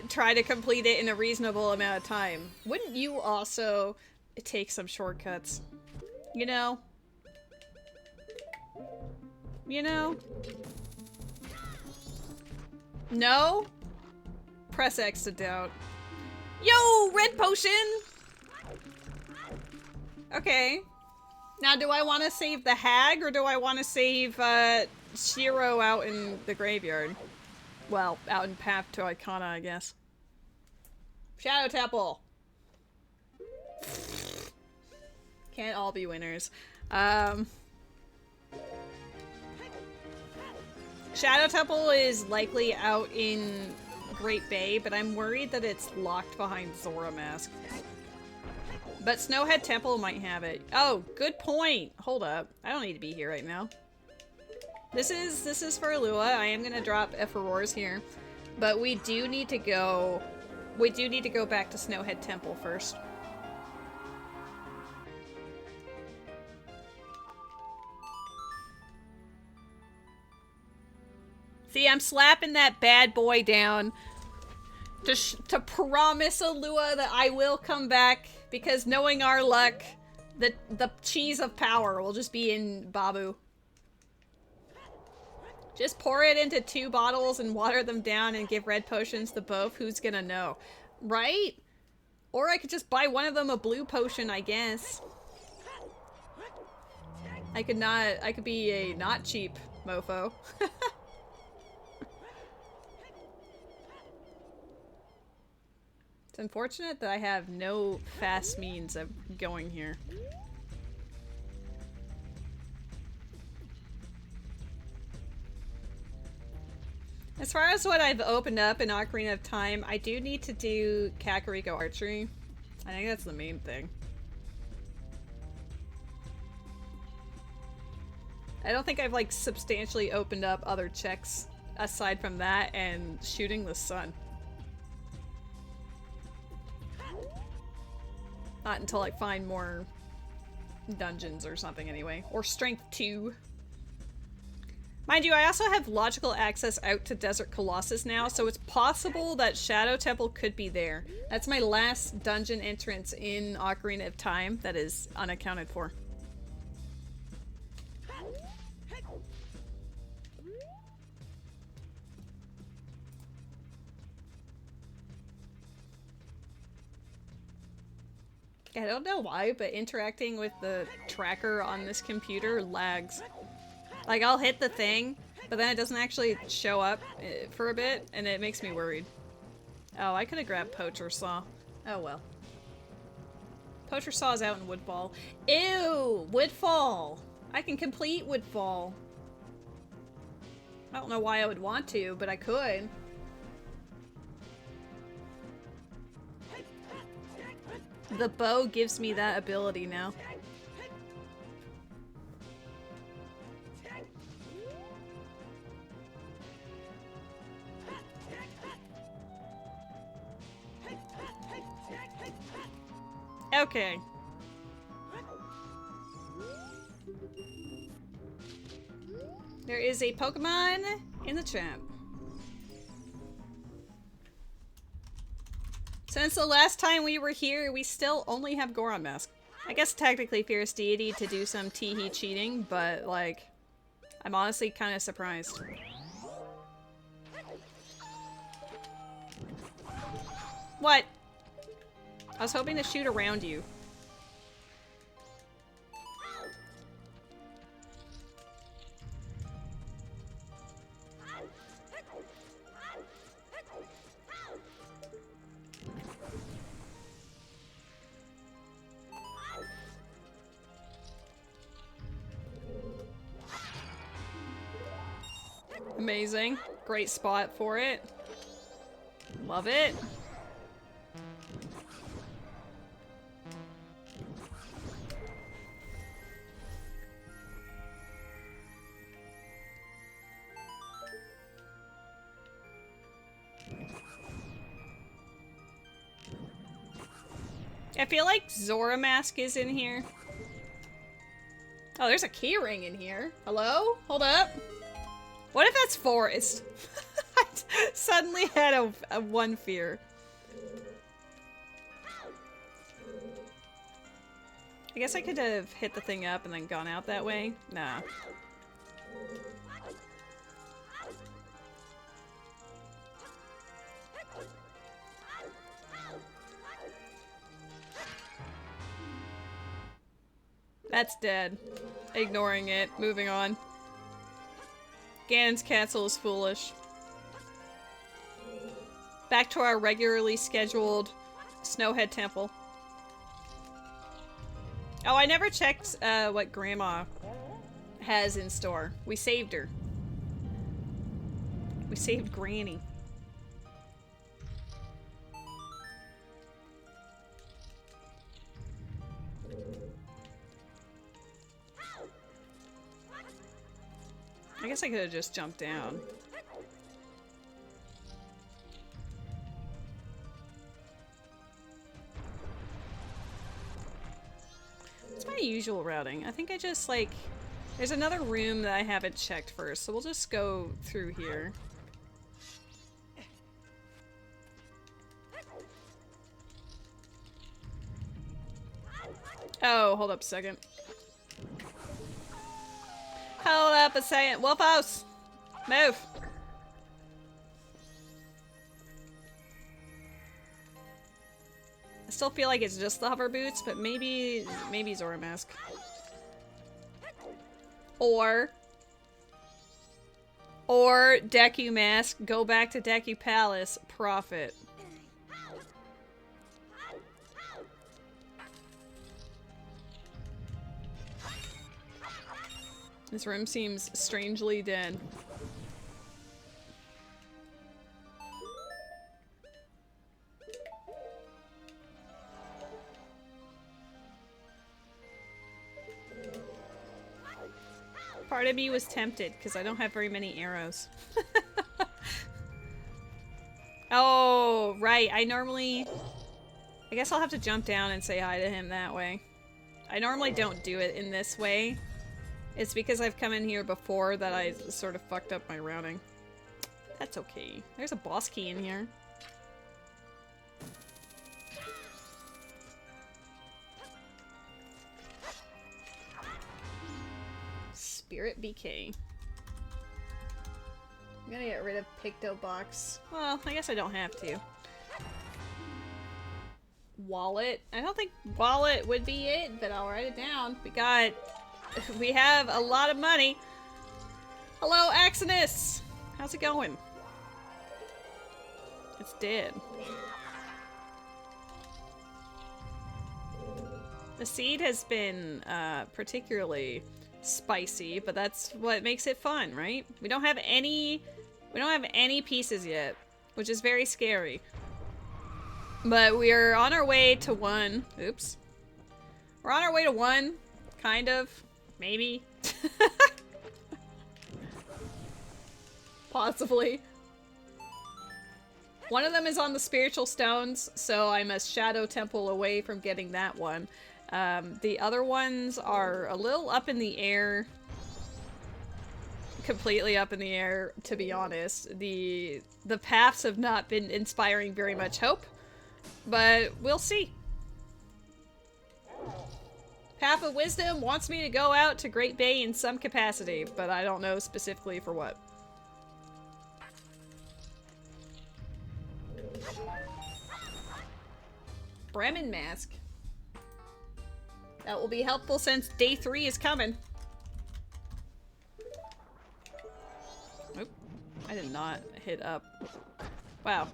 try to complete it in a reasonable amount of time, wouldn't you also take some shortcuts? You know? You know? No? Press X to doubt. Yo! Red potion! Okay. Now, do I want to save the hag, or do I want to save, Shiro out in the graveyard? Well, out in path to Icona, I guess. Shadow Temple! Can't all be winners. Shadow Temple is likely out in Great Bay, but I'm worried that it's locked behind Zora Mask. But Snowhead Temple might have it. Oh, good point. Hold up. I don't need to be here right now. This is for Lua. I am gonna drop F-Roars here. But we do need to go back to Snowhead Temple first. See, I'm slapping that bad boy down to promise Alua that I will come back, because knowing our luck, the cheese of power will just be in Babu. Just pour it into 2 bottles and water them down and give red potions to both. Who's gonna know? Right? Or I could just buy one of them a blue potion, I guess. I could be a not cheap mofo. It's unfortunate that I have no fast means of going here. As far as what I've opened up in Ocarina of Time, I do need to do Kakariko Archery. I think that's the main thing. I don't think I've like substantially opened up other checks aside from that and shooting the sun. Not until I find more dungeons or something anyway. Or Strength 2. Mind you, I also have logical access out to Desert Colossus now, so it's possible that Shadow Temple could be there. That's my last dungeon entrance in Ocarina of Time that is unaccounted for. I don't know why, but interacting with the tracker on this computer lags. Like, I'll hit the thing, but then it doesn't actually show up for a bit, and it makes me worried. Oh, I could have grabbed Poacher Saw. Oh well. Poacher Saw is out in Woodfall. Ew! Woodfall! I can complete Woodfall. I don't know why I would want to, but I could. The bow gives me that ability now. Okay. There is a Pokemon in the chat. Since the last time we were here, we still only have Goron Mask. I guess technically Fierce Deity to do some Teehee cheating, but like, I'm honestly kind of surprised. What? I was hoping to shoot around you. Amazing. Great spot for it. Love it. I feel like Zora Mask is in here. Oh, there's a key ring in here. Hello? Hold up. What if that's Forest? I suddenly had a one fear. I guess I could have hit the thing up and then gone out that way. Nah. That's dead. Ignoring it. Moving on. Ganon's castle is foolish. Back to our regularly scheduled Snowhead Temple. Oh, I never checked what Grandma has in store. We saved her. We saved Granny. I guess I could have just jumped down. It's my usual routing. I think I just, like... There's another room that I haven't checked first, so we'll just go through here. Oh, hold up a second. Hold up a second. Wolf House! Move! I still feel like it's just the hover boots, but maybe Zora Mask. Or Deku Mask, go back to Deku Palace, profit. This room seems strangely dead. Part of me was tempted, because I don't have very many arrows. Oh, right. I guess I'll have to jump down and say hi to him that way. I normally don't do it in this way. It's because I've come in here before that I sort of fucked up my routing. That's okay. There's a boss key in here. Spirit BK. I'm gonna get rid of Picto Box. Well, I guess I don't have to. Wallet. I don't think wallet would be it, but I'll write it down. We have a lot of money. Hello, Axinus! How's it going? It's dead. The seed has been particularly spicy, but that's what makes it fun, right? We don't have any pieces yet, which is very scary. But we're on our way to one. Oops. We're on our way to one, kind of. Maybe. Possibly. One of them is on the spiritual stones, so I'm a shadow temple away from getting that one. The other ones are a little up in the air. Completely up in the air, to be honest. The paths have not been inspiring very much hope, but we'll see. Path of Wisdom wants me to go out to Great Bay in some capacity, but I don't know specifically for what. Bremen Mask. That will be helpful since day 3 is coming. Oop. I did not hit up. Wow.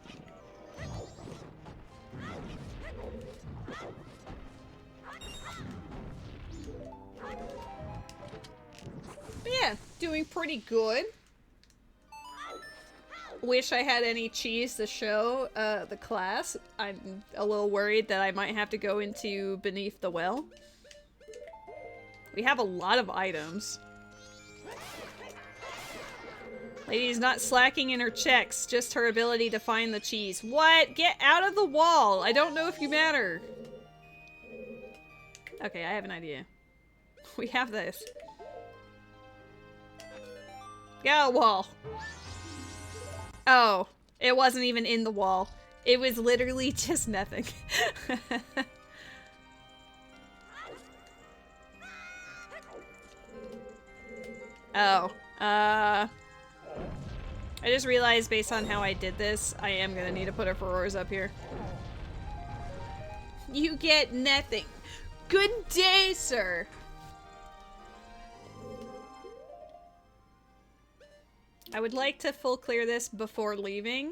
But yeah, doing pretty good. Wish I had any cheese to show the class. I'm a little worried that I might have to go into Beneath the Well. We have a lot of items. Lady's not slacking in her checks, just her ability to find the cheese. What? Get out of the wall! I don't know if you matter. Okay, I have an idea. We have this. Go, wall. Oh, it wasn't even in the wall. It was literally just nothing. Oh, I just realized based on how I did this, I am gonna need to put a Furores up here. You get nothing. Good day, sir. I would like to full clear this before leaving.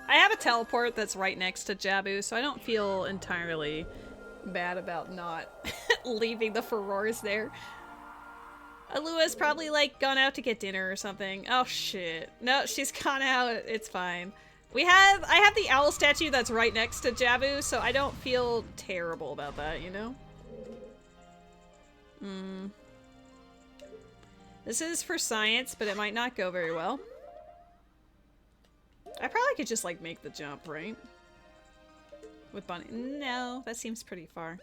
I have a teleport that's right next to Jabu, so I don't feel entirely bad about not leaving the Furores there. Alua's probably like gone out to get dinner or something. Oh shit. No, she's gone out. It's fine. I have the owl statue that's right next to Jabu, so I don't feel terrible about that, you know? This is for science, but it might not go very well. I probably could just like make the jump, right? With Bunny. No, that seems pretty far.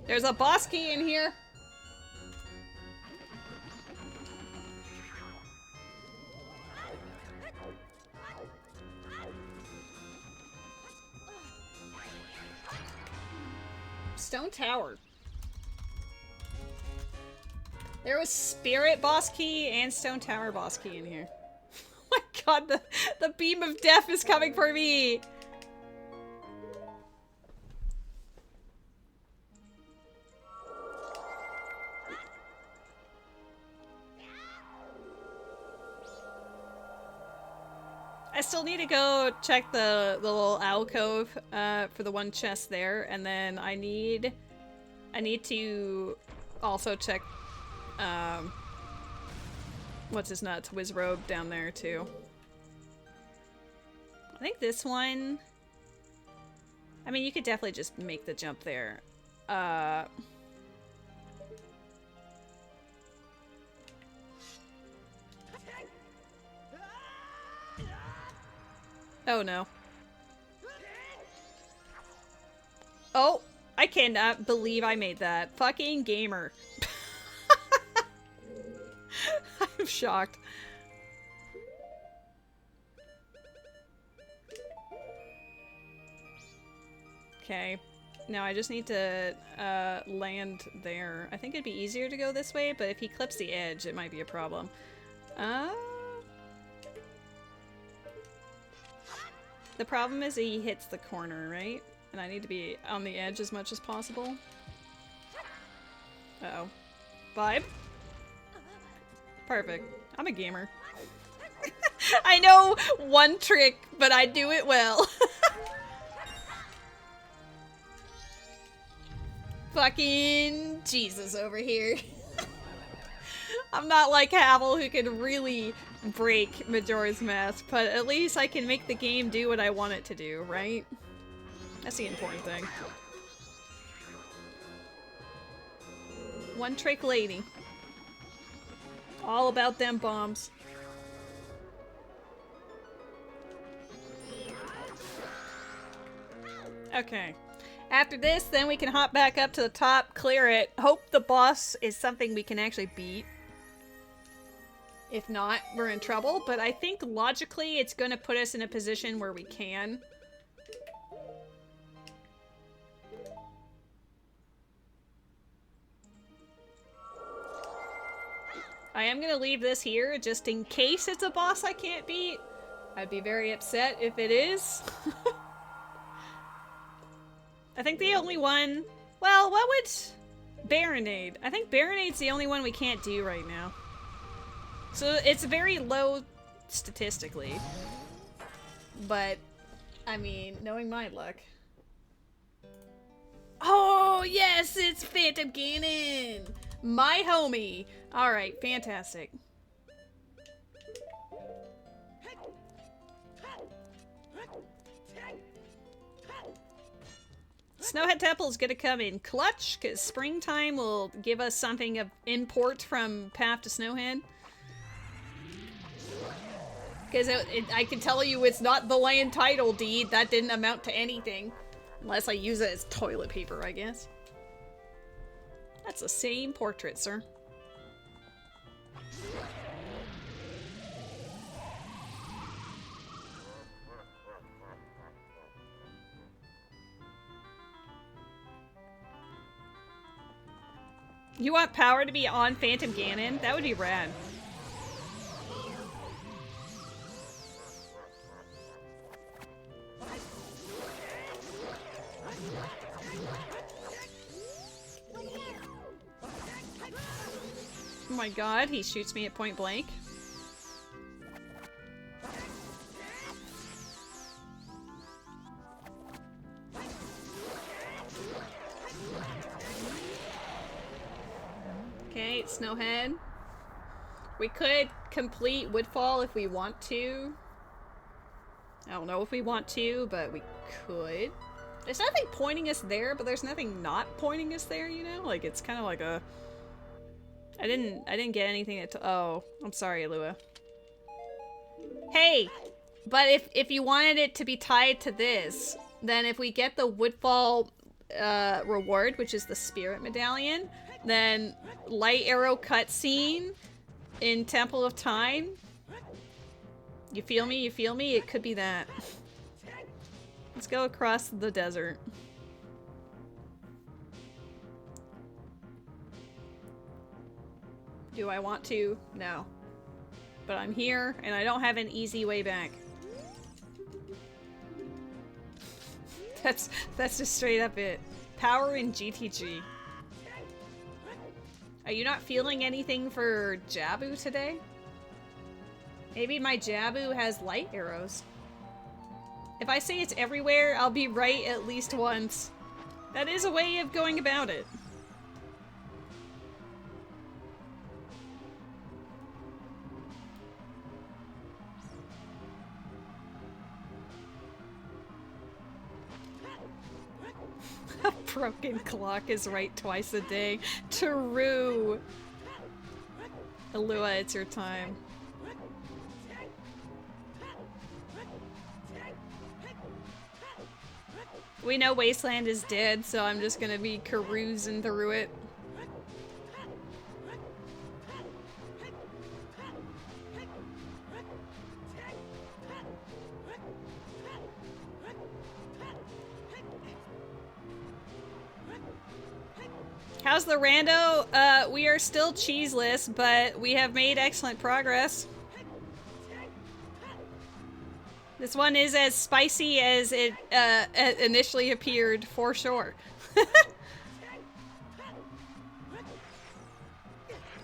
There's a boss key in here. Stone Tower. There was Spirit boss key and Stone Tower boss key in here. Oh my god, the beam of death is coming for me! I still need to go check the little alcove for the one chest there, and then I need to also check what's his nuts, Wizrobe down there too. I think this one, I mean, you could definitely just make the jump there. Oh no. Oh, I cannot believe I made that. Fucking gamer. I'm shocked. Okay. Now I just need to land there. I think it'd be easier to go this way, but if he clips the edge, it might be a problem. The problem is he hits the corner, right? And I need to be on the edge as much as possible. Uh-oh. Vibe? Perfect. I'm a gamer. I know one trick, but I do it well. Fucking Jesus over here. I'm not like Havel who can really break Majora's Mask, but at least I can make the game do what I want it to do, right? That's the important thing. One trick lady. All about them bombs. Okay. After this, then we can hop back up to the top, clear it. Hope the boss is something we can actually beat. If not, we're in trouble, but I think logically it's going to put us in a position where we can. I am going to leave this here just in case it's a boss I can't beat. I'd be very upset if it is. I think the only one... Well, what would... Baronade. I think Baronade's the only one we can't do right now. So it's very low statistically. But, I mean, knowing my luck. Oh, yes, it's Phantom Ganon! My homie! Alright, fantastic. Snowhead Temple is gonna come in clutch, because springtime will give us something of import from Path to Snowhead. Because I can tell you it's not the land title deed. That didn't amount to anything. Unless I use it as toilet paper, I guess. That's the same portrait, sir. You want power to be on Phantom Ganon? That would be rad. Oh my god, he shoots me at point blank. Okay, Snowhead. We could complete Woodfall if we want to. I don't know if we want to, but we could. There's nothing pointing us there, but there's nothing not pointing us there, you know? Like, it's kind of like a... I didn't get anything that... Oh, I'm sorry, Lua. Hey! But if you wanted it to be tied to this, then if we get the Woodfall reward, which is the Spirit Medallion, then Light Arrow cutscene in Temple of Time. You feel me? You feel me? It could be that. Let's go across the desert. Do I want to? No. But I'm here, and I don't have an easy way back. That's just straight up it. Power in GTG. Are you not feeling anything for Jabu today? Maybe my Jabu has light arrows. If I say it's everywhere, I'll be right at least once. That is a way of going about it. A broken clock is right twice a day. True. Alua, it's your time. We know Wasteland is dead, so I'm just gonna be carousing through it. How's the rando? We are still cheeseless, but we have made excellent progress. This one is as spicy as it initially appeared, for sure.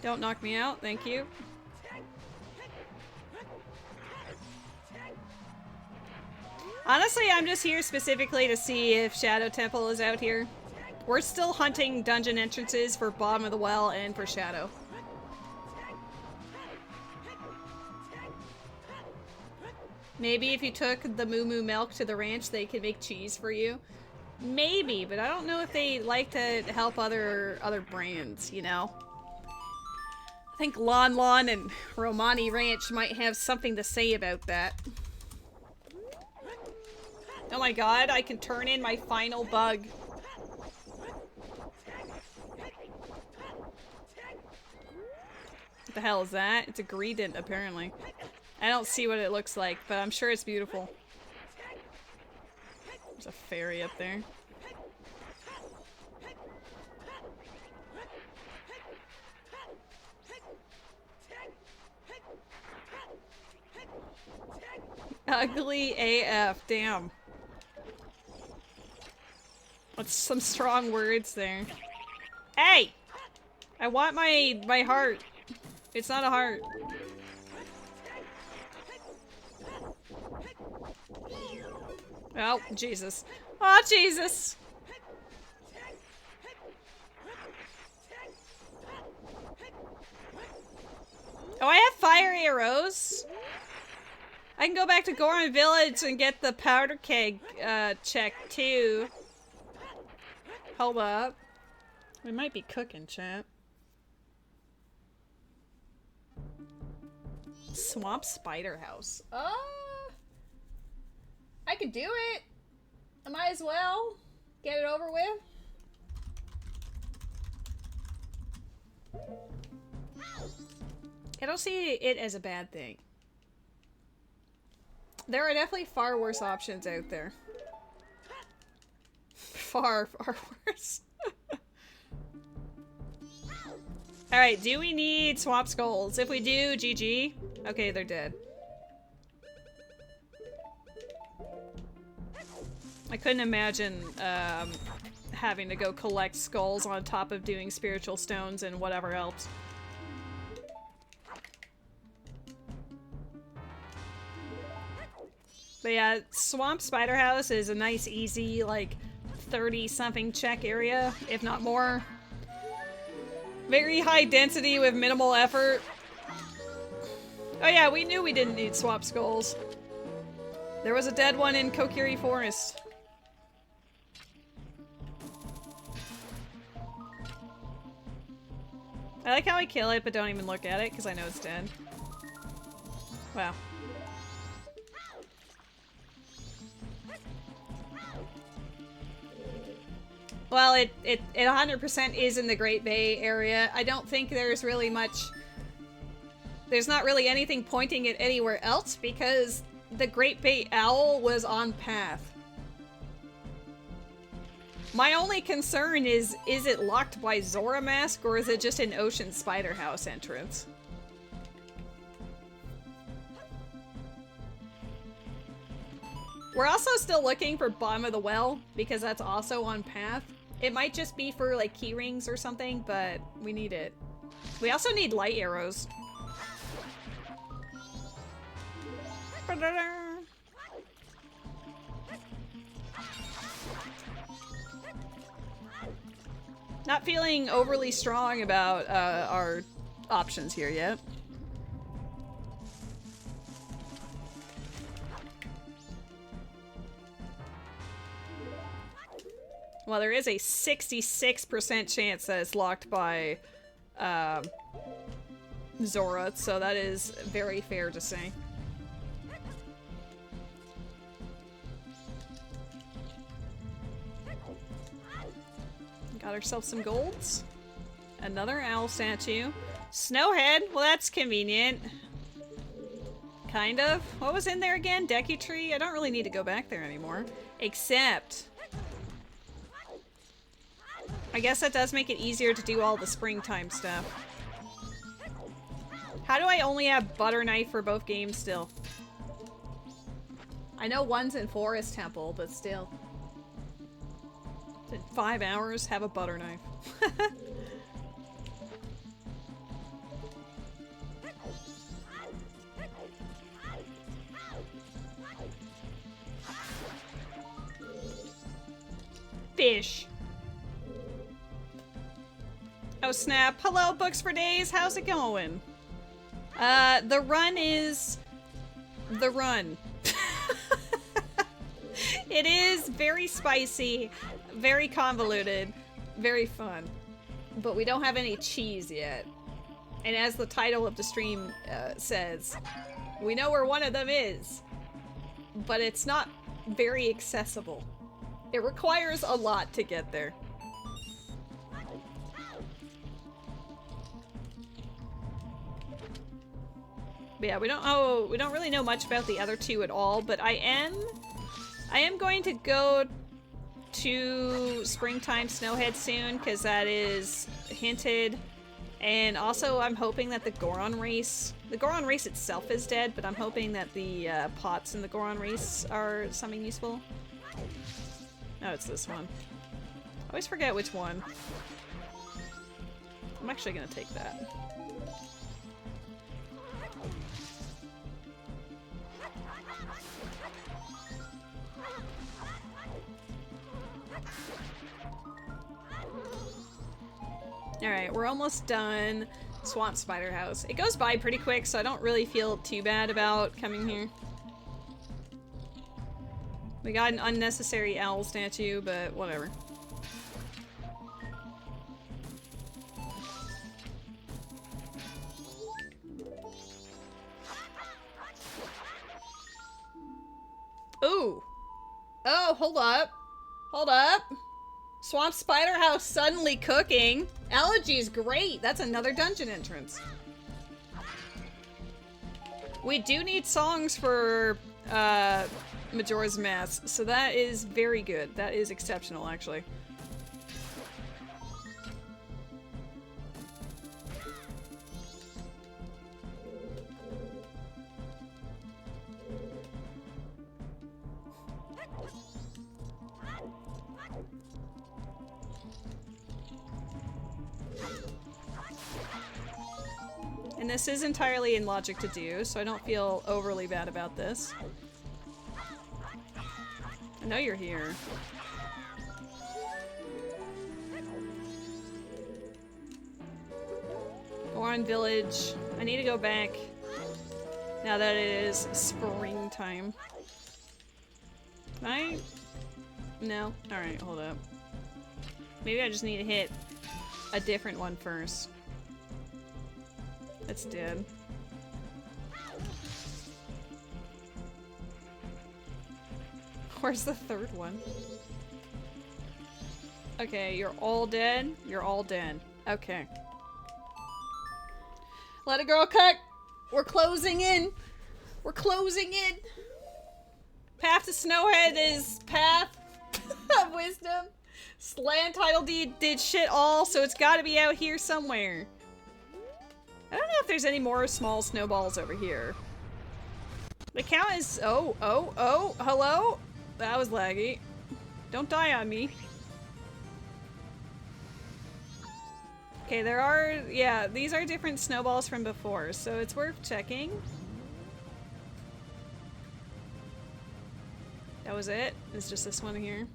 Don't knock me out, thank you. Honestly, I'm just here specifically to see if Shadow Temple is out here. We're still hunting dungeon entrances for Bottom of the Well and for Shadow. Maybe if you took the Moo Moo milk to the ranch, they could make cheese for you. Maybe, but I don't know if they like to help other brands, you know? I think Lon Lon and Romani Ranch might have something to say about that. Oh my god, I can turn in my final bug. What the hell is that? It's a Greedent, apparently. I don't see what it looks like, but I'm sure it's beautiful. There's a fairy up there. Ugly AF, damn. That's some strong words there. Hey! I want my heart. It's not a heart. Oh, Jesus. Oh, Jesus! Oh, I have fire arrows. I can go back to Goron Village and get the powder keg check too. Hold up. We might be cooking, chat. Swamp Spider House. I could do it. I might as well get it over with. I don't see it as a bad thing. There are definitely far worse options out there. Far, far worse. Alright, do we need swamp skulls? If we do, GG. Okay, they're dead. I couldn't imagine having to go collect skulls on top of doing spiritual stones and whatever else. But yeah, Swamp Spider House is a nice, easy, like, 30-something check area, if not more. Very high density with minimal effort. Oh yeah, we knew we didn't need swamp skulls. There was a dead one in Kokiri Forest. I like how I kill it, but don't even look at it, because I know it's dead. Wow. Well, it 100% is in the Great Bay area. I don't think there's really much... There's not really anything pointing it anywhere else, because the Great Bay Owl was on path. My only concern is it locked by Zora Mask, or is it just an Ocean Spider House entrance? We're also still looking for Bottom of the Well, because that's also on path. It might just be for, like, key rings or something, but we need it. We also need light arrows. Not feeling overly strong about our options here yet. Well, there is a 66% chance that it's locked by Zora, so that is very fair to say. Got ourselves some golds. Another owl statue. Snowhead? Well, that's convenient. Kind of. What was in there again? Deku Tree? I don't really need to go back there anymore. Except... I guess that does make it easier to do all the springtime stuff. How do I only have butter knife for both games still? I know one's in Forest Temple, but still. In 5 hours, have a butter knife. Fish. Oh snap. Hello, Books for Days. How's it going? The run is... the run. It is very spicy, very convoluted, very fun. But we don't have any cheese yet. And as the title of the stream says, we know where one of them is. But it's not very accessible. It requires a lot to get there. But yeah, we don't really know much about the other two at all, but I am going to go to Springtime Snowhead soon, because that is hinted. And also, I'm hoping that the Goron race itself is dead, but I'm hoping that the pots in the Goron race are something useful. No, it's this one. I always forget which one. I'm actually gonna take that. Alright, we're almost done. Swamp Spider House. It goes by pretty quick, so I don't really feel too bad about coming here. We got an unnecessary owl statue, but whatever. Oh, hold up. Hold up. Swamp Spider House suddenly cooking. Elegy's great. That's another dungeon entrance. We do need songs for Majora's Mask, so that is very good. That is exceptional, actually. And this is entirely in logic to do, so I don't feel overly bad about this. I know you're here. Goron Village. I need to go back now that it is springtime. Can I? No? Alright, hold up. Maybe I just need to hit a different one first. That's dead. Where's the third one? Okay, you're all dead. You're all dead. Okay. Let a girl cook! We're closing in! We're closing in! Path to Snowhead is Path of Wisdom. Land title deed did shit all, so it's gotta be out here somewhere. I don't know if there's any more small snowballs over here. The count is... Oh, hello? That was laggy. Don't die on me. Okay, there are... Yeah, these are different snowballs from before, so it's worth checking. That was it? It's just this one here.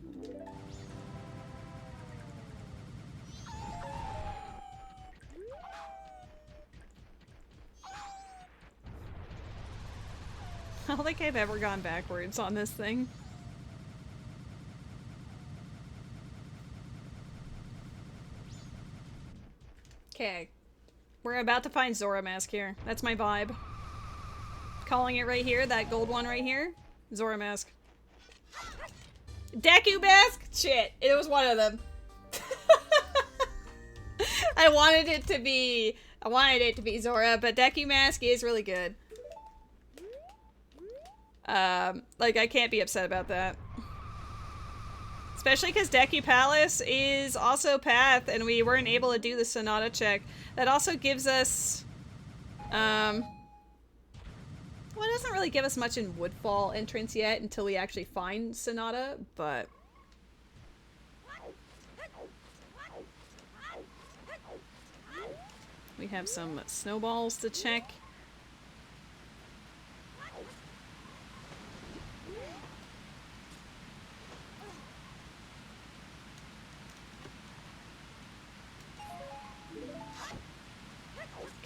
I don't think I've ever gone backwards on this thing. Okay. We're about to find Zora Mask here. That's my vibe. Calling it right here, that gold one right here. Zora Mask. Deku Mask? Shit, it was one of them. I wanted it to be Zora, but Deku Mask is really good. Like, I can't be upset about that. Especially because Deku Palace is also Path, and we weren't able to do the Sonata check. That also gives us, well, it doesn't really give us much in Woodfall entrance yet until we actually find Sonata, but... We have some snowballs to check.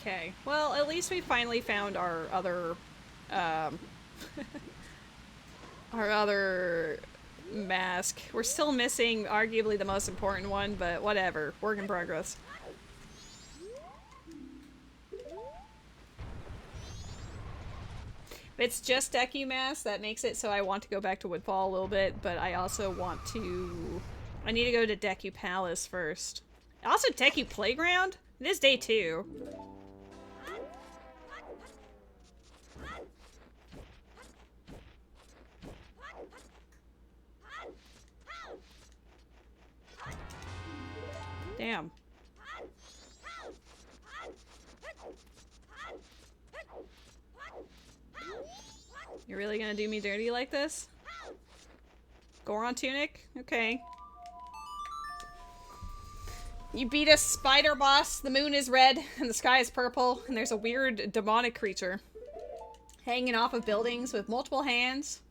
Okay, well, at least we finally found our other, our other mask. We're still missing arguably the most important one, but whatever. Work in progress. It's just Deku Mask that makes it so I want to go back to Woodfall a little bit, but I also want to... I need to go to Deku Palace first. Also, Deku Playground? It is day 2. Damn. You're really gonna do me dirty like this? Goron Tunic? Okay. You beat a spider boss, the moon is red, and the sky is purple, and there's a weird demonic creature hanging off of buildings with multiple hands.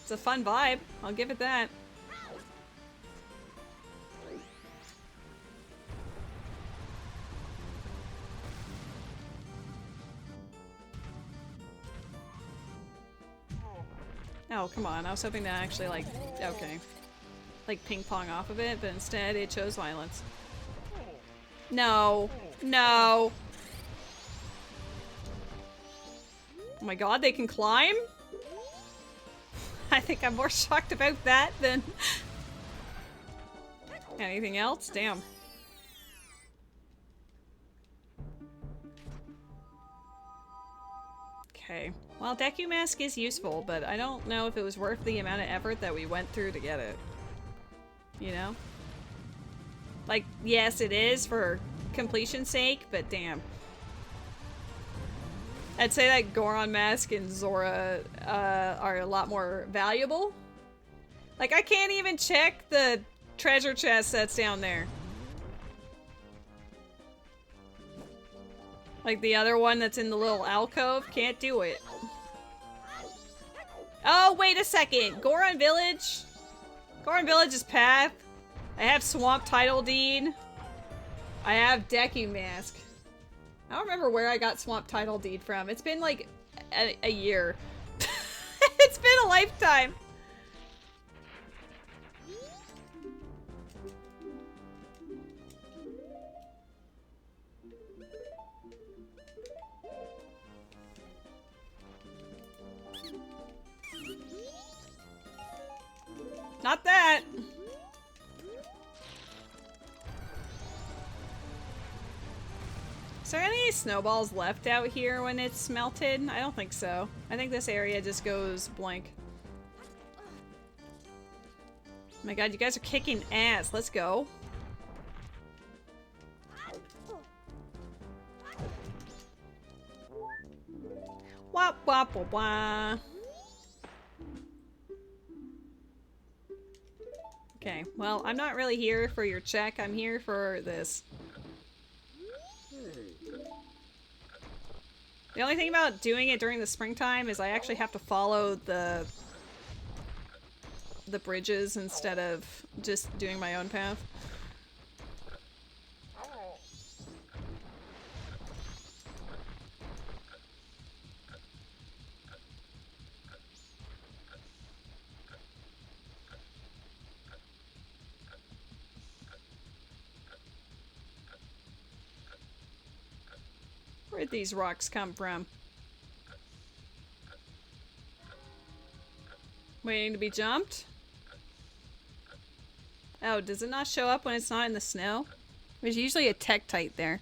It's a fun vibe, I'll give it that. Oh, come on. I was hoping to actually, like, okay. Like, ping-pong off of it, but instead it chose violence. No. No. Oh my god, they can climb? think I'm more shocked about that than anything else. Damn. Okay. Well, Deku Mask is useful, but I don't know if it was worth the amount of effort that we went through to get it. You know? Like, yes, it is for completion's sake, but damn. I'd say that Goron Mask and Zora are a lot more valuable. Like, I can't even check the treasure chest that's down there. Like the other one that's in the little alcove, can't do it. Oh, wait a second. Goron Village? Goron Village's path. I have Swamp Title Deed. I have Deku Mask. I don't remember where I got Swamp Title Deed from. It's been like a year. It's been a lifetime. Not that. Is there any snowballs left out here when it's melted? I don't think so. I think this area just goes blank. Oh my god, you guys are kicking ass. Let's go. Wop wop wop wah. Okay, well, I'm not really here for your check. I'm here for this. The only thing about doing it during the springtime is I actually have to follow the bridges instead of just doing my own path. Where'd these rocks come from? Waiting to be jumped? Oh, does it not show up when it's not in the snow? There's usually a Tektite there.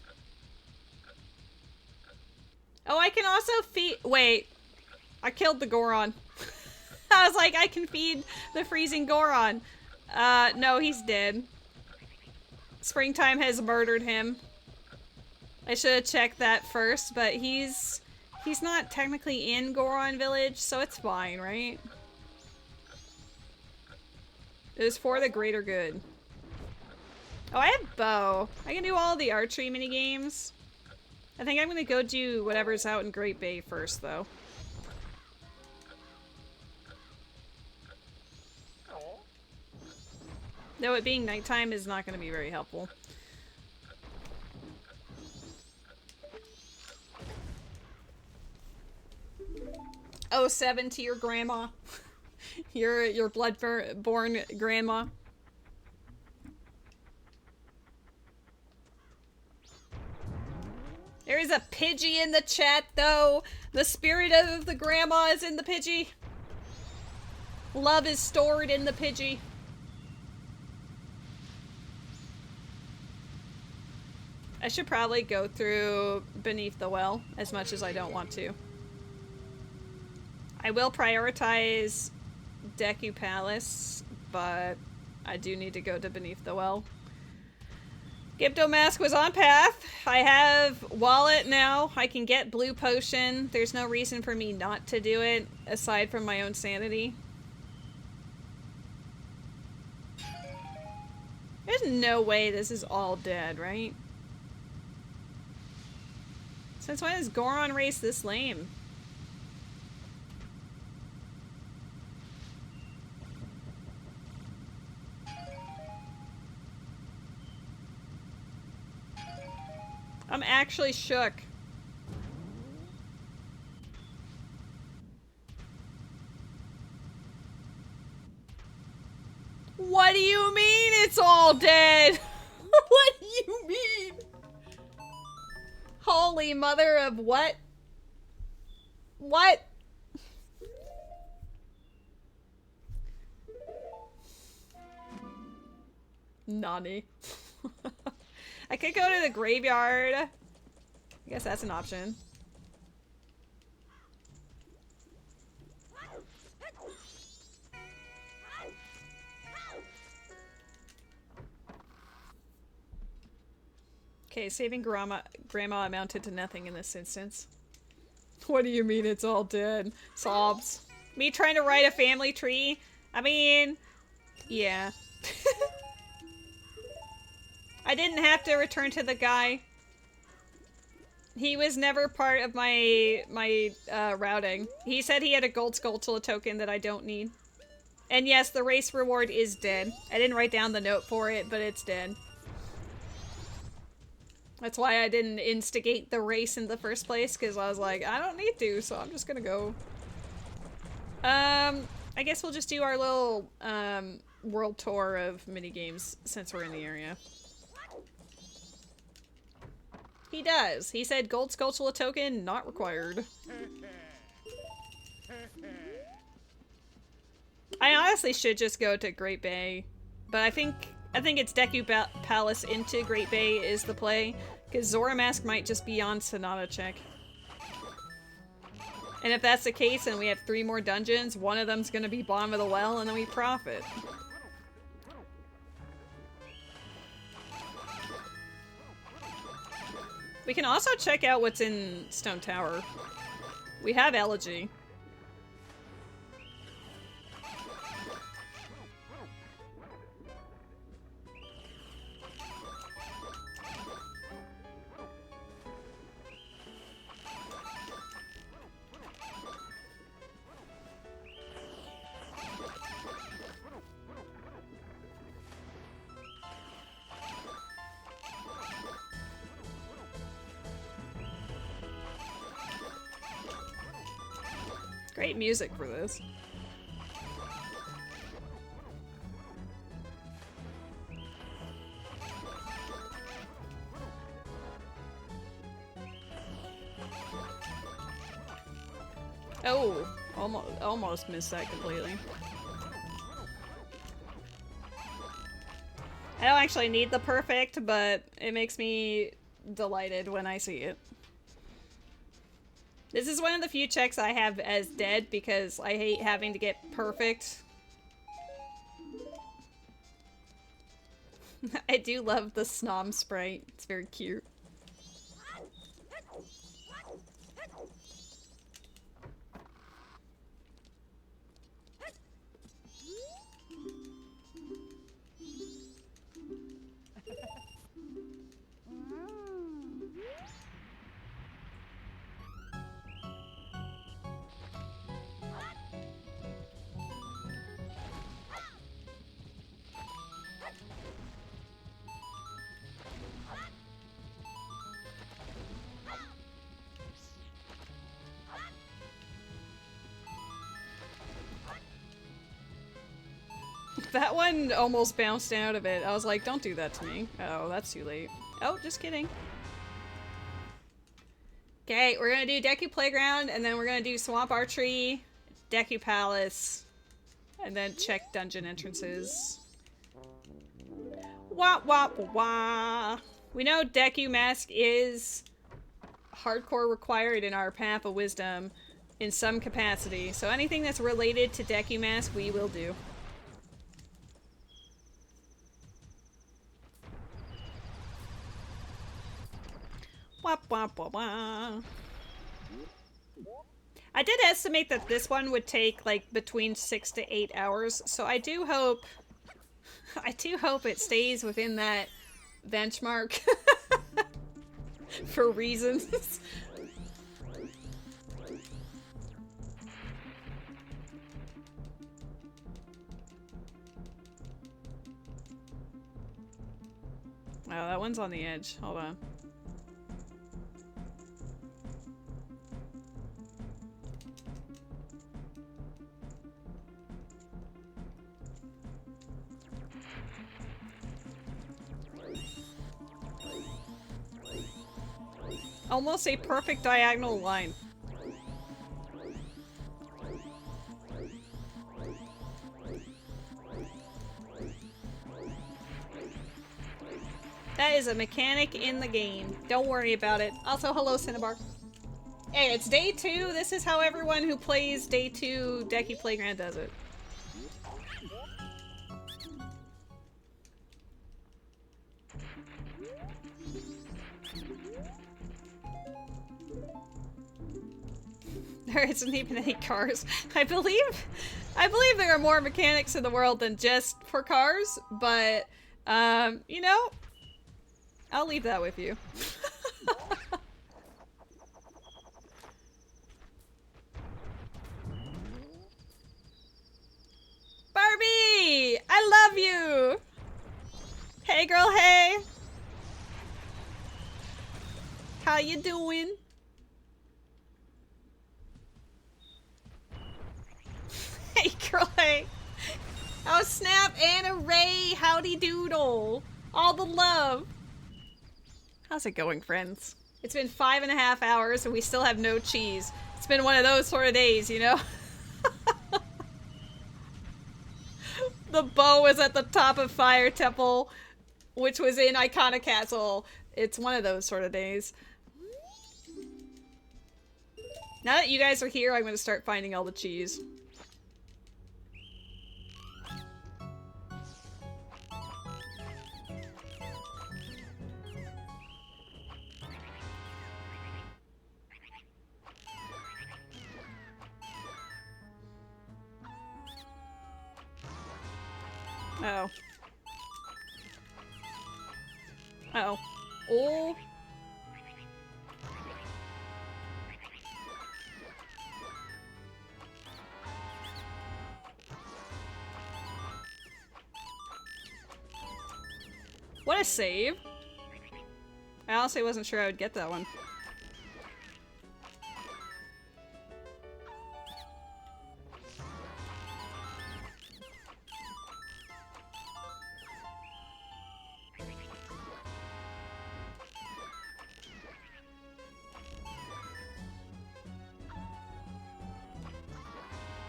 Oh, I can also feed- wait. I killed the Goron. I was like, I can feed the freezing Goron. No, he's dead. Springtime has murdered him. I should have checked that first, but he's not technically in Goron Village, so it's fine, right? It was for the greater good. Oh, I have bow. I can do all the archery minigames. I think I'm gonna go do whatever's out in Great Bay first, though. Though it being nighttime is not gonna be very helpful. Oh, 7 to your grandma. your blood-born grandma. There is a Pidgey in the chat, though. The spirit of the grandma is in the Pidgey. Love is stored in the Pidgey. I should probably go through Beneath the Well, as much as I don't want to. I will prioritize Deku Palace, but I do need to go to Beneath the Well. Gypto Mask was on path. I have Wallet now. I can get Blue Potion. There's no reason for me not to do it, aside from my own sanity. There's no way this is all dead, right? Since when is Goron race this lame? I'm actually shook. What do you mean it's all dead? What do you mean? Holy mother of what? What? Nani. I could go to the graveyard. I guess that's an option. Okay, saving grandma amounted to nothing in this instance. What do you mean it's all dead? Sobs. Me trying to write a family tree? I mean, yeah. I didn't have to return to the guy. He was never part of my routing. He said he had a gold Skulltula token that I don't need. And yes, the race reward is dead. I didn't write down the note for it, but it's dead. That's why I didn't instigate the race in the first place, because I was like, I don't need to, so I'm just gonna go. I guess we'll just do our little, world tour of minigames since we're in the area. He does. He said gold Skulltula token not required. I honestly should just go to Great Bay, but I think it's Deku Palace into Great Bay is the play, because Zora Mask might just be on Sonata check. And if that's the case and we have 3 more dungeons, one of them's gonna be bottom of the well and then we profit. We can also check out what's in Stone Tower. We have Elegy. Great music for this. Oh, almost missed that completely. I don't actually need the perfect, but it makes me delighted when I see it. This is one of the few checks I have as dead because I hate having to get perfect. I do love the Snom sprite. It's very cute. That one almost bounced out of it. I was like, don't do that to me. Oh, that's too late. Oh, just kidding. Okay, we're gonna do Deku Playground, and then we're gonna do Swamp Archery, Deku Palace, and then check dungeon entrances. Wah wah wah. We know Deku Mask is hardcore required in our Path of Wisdom in some capacity, so anything that's related to Deku Mask we will do. Wah, wah, wah, wah. I did estimate that this one would take like between 6 to 8 hours, so I do hope it stays within that benchmark for reasons. Wow, that one's on the edge. Hold on. Almost a perfect diagonal line. That is a mechanic in the game. Don't worry about it. Also, hello, Cinnabar. Hey, it's day 2. This is how everyone who plays day 2 Decky Playground does it. There isn't even any cars. I believe there are more mechanics in the world than just for cars, but, you know, I'll leave that with you. Barbie! I love you! Hey girl, hey! How you doing? Hey girl, hey! Oh snap, Anna Ray, howdy doodle! All the love! How's it going, friends? It's been 5.5 hours and we still have no cheese. It's been one of those sort of days, you know? The bow is at the top of Fire Temple, which was in Icona Castle. It's one of those sort of days. Now that you guys are here, I'm gonna start finding all the cheese. Uh-oh. Uh-oh. Oh. What a save. I honestly wasn't sure I would get that one.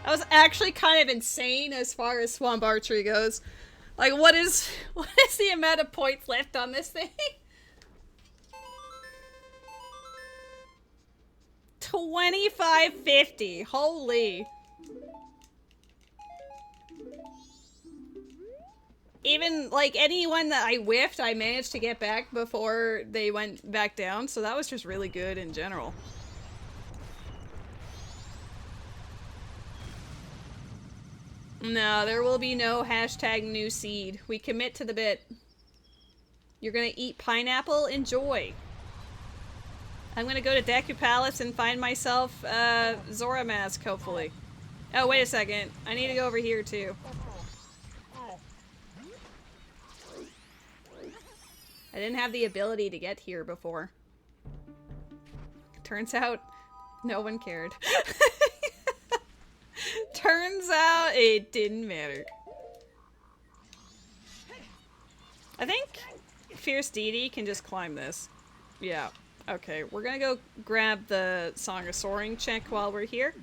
That was actually kind of insane as far as swamp archery goes. Like, what is the amount of points left on this thing? 2550. Holy. Even, like, anyone that I whiffed, I managed to get back before they went back down, so that was just really good in general. No, there will be no hashtag new seed. We commit to the bit. You're gonna eat pineapple? Enjoy. I'm gonna go to Deku Palace and find myself Zora mask, hopefully. Oh, wait a second. I need to go over here, too. I didn't have the ability to get here before. Turns out, no one cared. Turns out it didn't matter. I think Fierce Deity can just climb this. Yeah. Okay, we're gonna go grab the Song of Soaring check while we're here.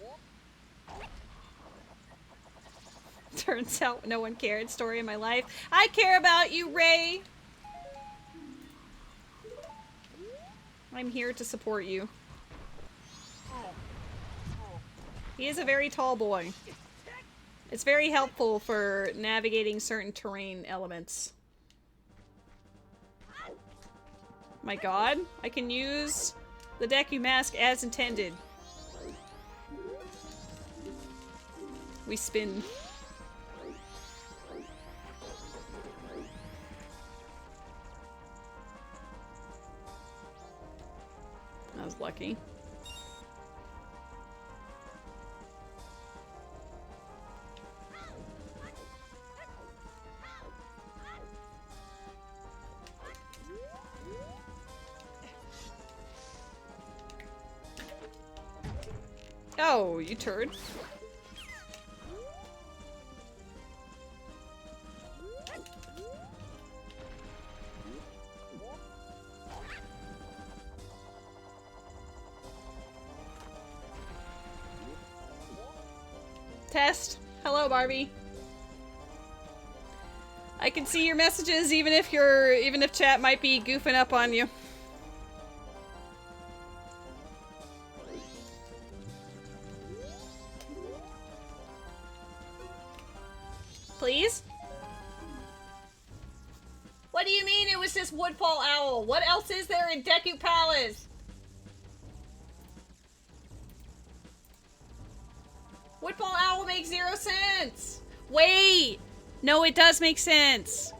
Turns out no one cared. Story of my life. I care about you, Ray! I'm here to support you. He is a very tall boy. It's very helpful for navigating certain terrain elements. My god, I can use the Deku Mask as intended. We spin. I was lucky. Oh, you turd. Test. Hello, Barbie. I can see your messages even if chat might be goofing up on you. Please? What do you mean it was just Woodfall Owl? What else is there in Deku Palace? Woodfall Owl makes 0 sense! Wait! No, it does make sense.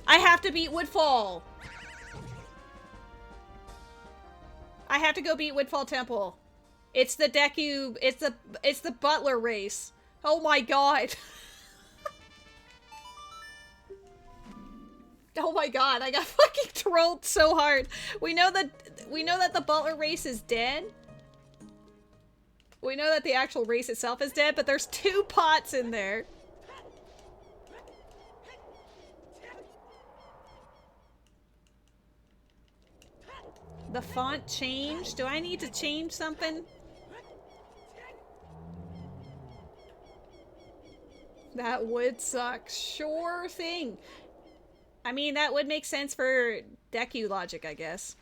I have to beat Woodfall. I have to go beat Woodfall Temple. It's the Deku, it's the Butler race. Oh my god. Oh my god, I got fucking trolled so hard. We know that the Butler race is dead. We know that the actual race itself is dead, but there's 2 pots in there. The font changed? Do I need to change something? That would suck. Sure thing. I mean, that would make sense for Deku logic, I guess.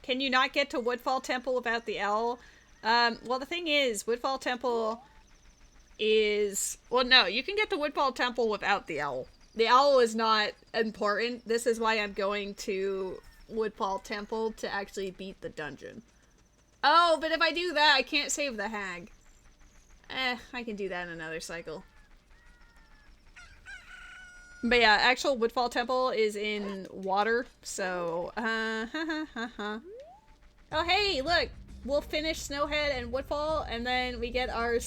Can you not get to Woodfall Temple without the owl? Well, the thing is, Woodfall Temple is... Well, no, you can get to Woodfall Temple without the owl. The owl is not important. This is why I'm going to Woodfall Temple to actually beat the dungeon. Oh, but if I do that, I can't save the hag. I can do that in another cycle. But yeah, actual Woodfall Temple is in water, so, Oh, hey, look! We'll finish Snowhead and Woodfall, and then we get our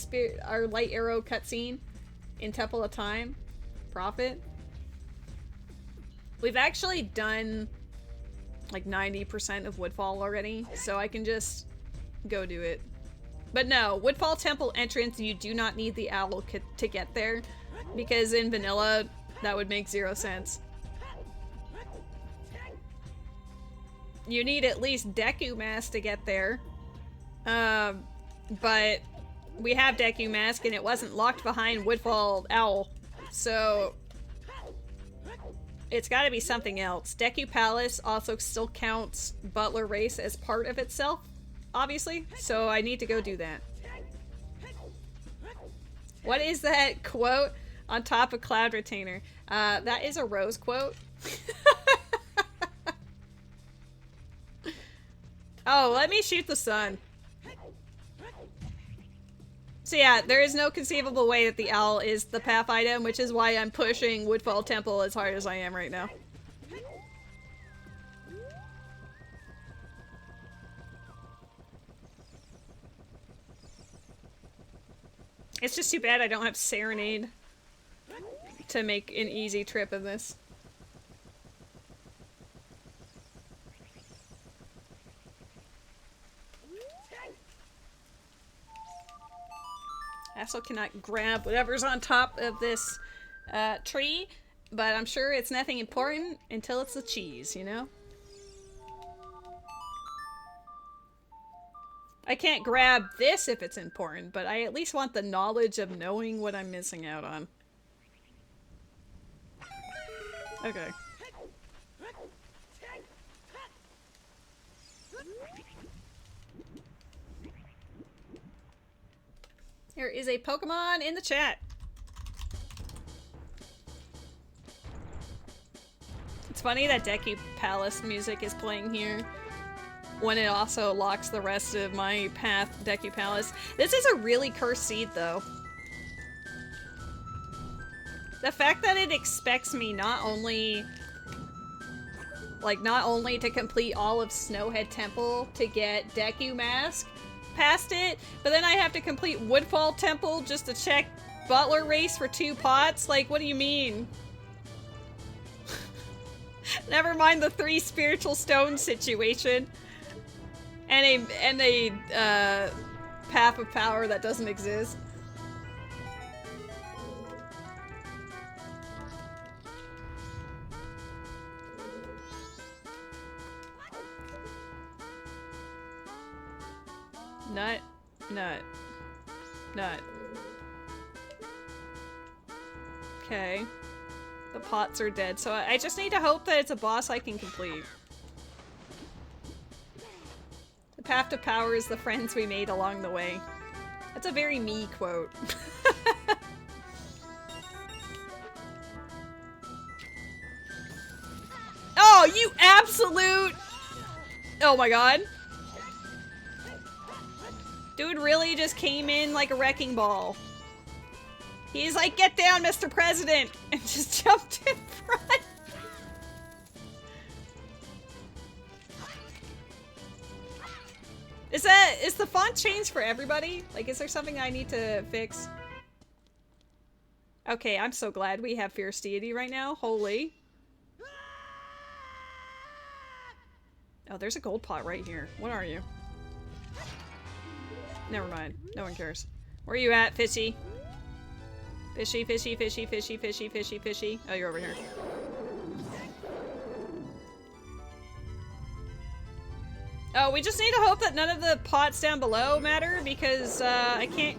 Light Arrow cutscene in Temple of Time. Profit. We've actually done, like, 90% of Woodfall already, so I can just go do it. But no, Woodfall Temple entrance, you do not need the owl to get there, because in vanilla, that would make 0 sense. You need at least Deku Mask to get there. But we have Deku Mask and it wasn't locked behind Woodfall Owl. So it's gotta be something else. Deku Palace also still counts Butler Race as part of itself, obviously. So I need to go do that. What is that quote on top of Cloud Retainer? That is a Rose quote. Oh, let me shoot the sun. So yeah, there is no conceivable way that the owl is the path item, which is why I'm pushing Woodfall Temple as hard as I am right now. It's just too bad I don't have Serenade to make an easy trip of this. I also cannot grab whatever's on top of this tree, but I'm sure it's nothing important until it's the cheese, you know? I can't grab this if it's important, but I at least want the knowledge of knowing what I'm missing out on. Okay. There is a Pokemon in the chat. It's funny that Deku Palace music is playing here when it also locks the rest of my path Deku Palace. This is a really cursed seed, though. The fact that it expects me not only to complete all of Snowhead Temple to get Deku Mask past it, but then I have to complete Woodfall Temple just to check Butler Race for 2 pots? Like, what do you mean? Never mind the 3 spiritual stones situation. And a path of power that doesn't exist. Nut, nut, nut. Okay. The pots are dead, so I just need to hope that it's a boss I can complete. The path to power is the friends we made along the way. That's a very me quote. Oh, you absolute... Oh my god. Dude really just came in like a wrecking ball. He's like, get down, Mr. President! And just jumped in front. Is the font changed for everybody? Like, is there something I need to fix? Okay, I'm so glad we have Fierce Deity right now. Holy. Oh, there's a gold pot right here. What are you? Never mind. No one cares. Where are you at, fishy? Fishy, fishy, fishy, fishy, fishy, fishy, fishy. Oh, you're over here. Oh, we just need to hope that none of the pots down below matter because I can't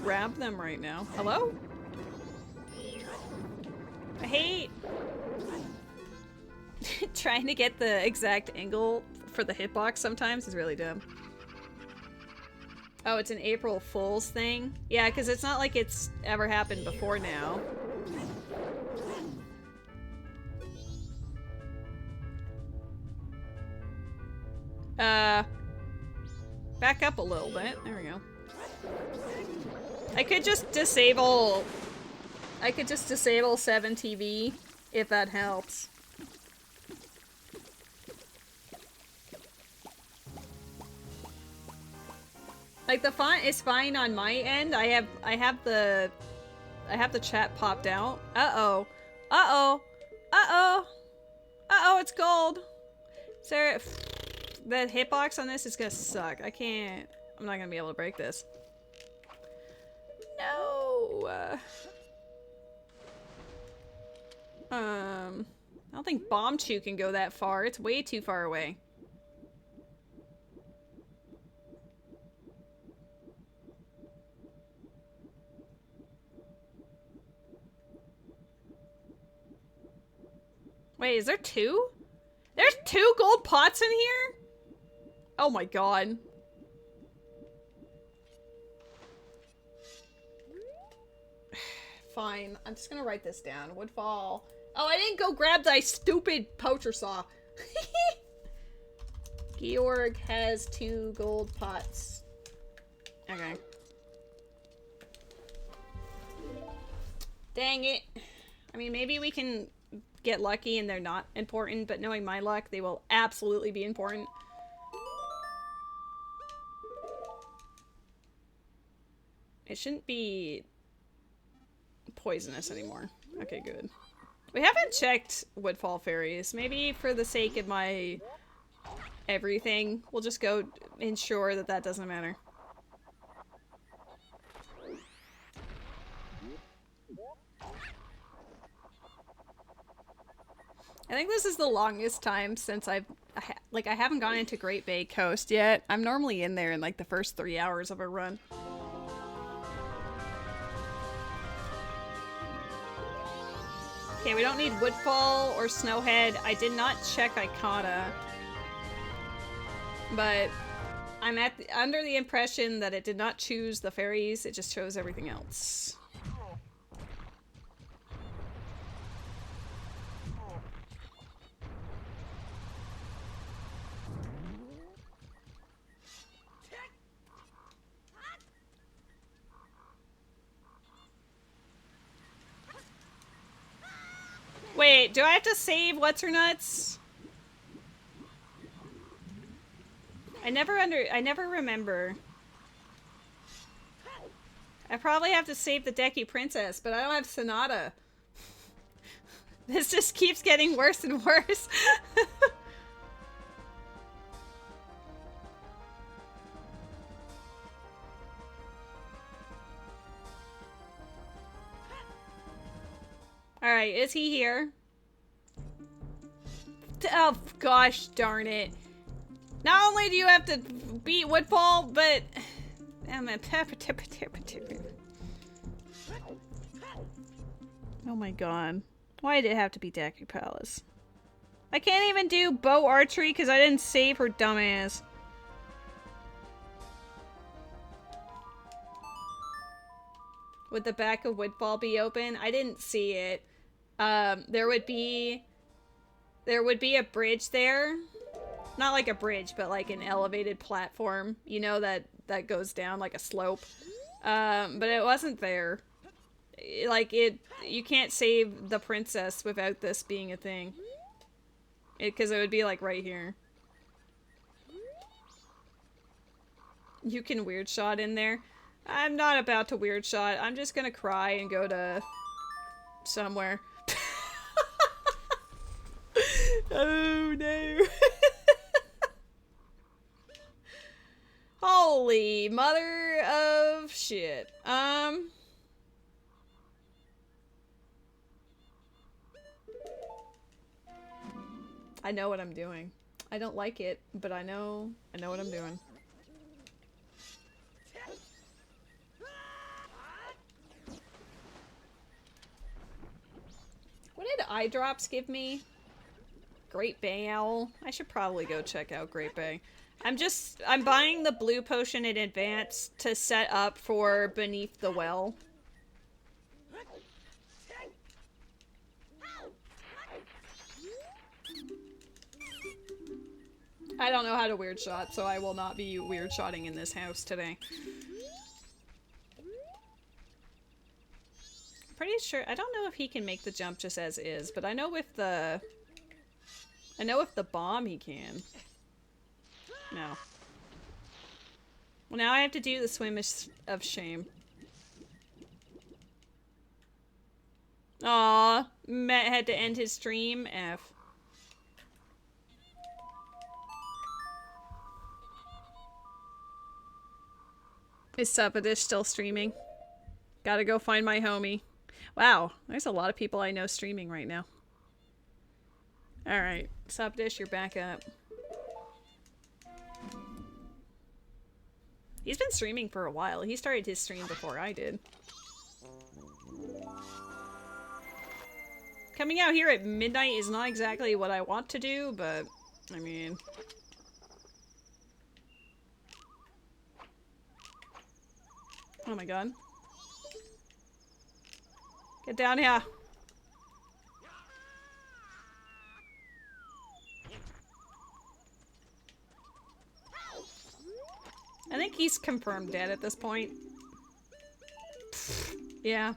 grab them right now. Hello? I hate trying to get the exact angle for the hitbox sometimes is really dumb. Oh, it's an April Fool's thing? Yeah, because it's not like it's ever happened before now. Back up a little bit. There we go. I could just disable 7TV if that helps. Like the font is fine on my end. I have the chat popped out. Uh-oh. Uh-oh. Uh-oh. Uh-oh, it's gold. Is there the hitbox on this is gonna suck. I'm not gonna be able to break this. No. I don't think Bomb Chew can go that far. It's way too far away. Wait, is there two? There's two gold pots in here? Oh my god. Fine. I'm just gonna write this down. Woodfall. Oh, I didn't go grab thy stupid poacher saw. Georg has 2 gold pots. Okay. Dang it. I mean, maybe we can get lucky and they're not important, but knowing my luck, they will absolutely be important. It shouldn't be poisonous anymore. Okay, good. We haven't checked Woodfall Fairies. Maybe for the sake of my everything, we'll just go ensure that that doesn't matter. I think this is the longest time since I haven't gone into Great Bay Coast yet. I'm normally in there in like the first 3 hours of a run. Okay, we don't need Woodfall or Snowhead. I did not check Icata. But I'm under the impression that it did not choose the fairies, it just chose everything else. Wait, do I have to save What's-Her-Nuts? I never remember. I probably have to save the Deku Princess, but I don't have Sonata. This just keeps getting worse and worse. Alright, is he here? Oh, gosh darn it. Not only do you have to beat Woodfall, but... Oh my god. Why did it have to be Deku Palace? I can't even do bow archery because I didn't save her dumbass. Would the back of Woodfall be open? I didn't see it. There would be a bridge there. Not like a bridge, but like an elevated platform. You know, that goes down like a slope. But it wasn't there. You can't save the princess without this being a thing. Because it would be like right here. You can weird shot in there. I'm not about to weird shot. I'm just gonna cry and go to somewhere. Oh no. Holy mother of shit. I know what I'm doing. I don't like it, but I know what I'm doing. What did eye drops give me? Great Bay Owl. I should probably go check out Great Bay. I'm buying the blue potion in advance to set up for Beneath the Well. I don't know how to weird shot, so I will not be weird shotting in this house today. Pretty sure, I don't know if he can make the jump just as is, but I know with the bomb he can. No. Well, now I have to do the swim of shame. Aw, Matt had to end his stream. F. Is Supadish still streaming? Gotta go find my homie. Wow, there's a lot of people I know streaming right now. Alright, Supadish, you're back up. He's been streaming for a while. He started his stream before I did. Coming out here at midnight is not exactly what I want to do, but, I mean... Oh my god. Get down here. I think he's confirmed dead at this point. Yeah.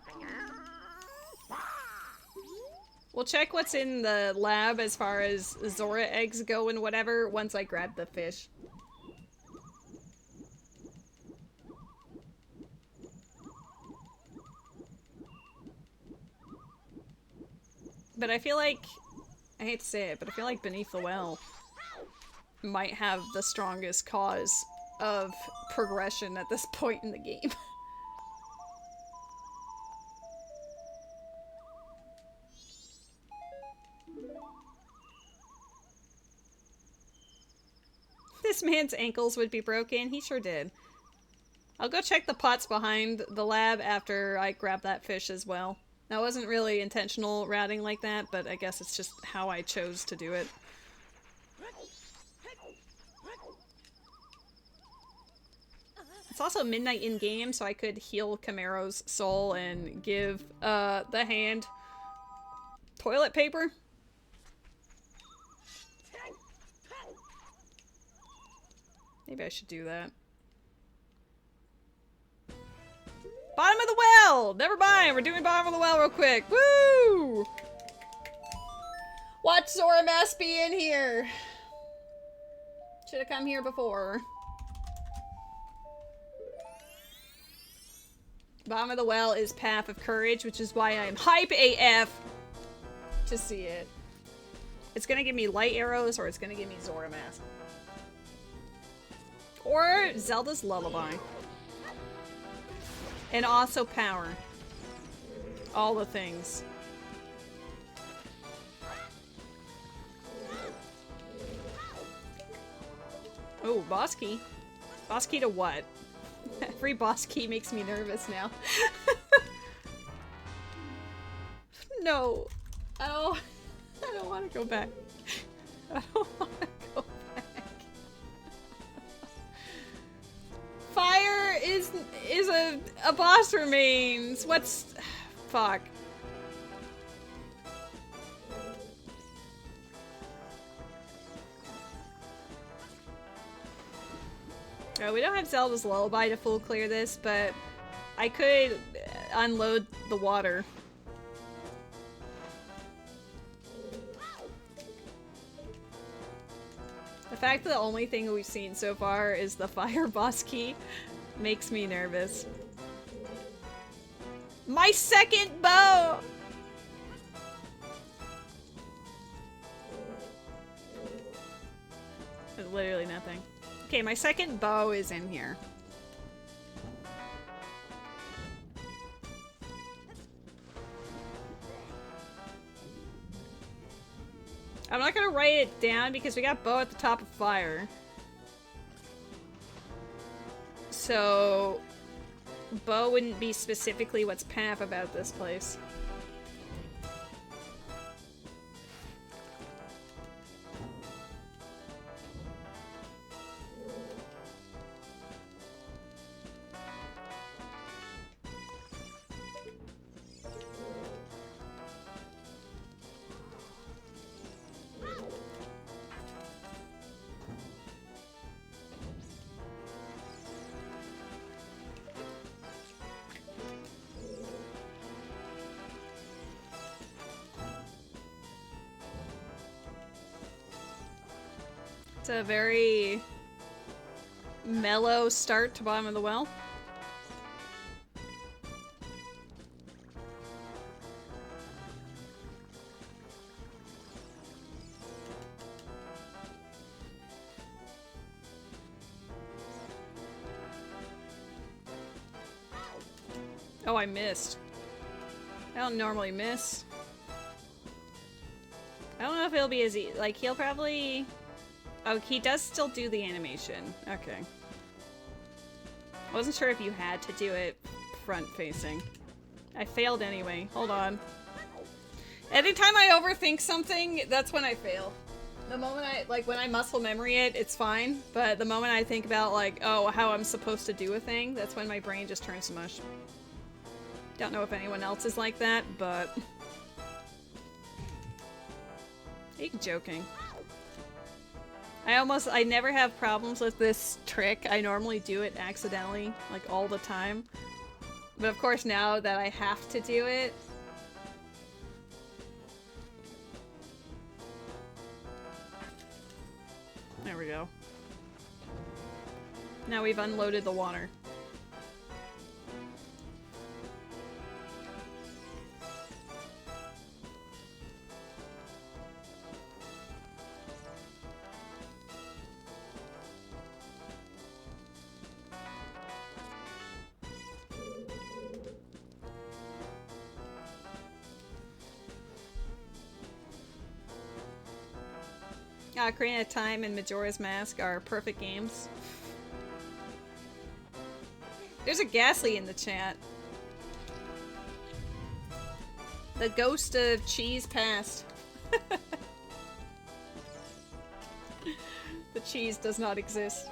We'll check what's in the lab as far as Zora eggs go and whatever once I grab the fish. But I feel like, I hate to say it, but I feel like Beneath the Well might have the strongest cause of progression at this point in the game. This man's ankles would be broken. He sure did. I'll go check the pots behind the lab after I grab that fish as well. That wasn't really intentional routing like that, but I guess it's just how I chose to do it. It's also midnight in-game, so I could heal Camaro's soul and give the hand toilet paper. Maybe I should do that. Bottom of the well! Never mind, we're doing bottom of the well real quick. Woo! Watch Zora Mass be in here. Should have come here before. Bottom of the well is Path of Courage, which is why I'm hype AF to see it. It's gonna give me light arrows or it's gonna give me Zora Mask. Or Zelda's Lullaby. And also power. All the things. Oh, boss key. Boss key to what? Every boss key makes me nervous now. No. I don't want to go back. I don't want to go back. Fire is a boss remains. What's fuck? Oh, we don't have Zelda's Lullaby to full clear this, but I could unload the water. The fact that the only thing we've seen so far is the fire boss key makes me nervous. My second bow! There's literally nothing. Okay, my second bow is in here. I'm not gonna write it down because we got bow at the top of fire. So, bow wouldn't be specifically what's pap about this place. It's a very mellow start to bottom of the well. Oh, I missed. I don't normally miss. I don't know if it'll be as easy. Like, he'll probably... Oh, he does still do the animation. Okay. I wasn't sure if you had to do it front-facing. I failed anyway. Hold on. Anytime I overthink something, that's when I fail. The moment when I muscle memory it, it's fine. But the moment I think about, like, oh, how I'm supposed to do a thing, that's when my brain just turns to mush. Don't know if anyone else is like that, but... You're joking. I never have problems with this trick. I normally do it accidentally, like all the time. But of course now that I have to do it... There we go. Now we've unloaded the water. Ocarina of Time and Majora's Mask are perfect games. There's a Ghastly in the chat. The ghost of cheese passed. The cheese does not exist.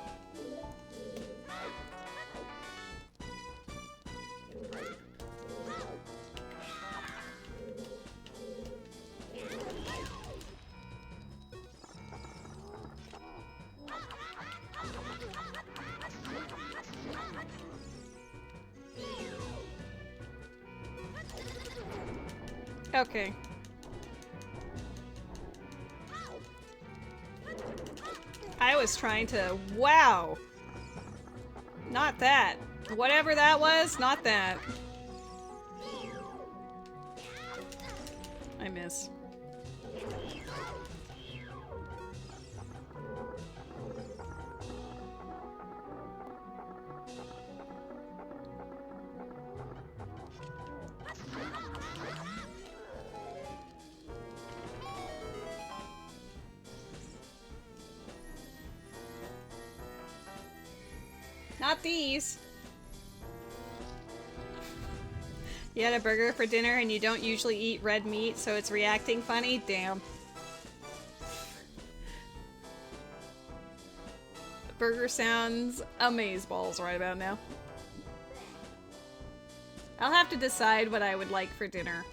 Okay. I was trying to... Wow! Not that. Whatever that was, not that. I miss. Not these. You had a burger for dinner and you don't usually eat red meat, so it's reacting funny? Damn. Burger sounds amazeballs right about now. I'll have to decide what I would like for dinner.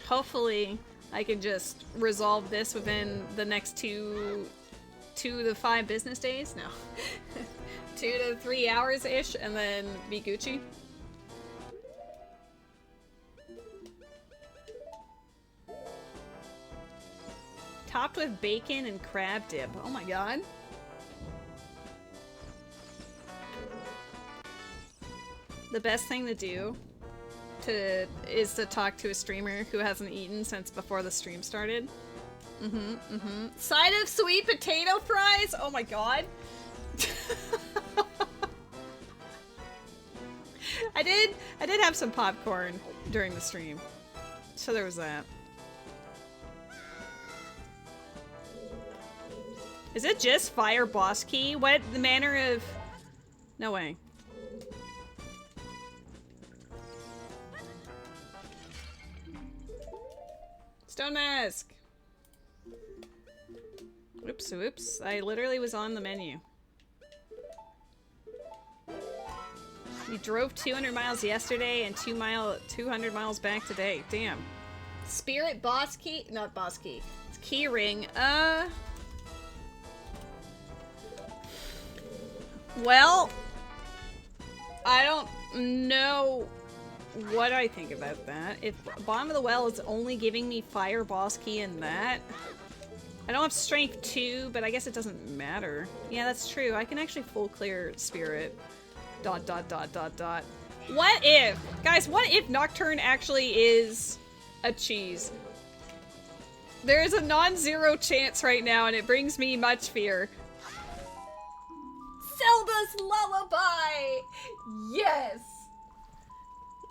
Hopefully I can just resolve this within the next 2 to 5 business days. No. 2 to 3 hours-ish, and then be Gucci. Topped with bacon and crab dip. Oh my god. The best thing to do is to talk to a streamer who hasn't eaten since before the stream started. Side of sweet potato fries? Oh my god. I did have some popcorn during the stream. So there was that. Is it just fire boss key? What manner of... No way. Stone mask! Oops, whoops. I literally was on the menu. We drove 200 miles yesterday and 200 miles back today. Damn. Spirit boss key? Not boss key. It's key ring. Well, I don't know what I think about that. If Bottom of the Well is only giving me fire boss key in that, I don't have strength 2, but I guess it doesn't matter. Yeah, that's true. I can actually full clear spirit. ... What if, guys, what if Nocturne actually is a cheese? There is a non-zero chance right now, and it brings me much fear. Zelda's Lullaby! Yes!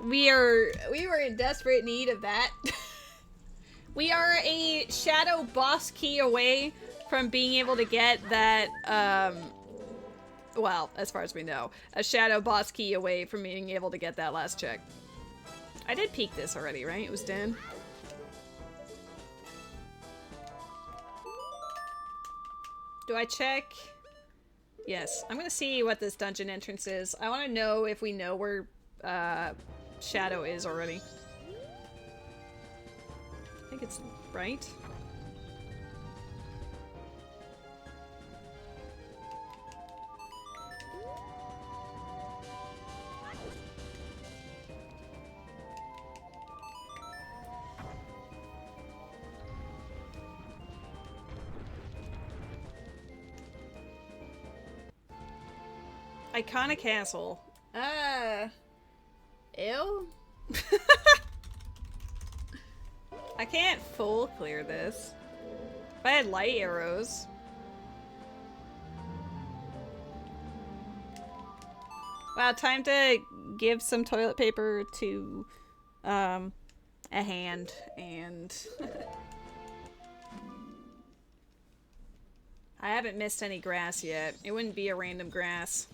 We were in desperate need of that. We are a shadow boss key away from being able to get that, well, as far as we know, a shadow boss key away from being able to get that last check. I did peek this already, right? It was done. Do I check? Yes. I'm gonna see what this dungeon entrance is. I want to know if we know where Shadow is already. I think it's right. Iconic castle. Ew? I can't full clear this. If I had light arrows. Wow, time to give some toilet paper to a hand and I haven't missed any grass yet. It wouldn't be a random grass.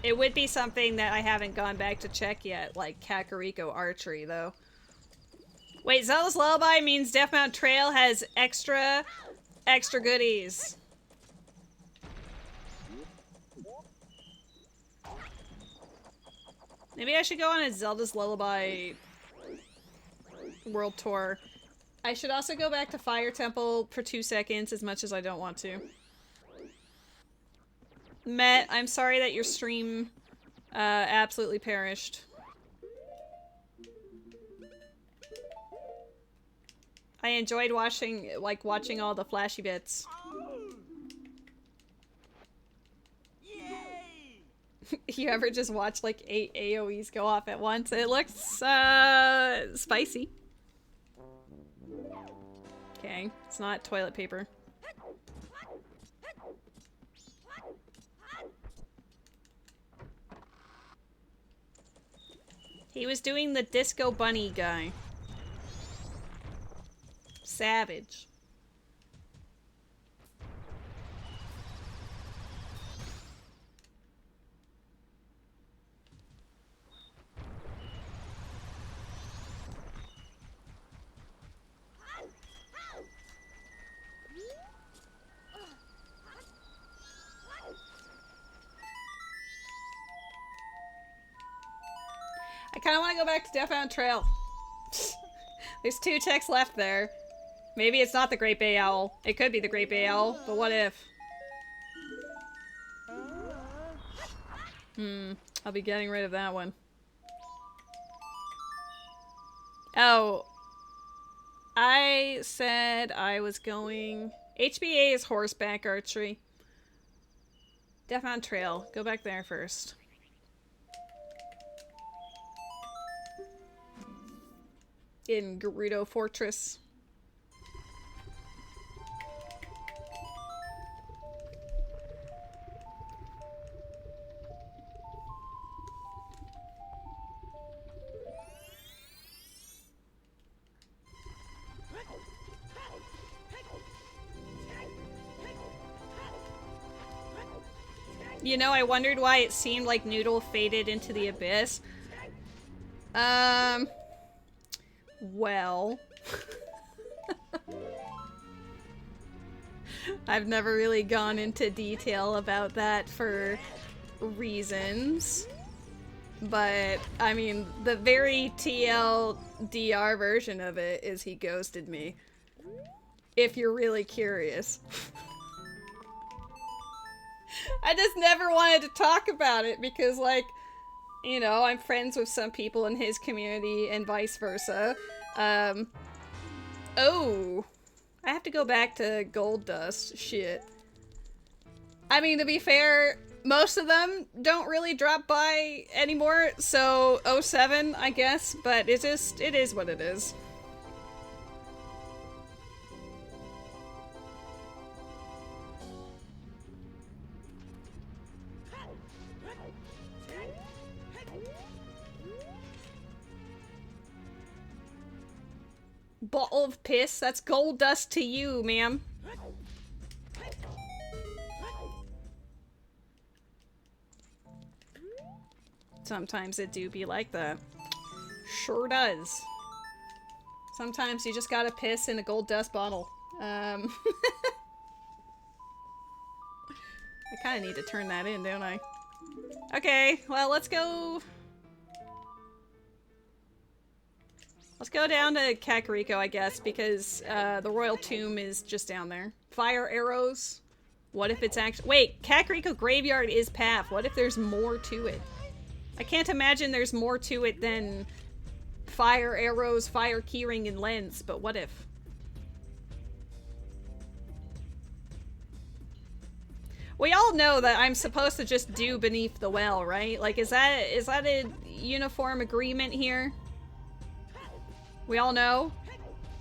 It would be something that I haven't gone back to check yet, like Kakariko Archery, though. Wait, Zelda's Lullaby means Death Mountain Trail has extra goodies. Maybe I should go on a Zelda's Lullaby world tour. I should also go back to Fire Temple for 2 seconds, as much as I don't want to. Met, I'm sorry that your stream absolutely perished. I enjoyed watching all the flashy bits. You ever just watch like 8 AoEs go off at once? It looks spicy. Okay, it's not toilet paper. He was doing the disco bunny guy. Savage. I kind of want to go back to Deathbound Trail. There's 2 techs left there. Maybe it's not the Great Bay Owl. It could be the Great Bay Owl, but what if? I'll be getting rid of that one. Oh. I said I was going... HBA is horseback archery. Deathbound Trail. Go back there first. In Gerudo Fortress. You know, I wondered why it seemed like Noodle faded into the abyss. Well... I've never really gone into detail about that for reasons. But, I mean, the very TLDR version of it is he ghosted me. If you're really curious. I just never wanted to talk about it because, like, you know, I'm friends with some people in his community and vice versa. Oh, I have to go back to Gold Dust. Shit. I mean, to be fair, most of them don't really drop by anymore, so 07, I guess, but it is what it is. Bottle of piss? That's gold dust to you, ma'am. Sometimes it do be like that. Sure does. Sometimes you just gotta piss in a gold dust bottle. I kinda need to turn that in, don't I? Okay, well, let's go... Let's go down to Kakariko, I guess, because the Royal Tomb is just down there. Fire arrows. What if it's actually... Wait, Kakariko Graveyard is path. What if there's more to it? I can't imagine there's more to it than fire arrows, fire keyring, and lens, but what if? We all know that I'm supposed to just do Beneath the Well, right? Like, is that a uniform agreement here? We all know?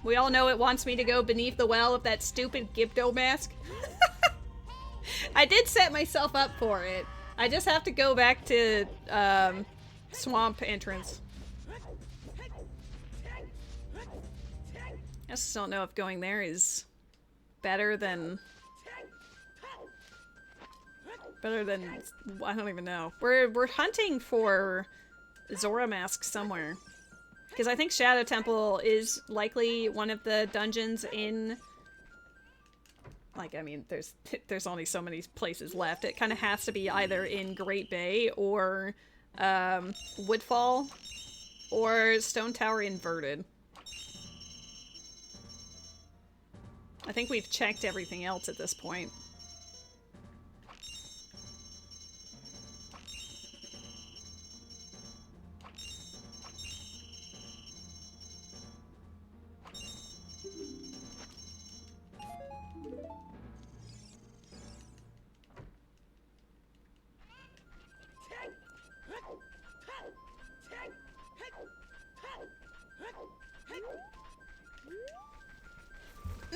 We all know it wants me to go Beneath the Well with that stupid Gibdo mask? I did set myself up for it. I just have to go back to, Swamp entrance. I just don't know if going there is better than... I don't even know. We're hunting for Zora Mask somewhere. Because I think Shadow Temple is likely one of the dungeons in... Like, I mean, there's only so many places left. It kind of has to be either in Great Bay or Woodfall or Stone Tower Inverted. I think we've checked everything else at this point.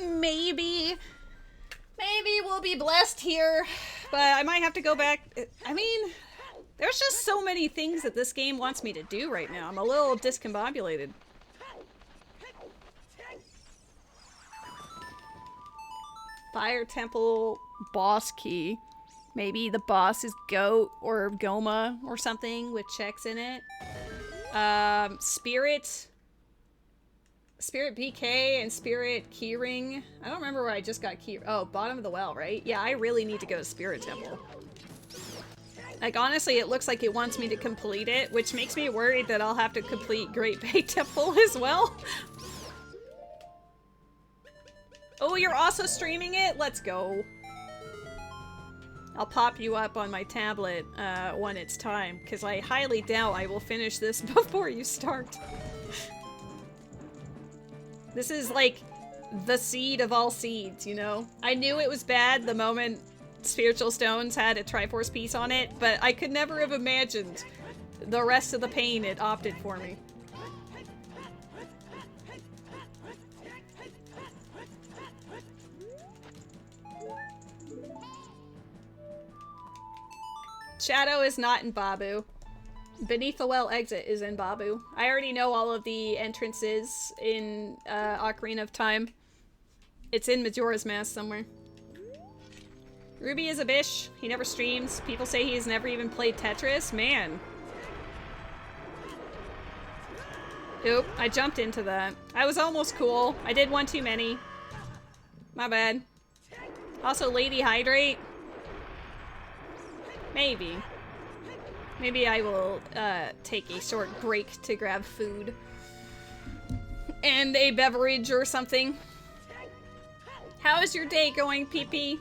Maybe we'll be blessed here, but I might have to go back. I mean, there's just so many things that this game wants me to do right now. I'm a little discombobulated. Fire Temple boss key. Maybe the boss is Goat or Goma or something with checks in it. Spirit BK and Spirit Keyring. I don't remember where I just got key. Oh, bottom of the well, right? Yeah, I really need to go to Spirit Temple. Like, honestly, it looks like it wants me to complete it, which makes me worried that I'll have to complete Great Bay Temple as well. Oh, you're also streaming it? Let's go. I'll pop you up on my tablet when it's time, because I highly doubt I will finish this before you start. This is like the seed of all seeds, you know? I knew it was bad the moment Spiritual Stones had a Triforce piece on it, but I could never have imagined the rest of the pain it opted for me. Shadow is not in Babu. Beneath the Well exit is in Babu. I already know all of the entrances in Ocarina of Time. It's in Majora's Mask somewhere. Ruby is a bish. He never streams. People say he's never even played Tetris. Man. Oop, I jumped into that. I was almost cool. I did one too many. My bad. Also, Lady Hydrate. Maybe. Maybe I will take a short break to grab food. And a beverage or something. How is your day going, PP?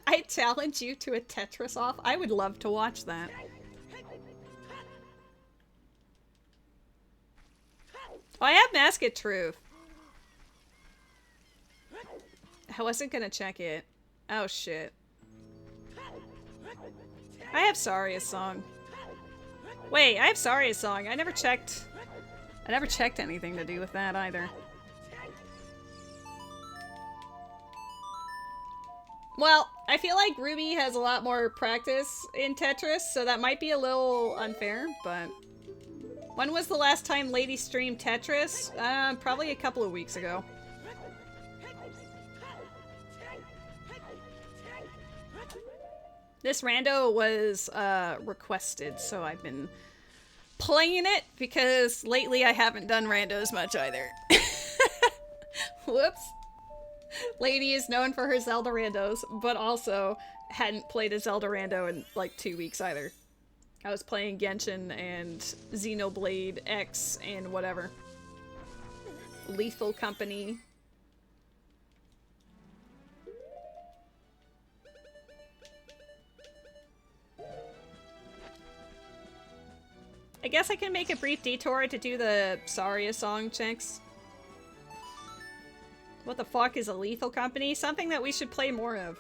I challenge you to a Tetris off. I would love to watch that. Oh, I have Mask of Truth. I wasn't gonna check it. Oh shit. I have Saria's song. Wait, I have Saria's song. I never checked anything to do with that either. Well, I feel like Ruby has a lot more practice in Tetris, so that might be a little unfair, but... When was the last time Lady streamed Tetris? Probably a couple of weeks ago. This rando was requested, so I've been playing it because lately I haven't done randos much either. Whoops. Lady is known for her Zelda randos, but also hadn't played a Zelda rando in like 2 weeks either. I was playing Genshin and Xenoblade X and whatever. Lethal Company. I guess I can make a brief detour to do the Saria song checks. What the fuck is a Lethal Company? Something that we should play more of.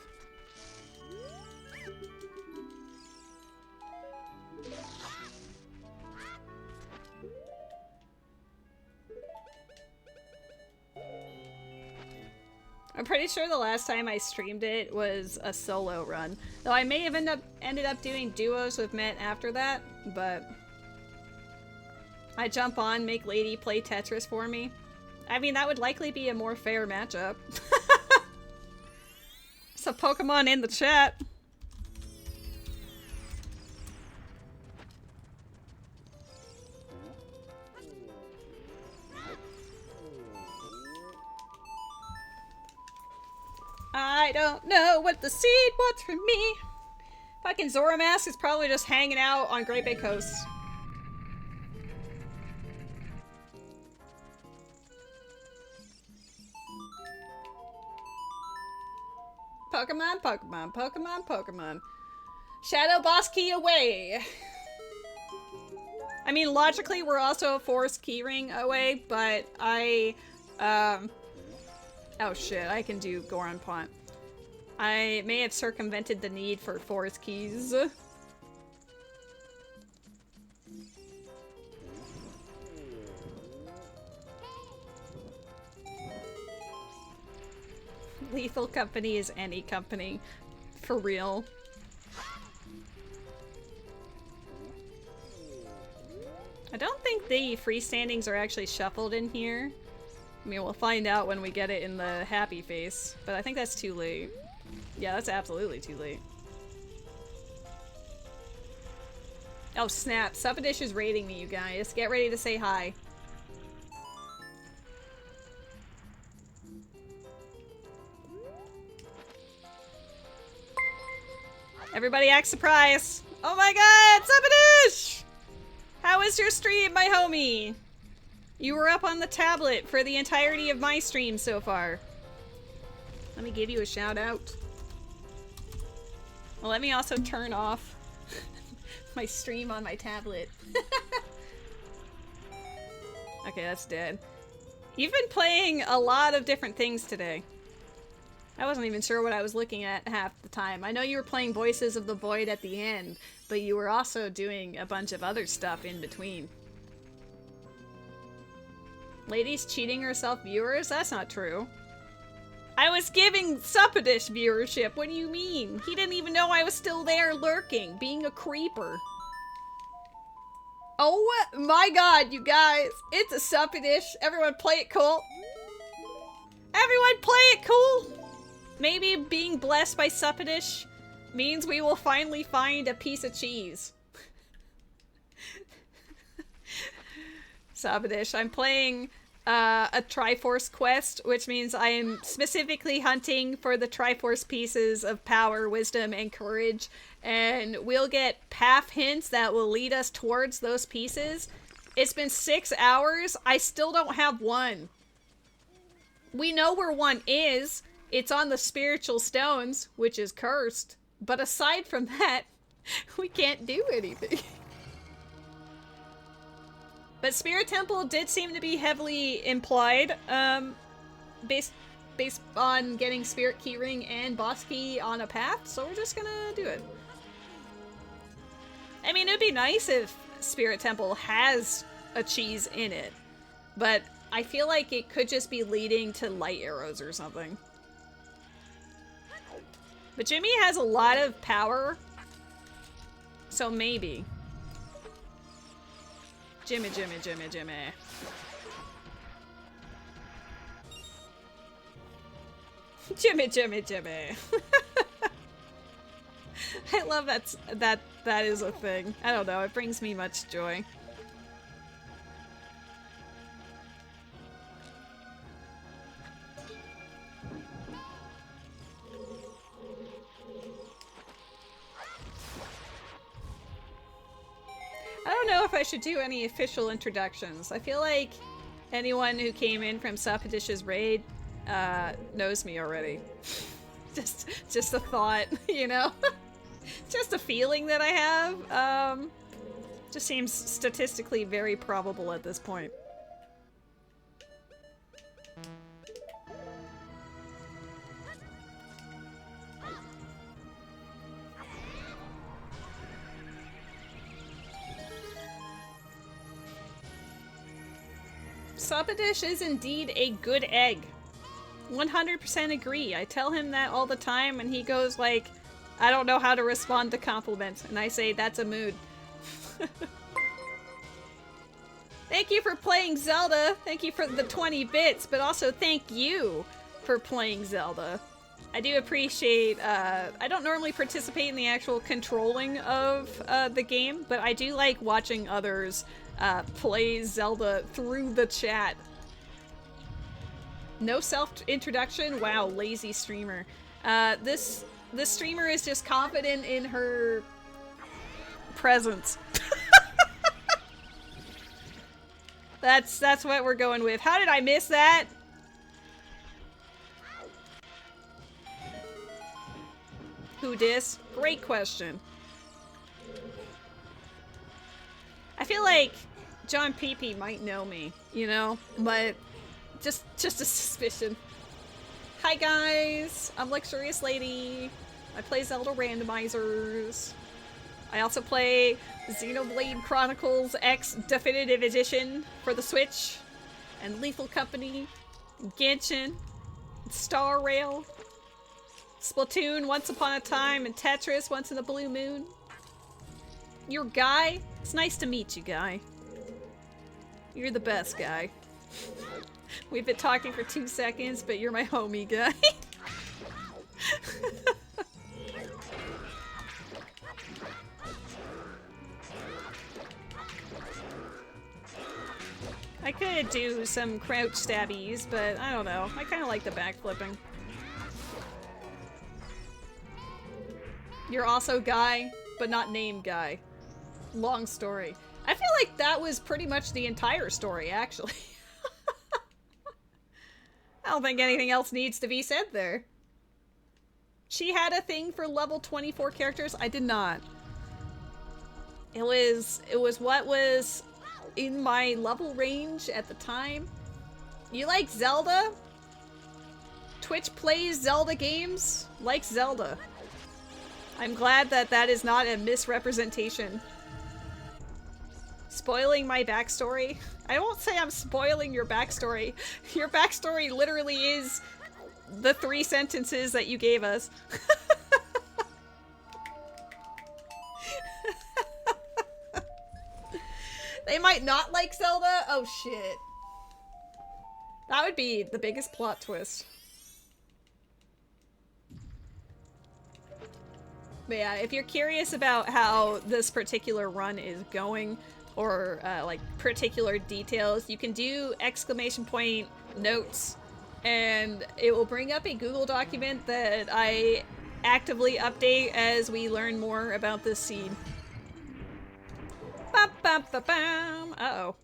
I'm pretty sure the last time I streamed it was a solo run. Though I may have ended up doing duos with Met after that, but... I jump on, make Lady play Tetris for me. I mean, that would likely be a more fair matchup. There's a Pokemon in the chat. I don't know what the seed wants from me. Fucking Zoromask is probably just hanging out on Great Bay Coast. Pokemon, Pokemon, Pokemon, Pokemon. Shadow Boss Key away! I mean, logically, we're also a Forest Keyring away, but I, oh shit, I can do Goron Pont. I may have circumvented the need for Forest Keys. Lethal Company is any company. For real. I don't think the freestandings are actually shuffled in here. I mean, we'll find out when we get it in the happy face, but I think that's too late. Yeah, that's absolutely too late. Oh snap, Suppadish is raiding me, you guys. Get ready to say hi. Everybody act surprised. Oh my god, Sabadish! How is your stream, my homie? You were up on the tablet for the entirety of my stream so far. Let me give you a shout out. Well, let me also turn off my stream on my tablet. Okay, that's dead. You've been playing a lot of different things today. I wasn't even sure what I was looking at half the time. I know you were playing Voices of the Void at the end, but you were also doing a bunch of other stuff in between. Lady's cheating herself viewers? That's not true. I was giving Supadish viewership. What do you mean? He didn't even know I was still there lurking, being a creeper. Oh my god, you guys. It's a Supadish. Everyone play it cool. Everyone play it cool. Maybe being blessed by Supadish means we will finally find a piece of cheese. Supadish, I'm playing a Triforce Quest, which means I am specifically hunting for the Triforce pieces of power, wisdom, and courage, and we'll get path hints that will lead us towards those pieces. It's been 6 hours, I still don't have one. We know where one is. It's on the spiritual stones, which is cursed, but aside from that, we can't do anything. But Spirit Temple did seem to be heavily implied, based on getting Spirit Keyring and Boss Key on a path, so we're just gonna do it. I mean, it'd be nice if Spirit Temple has a cheese in it, but I feel like it could just be leading to light arrows or something. But Jimmy has a lot of power, so maybe. Jimmy, Jimmy, Jimmy, Jimmy. Jimmy, Jimmy, Jimmy. I love that is a thing. I don't know, it brings me much joy. I don't know if I should do any official introductions. I feel like anyone who came in from Sapadish's raid knows me already. just a thought, you know? Just a feeling that I have. Just seems statistically very probable at this point. Supadish is indeed a good egg. 100% agree. I tell him that all the time and he goes like, I don't know how to respond to compliments. And I say, that's a mood. Thank you for playing Zelda. Thank you for the 20 bits, but also thank you for playing Zelda. I do appreciate, I don't normally participate in the actual controlling of the game, but I do like watching others play Zelda through the chat. No self-introduction? Wow, lazy streamer. This streamer is just confident in her presence. That's what we're going with. How did I miss that? Who dis? Great question. I feel like John Peepee might know me, you know, but just a suspicion. Hi guys, I'm LuxuriousLady. I play Zelda randomizers. I also play Xenoblade Chronicles X Definitive Edition for the Switch, and Lethal Company, Genshin, Star Rail, Splatoon Once Upon a Time, and Tetris Once in a Blue Moon. You're Guy? It's nice to meet you, Guy. You're the best, Guy. We've been talking for 2 seconds, but you're my homie, Guy. I could do some crouch stabbies, but I don't know. I kind of like the backflipping. You're also Guy, but not named Guy. Long story. I feel like that was pretty much the entire story, actually. I don't think anything else needs to be said there. She had a thing for level 24 characters? I did not. It was what was in my level range at the time. You like Zelda? Twitch plays Zelda games? Likes Zelda. I'm glad that that is not a misrepresentation. Spoiling my backstory? I won't say I'm spoiling your backstory. Your backstory literally is the 3 sentences that you gave us. They might not like Zelda? Oh shit. That would be the biggest plot twist. But yeah, if you're curious about how this particular run is going, or like particular details, you can do ! notes, and it will bring up a Google document that I actively update as we learn more about this scene. Uh-oh.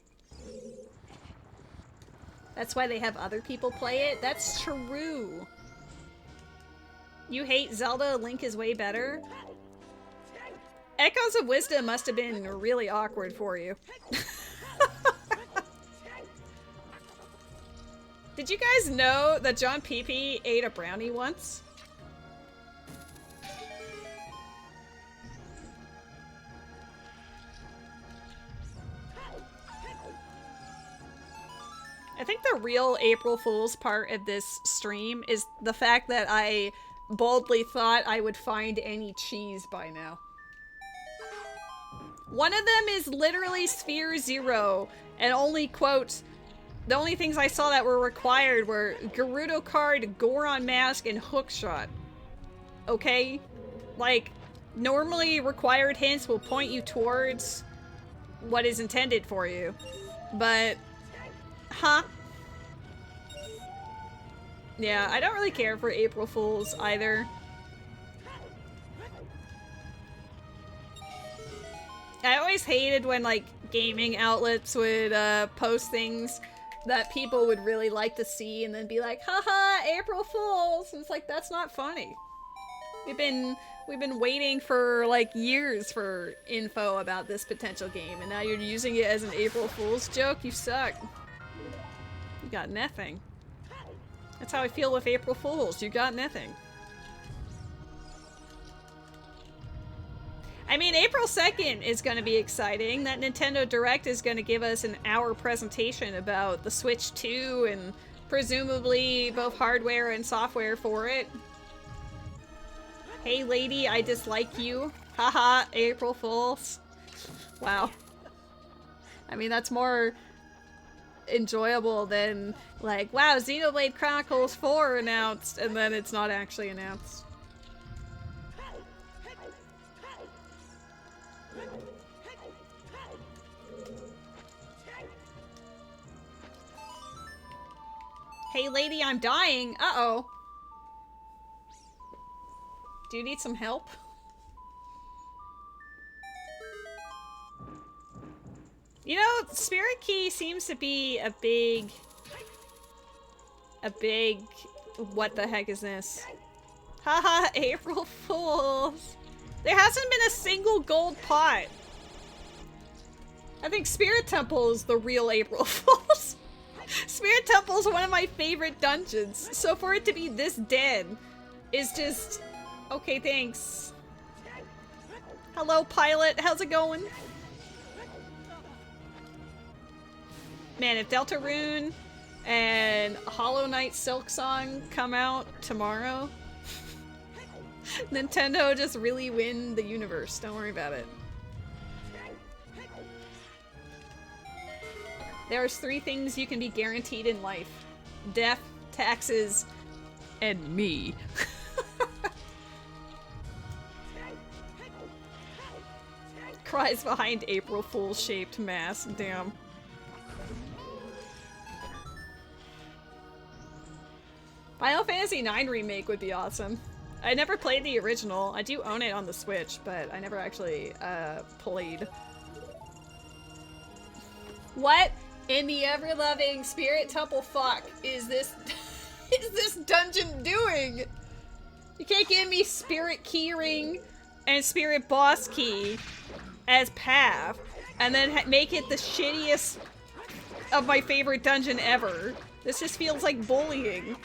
That's why they have other people play it? That's true. You hate Zelda, Link is way better? Echoes of Wisdom must have been really awkward for you. Did you guys know that John Pee ate a brownie once? I think the real April Fool's part of this stream is the fact that I boldly thought I would find any cheese by now. One of them is literally Sphere Zero, and only, quote, the only things I saw that were required were Gerudo card, Goron mask, and hookshot. Okay? Like, normally required hints will point you towards what is intended for you. But, huh? Yeah, I don't really care for April Fools either. I always hated when, like, gaming outlets would post things that people would really like to see and then be like, haha, April Fools! And it's like, that's not funny. We've been waiting for, like, years for info about this potential game, and now you're using it as an April Fool's joke? You suck. You got nothing. That's how I feel with April Fools. You got nothing. I mean, April 2nd is going to be exciting. That Nintendo Direct is going to give us an hour presentation about the Switch 2 and presumably both hardware and software for it. Hey lady, I dislike you. Haha, April Fools. Wow. I mean, that's more enjoyable than, like, wow, Xenoblade Chronicles 4 announced, and then it's not actually announced. Hey lady, I'm dying. Uh-oh. Do you need some help? You know, Spirit Key seems to be a big, what the heck is this? Haha, April Fools. There hasn't been a single gold pot. I think Spirit Temple is the real April Fools. Spirit Temple is one of my favorite dungeons, so for it to be this dead is just... Okay, thanks. Hello, pilot. How's it going? Man, if Deltarune and Hollow Knight Silk Song come out tomorrow, Nintendo just really win the universe. Don't worry about it. There's 3 things you can be guaranteed in life. Death, taxes, and me. Cries behind April Fool's shaped mask. Damn. Final Fantasy IX Remake would be awesome. I never played the original. I do own it on the Switch, but I never actually played. What in the ever-loving spirit temple fuck is this is this dungeon doing? You can't give me spirit keyring and spirit boss key as path and then make it the shittiest of my favorite dungeon ever. This just feels like bullying.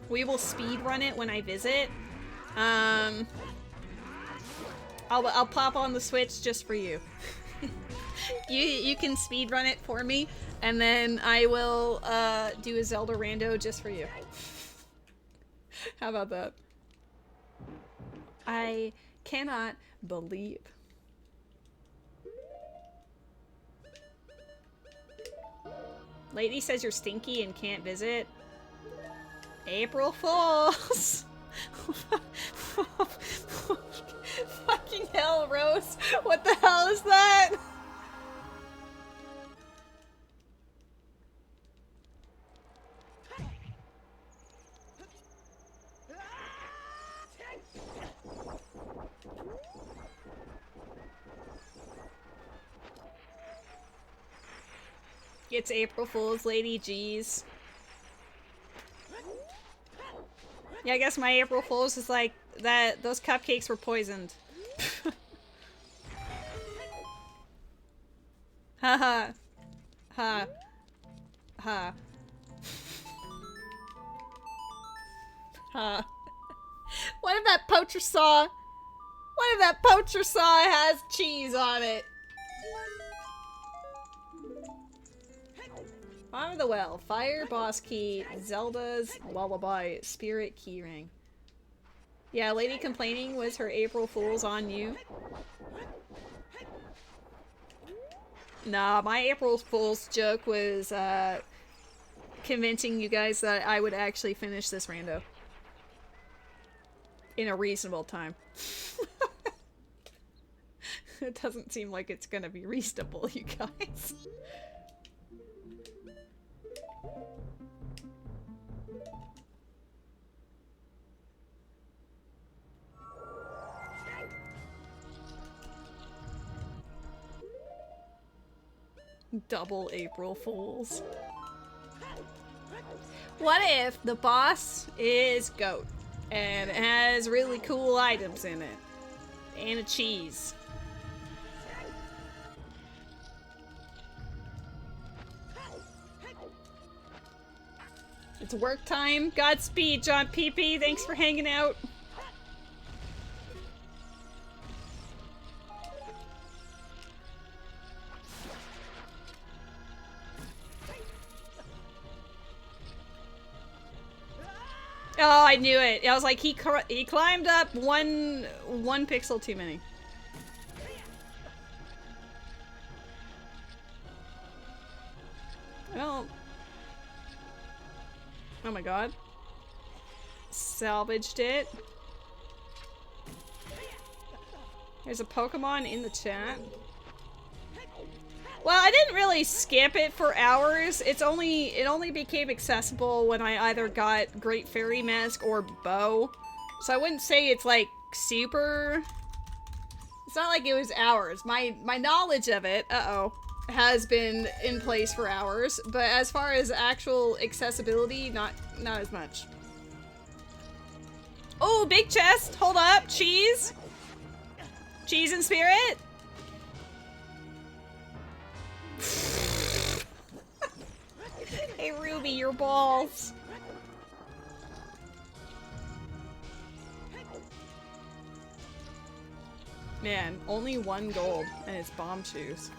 We will speedrun it when I visit. I'll pop on the Switch just for you. You can speedrun it for me, and then I will do a Zelda rando just for you. How about that? I cannot believe. Lady says you're stinky and can't visit. April Fools! Fucking hell, Rose! What the hell is that? It's April Fool's, Lady. Jeez. Yeah, I guess my April Fool's is like that. Those cupcakes were poisoned. Haha. Ha. Ha. Ha. What if that poacher saw? What if that poacher saw has cheese on it? Bottom of the well. Fire boss key. Zelda's lullaby. Spirit keyring. Yeah, lady complaining was her April Fool's on you. Nah, my April Fool's joke was convincing you guys that I would actually finish this rando. In a reasonable time. It doesn't seem like it's gonna be reasonable, you guys. Double April Fools. What if the boss is goat and it has really cool items in it and a cheese? It's work time. Godspeed, John PP. Thanks for hanging out. Oh, I knew it. I was like, he climbed up one pixel too many. Well. Oh my god. Salvaged it. There's a Pokemon in the chat. Well, I didn't really skip it for hours. It only became accessible when I either got Great Fairy Mask or Bow. So I wouldn't say it's like super. It's not like it was hours. My knowledge of it, has been in place for hours, but as far as actual accessibility, not as much. Oh, big chest! Hold up, cheese! Cheese and spirit? Hey Ruby, your balls. Man, only 1 gold, and it's bomb shoes.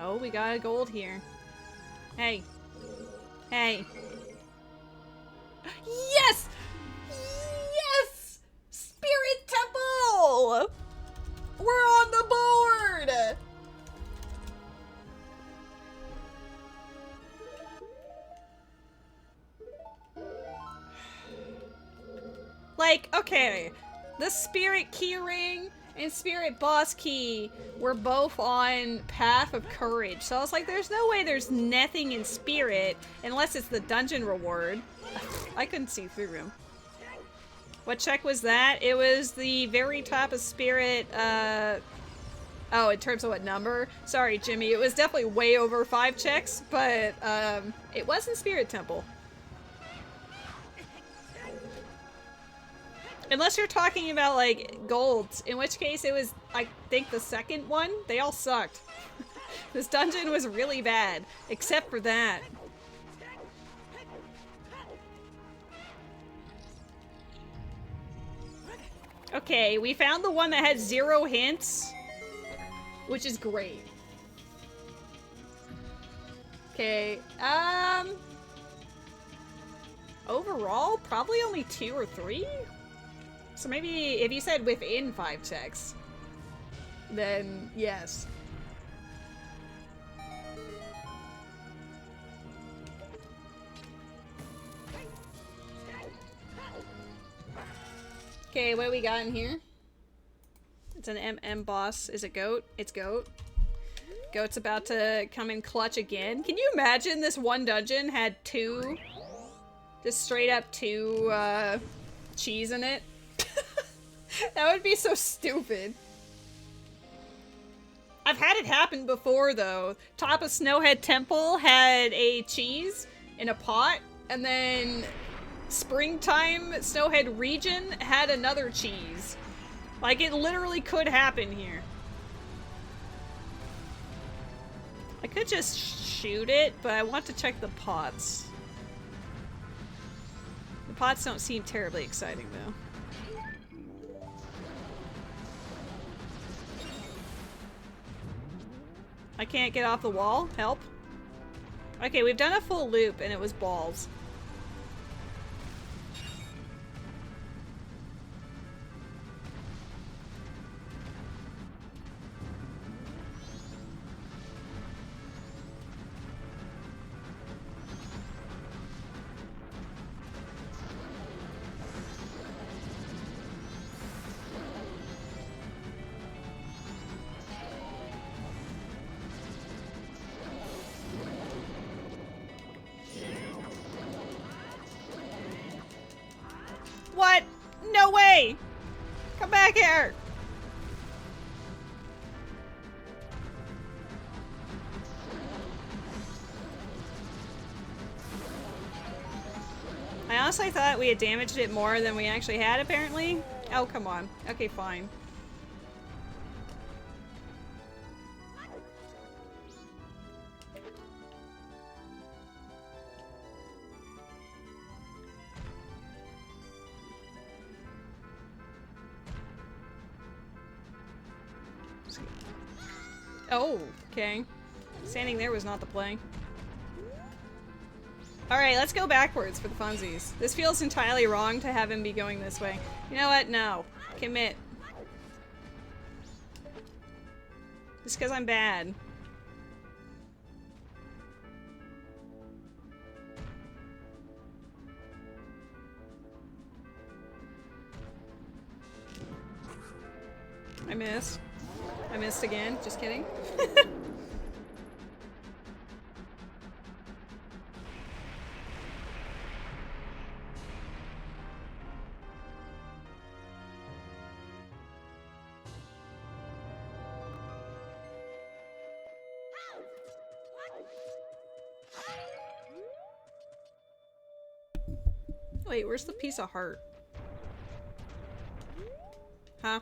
Oh, we got a gold here. Hey. Hey. Yes! Yes! Spirit Temple! We're on the board! Like, okay. The Spirit Keyring and Spirit Boss Key were both on Path of Courage. So I was like, there's no way there's nothing in Spirit unless it's the dungeon reward. I couldn't see through him. What check was that? It was the very top of Spirit, oh, in terms of what number? Sorry, Jimmy. It was definitely way over 5 checks, but it wasn't Spirit Temple. Unless you're talking about, like, golds, in which case it was, I think, the second one. They all sucked. This dungeon was really bad, except for that. Okay, we found the one that had 0 hints, which is great. Okay, overall, probably only 2 or 3? So maybe if you said within 5 checks, then yes. Okay, what do we got in here? It's an MM boss. Is it Goat? It's Goat. Goat's about to come in clutch again. Can you imagine this one dungeon had 2, just straight up 2 cheese in it? That would be so stupid. I've had it happen before, though. Top of Snowhead Temple had a cheese in a pot, and then Springtime Snowhead Region had another cheese. Like, it literally could happen here. I could just shoot it, but I want to check the pots. The pots don't seem terribly exciting, though. I can't get off the wall. Help. Okay, we've done a full loop and it was balls. What? No way! Come back here! I honestly thought we had damaged it more than we actually had, apparently. Oh, come on. Okay, fine. Oh, okay. Standing there was not the play. Alright, let's go backwards for the funsies. This feels entirely wrong to have him be going this way. You know what? No. Commit. Just because I'm bad. I missed. I missed again. Just kidding. Wait, where's the piece of heart? Huh?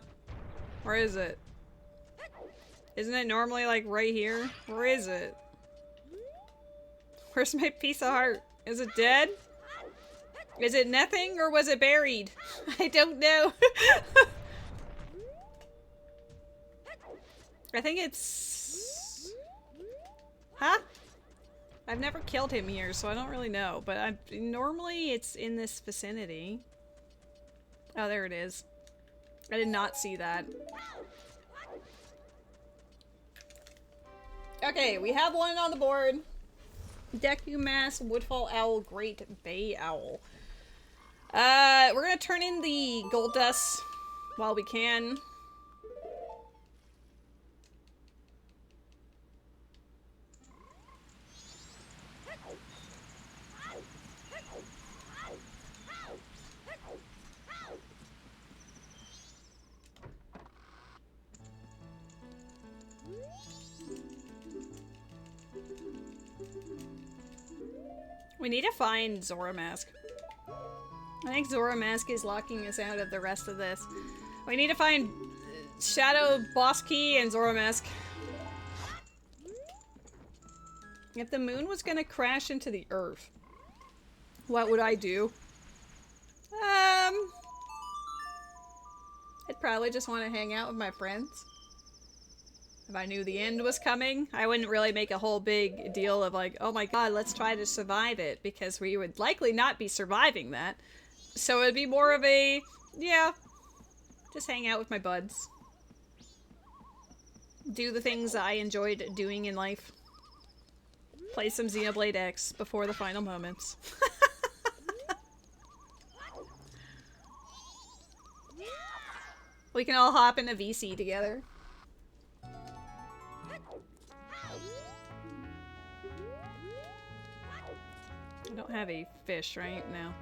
Where is it? Isn't it normally like right here? Where is it? Where's my piece of heart? Is it dead? Is it nothing or was it buried? I don't know. I think it's... Huh? I've never killed him here, so I don't really know, but normally it's in this vicinity. Oh, there it is. I did not see that. Okay, we have one on the board. Deku Mass, Woodfall Owl, Great Bay Owl. We're gonna turn in the gold dust while we can. We need to find Zora Mask. I think Zora Mask is locking us out of the rest of this. We need to find Shadow Boss Key and Zora Mask. If the moon was gonna crash into the earth, what would I do? I'd probably just want to hang out with my friends. If I knew the end was coming, I wouldn't really make a whole big deal of like, oh my god, let's try to survive it, because we would likely not be surviving that. So it'd be more of a, yeah, just hang out with my buds. Do the things I enjoyed doing in life. Play some Xenoblade X before the final moments. We can all hop in a VC together. I don't have a fish right now.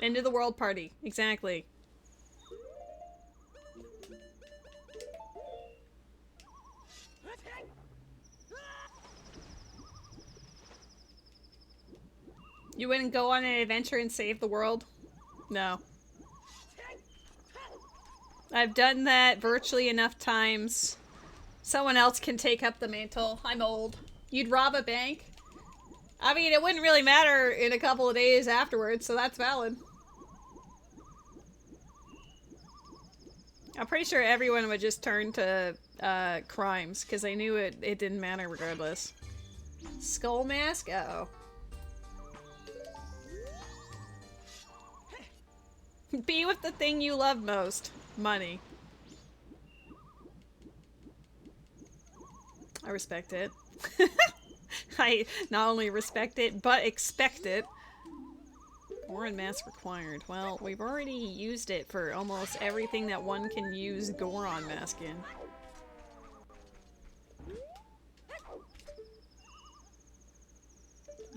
End of the world party. Exactly. You wouldn't go on an adventure and save the world? No. I've done that virtually enough times. Someone else can take up the mantle. I'm old. You'd rob a bank? I mean, it wouldn't really matter in a couple of days afterwards, so that's valid. I'm pretty sure everyone would just turn to crimes, because they knew it didn't matter regardless. Skull mask? Uh-oh. Be with the thing you love most. Money. I respect it. I not only respect it, but expect it. Goron mask required. Well, we've already used it for almost everything that one can use Goron mask in.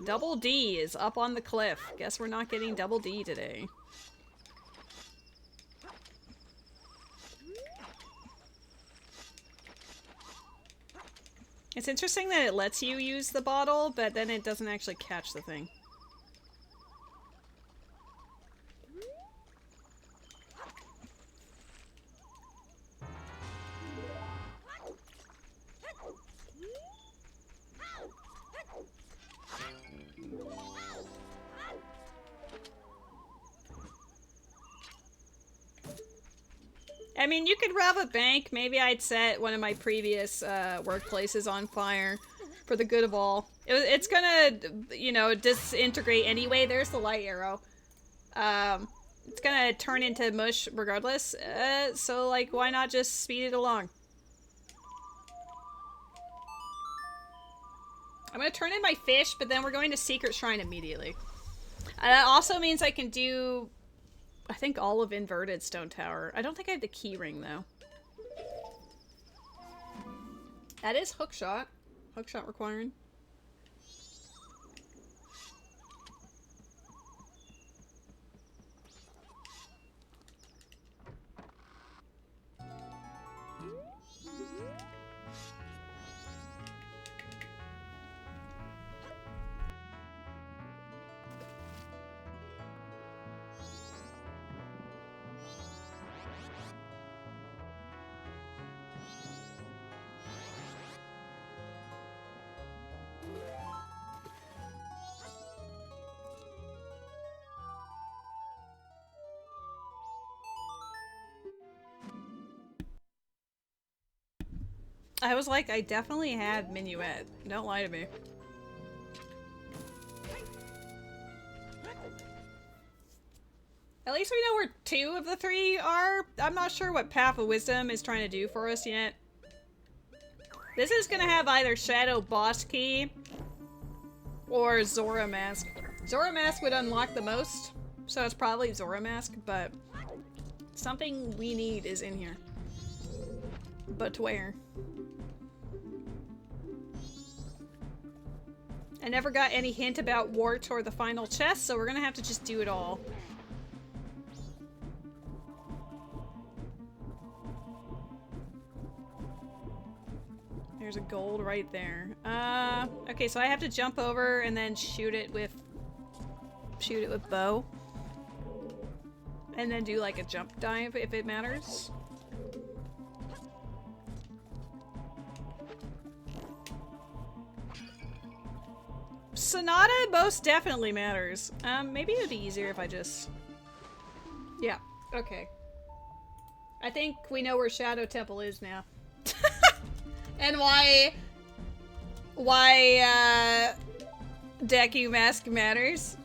Double D is up on the cliff. Guess we're not getting Double D today. It's interesting that it lets you use the bottle, but then it doesn't actually catch the thing. I mean, you could rob a bank. Maybe I'd set one of my previous workplaces on fire for the good of all. It's gonna, you know, disintegrate anyway. There's the light arrow. It's gonna turn into mush regardless. So, like, why not just speed it along? I'm gonna turn in my fish, but then we're going to Secret Shrine immediately. That also means I can do, I think, all of Inverted Stone Tower. I don't think I have the key ring, though. That is hookshot. Hookshot required. I was like, I definitely had Minuet. Don't lie to me. At least we know where 2 of the 3 are. I'm not sure what Path of Wisdom is trying to do for us yet. This is gonna have either Shadow Boss Key or Zora Mask. Zora Mask would unlock the most, so it's probably Zora Mask, but something we need is in here. But where? I never got any hint about Wart or the final chest, so we're gonna have to just do it all. There's a gold right there. Okay, so I have to jump over and then shoot it with bow. And then do like a jump dive if it matters. Sonata most definitely matters. Maybe it would be easier if I just... Yeah, okay. I think we know where Shadow Temple is now. And why Deku Mask matters.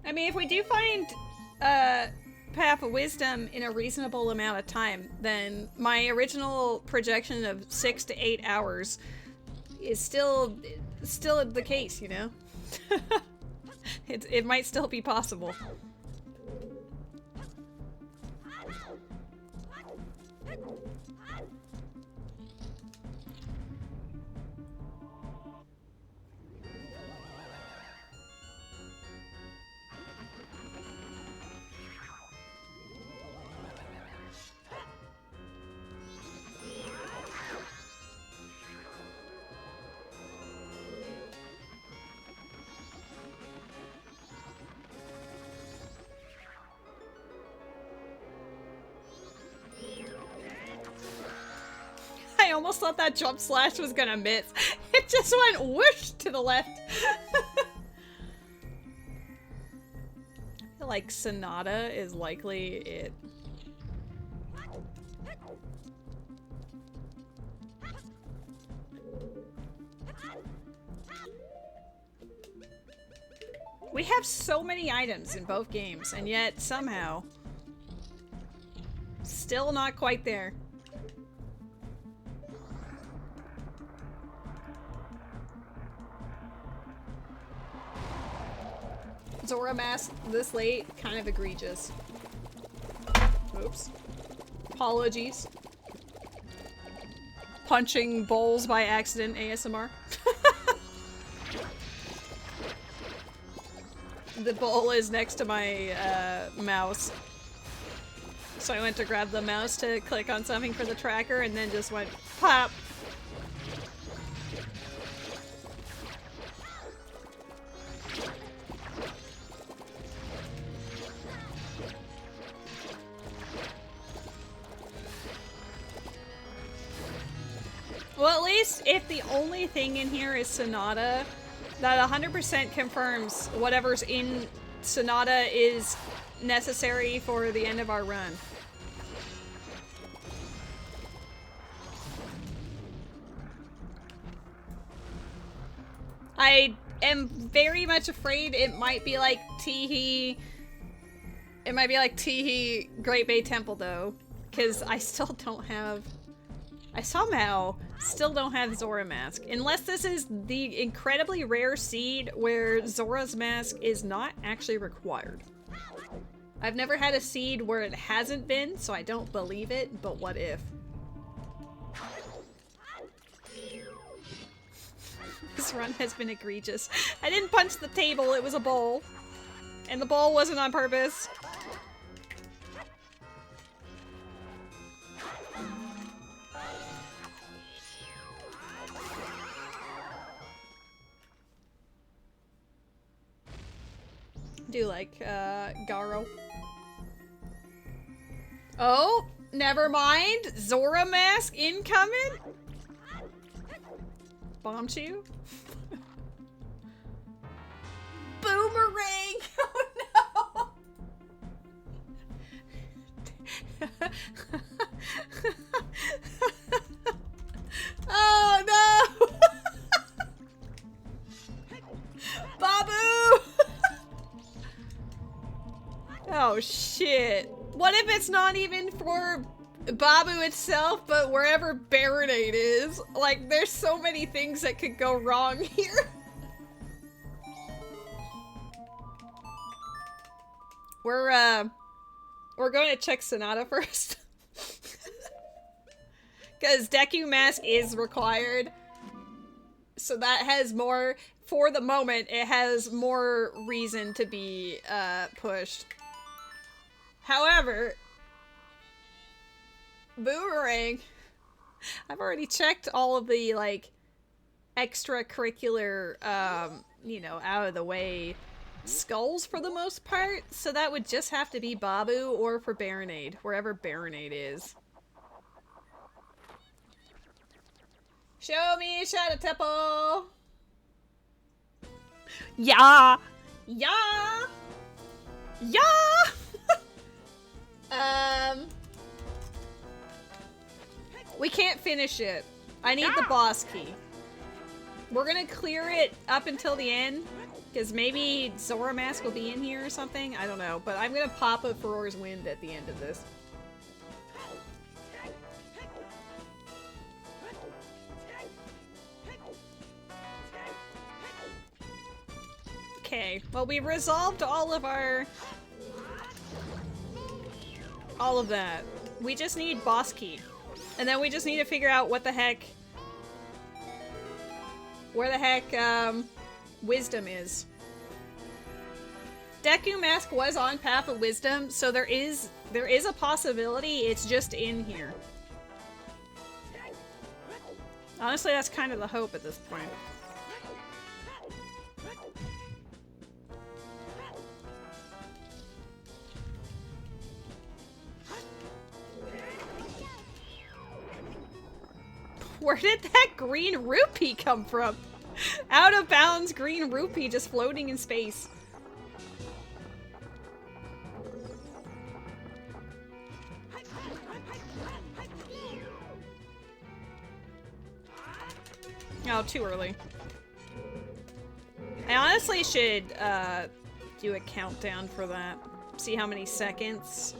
I mean, if we do find Path of Wisdom in a reasonable amount of time, then my original projection of 6 to 8 hours is still the case, you know? It might still be possible. I almost thought that jump slash was gonna miss. It just went whoosh to the left. I feel like Sonata is likely it. We have so many items in both games, and yet somehow still not quite there. Zora Mask this late, kind of egregious. Oops. Apologies. Punching bowls by accident ASMR. The bowl is next to my mouse. So I went to grab the mouse to click on something for the tracker and then just went pop. Well, at least if the only thing in here is Sonata, that 100% confirms whatever's in Sonata is necessary for the end of our run. I am very much afraid it might be like Teehee. It might be like Teehee Great Bay Temple though, because I still don't have... I somehow still don't have Zora Mask. Unless this is the incredibly rare seed where Zora's Mask is not actually required. I've never had a seed where it hasn't been, so I don't believe it, but what if? This run has been egregious. I didn't punch the table, it was a bowl. And the bowl wasn't on purpose. Do like Garo. Oh, never mind. Zora Mask incoming. Bombed you. Boomerang. Oh no. Oh no. Babu. Oh shit. What if it's not even for Babu itself, but wherever Baronade is? Like, there's so many things that could go wrong here. We're going to check Sonata first. Because Deku Mask is required. So that has more, for the moment, it has more reason to be pushed. However, Boomerang, I've already checked all of the, like, extracurricular, you know, out of the way skulls for the most part, so that would just have to be Babu or for Baronade, wherever Baronade is. Show me Shadow Temple! Yeah! Yeah! Yeah! We can't finish it. I need the boss key. We're gonna clear it up until the end, because maybe Zora Mask will be in here or something. I don't know, but I'm gonna pop a Furor's Wind at the end of this. Okay, well, we've resolved all of our... all of that. We just need boss key. And then we just need to figure out what the heck... where the heck, Wisdom is. Deku Mask was on Path of Wisdom, so there is a possibility it's just in here. Honestly, that's kind of the hope at this point. Where did that green rupee come from? Out of bounds green rupee just floating in space. Oh, too early. I honestly should do a countdown for that. See how many seconds.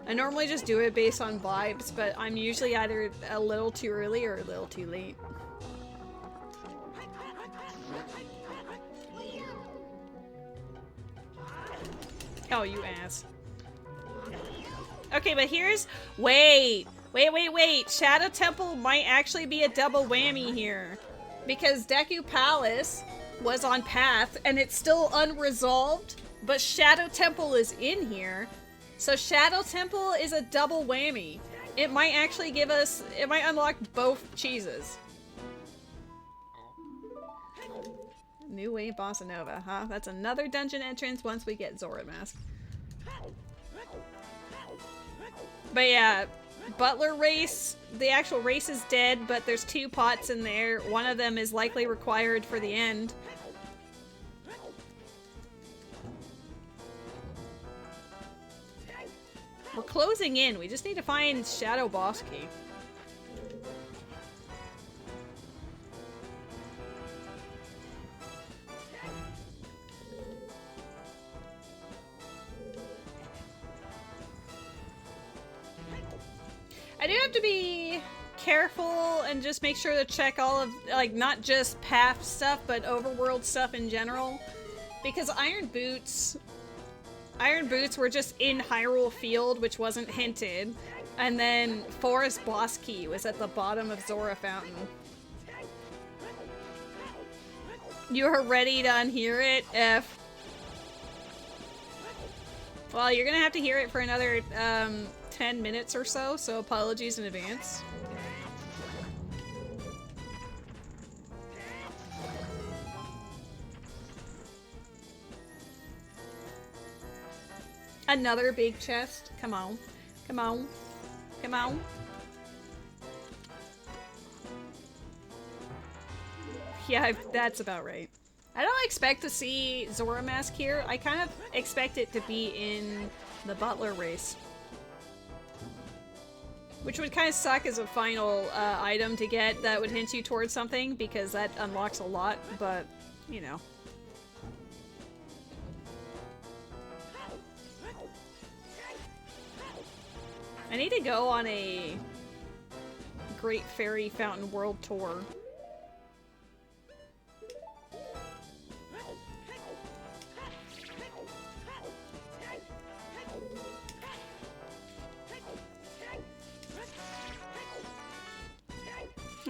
I normally just do it based on vibes, but I'm usually either a little too early or a little too late. Oh, you ass. Okay, but here's... Wait! Shadow Temple might actually be a double whammy here. Because Deku Palace was on Path, and it's still unresolved, but Shadow Temple is in here. So Shadow Temple is a double whammy. It might actually give us... it might unlock both cheeses. New Wave Bossa Nova, huh? That's another dungeon entrance once we get Zora Mask. But yeah, Butler race, the actual race is dead, but there's 2 pots in there. One of them is likely required for the end. We're closing in. We just need to find Shadow Boss Key. I do have to be careful and just make sure to check all of, like, not just path stuff, but overworld stuff in general. Because Iron Boots were just in Hyrule Field, which wasn't hinted. And then Forest Boss Key was at the bottom of Zora Fountain. You are ready to unhear it, F. Well, you're gonna have to hear it for another, 10 minutes or so, so apologies in advance. Another big chest. Come on. Come on. Come on. Yeah, that's about right. I don't expect to see Zora Mask here. I kind of expect it to be in the Butler race. Which would kind of suck as a final item to get that would hint you towards something, because that unlocks a lot, but, you know. I need to go on a Great Fairy Fountain World Tour.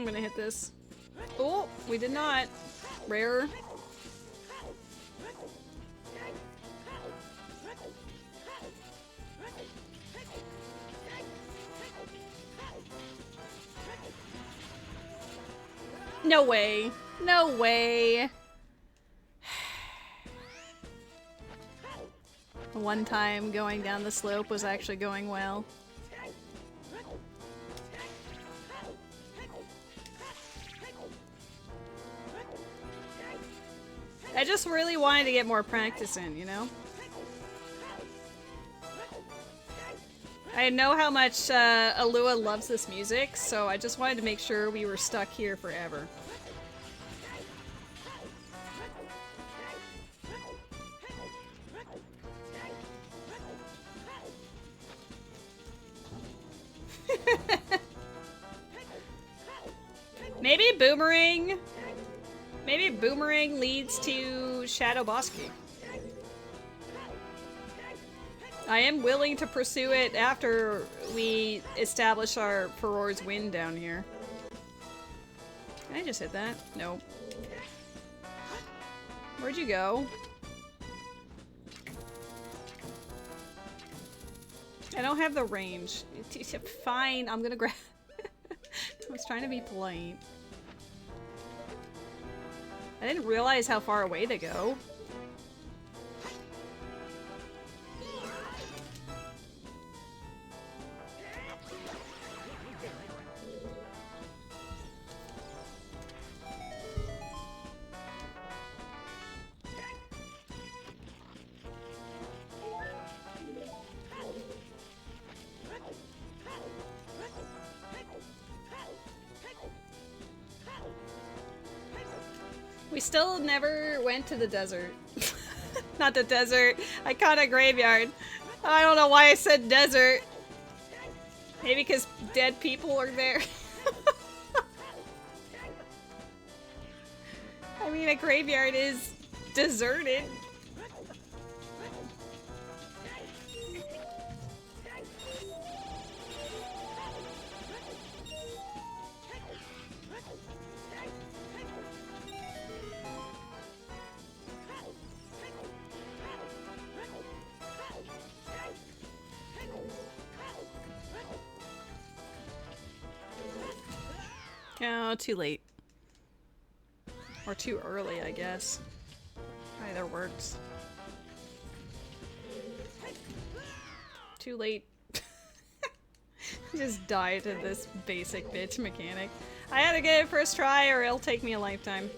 I'm gonna hit this. Oh, we did not. Rare. No way. No way. One time going down the slope was actually going well. I just really wanted to get more practice in, you know? I know how much Alua loves this music, so I just wanted to make sure we were stuck here forever. Maybe Boomerang... Maybe Boomerang leads to Shadow Boss Key. I am willing to pursue it after we establish our Furor's Wind down here. Can I just hit that? No. Where'd you go? I don't have the range. Fine, I'm gonna grab... I was trying to be polite. I didn't realize how far away to go. We still never went to the desert. Not the desert. Iconic graveyard. I don't know why I said desert. Maybe because dead people are there. I mean, a graveyard is deserted. Oh, too late. Or too early, I guess. Either works. Too late. Just die to this basic bitch mechanic. I had to get it first try or it'll take me a lifetime.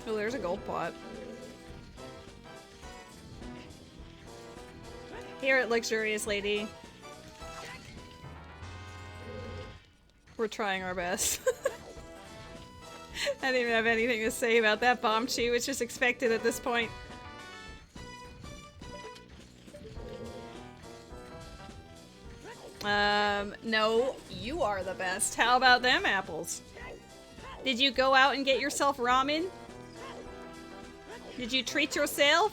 Oh, there's a gold pot. Here at LuxuriousLady, we're trying our best. I didn't even have anything to say about that bomb shoot, which is expected at this point. No, you are the best. How about them apples? Did you go out and get yourself ramen? Did you treat yourself?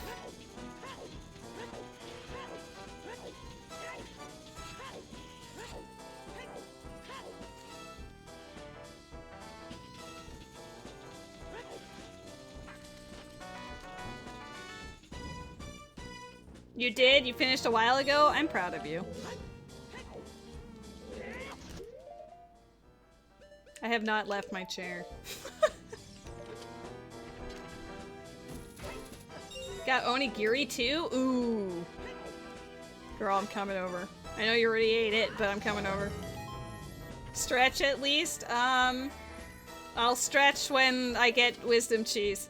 You did? You finished a while ago? I'm proud of you. I have not left my chair. Got onigiri too? Ooh. Girl, I'm coming over. I know you already ate it, but I'm coming over. Stretch at least? I'll stretch when I get wisdom cheese.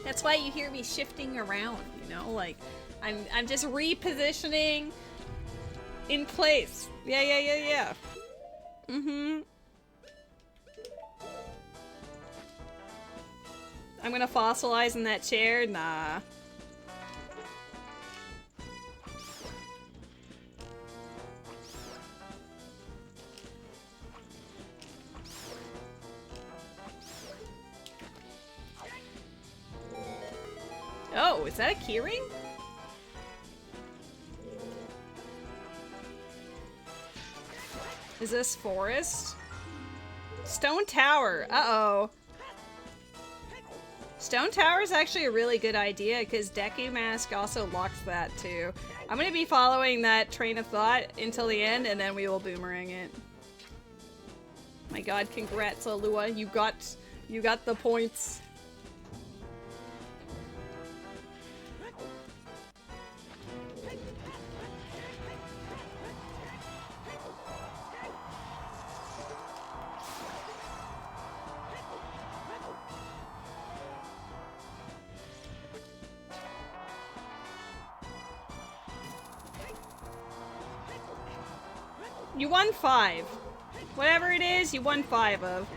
That's why you hear me shifting around, you know? Like, I'm just repositioning in place. Yeah. Mm-hmm. I'm gonna fossilize in that chair? Nah. Oh, is that a keyring? Is this forest? Stone Tower. Uh-oh. Stone Tower is actually a really good idea because Deku Mask also locks that too. I'm going to be following that train of thought until the end and then we will boomerang it. My god, congrats, Alua. You got the points. You won 5. Whatever it is, you won 5 of.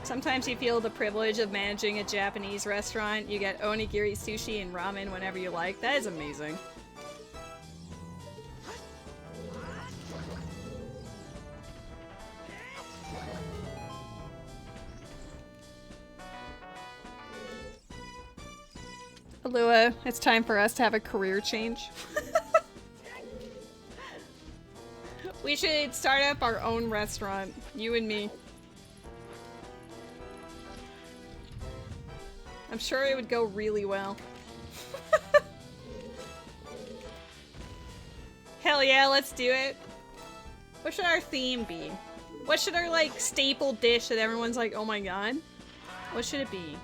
Sometimes you feel the privilege of managing a Japanese restaurant. You get onigiri, sushi, and ramen whenever you like. That is amazing. Alua, it's time for us to have a career change. We should start up our own restaurant, you and me. I'm sure it would go really well. Hell yeah, let's do it. What should our theme be? What should our, like, staple dish that everyone's like, oh my god? What should it be?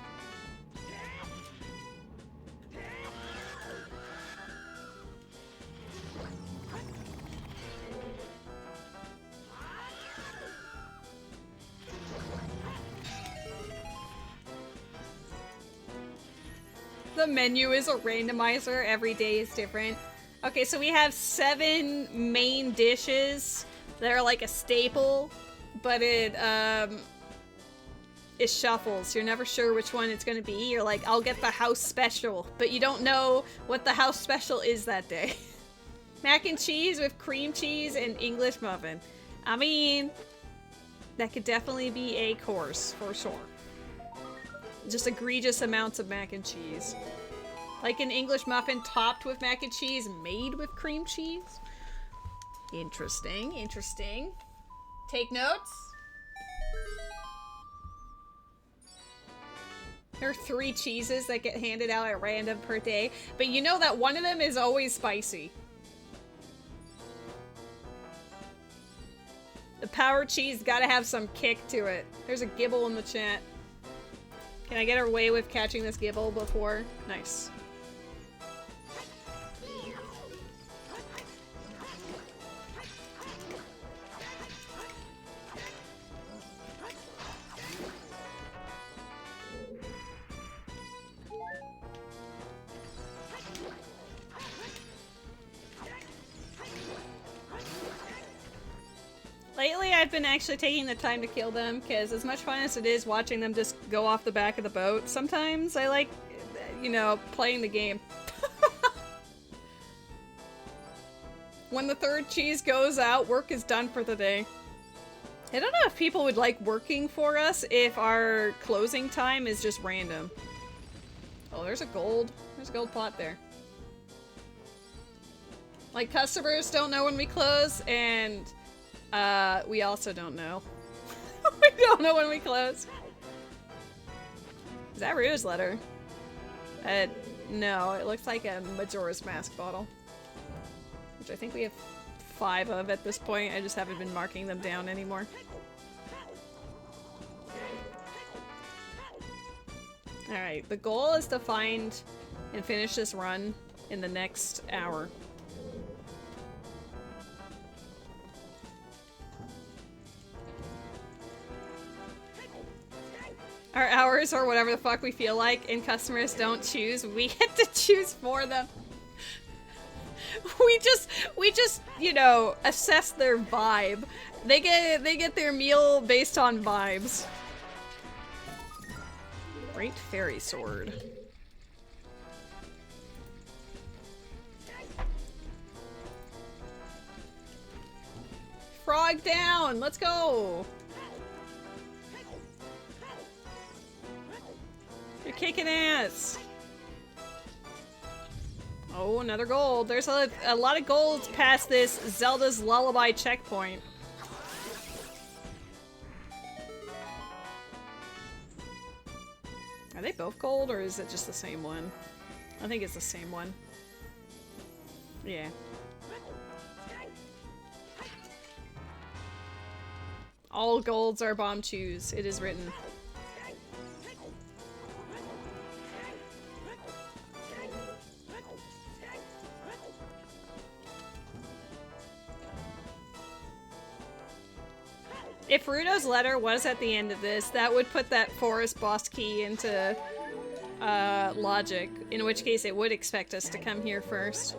The menu is a randomizer. Every day is different. Okay, so we have 7 main dishes that are like a staple, but it shuffles. You're never sure which one it's gonna be. You're like, I'll get the house special, but you don't know what the house special is that day. Mac and cheese with cream cheese and English muffin. I mean, that could definitely be a course for sure. Just egregious amounts of mac and cheese. Like an English muffin topped with mac and cheese, made with cream cheese. Interesting, interesting. Take notes. There are 3 cheeses that get handed out at random per day, but you know that one of them is always spicy. The power cheese gotta have some kick to it. There's a gibble in the chat. Can I get away with catching this gibble before? Nice. Lately, I've been actually taking the time to kill them, because as much fun as it is watching them just go off the back of the boat, sometimes I like, you know, playing the game. When the 3rd cheese goes out, work is done for the day. I don't know if people would like working for us if our closing time is just random. Oh, there's a gold pot there. Like, customers don't know when we close, and we also don't know. We don't know when we close. Is that Ryu's letter? No, it looks like a Majora's Mask bottle. Which I think we have 5 of at this point. I just haven't been marking them down anymore. Alright, the goal is to find and finish this run in the next hour. Our hours are whatever the fuck we feel like, and customers don't choose. We get to choose for them. We just, you know, assess their vibe. They get their meal based on vibes. Great fairy sword. Frog down! Let's go! You're kicking ass. Oh, another gold. There's a lot of golds past this Zelda's Lullaby checkpoint. Are they both gold, or is it just the same one? I think it's the same one. Yeah. All golds are bomb chews. It is written. If Rudo's letter was at the end of this, that would put that forest boss key into logic, in which case it would expect us to come here first.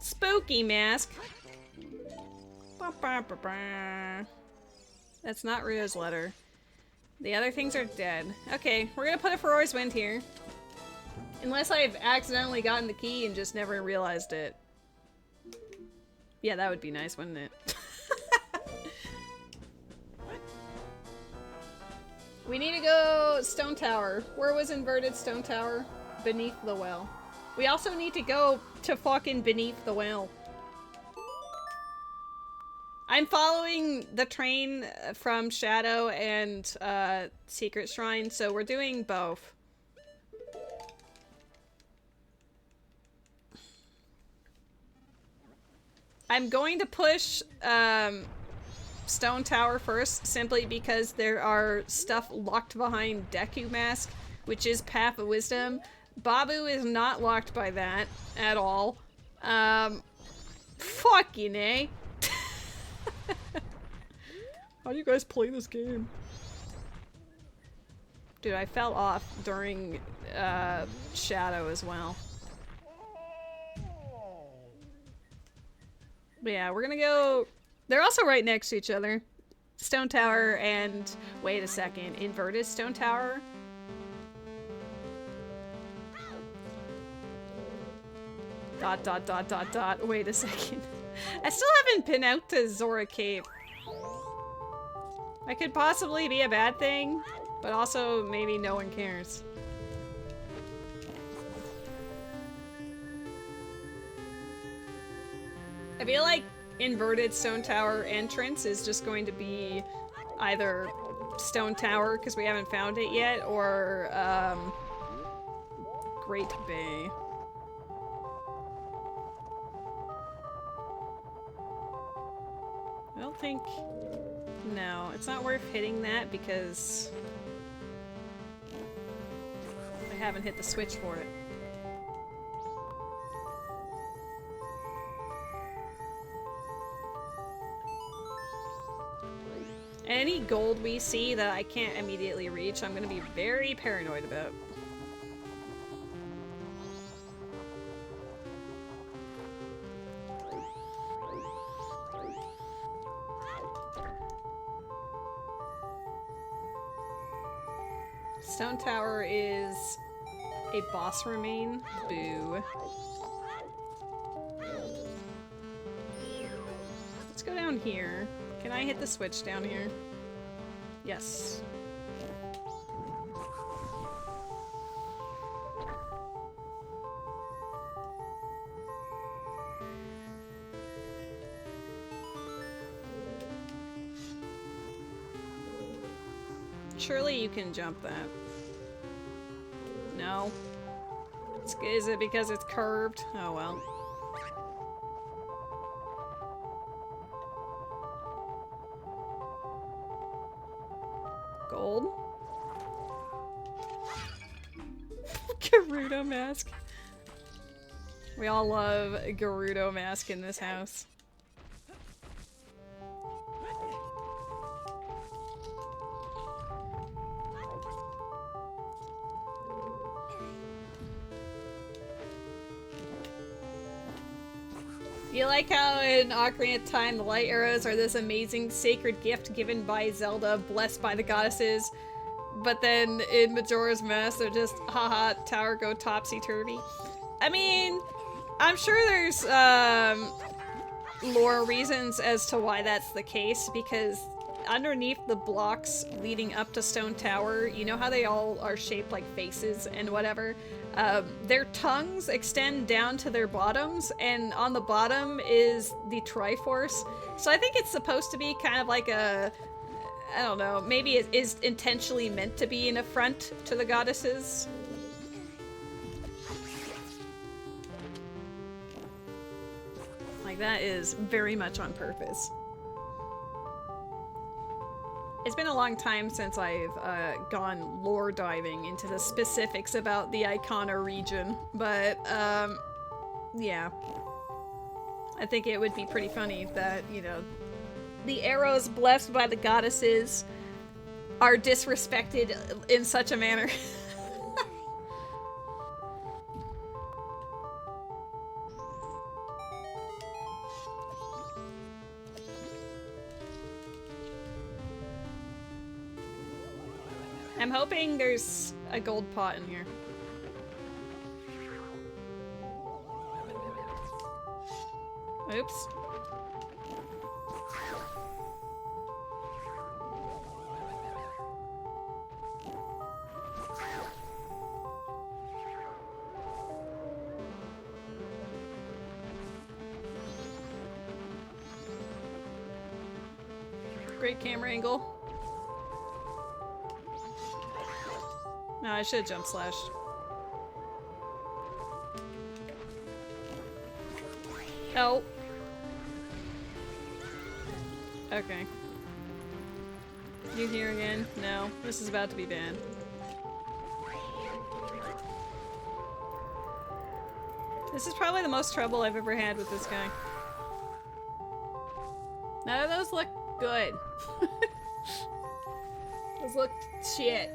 Spooky mask. That's not Rudo's letter. The other things are dead. Okay, we're gonna put a Feroy's Wind here. Unless I've accidentally gotten the key and just never realized it. Yeah, that would be nice, wouldn't it? We need to go Stone Tower. Where was inverted Stone Tower? Beneath the well. We also need to go to fucking Beneath the Well. I'm following the train from Shadow and Secret Shrine, so we're doing both. I'm going to push Stone Tower first, simply because there are stuff locked behind Deku Mask, which is Path of Wisdom. Babu is not locked by that at all. Fucking A. How do you guys play this game? Dude, I fell off during Shadow as well. But yeah, we're gonna go... They're also right next to each other. Stone Tower and... Wait a second. Inverted Stone Tower? Dot dot dot dot dot. Wait a second. I still haven't been out to Zora Cape. That could possibly be a bad thing, but also maybe no one cares. I feel like inverted Stone Tower entrance is just going to be either Stone Tower, because we haven't found it yet, or Great Bay. I don't think... No, it's not worth hitting that because I haven't hit the switch for it. Any gold we see that I can't immediately reach, I'm gonna be very paranoid about. Stone Tower is a boss remain. Boo. Let's go down here. Can I hit the switch down here? Yes. Surely you can jump that. No. Is it because it's curved? Oh well. Gold? Gerudo mask. We all love Gerudo mask in this house. You like how in Ocarina of Time the light arrows are this amazing sacred gift given by Zelda, blessed by the goddesses, but then in Majora's Mask they're just, haha, tower go topsy-turvy. I mean, I'm sure there's lore reasons as to why that's the case, because underneath the blocks leading up to Stone Tower, you know how they all are shaped like faces and whatever? Their tongues extend down to their bottoms, and on the bottom is the Triforce. So I think it's supposed to be kind of like a, I don't know, maybe it is intentionally meant to be an affront to the goddesses. Like, that is very much on purpose. It's been a long time since I've gone lore diving into the specifics about the Icona region, but yeah. I think it would be pretty funny that, you know, the arrows blessed by the goddesses are disrespected in such a manner. I'm hoping there's a gold pot in here. Oops. Great camera angle. No, I should have jump slashed. Oh. Okay. You here again? No. This is about to be bad. This is probably the most trouble I've ever had with this guy. None of those look good. Those look shit.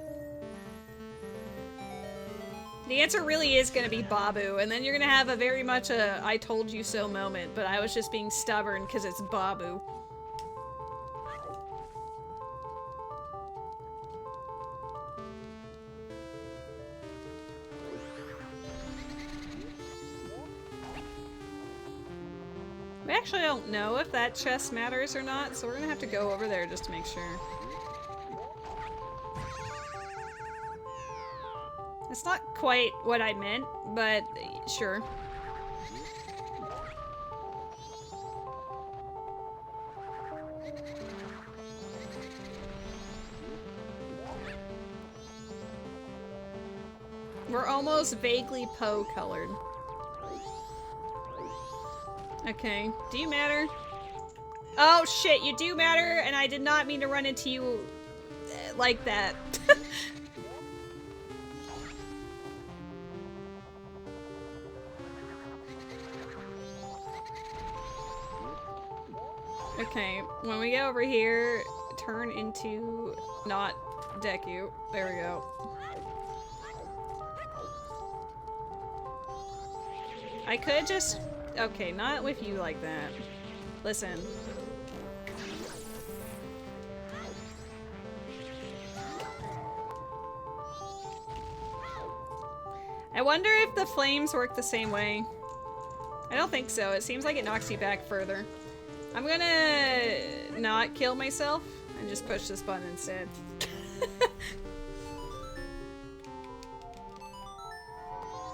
The answer really is going to be Babu, and then you're going to have a very much a I told you so moment, but I was just being stubborn because it's Babu. We actually don't know if that chest matters or not, so we're going to have to go over there just to make sure. It's not quite what I meant, but sure. We're almost vaguely Poe colored. Okay, do you matter? Oh shit, you do matter, and I did not mean to run into you like that. Okay, when we get over here, turn into not Deku. There we go. I could just... Okay, not with you like that. Listen. I wonder if the flames work the same way. I don't think so. It seems like it knocks you back further. I'm gonna not kill myself and just push this button instead.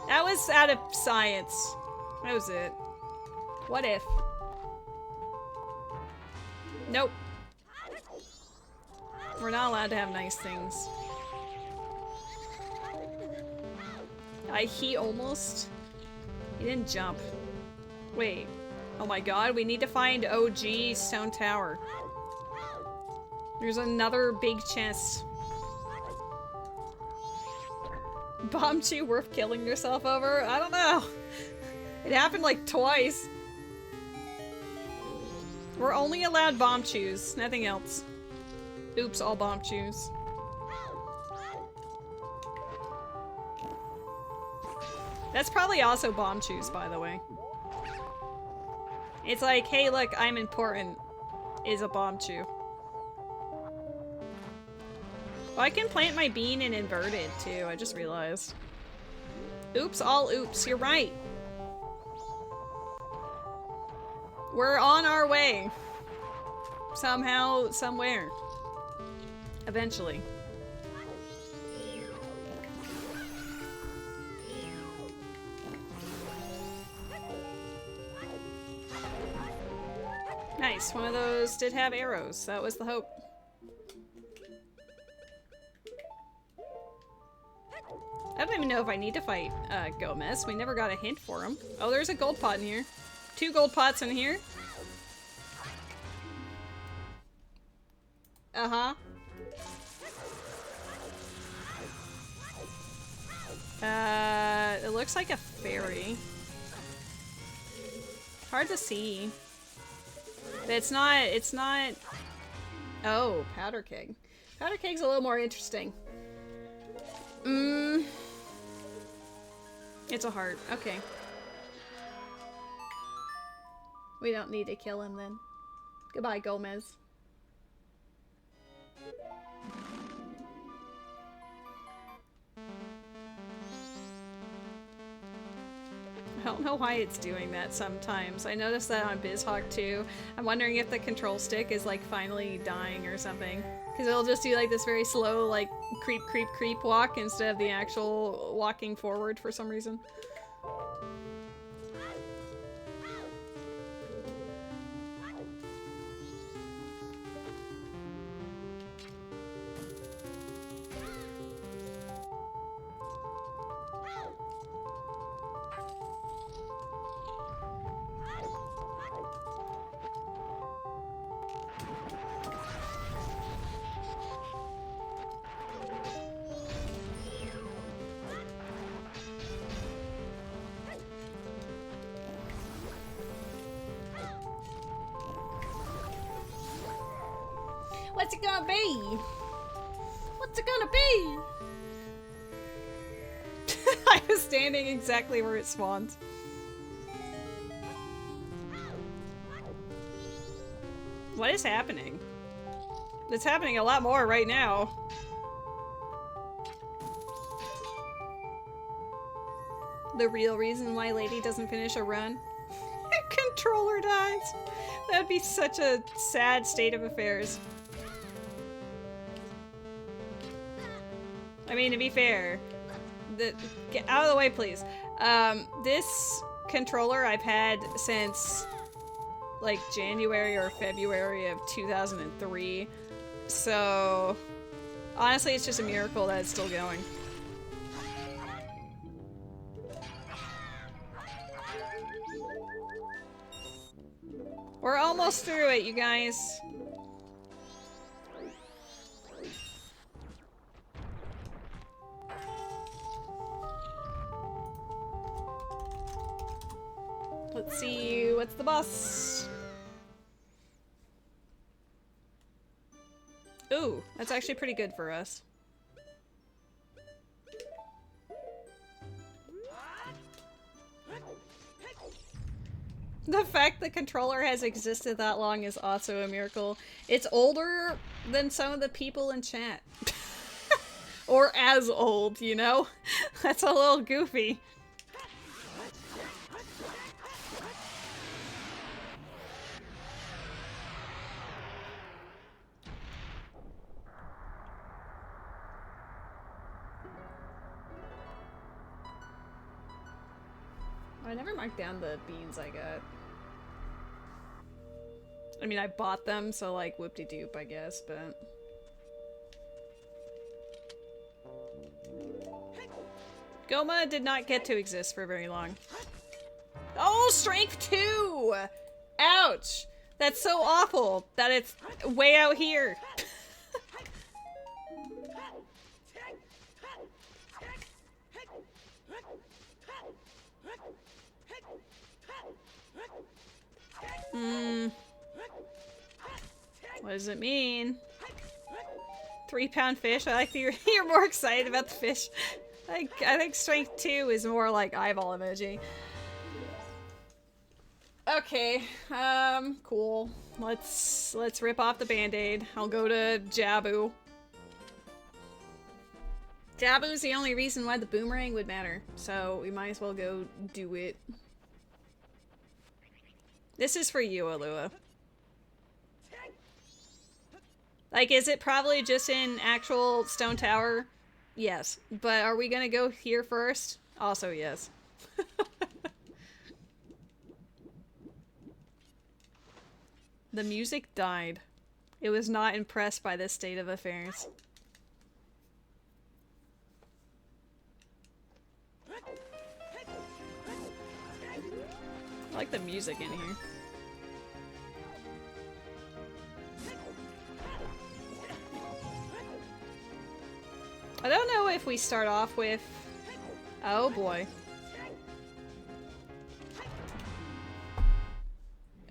That was out of science. That was it. What if? Nope. We're not allowed to have nice things. He almost... He didn't jump. Wait. Oh my god, we need to find OG Stone Tower. There's another big chest. Bombchu worth killing yourself over? I don't know. It happened like twice. We're only allowed Bombchus, nothing else. Oops, all Bombchus. That's probably also Bombchus, by the way. It's like, hey look, I'm important, is a Bombchu. Oh, I can plant my bean in inverted, too, I just realized. Oops, all oops, you're right. We're on our way. Somehow, somewhere. Eventually. Nice, one of those did have arrows. That was the hope. I don't even know if I need to fight Gomez. We never got a hint for him. Oh, there's a gold pot in here. 2 gold pots in here. Uh-huh. It looks like a fairy. Hard to see. But it's not... Oh, powder keg. Powder keg's a little more interesting. It's a heart. Okay. We don't need to kill him then. Goodbye, Gomez. I don't know why it's doing that sometimes. I noticed that on BizHawk too. I'm wondering if the control stick is like finally dying or something. Because it'll just do like this very slow like creep creep creep walk instead of the actual walking forward for some reason. What's it gonna be? What's it gonna be? I was standing exactly where it spawned. What is happening? It's happening a lot more right now. The real reason why Lady doesn't finish a run? Controller dies. That'd be such a sad state of affairs. I mean, to be fair, get out of the way, please. This controller I've had since like January or February of 2003. So honestly, it's just a miracle that it's still going. We're almost through it, you guys. Let's see, what's the boss? Ooh, that's actually pretty good for us. The fact the controller has existed that long is also a miracle. It's older than some of the people in chat. Or as old, you know? That's a little goofy. I never marked down the beans I got. I mean, I bought them, so like whoop-de-doop, I guess, but... Goma did not get to exist for very long. Oh, strength 2! Ouch! That's so awful that it's way out here. What does it mean? 3-pound fish? I like that you're more excited about the fish. I think strength 2 is more like eyeball emoji. Okay, cool. Let's rip off the band-aid. I'll go to Jabu. Jabu's the only reason why the boomerang would matter, so we might as well go do it. This is for you, Alua. Like, is it probably just in actual Stone Tower? Yes. But are we gonna go here first? Also, yes. The music died. It was not impressed by this state of affairs. I like the music in here. I don't know if we start off with... Oh boy.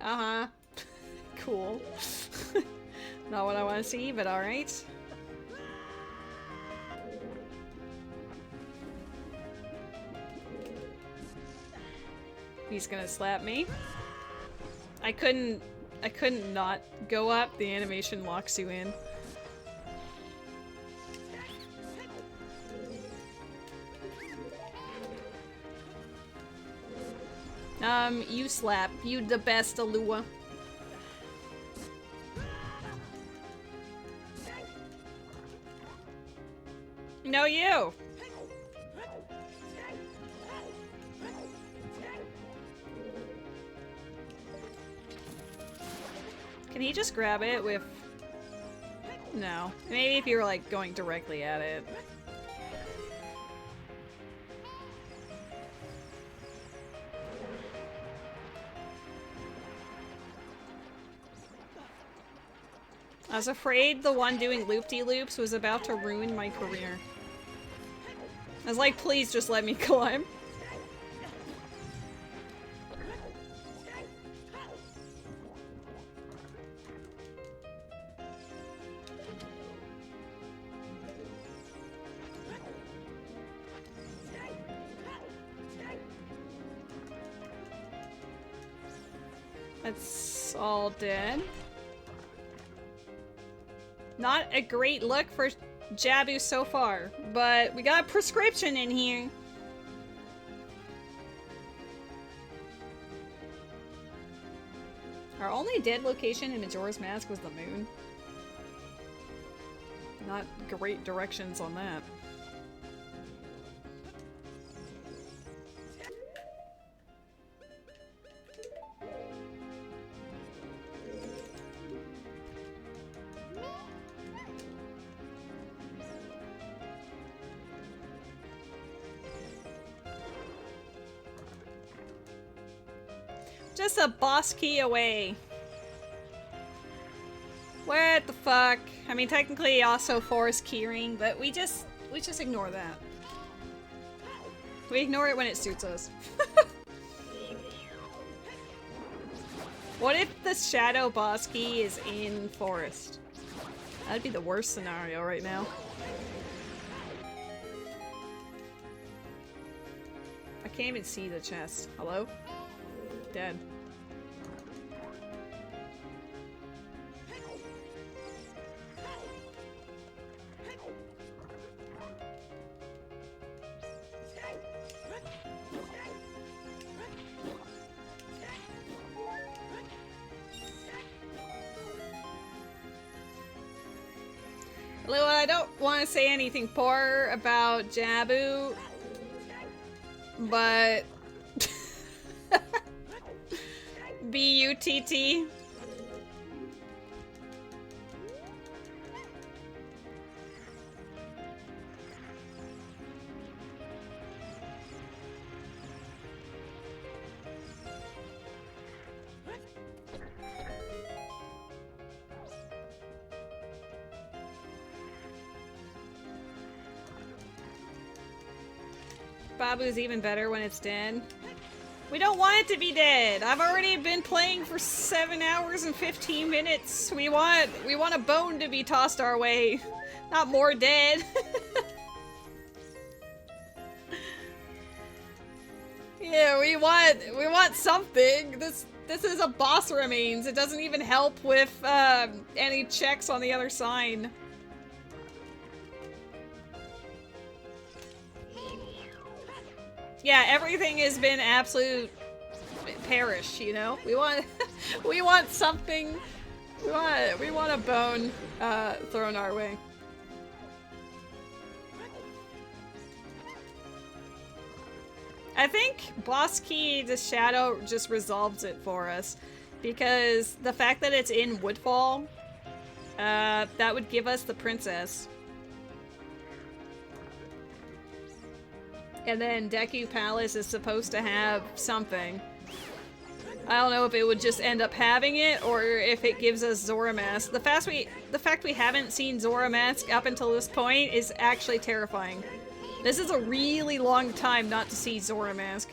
Uh-huh. Cool. Not what I want to see, but alright. He's gonna slap me. I couldn't not go up. The animation locks you in. You slap. You the best, Alua. No, you! Can he just grab it with... No. Maybe if you were, like, going directly at it. I was afraid the one doing loop-de-loops was about to ruin my career. I was like, please just let me climb. That's all dead. Not a great look for Jabu so far, but we got a prescription in here. Our only dead location in Majora's Mask was the moon. Not great directions on that. Just a boss key away. What the fuck? I mean, technically also forest keyring, but we just ignore that. We ignore it when it suits us. What if the shadow boss key is in forest? That'd be the worst scenario right now. I can't even see the chest. Hello? Dead. Lua, I don't want to say anything poor about Jabu, but B-U-T-T. Babu's even better when it's dead. We don't want it to be dead. I've already been playing for 7 hours and 15 minutes. We want a bone to be tossed our way, not more dead. Yeah, we want something. This is a boss remains. It doesn't even help with any checks on the other side. Yeah, everything has been absolute perish, you know? We want we want something We want a bone thrown our way. I think Boss Key the Shadow just resolves it for us, because the fact that it's in Woodfall, that would give us the princess. And then Deku Palace is supposed to have something. I don't know if it would just end up having it, or if it gives us Zora Mask. The fact we haven't seen Zora Mask up until this point is actually terrifying. This is a really long time not to see Zora Mask.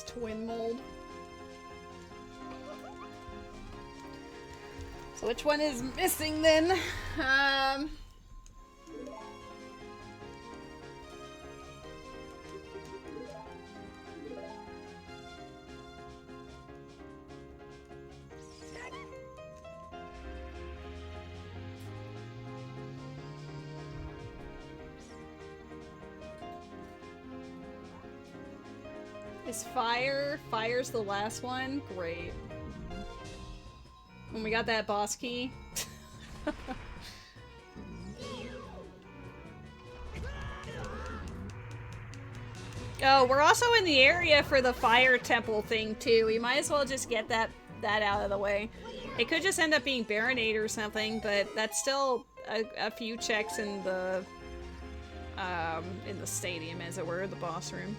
Twin mold. So which one is missing then? Is fire? Fire's the last one? Great. When we got that boss key. Oh, we're also in the area for the fire temple thing too. We might as well just get that out of the way. It could just end up being Baronade or something, but that's still a few checks in the stadium, as it were, the boss room.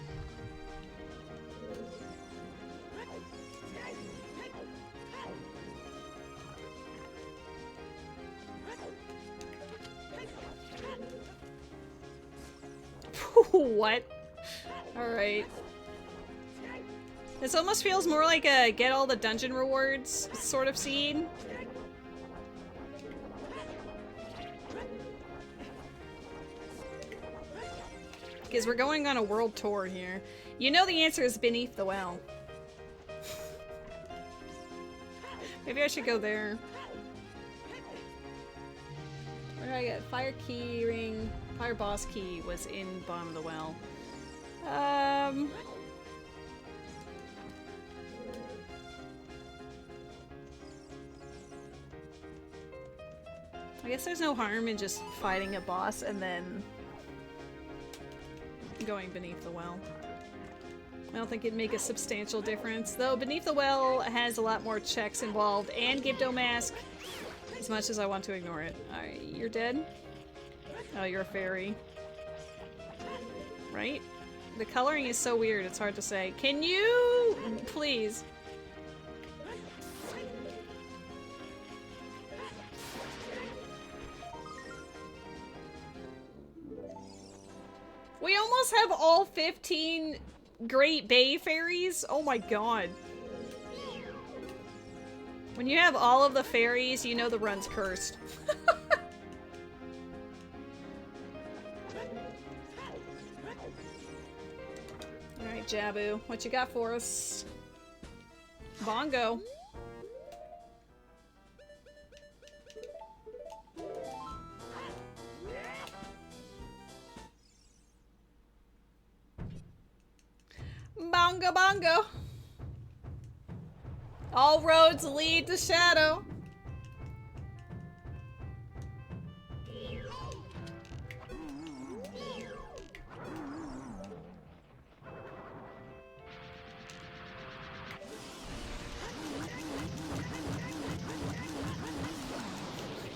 What? Alright. This almost feels more like a get all the dungeon rewards sort of scene. Because we're going on a world tour here. You know the answer is beneath the well. Maybe I should go there. Where did I get? Fire key ring. Fire boss key was in bottom of the well. I guess there's no harm in just fighting a boss and then going beneath the well. I don't think it'd make a substantial difference, though beneath the well has a lot more checks involved, and Gibdo Mask, as much as I want to ignore it. Alright, you're dead? Oh, you're a fairy. Right? The coloring is so weird, it's hard to say. Can you... please? We almost have all 15 Great Bay Fairies? Oh my god. When you have all of the fairies, you know the run's cursed. Alright, Jabu, what you got for us? Bongo. Bongo bongo. All roads lead to Shadow.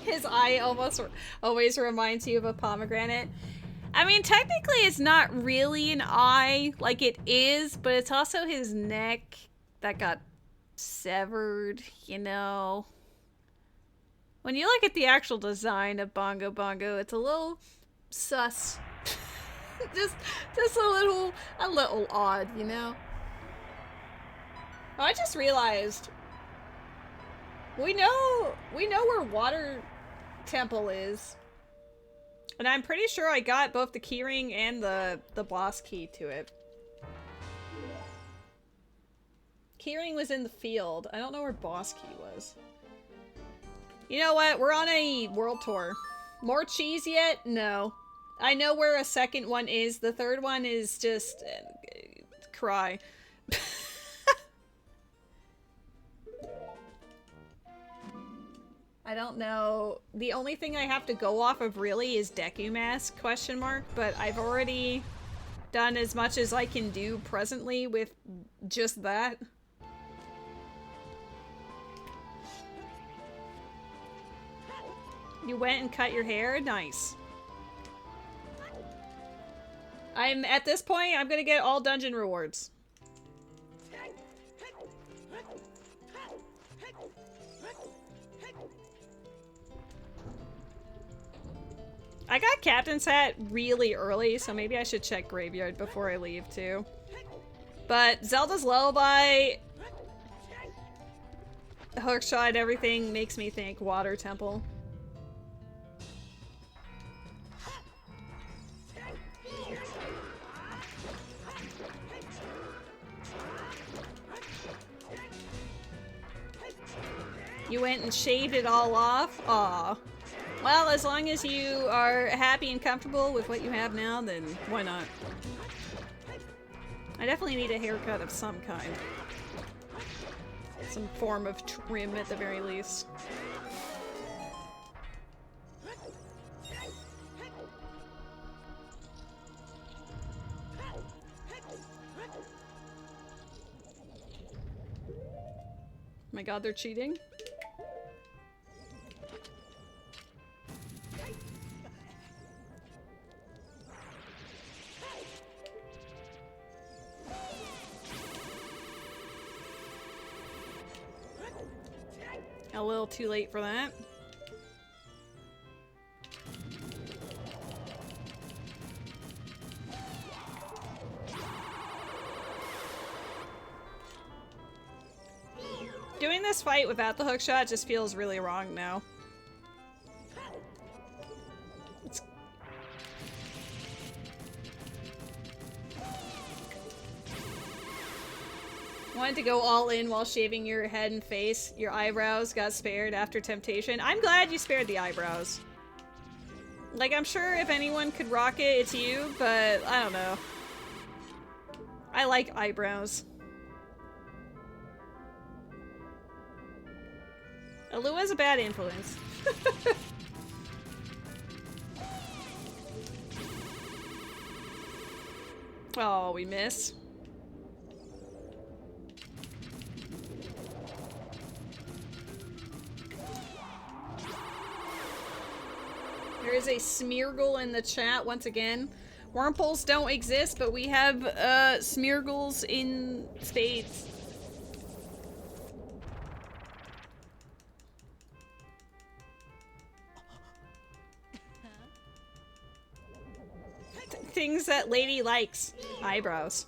His eye always reminds you of a pomegranate. I mean, technically it's not really an eye, like it is, but it's also his neck that got severed, you know. When you look at the actual design of Bongo Bongo, it's a little sus. just a little odd, you know. Oh, I just realized we know where Water Temple is. And I'm pretty sure I got both the keyring and the boss key to it. Keyring was in the field. I don't know where boss key was. You know what? We're on a world tour. More cheese yet? No. I know where a second one is. The third one is just... cry. I don't know. The only thing I have to go off of really is Deku Mask, question mark, but I've already done as much as I can do presently with just that. You went and cut your hair? Nice. I'm, at this point, I'm gonna get all dungeon rewards. I got Captain's Hat really early, so maybe I should check Graveyard before I leave, too. But Zelda's Lullaby, Hookshot, everything makes me think Water Temple. You went and shaved it all off? Aw. Well, as long as you are happy and comfortable with what you have now, then why not? I definitely need a haircut of some kind. Some form of trim at the very least. My god, they're cheating? A little too late for that. Doing this fight without the hookshot just feels really wrong now. Wanted to go all in while shaving your head and face. Your eyebrows got spared after temptation. I'm glad you spared the eyebrows. Like, I'm sure if anyone could rock it, it's you, but I don't know. I like eyebrows. Alua's a bad influence. Oh, we miss. There is a Smeargle in the chat once again. Wurmples don't exist, but we have Smeargles in spades. Things that lady likes. Eyebrows.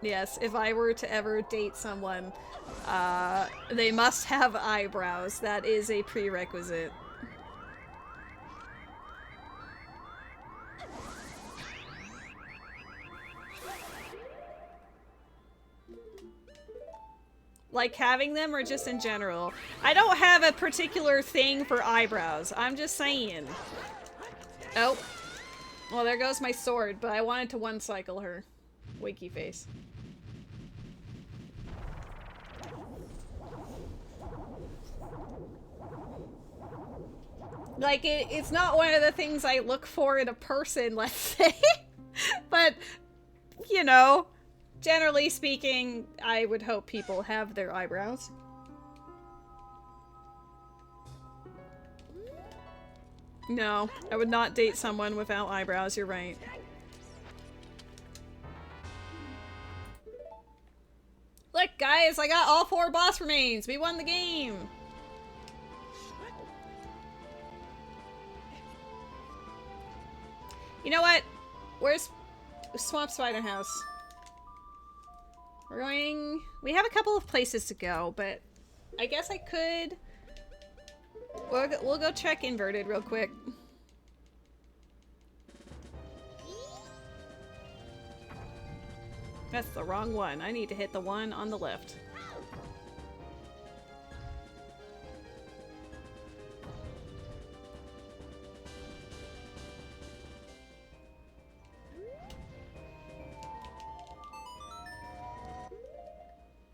Yes, if I were to ever date someone, they must have eyebrows. That is a prerequisite. Like having them or just in general? I don't have a particular thing for eyebrows. I'm just saying. Oh. Well, there goes my sword, but I wanted to one-cycle her. Wakey face. Like, it's not one of the things I look for in a person, let's say. But, you know, generally speaking, I would hope people have their eyebrows. No, I would not date someone without eyebrows, you're right. Look, guys, I got all 4 boss remains! We won the game! You know what? where's Swamp Spider House? We're going... We have a couple of places to go, but I guess I could... We'll go check Inverted real quick. That's the wrong one. I need to hit the one on the left.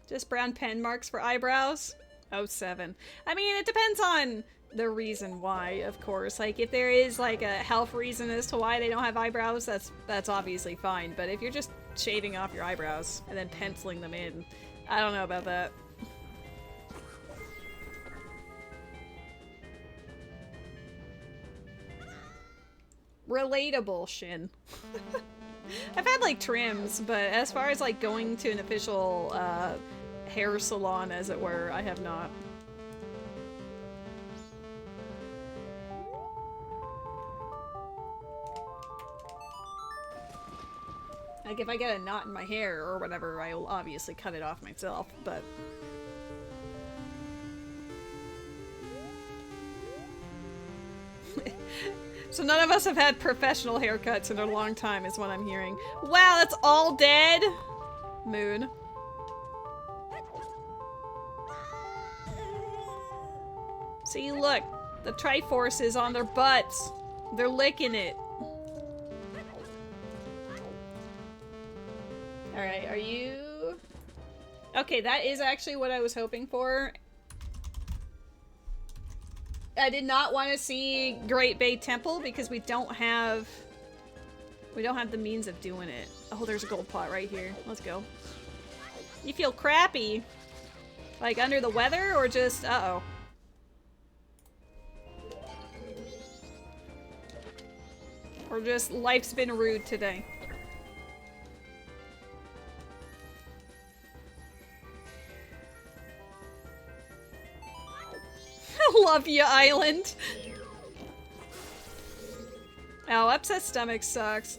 Just brown pen marks for eyebrows? Oh, 7. I mean, it depends on the reason why, of course. Like, if there is, like, a health reason as to why they don't have eyebrows, that's obviously fine. But if you're just shaving off your eyebrows and then penciling them in, I don't know about that. Relatable, Shin. I've had, like, trims, but as far as, like, going to an official, hair salon, as it were, I have not. Like, if I get a knot in my hair or whatever, I will obviously cut it off myself, but... So none of us have had professional haircuts in a long time, is what I'm hearing. Wow, that's all dead? Moon. See, look. The Triforce is on their butts. They're licking it. Alright, are you... Okay, that is actually what I was hoping for. I did not want to see Great Bay Temple because we don't have the means of doing it. Oh, there's a gold pot right here. Let's go. You feel crappy? Like under the weather or just... Uh-oh. Or just life's been rude today. Love you, Island. Oh, upset stomach sucks.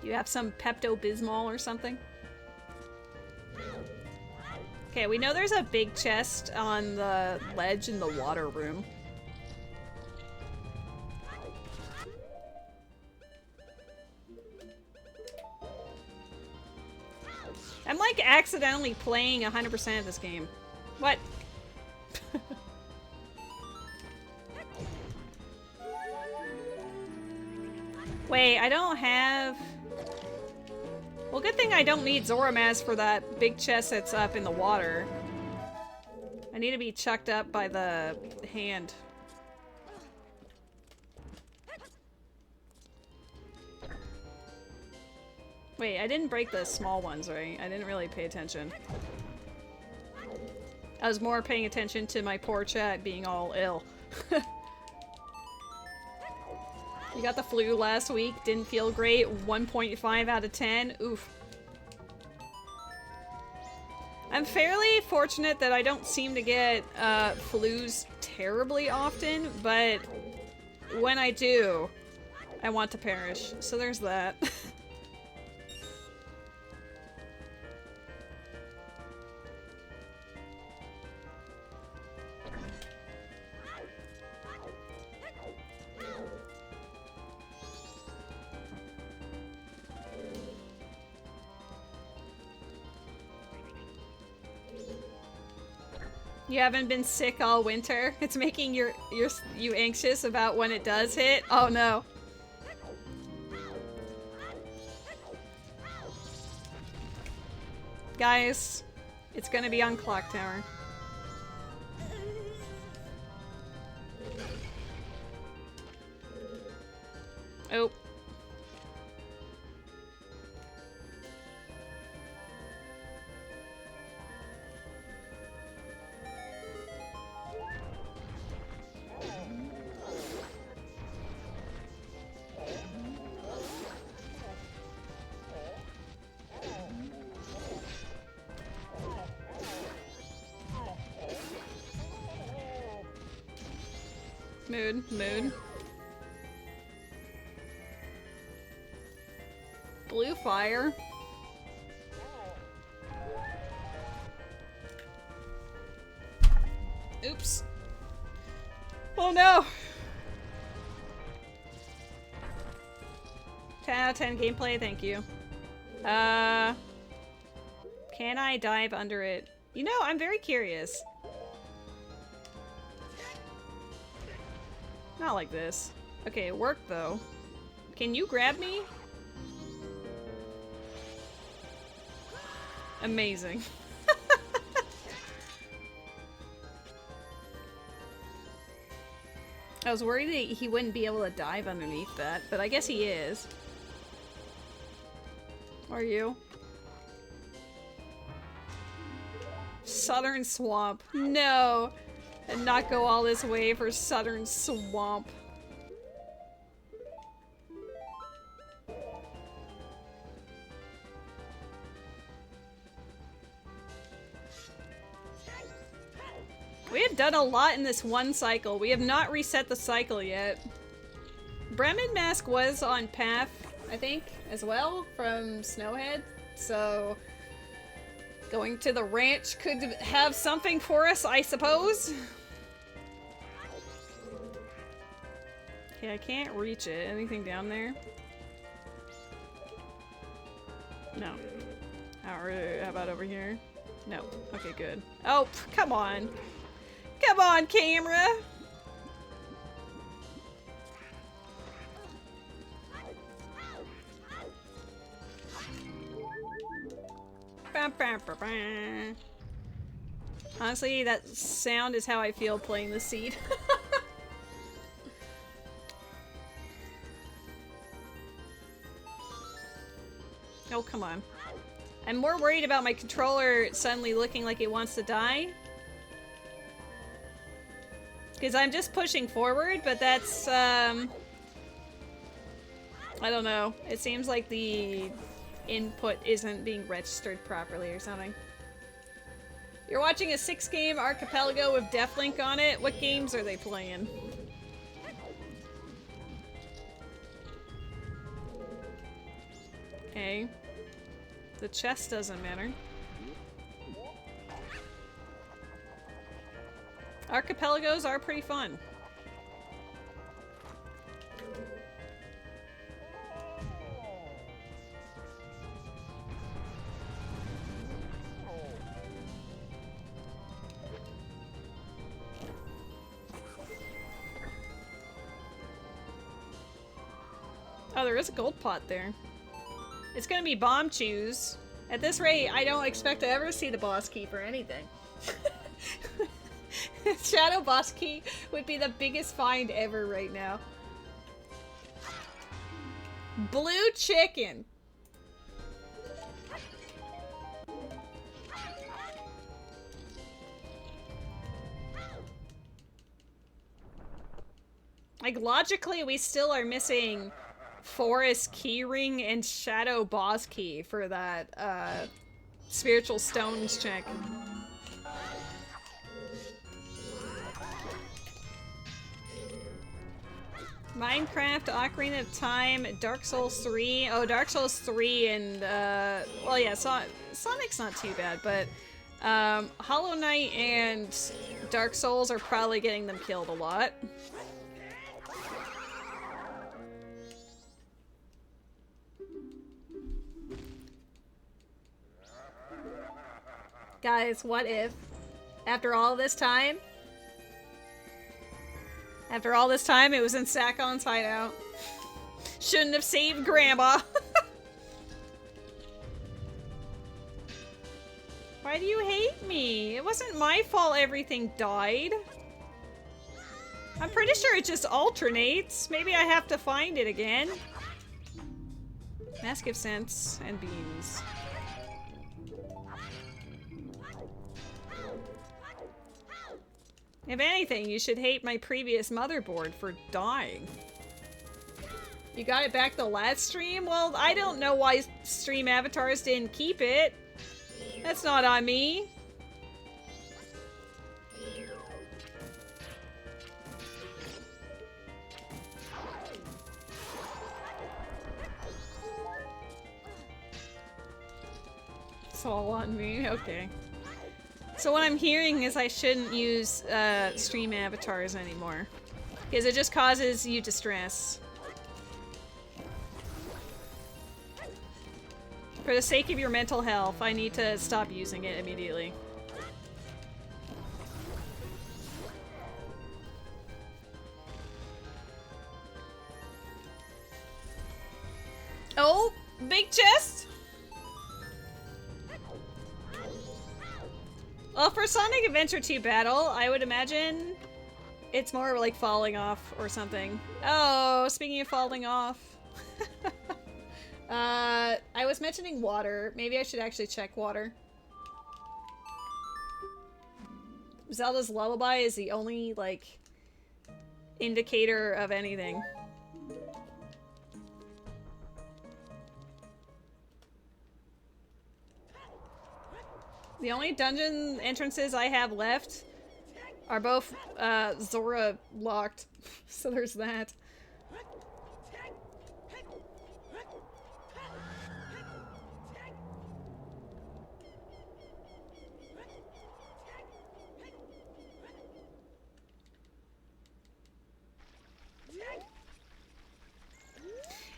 You have some Pepto-Bismol or something? Okay, we know there's a big chest on the ledge in the water room. I'm like accidentally playing 100% of this game. What? Wait, I don't have... Well, good thing I don't need Zoramaz for that big chest that's up in the water. I need to be chucked up by the hand. Wait, I didn't break the small ones, right? I didn't really pay attention. I was more paying attention to my poor chat being all ill. You got the flu last week, didn't feel great, 1.5 out of 10. Oof. I'm fairly fortunate that I don't seem to get flus terribly often, but when I do, I want to perish. So there's that. You haven't been sick all winter? It's making you anxious about when it does hit? Oh no. Guys, it's gonna be on Clock Tower. Oh. Mood. Blue fire. Oops. Oh no! 10 out of 10 gameplay, thank you. Can I dive under it? You know, I'm very curious. Not like this. Okay, it worked though. Can you grab me? Amazing. I was worried that he wouldn't be able to dive underneath that, but I guess he is. Are you? Southern Swamp. No! And not go all this way for Southern Swamp. We have done a lot in this one cycle. We have not reset the cycle yet. Bremen Mask was on path, I think, as well, from Snowhead. So, going to the ranch could have something for us, I suppose. Okay, I can't reach it. Anything down there? No. How about over here? No. Okay, good. Oh, come on. Come on, camera! Honestly, that sound is how I feel playing the seed. Oh, come on. I'm more worried about my controller suddenly looking like it wants to die. Because I'm just pushing forward, but that's, I don't know. It seems like the input isn't being registered properly or something. You're watching a 6-game archipelago with Deathlink on it? What games are they playing? Okay. The chest doesn't matter. Archipelagos are pretty fun. Oh, there is a gold pot there. It's gonna be bomb chews. At this rate, I don't expect to ever see the boss key for anything. Shadow boss key would be the biggest find ever right now. Blue chicken. Like, logically, we still are missing Forest Keyring and Shadow Boss Key for that, Spiritual Stones check. Minecraft, Ocarina of Time, Dark Souls 3. Oh, Dark Souls 3 and, well, yeah, Sonic's not too bad, but, Hollow Knight and Dark Souls are probably getting them killed a lot. Guys, what if, after all this time, it was in Sakon's hideout? Shouldn't have saved Grandma. Why do you hate me? It wasn't my fault everything died. I'm pretty sure it just alternates. Maybe I have to find it again. Mask of Sense and Beams. If anything, you should hate my previous motherboard for dying. You got it back the last stream? Well, I don't know why Stream Avatars didn't keep it. That's not on me. It's all on me. Okay. So what I'm hearing is I shouldn't use stream avatars anymore. Because it just causes you distress. For the sake of your mental health, I need to stop using it immediately. Oh, big chest! Well, for Sonic Adventure 2 Battle, I would imagine it's more like falling off or something. Oh, speaking of falling off. I was mentioning water. Maybe I should actually check water. Zelda's Lullaby is the only, like, indicator of anything. The only dungeon entrances I have left are both Zora locked, so there's that.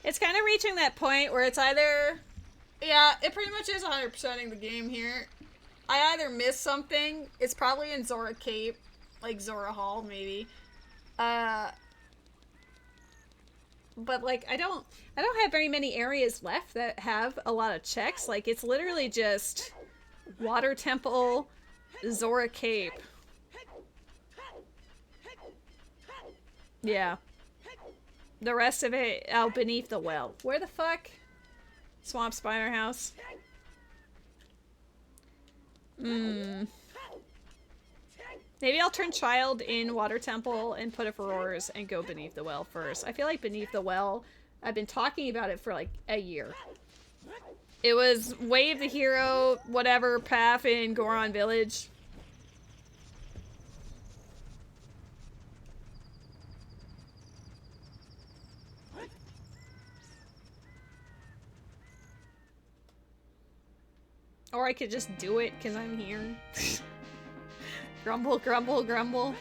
It's kind of reaching that point where it's either... Yeah, it pretty much is 100%ing the game here. I either miss something, it's probably in Zora Cape, like Zora Hall, maybe. But like, I don't have very many areas left that have a lot of checks. Like, it's literally just Water Temple, Zora Cape. Yeah. The rest of it out beneath the well. Where the fuck? Swamp Spider House. Maybe I'll turn Child in Water Temple and put it for Roars and go beneath the well first. I feel like beneath the well, I've been talking about it for like a year. It was Wave the Hero, whatever, path in Goron Village. Or I could just do it because I'm here. Grumble, grumble, grumble.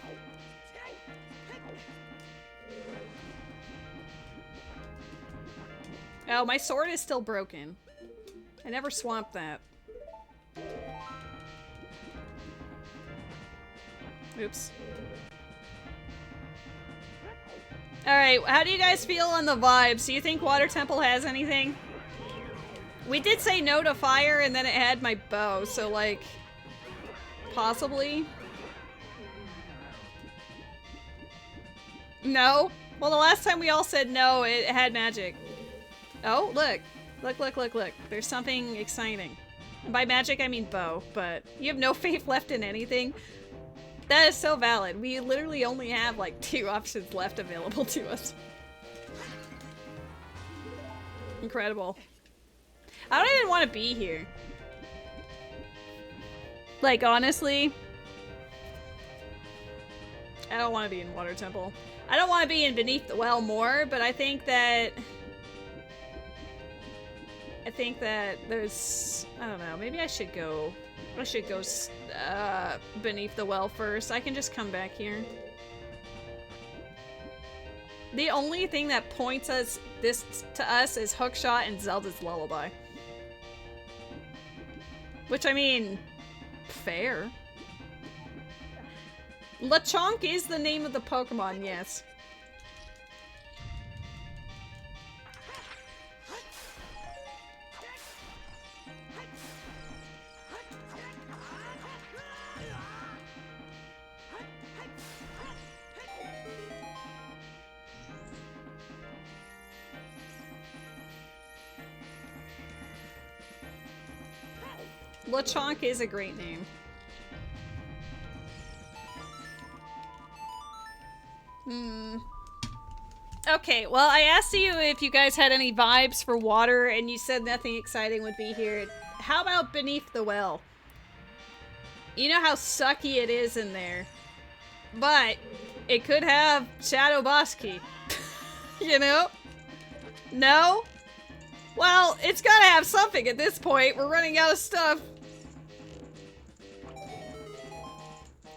Oh, my sword is still broken. I never swamped that. Oops. Alright, how do you guys feel on the vibes? Do you think Water Temple has anything? We did say no to fire, and then it had my bow, so, like, possibly? No? Well, the last time we all said no, it had magic. Oh, look. Look, look, look, look. There's something exciting. And by magic, I mean bow, but you have no faith left in anything? That is so valid. We literally only have, like, 2 options left available to us. Incredible. I don't even want to be here. Like, honestly, I don't want to be in Water Temple. I don't want to be in Beneath the Well more, but I think that there's, I don't know, maybe I should go Beneath the Well first. I can just come back here. The only thing that points to us is Hookshot and Zelda's Lullaby. Which, I mean, fair. Lechonk is the name of the Pokemon, yes. Lechonk is a great name. Okay, well, I asked you if you guys had any vibes for water, and you said nothing exciting would be here. How about Beneath the Well? You know how sucky it is in there. But it could have Shadow Bosky. You know? No? Well, it's gotta have something at this point. We're running out of stuff.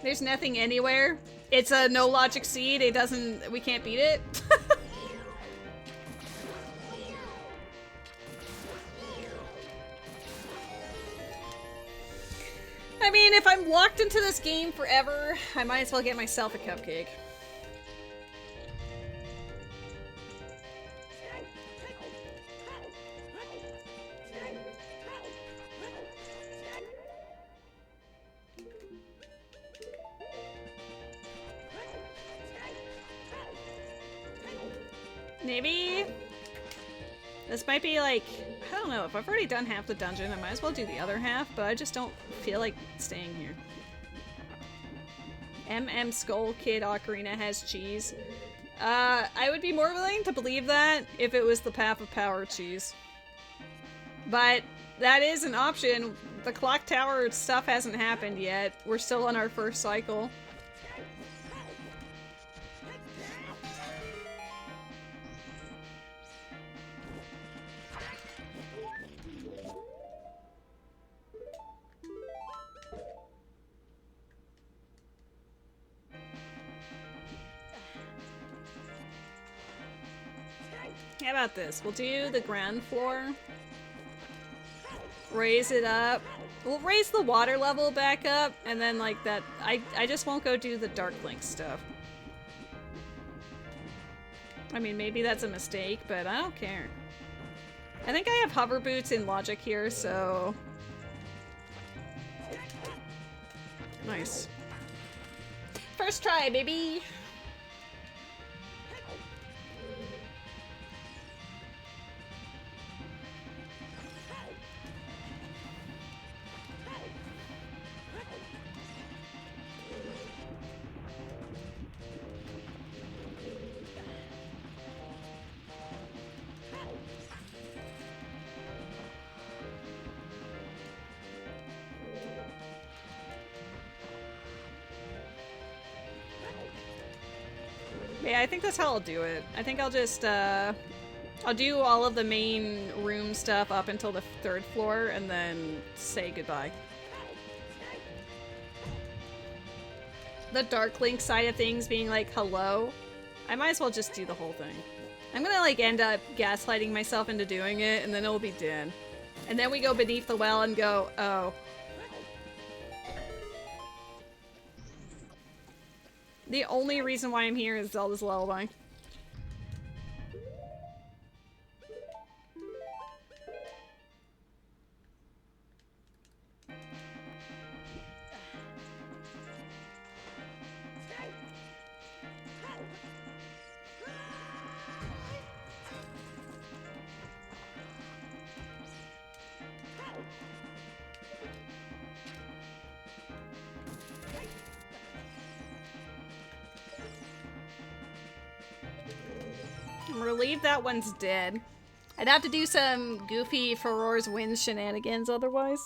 There's nothing anywhere. It's a no logic seed. It doesn't... We can't beat it. I mean, if I'm locked into this game forever, I might as well get myself a cupcake. Maybe this might be like, I don't know, if I've already done half the dungeon, I might as well do the other half, but I just don't feel like staying here. MM Skull Kid Ocarina has cheese. I would be more willing to believe that if it was the Path of Power cheese. But that is an option. The clock tower stuff hasn't happened yet. We're still on our first cycle. How about this? We'll do the ground floor. Raise it up. We'll raise the water level back up, and then like that, I just won't go do the Dark Link stuff. I mean, maybe that's a mistake, but I don't care. I think I have hover boots in logic here, so... Nice. First try, baby! Yeah, I think that's how I'll do it. I think I'll just, I'll do all of the main room stuff up until the 3rd floor and then say goodbye. The Dark Link side of things being like, hello, I might as well just do the whole thing. I'm gonna like end up gaslighting myself into doing it and then it'll be dead. And then we go beneath the well and go, oh. The only reason why I'm here is Zelda's Lullaby. I'm relieved that one's dead. I'd have to do some goofy Furore's Wind shenanigans otherwise.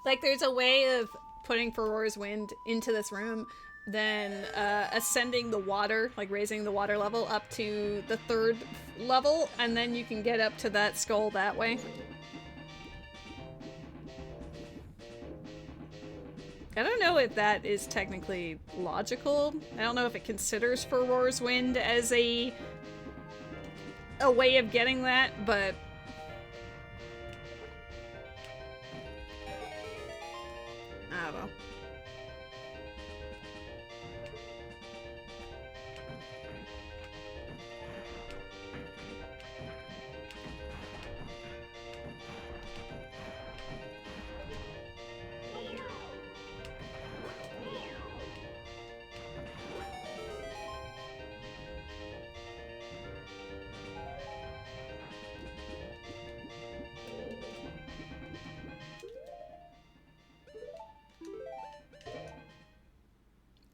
Like, there's a way of putting Furore's Wind into this room, then ascending the water, like raising the water level up to the 3rd level, and then you can get up to that skull that way. I don't know if that is technically logical. I don't know if it considers Furore's Wind as a way of getting that, but... I don't know.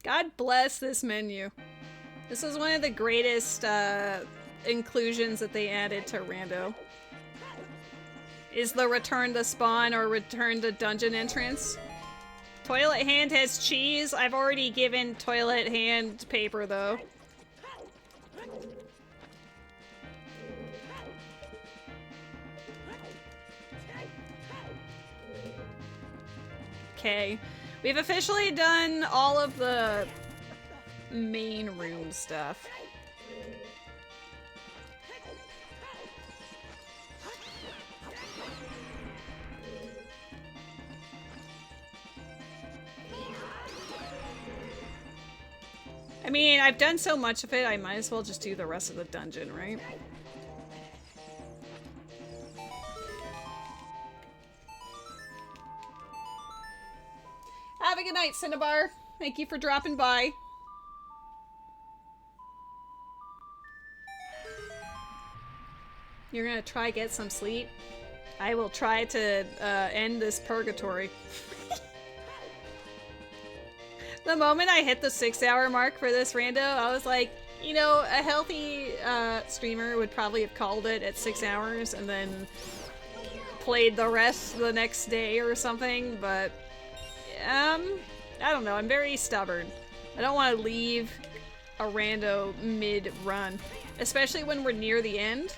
God bless this menu. This is one of the greatest inclusions that they added to Rando. Is the return to spawn or return to dungeon entrance. Toilet hand has cheese. I've already given toilet hand paper though. Okay. We've officially done all of the main room stuff. I mean, I've done so much of it, I might as well just do the rest of the dungeon, right? Have a good night, Cinnabar. Thank you for dropping by. You're gonna try get some sleep? I will try to end this purgatory. The moment I hit the 6-hour mark for this rando, I was like, you know, a healthy streamer would probably have called it at 6 hours and then played the rest the next day or something, but I don't know, I'm very stubborn. I don't want to leave a rando mid-run, especially when we're near the end.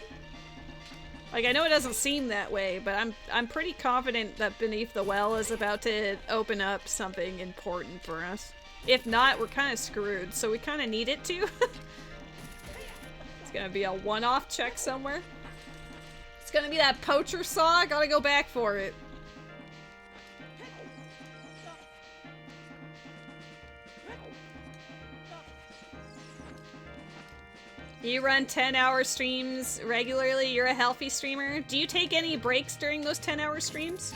Like, I know it doesn't seem that way, but I'm pretty confident that Beneath the Well is about to open up something important for us. If not, we're kind of screwed, so we kind of need it to. It's gonna be a one-off check somewhere. It's gonna be that poacher saw, I gotta go back for it. You run 10-hour streams regularly. You're a healthy streamer. Do you take any breaks during those 10-hour streams?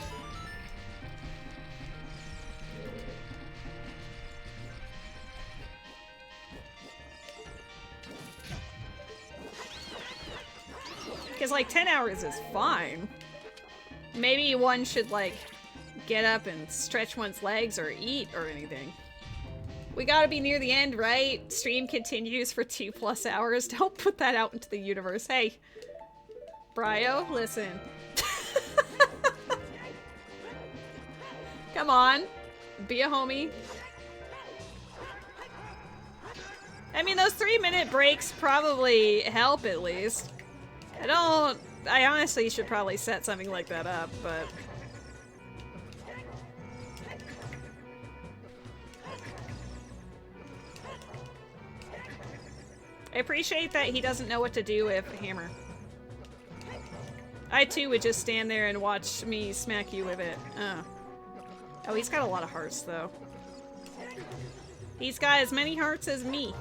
Because, like, 10 hours is fine. Maybe one should, like, get up and stretch one's legs or eat or anything. We gotta be near the end, right? Stream continues for 2+ hours. Don't put that out into the universe. Hey, Bryo, listen. Come on. Be a homie. I mean, those 3-minute breaks probably help at least. I honestly should probably set something like that up, but... I appreciate that he doesn't know what to do with a hammer. I too would just stand there and watch me smack you with it. Oh, he's got a lot of hearts though. He's got as many hearts as me.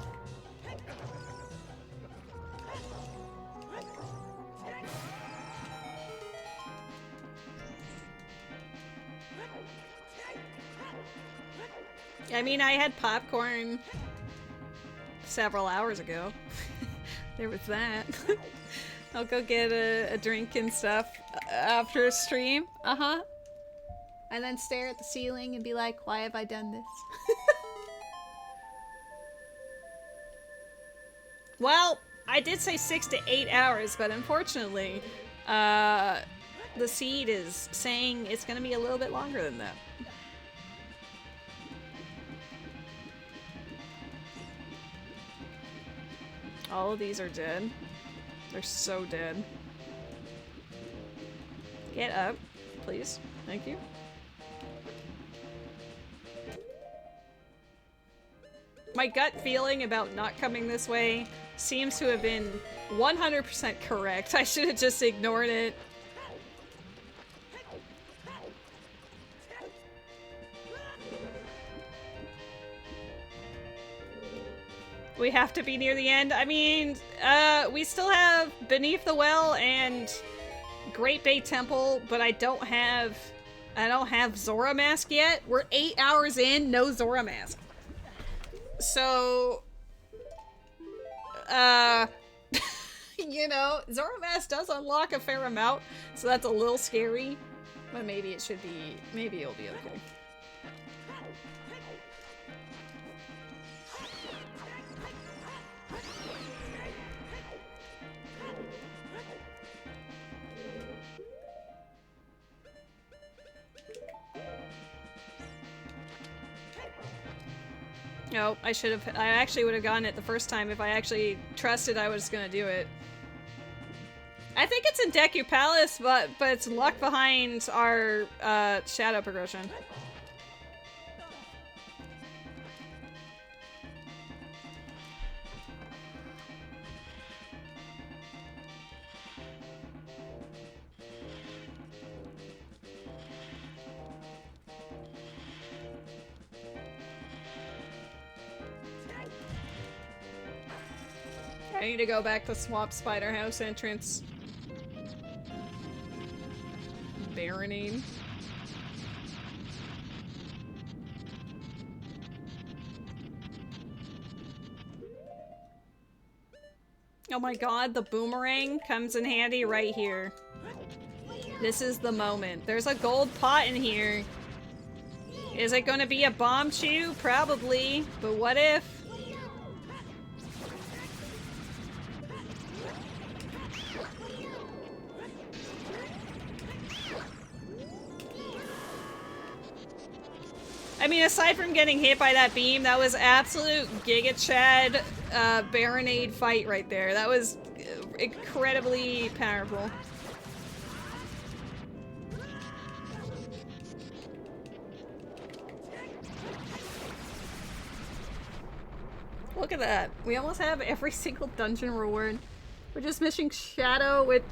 I mean, I had popcorn several hours ago. There was that. I'll go get a drink and stuff after a stream. Uh-huh. And then stare at the ceiling and be like, why have I done this? Well, I did say 6 to 8 hours, but unfortunately, the seed is saying it's gonna be a little bit longer than that. All of these are dead. They're so dead. Get up, please. Thank you. My gut feeling about not coming this way seems to have been 100% correct. I should have just ignored it. We have to be near the end. I mean, we still have Beneath the Well and Great Bay Temple, but I don't have Zora Mask yet. We're 8 hours in, no Zora Mask. So, you know, Zora Mask does unlock a fair amount, so that's a little scary, but maybe it should be, maybe it'll be okay. No, I actually would have gotten it the first time if I actually trusted I was gonna do it. I think it's in Deku Palace, but it's luck behind our shadow progression. I need to go back to Swamp Spider House entrance. Baronade. Oh my god, the boomerang comes in handy right here. This is the moment. There's a gold pot in here. Is it gonna be a bomb chew? Probably. But what if? I mean, aside from getting hit by that beam, that was absolute Giga Chad Baronade fight right there. That was incredibly powerful. Look at that. We almost have every single dungeon reward. We're just missing Shadow, which,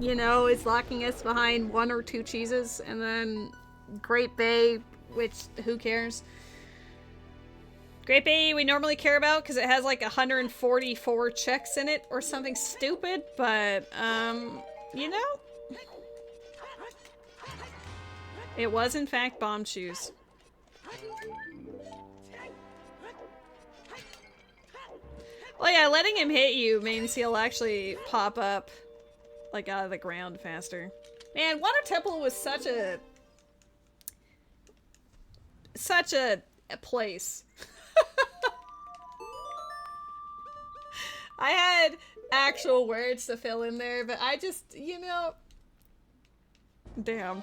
you know, is locking us behind 1 or 2 cheeses, and then Great Bay, which, who cares? Great Bay we normally care about because it has like 144 checks in it or something stupid, but, you know? It was in fact bomb shoes. Well, yeah, letting him hit you means he'll actually pop up, like, out of the ground faster. Man, Water Temple was such a place. I had actual words to fill in there, but I just, you know... Damn.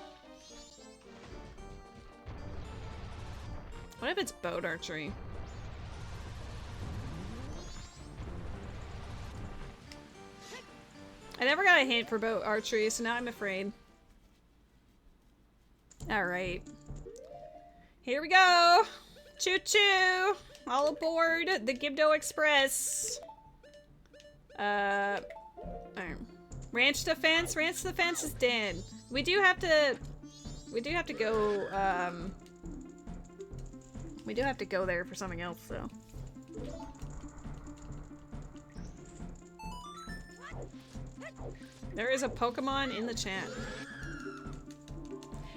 What if it's boat archery? I never got a hint for boat archery, so now I'm afraid. Alright. Here we go! Choo-choo! All aboard the Gibdo Express! Alright. Ranch defense? Ranch defense is dead. We do have to go, we do have to go there for something else, though. There is a Pokemon in the chat.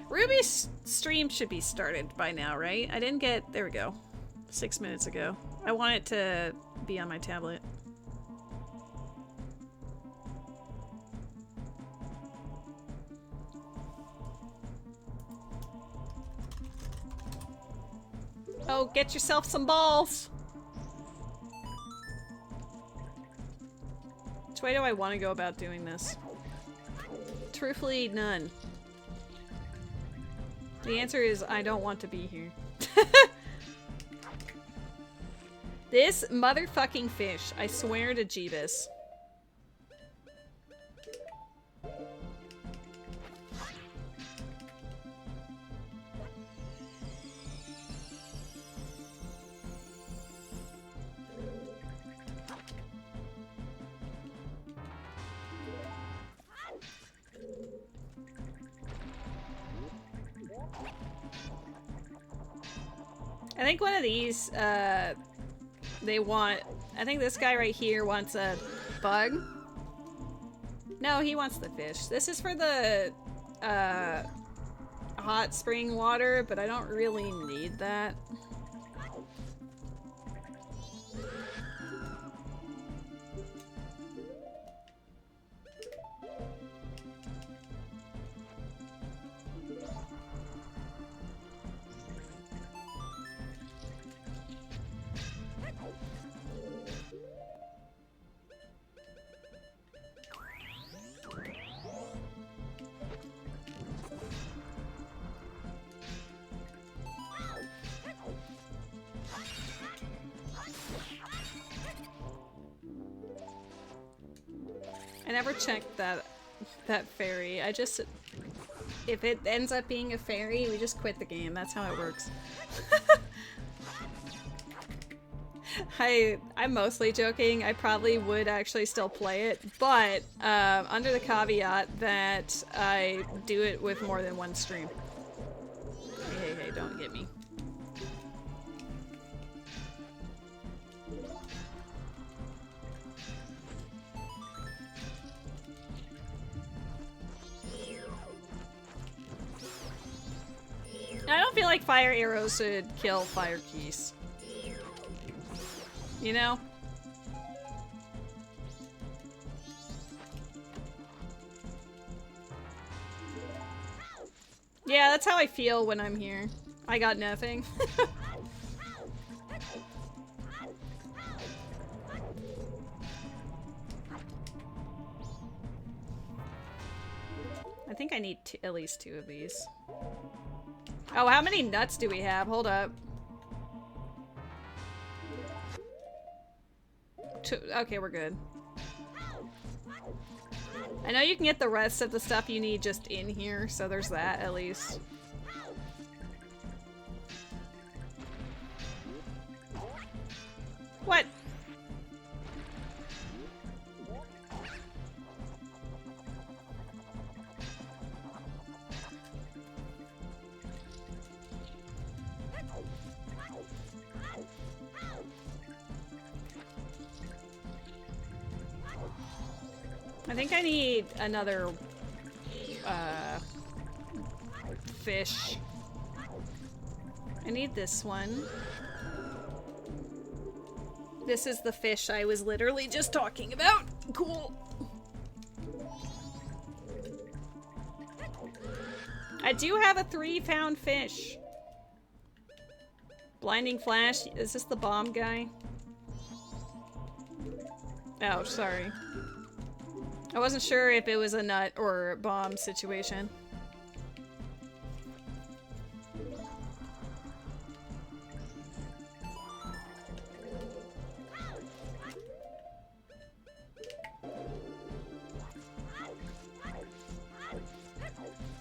Ruby's stream should be started by now, right? I didn't get... There we go. 6 minutes ago. I want it to be on my tablet. Oh, get yourself some balls! Which way do I want to go about doing this? Truthfully, none. The answer is I don't want to be here. This motherfucking fish, I swear to Jeebus. I think one of these, they want... I think this guy right here wants a bug. No, he wants the fish. This is for the, hot spring water, but I don't really need that. I never checked that fairy. I just... If it ends up being a fairy, we just quit the game. That's how it works. I'm mostly joking. I probably would actually still play it, but under the caveat that I do it with more than one stream. Hey, don't get me. I don't feel like fire arrows should kill fire keys. You know? Yeah, that's how I feel when I'm here. I got nothing. I think I need at least 2 of these. Oh, how many nuts do we have? Hold up. 2. Okay, we're good. I know you can get the rest of the stuff you need just in here, so there's that at least. What? I think I need another fish. I need this one. This is the fish I was literally just talking about. Cool. I do have a 3-pound fish. Blinding flash. Is this the bomb guy? Oh, sorry. I wasn't sure if it was a nut or bomb situation.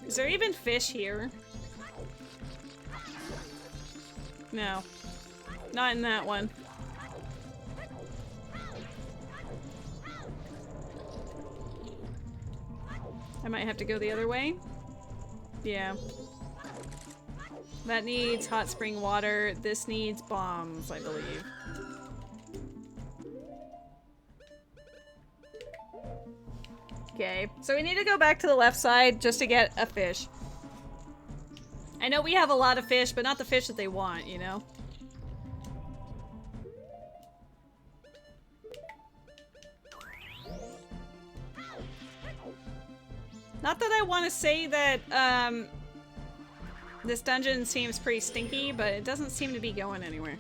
Is there even fish here? No. Not in that one. I might have to go the other way. Yeah. That needs hot spring water. This needs bombs, I believe. Okay, so we need to go back to the left side just to get a fish. I know we have a lot of fish, but not the fish that they want, you know? Not that I want to say that, this dungeon seems pretty stinky, but it doesn't seem to be going anywhere.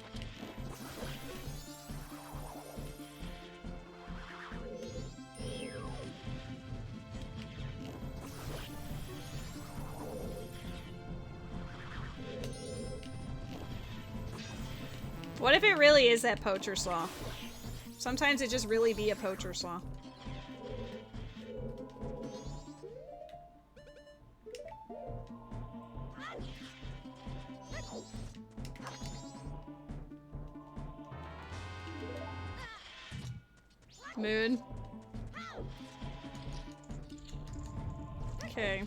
What if it really is that poacher saw? Sometimes it just really be a poacher saw. Mood. Okay.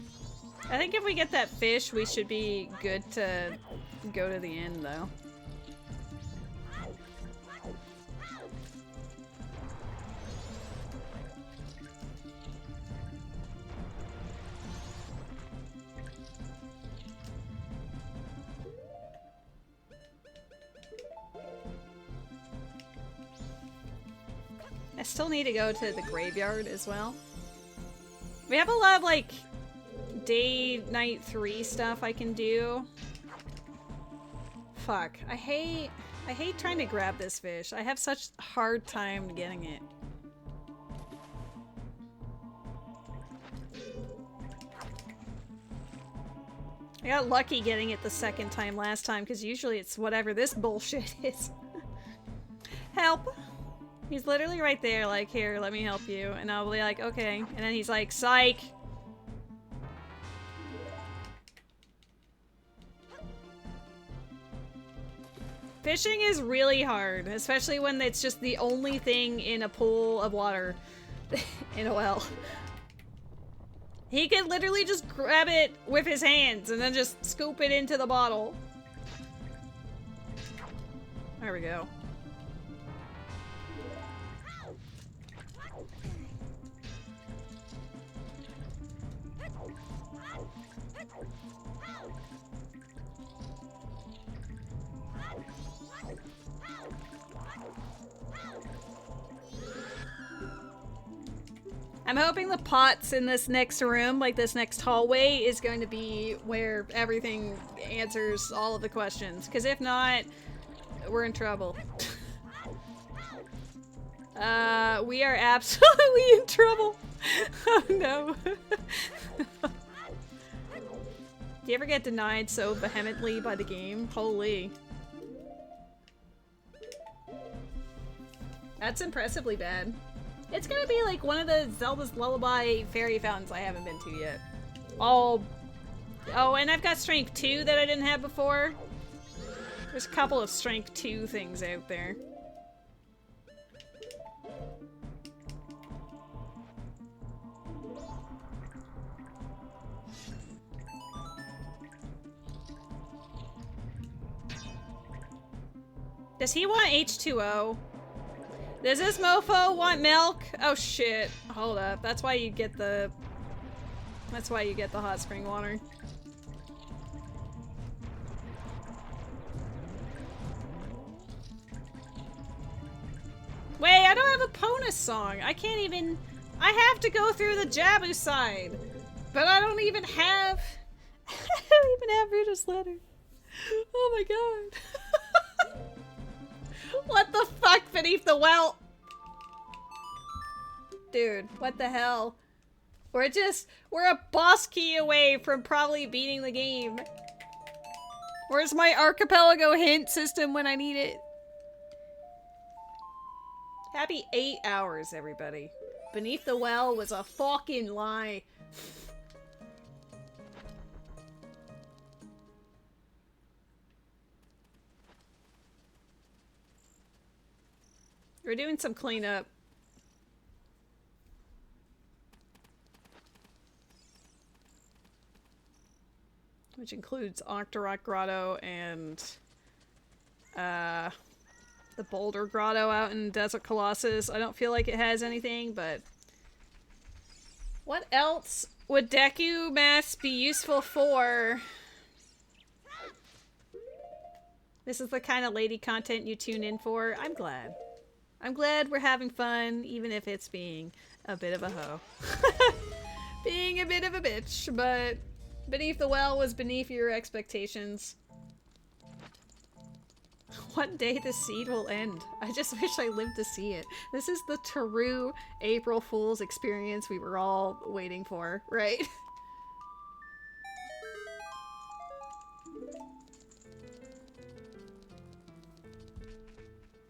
I think if we get that fish, we should be good to go to the end, though. I still need to go to the graveyard as well. We have a lot of, like, day, night 3 stuff I can do. Fuck. I hate trying to grab this fish. I have such a hard time getting it. I got lucky getting it the second time last time, because usually it's whatever this bullshit is. Help! He's literally right there, like, here, let me help you. And I'll be like, okay. And then he's like, psych! Fishing is really hard, especially when it's just the only thing in a pool of water in a well. He could literally just grab it with his hands and then just scoop it into the bottle. There we go. I'm hoping the pots in this next room, like this next hallway, is going to be where everything answers all of the questions. Because if not, we're in trouble. We are absolutely in trouble. Oh no. Do you ever get denied so vehemently by the game? Holy. That's impressively bad. It's gonna be like one of the Zelda's Lullaby fairy fountains I haven't been to yet. Oh, and I've got Strength 2 that I didn't have before. There's a couple of Strength 2 things out there. Does he want H2O? Does this mofo want milk? Oh shit. Hold up. That's why you get the hot spring water. Wait, I don't have a Ponus song. I can't even... I have to go through the Jabu side. But I don't even have... I don't even have Rita's letter. Oh my god. What the fuck beneath the well? Dude, what the hell? We're a boss key away from probably beating the game. Where's my archipelago hint system when I need it? Happy 8 hours, everybody. Beneath the well was a fucking lie. We're doing some cleanup. Which includes Octorok Grotto and the Boulder Grotto out in Desert Colossus. I don't feel like it has anything, but... What else would Deku Mask be useful for? This is the kind of lady content you tune in for. I'm glad. I'm glad we're having fun, even if it's being a bit of a hoe. Being a bit of a bitch, but Beneath the Well was beneath your expectations. One day the seed will end. I just wish I lived to see it. This is the true April Fool's experience we were all waiting for, right?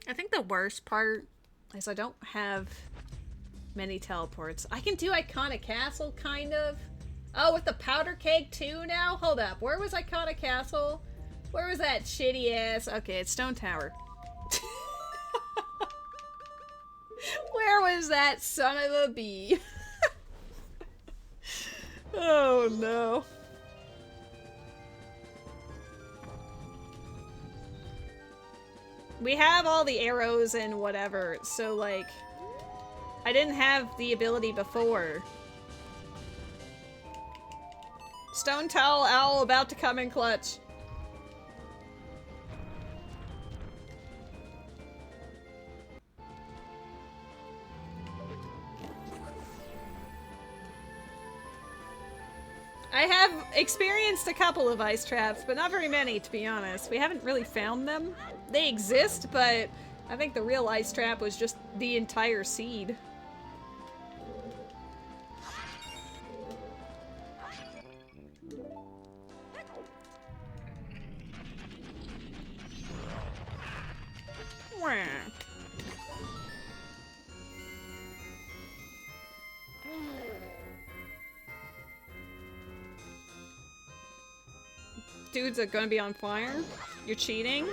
I think the worst part is I don't have many teleports. I can do Iconic Castle, kind of. Oh, with the powder keg too now? Hold up. Where was Iconic Castle? Where was that shitty ass? Okay, it's Stone Tower. Where was that son of a bee? Oh no. We have all the arrows and whatever, so like, I didn't have the ability before. Stone Towel Owl about to come in clutch. I have experienced a couple of ice traps, but not very many, to be honest. We haven't really found them. They exist, but I think the real ice trap was just the entire seed. Dudes are gonna be on fire? You're cheating?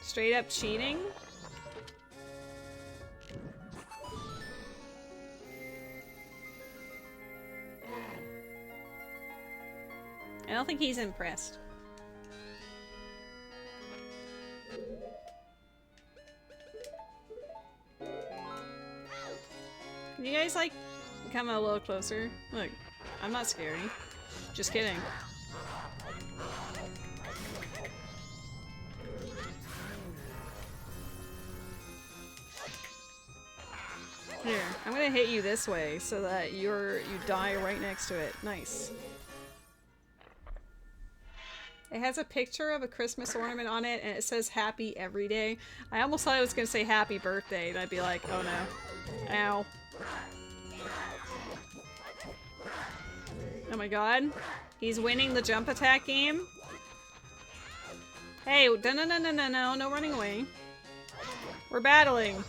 Straight up cheating? I don't think he's impressed. Can you guys, like, come a little closer? Look, I'm not scary. Just kidding. Here, I'm gonna hit you this way so that you die right next to it. Nice. It has a picture of a Christmas ornament on it, and it says happy every day. I almost thought it was gonna say happy birthday, and I'd be like, oh no. Ow. Oh my god. He's winning the jump attack game. Hey, no running away. We're battling.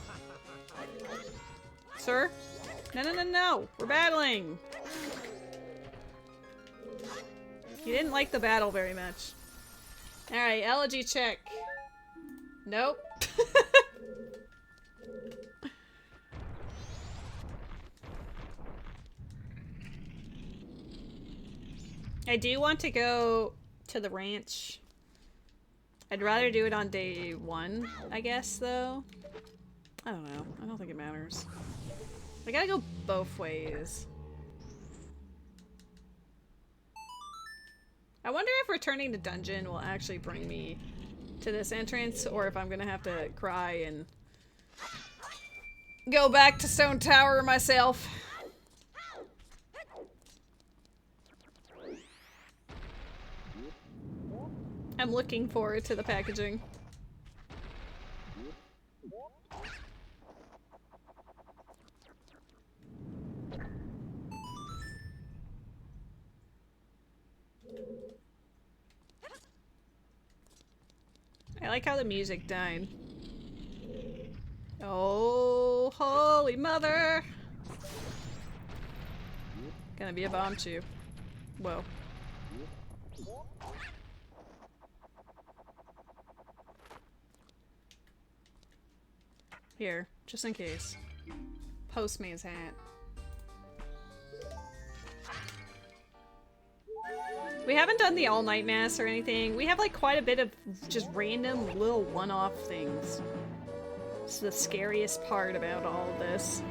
Sir? No, we're battling. He didn't like the battle very much. Alright, elegy check. Nope. I do want to go to the ranch. I'd rather do it on day 1, I guess, though. I don't know. I don't think it matters. I gotta go both ways. I wonder if returning to dungeon will actually bring me to this entrance, or if I'm gonna have to cry and go back to Stone Tower myself. I'm looking forward to the packaging. I like how the music died. Oh, holy mother! Gonna be a bomb chew. Whoa. Here, just in case. Postman's hat. We haven't done the all-night mass or anything. We have like quite a bit of just random little one-off things. It's the scariest part about all of this.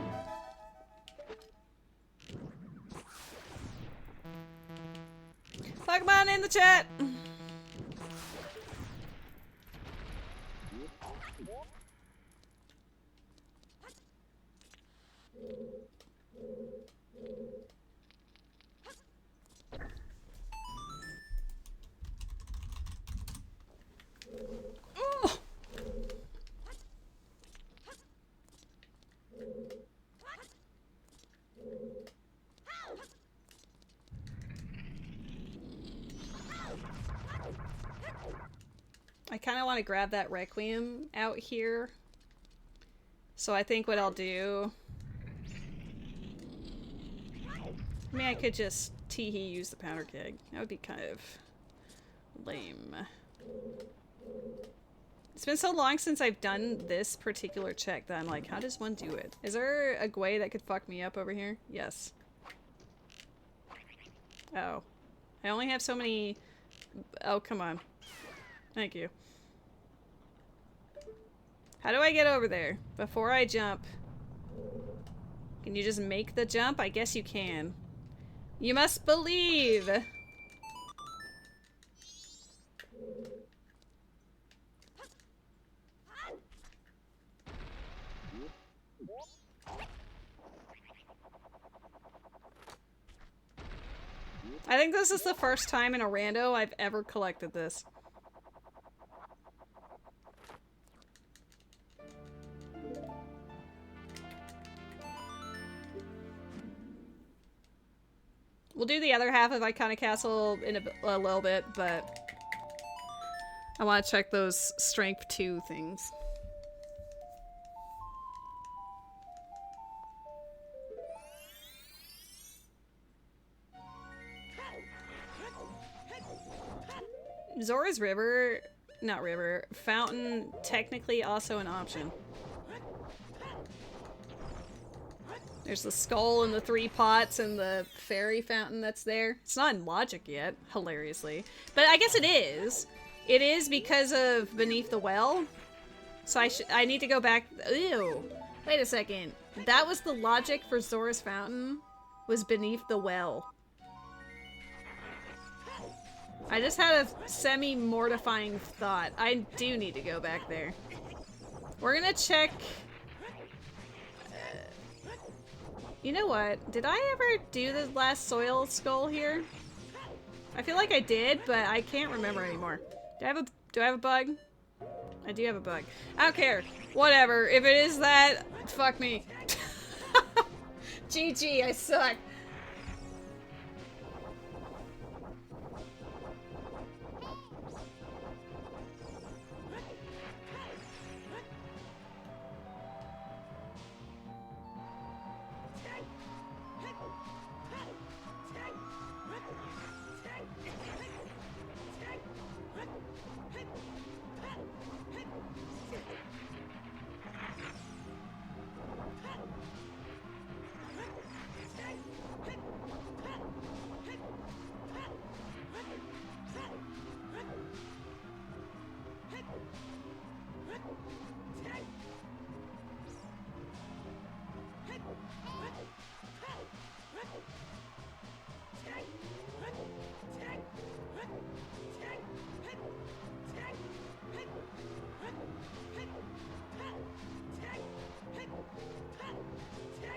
Pokemon in the chat! I kind of want to grab that Requiem out here. So I think what I'll do... I mean, I could just tee-hee use the powder keg. That would be kind of lame. It's been so long since I've done this particular check that I'm like, how does one do it? Is there a way that could fuck me up over here? Yes. Oh. I only have so many... Oh, come on. Thank you. How do I get over there? Before I jump. Can you just make the jump? I guess you can. You must believe! I think this is the first time in a rando I've ever collected this. We'll do the other half of Iconic Castle in a little bit, but I want to check those Strength 2 things. Zora's River, not river, fountain, technically also an option. There's the skull and the 3 pots and the fairy fountain that's there. It's not in logic yet, hilariously. But I guess it is. It is because of Beneath the Well. So I need to go back. Ew. Wait a second. That was the logic for Zora's Fountain, was Beneath the Well. I just had a semi-mortifying thought. I do need to go back there. We're gonna check... You know what? Did I ever do the last soil skull here? I feel like I did, but I can't remember anymore. Do I have a bug? I do have a bug. I don't care. Whatever. If it is that, fuck me. GG, I suck.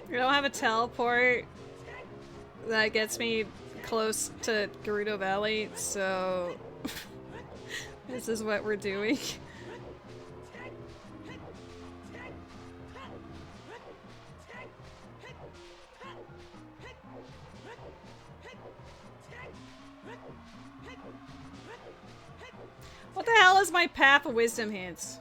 I don't have a teleport that gets me close to Gerudo Valley, so this is what we're doing. What the hell is my Path of Wisdom hints?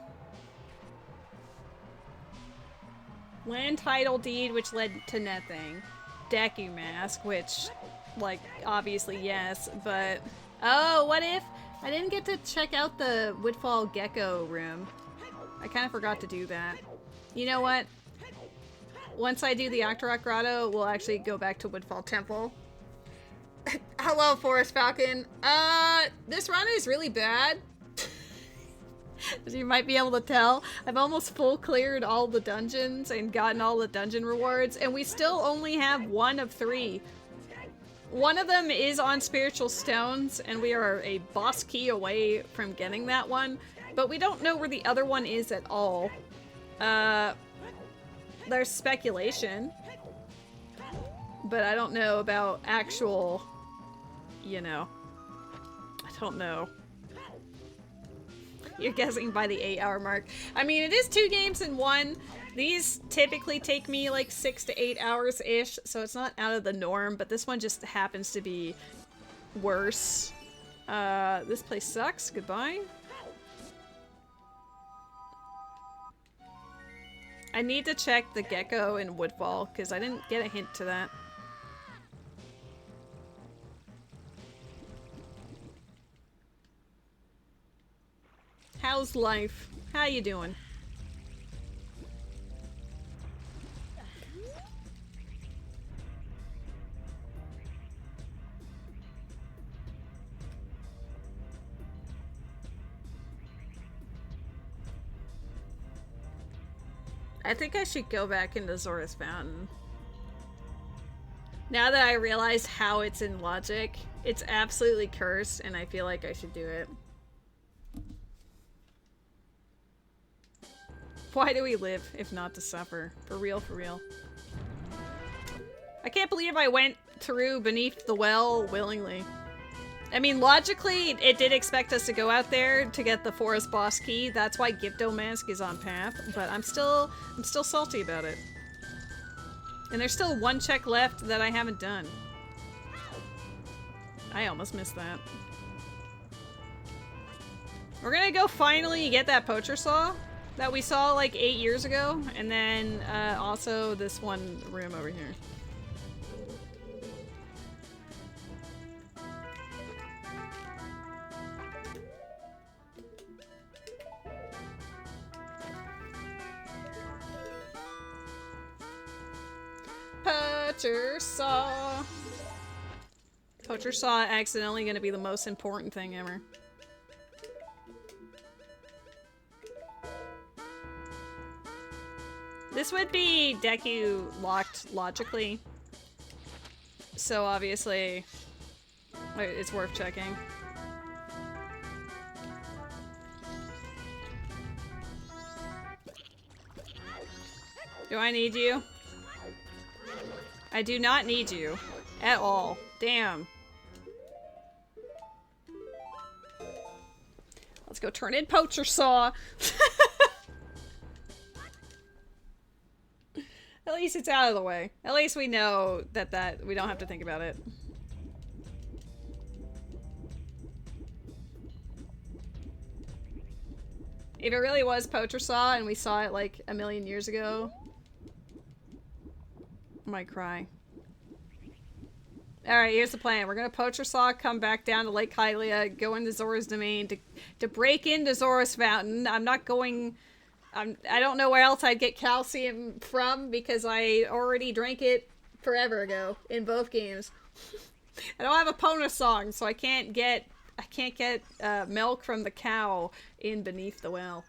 Land title deed, which led to nothing. Deku mask, which, like, obviously yes, but... Oh, what if? I didn't get to check out the Woodfall Gecko room. I kind of forgot to do that. You know what? Once I do the Octorok Grotto, we'll actually go back to Woodfall Temple. Hello, Forest Falcon. This run is really bad. As you might be able to tell, I've almost full cleared all the dungeons and gotten all the dungeon rewards, and we still only have 1 of 3. One of them is on Spiritual Stones, and we are a boss key away from getting that one, but we don't know where the other one is at all. There's speculation, but I don't know about actual, you know, I don't know. You're guessing by the 8-hour mark. I mean, it is 2 games in 1. These typically take me like 6 to 8 hours-ish, so it's not out of the norm, but this one just happens to be worse. This place sucks. Goodbye. I need to check the Gecko in Woodfall, because I didn't get a hint to that. How's life? How you doing? I think I should go back into Zora's Fountain. Now that I realize how it's in logic, it's absolutely cursed, and I feel like I should do it. Why do we live, if not to suffer? For real, for real. I can't believe I went through beneath the well willingly. I mean, logically, it did expect us to go out there to get the forest boss key. That's why Gypto Mask is on path, but I'm still salty about it. And there's still 1 check left that I haven't done. I almost missed that. We're gonna go finally get that poacher saw that we saw like 8 years ago, and then also this one room over here. Poacher saw. Poacher saw accidentally gonna be the most important thing ever. This would be Deku locked logically, so obviously it's worth checking. Do I need you? I do not need you. At all. Damn. Let's go turn in Poacher Saw. At least it's out of the way. At least we know that we don't have to think about it. If it really was Poacher Saw and we saw it like a million years ago, I might cry. Alright, here's the plan. We're gonna Poacher Saw, come back down to Lake Hylia, go into Zora's Domain to break into Zora's Fountain. I'm not going... I don't know where else I'd get calcium from because I already drank it forever ago in both games. I don't have a Pona song, so I can't get milk from the cow in Beneath the Well.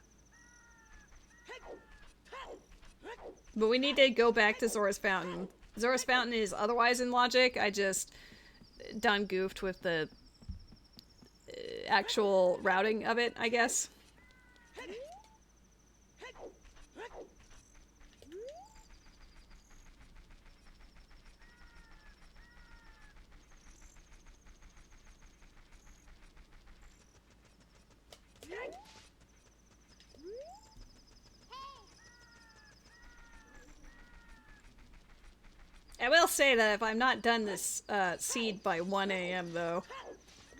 But we need to go back to Zora's Fountain. Zora's Fountain is otherwise in logic. I just done goofed with the actual routing of it, I guess. I will say that if I'm not done this seed by 1 AM though,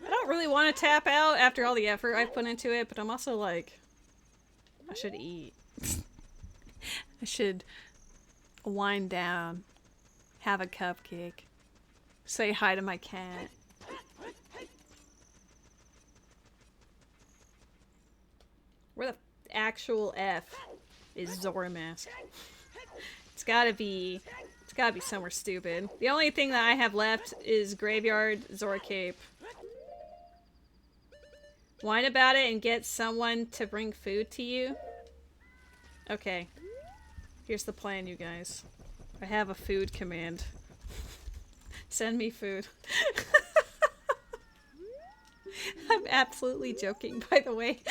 I don't really want to tap out after all the effort I've put into it, but I'm also like, I should eat. I should wind down, have a cupcake, say hi to my cat. Where the actual F is Zora Mask? It's gotta be somewhere stupid. The only thing that I have left is Graveyard, Zora Cape. Whine about it and get someone to bring food to you? Okay. Here's the plan, you guys. I have a food command. Send me food. I'm absolutely joking, by the way.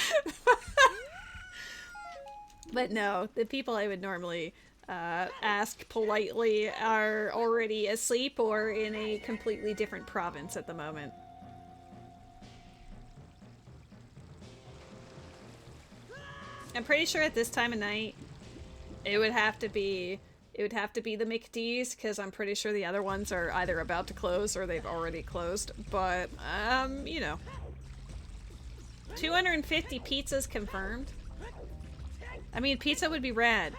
But no, the people I would normally ask politely are already asleep or in a completely different province at the moment. I'm pretty sure at this time of night it would have to be the McD's, because I'm pretty sure the other ones are either about to close or they've already closed. But you know, 250 pizzas confirmed. I mean, pizza would be rad.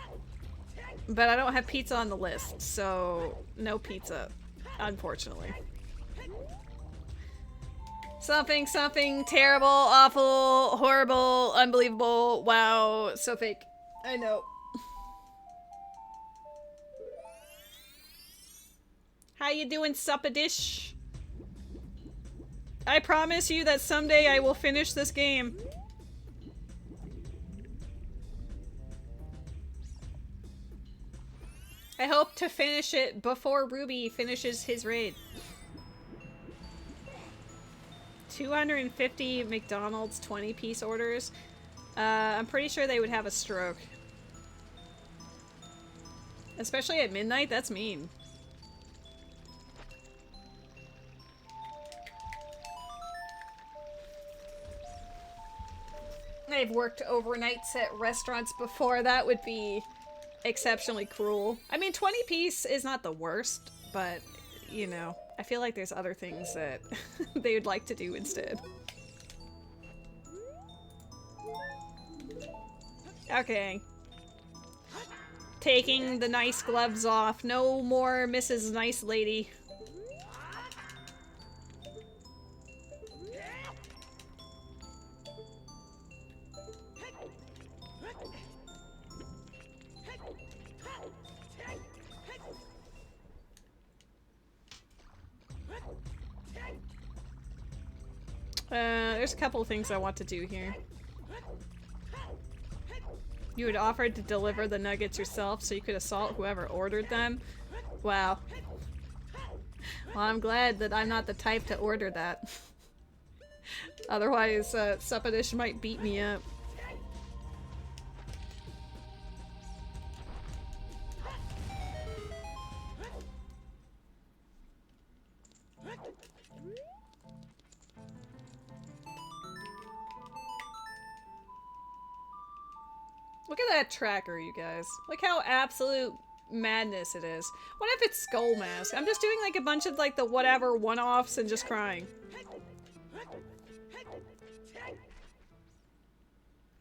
But I don't have pizza on the list, so no pizza, unfortunately. Something terrible, awful, horrible, unbelievable, wow, so fake. I know. How you doing, Suppadish? I promise you that someday I will finish this game. I hope to finish it before Ruby finishes his raid. 250 McDonald's 20-piece orders. I'm pretty sure they would have a stroke. Especially at midnight, that's mean. I've worked overnights at restaurants before. That would be exceptionally cruel. I mean, 20-piece is not the worst, but, you know, I feel like there's other things that they would like to do instead. Okay. Taking the nice gloves off. No more Mrs. Nice Lady. There's a couple of things I want to do here. You had offered to deliver the nuggets yourself so you could assault whoever ordered them. Wow. Well, I'm glad that I'm not the type to order that. Otherwise, Suppadish might beat me up. Look at that tracker, you guys. Look how absolute madness it is. What if it's Skull Mask? I'm just doing like a bunch of like the whatever one-offs and just crying.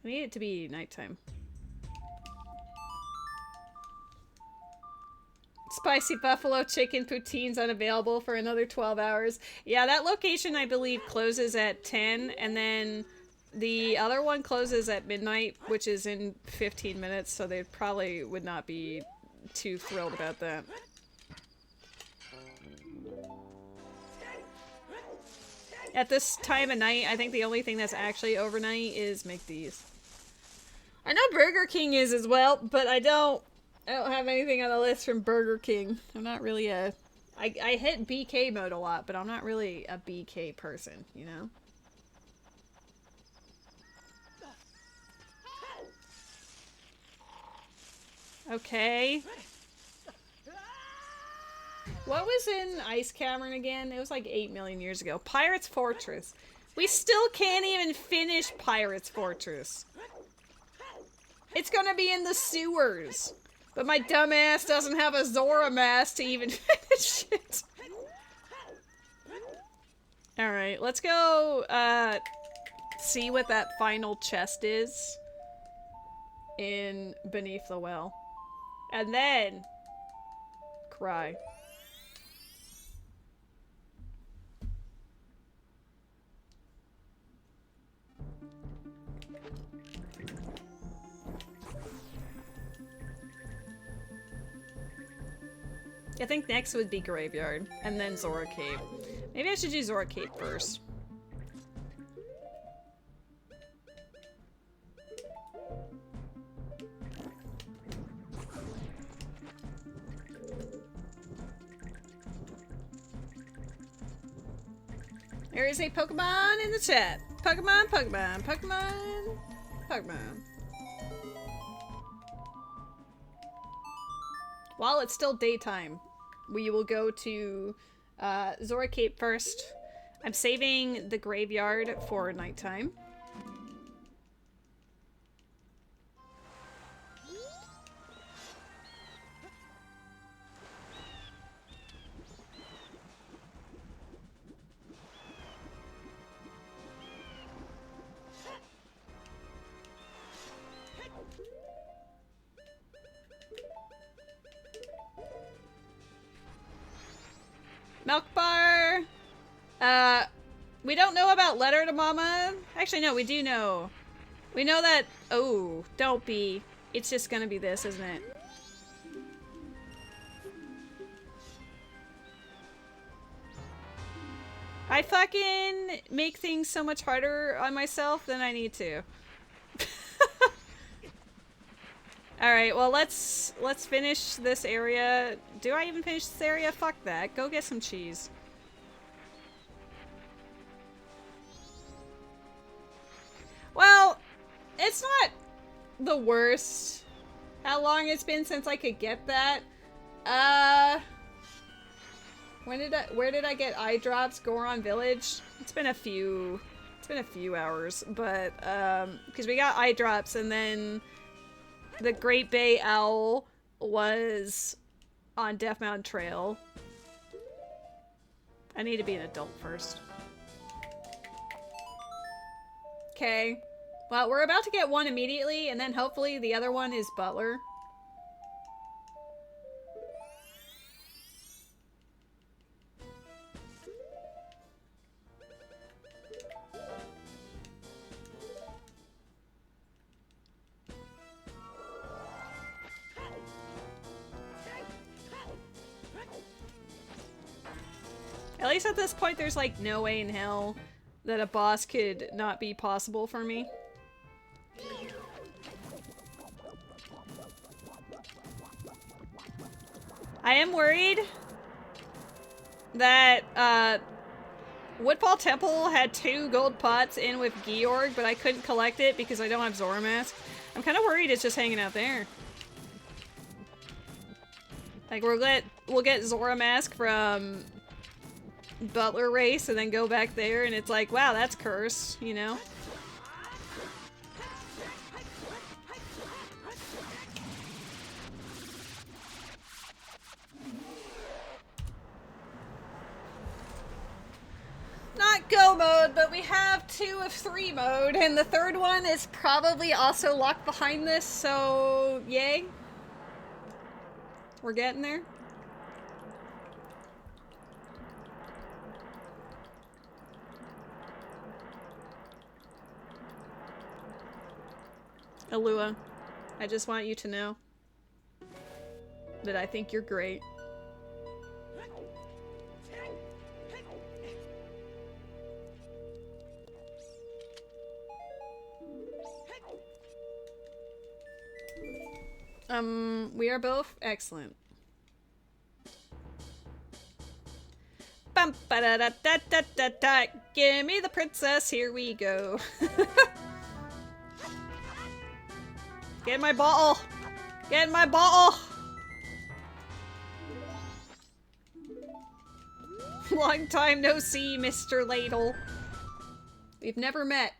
I need it to be nighttime. Spicy buffalo chicken poutine's unavailable for another 12 hours. Yeah, that location I believe closes at 10, and then the other one closes at midnight, which is in 15 minutes, so they probably would not be too thrilled about that. At this time of night, I think the only thing that's actually overnight is McD's. I know Burger King is as well, but I don't have anything on the list from Burger King. I'm not really a... I hit BK mode a lot, but I'm not really a BK person, you know? Okay. What was in Ice Cavern again? It was like 8 million years ago. Pirate's Fortress. We still can't even finish Pirate's Fortress. It's gonna be in the sewers. But my dumbass doesn't have a Zora mask to even finish it. Alright, let's go see what that final chest is in Beneath the Well. And then cry. I think next would be Graveyard, and then Zora Cape. Maybe I should do Zora Cape first. There is a Pokemon in the chat. Pokemon, Pokemon, Pokemon, Pokemon. While it's still daytime, we will go to Zora Cape first. I'm saving the Graveyard for nighttime. Milk bar! We don't know about Letter to Mama. Actually, no, we do know. We know that... Oh, don't be. It's just gonna be this, isn't it? I fucking make things so much harder on myself than I need to. Alright, well let's finish this area. Do I even finish this area? Fuck that. Go get some cheese. Well, it's not the worst. How long it's been since I could get that? Where did I get eye drops? Goron Village? It's been a few hours, but because we got eye drops and then the Great Bay Owl was on Death Mountain Trail. I need to be an adult first. Okay. Well, we're about to get one immediately, and then hopefully the other one is Butler. At least at this point, there's like no way in hell that a boss could not be possible for me. I am worried that Woodfall Temple had 2 gold pots in with Georg, but I couldn't collect it because I don't have Zora Mask. I'm kind of worried it's just hanging out there. Like we'll get Zora Mask from Butler race and then go back there and it's like, wow, that's cursed, you know? not go mode, but we have 2 of 3 mode, and the third one is probably also locked behind this, so yay. We're getting there. Alua, I just want you to know that I think you're great. We are both excellent. Bum ba da da da da da da. Give me the princess, here we go. Get in my bottle! Get in my bottle! Long time no see, Mr. Ladle. We've never met,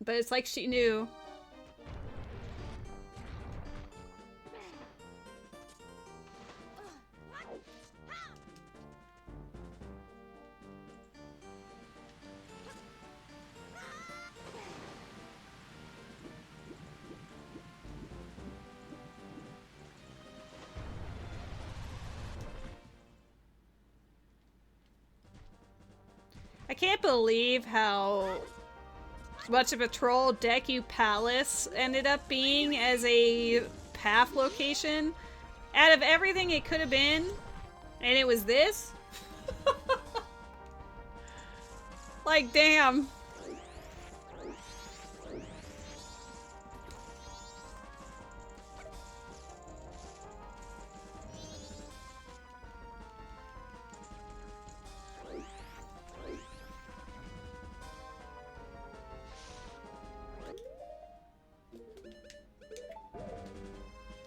but it's like she knew. I can't believe how much of a troll Deku Palace ended up being as a path location. Out of everything it could have been, and it was this? Like, damn.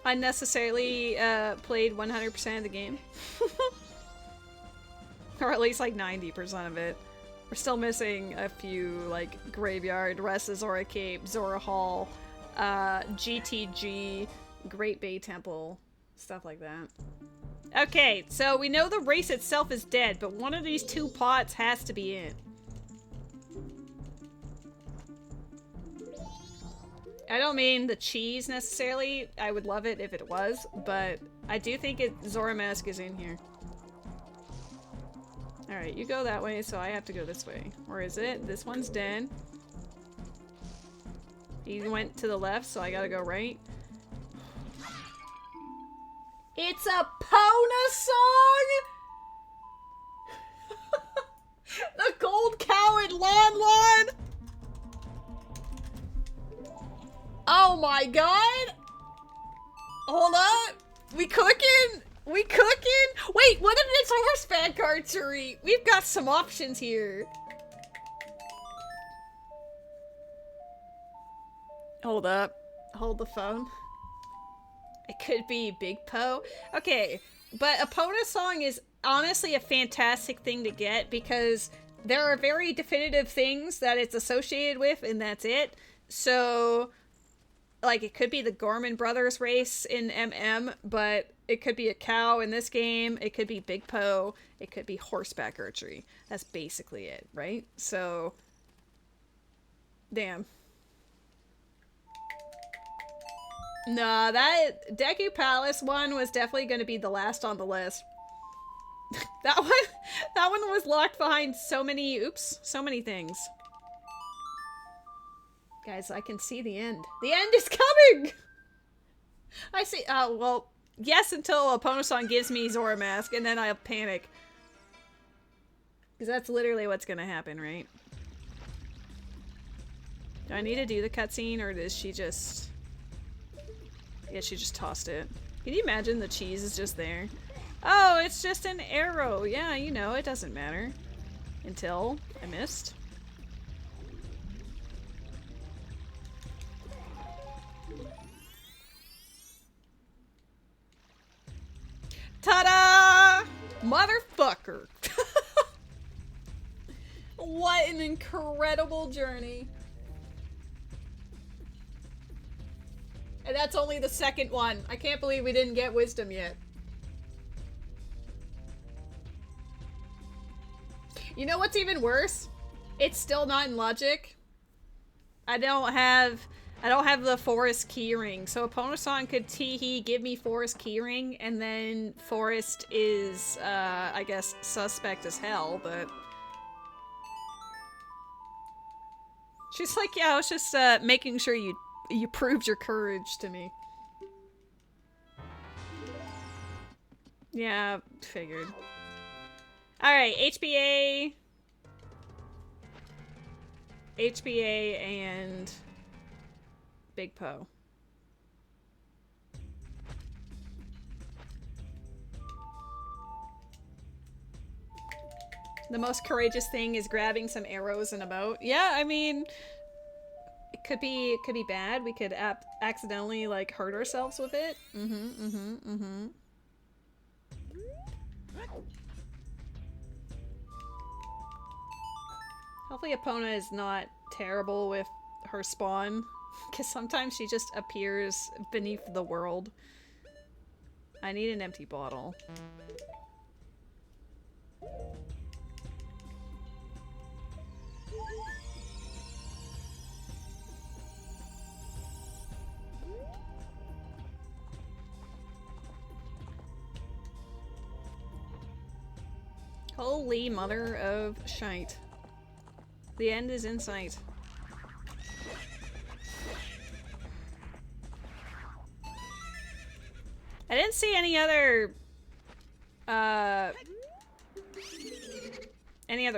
Unnecessarily played 100% of the game. Or at least like 90% of it. We're still missing a few, like Graveyard, Rest of Zora Cape, Zora Hall, GTG, Great Bay Temple, stuff like that. Okay, so we know the race itself is dead, but one of these 2 pots has to be in. I don't mean the cheese necessarily. I would love it if it was, but I do think Zora Mask is in here. Alright, you go that way, so I have to go this way. Or is it? This one's dead. He went to the left, so I gotta go right. It's a Pona song?! The gold cow and Lon Lon! Oh my god! Hold up! We cooking? We cooking? Wait, what if it's horseback archery? We've got some options here. Hold up. Hold the phone. It could be Big Po. Okay, but a Pona song is honestly a fantastic thing to get because there are very definitive things that it's associated with, and that's it. So, like, it could be the Gorman Brothers race in MM, but it could be a cow in this game. It could be Big Po. It could be horseback archery. That's basically it, right? So, damn. Nah, that Deku Palace one was definitely going to be the last on the list. that one was locked behind so many, so many things. Guys, I can see the end. The end is coming! I see. Well, yes, until Ponosong gives me Zora Mask, and then I'll panic. Because that's literally what's gonna happen, right? Do I need to do the cutscene, or does she just... Yeah, she just tossed it. Can you imagine the cheese is just there? Oh, it's just an arrow. Yeah, you know, it doesn't matter. Until I missed. Ta-da! Motherfucker! What an incredible journey. And that's only the second one. I can't believe we didn't get wisdom yet. You know what's even worse? It's still not in logic. I don't have the forest keyring, so Opponasong could tee-hee give me forest keyring, and then forest is, I guess, suspect as hell, but... She's like, yeah, I was just, making sure you proved your courage to me. Yeah, figured. Alright, HBA... HBA and... Big Poe. The most courageous thing is grabbing some arrows in a boat. Yeah, I mean, it could be bad. We could accidentally like hurt ourselves with it. Hopefully Epona is not terrible with her spawn, because sometimes she just appears beneath the world. I need an empty bottle. Holy mother of shite. The end is in sight. I didn't see any other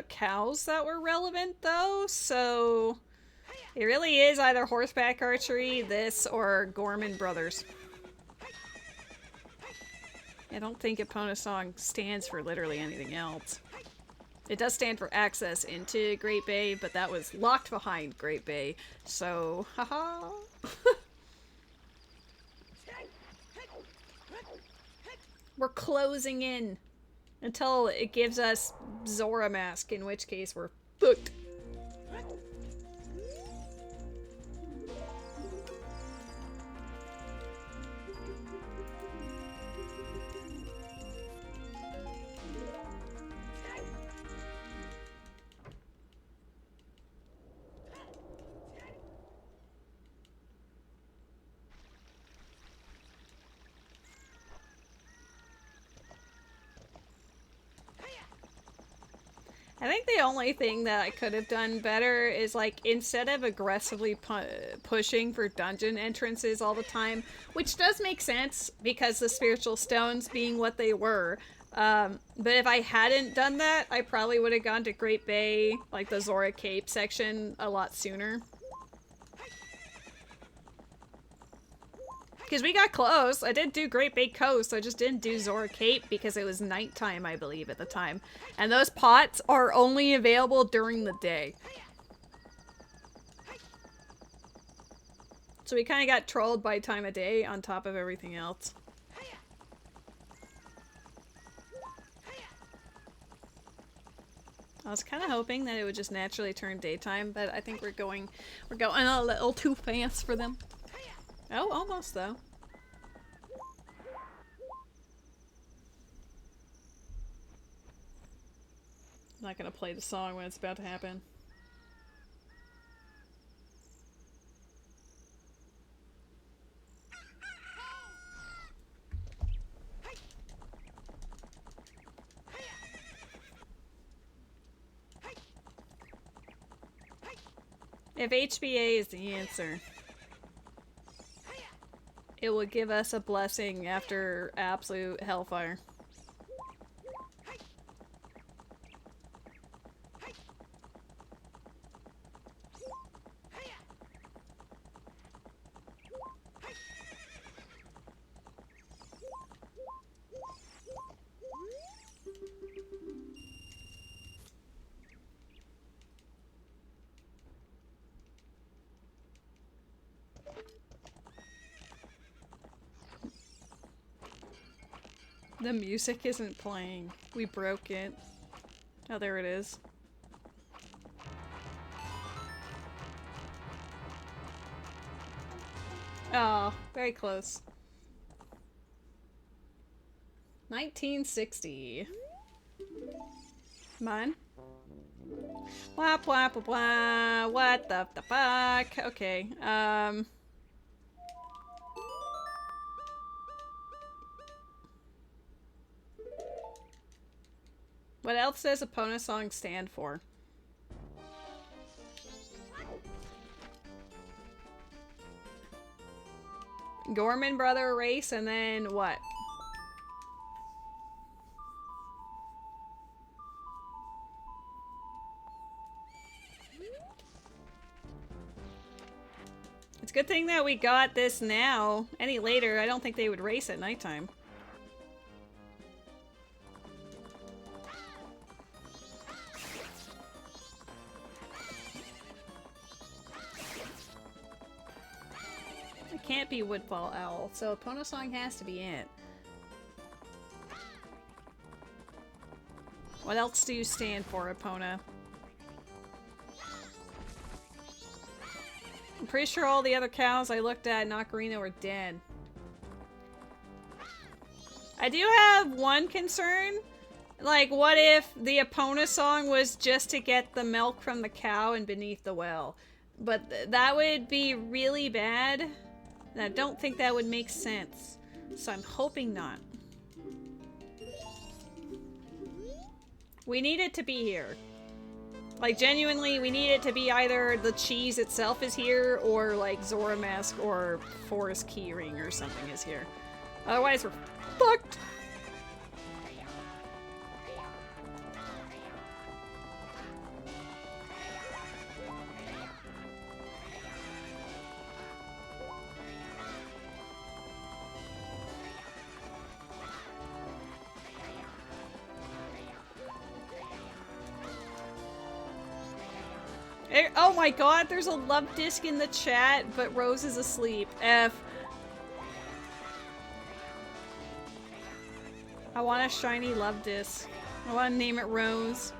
cows that were relevant though, so it really is either horseback archery, this, or Gorman Brothers. I don't think Opponasong stands for literally anything else. It does stand for access into Great Bay, but that was locked behind Great Bay, so haha. We're closing in until it gives us Zora Mask, in which case we're fucked. I think the only thing that I could have done better is, like, instead of aggressively pushing for dungeon entrances all the time, which does make sense because the spiritual stones being what they were. But if I hadn't done that, I probably would have gone to Great Bay, like the Zora Cape section, a lot sooner. Because we got close. I did do Great Bay Coast, I just didn't do Zora Cape because it was nighttime, I believe, at the time. And those pots are only available during the day. So we kind of got trolled by time of day on top of everything else. I was kind of hoping that it would just naturally turn daytime, but I think we're going a little too fast for them. Oh, almost though. I'm not gonna play the song when it's about to happen. If HBA is the answer, it will give us a blessing after absolute hellfire. The music isn't playing. We broke it. Oh, there it is. Oh, very close. 1960. Mine? Blah, blah, blah, blah. What the fuck? Okay, what else does Epona song stand for? Gorman Brother race, and then what? It's a good thing that we got this now. Any later, I don't think they would race at nighttime. It can't be Woodfall Owl, so Epona song has to be it. What else do you stand for, Epona? I'm pretty sure all the other cows I looked at in Ocarina were dead. I do have one concern. Like, what if the Epona song was just to get the milk from the cow and beneath the well? But that would be really bad. And I don't think that would make sense. So I'm hoping not. We need it to be here. Like, genuinely, we need it to be either the cheese itself is here, or like Zora Mask or Forest Keyring or something is here. Otherwise, we're fucked. Oh my god, there's a love disc in the chat, but Rose is asleep. F. I want a shiny love disc. I want to name it Rose.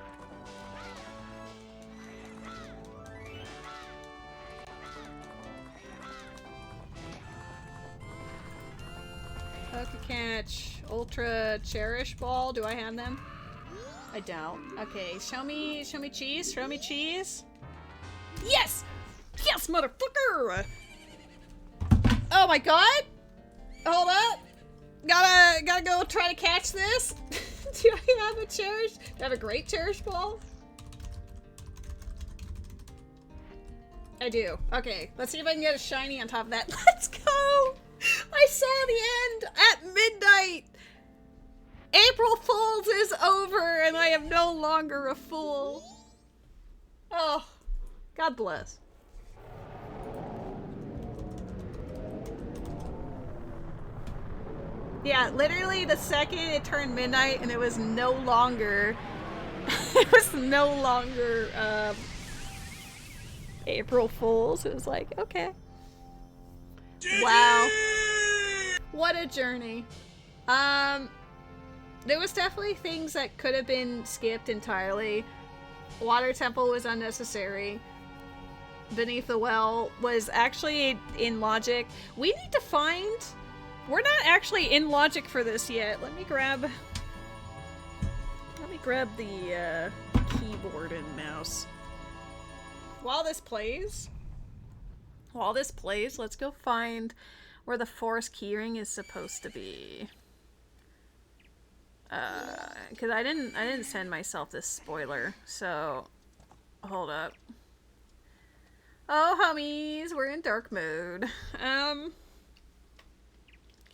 Catch. Ultra Cherish Ball. Do I have them? I don't. Okay, show me cheese. Show me cheese. Yes! Yes, motherfucker! Oh my god! Hold up! Gotta go try to catch this. Do I have a cherish? Do I have a great cherish ball? I do. Okay, let's see if I can get a shiny on top of that. Let's go! I saw the end at midnight! April Fool's is over and I am no longer a fool. Oh, God bless. Yeah, literally the second it turned midnight and it was no longer April Fool's. It was like, okay. Wow. What a journey. There was definitely things that could have been skipped entirely. Water Temple was unnecessary. Beneath the Well was actually in logic. We need to find... We're not actually in logic for this yet. Let me grab the keyboard and mouse. While this plays, let's go find where the Forest Keyring is supposed to be. Because I didn't send myself this spoiler, so hold up. Oh, homies, we're in dark mode.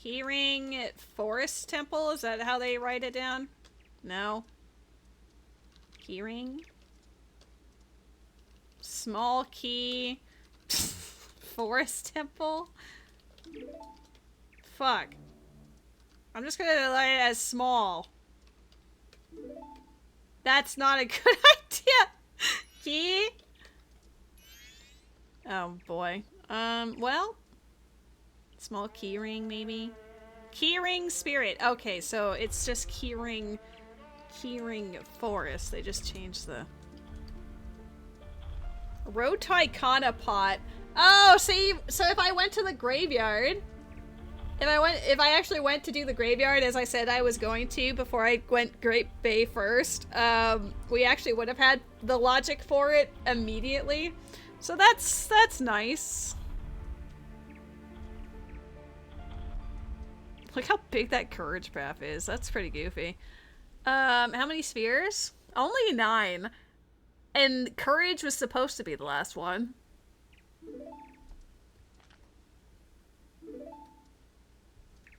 Keyring Forest Temple, is that how they write it down? No. Keyring? Small key. Forest Temple? Fuck. I'm just gonna write it as small. That's not a good idea. Key? Oh boy. Well. Small keyring, maybe? Keyring Spirit. Okay, so it's just Keyring Forest. They just changed the... Road to Icona Pot. Oh, see, so if I went to the graveyard... If I actually went to do the graveyard as I said I was going to before I went Great Bay first, we actually would have had the logic for it immediately. So that's nice. Look how big that courage path is. That's pretty goofy. How many spheres? Only 9. And courage was supposed to be the last one.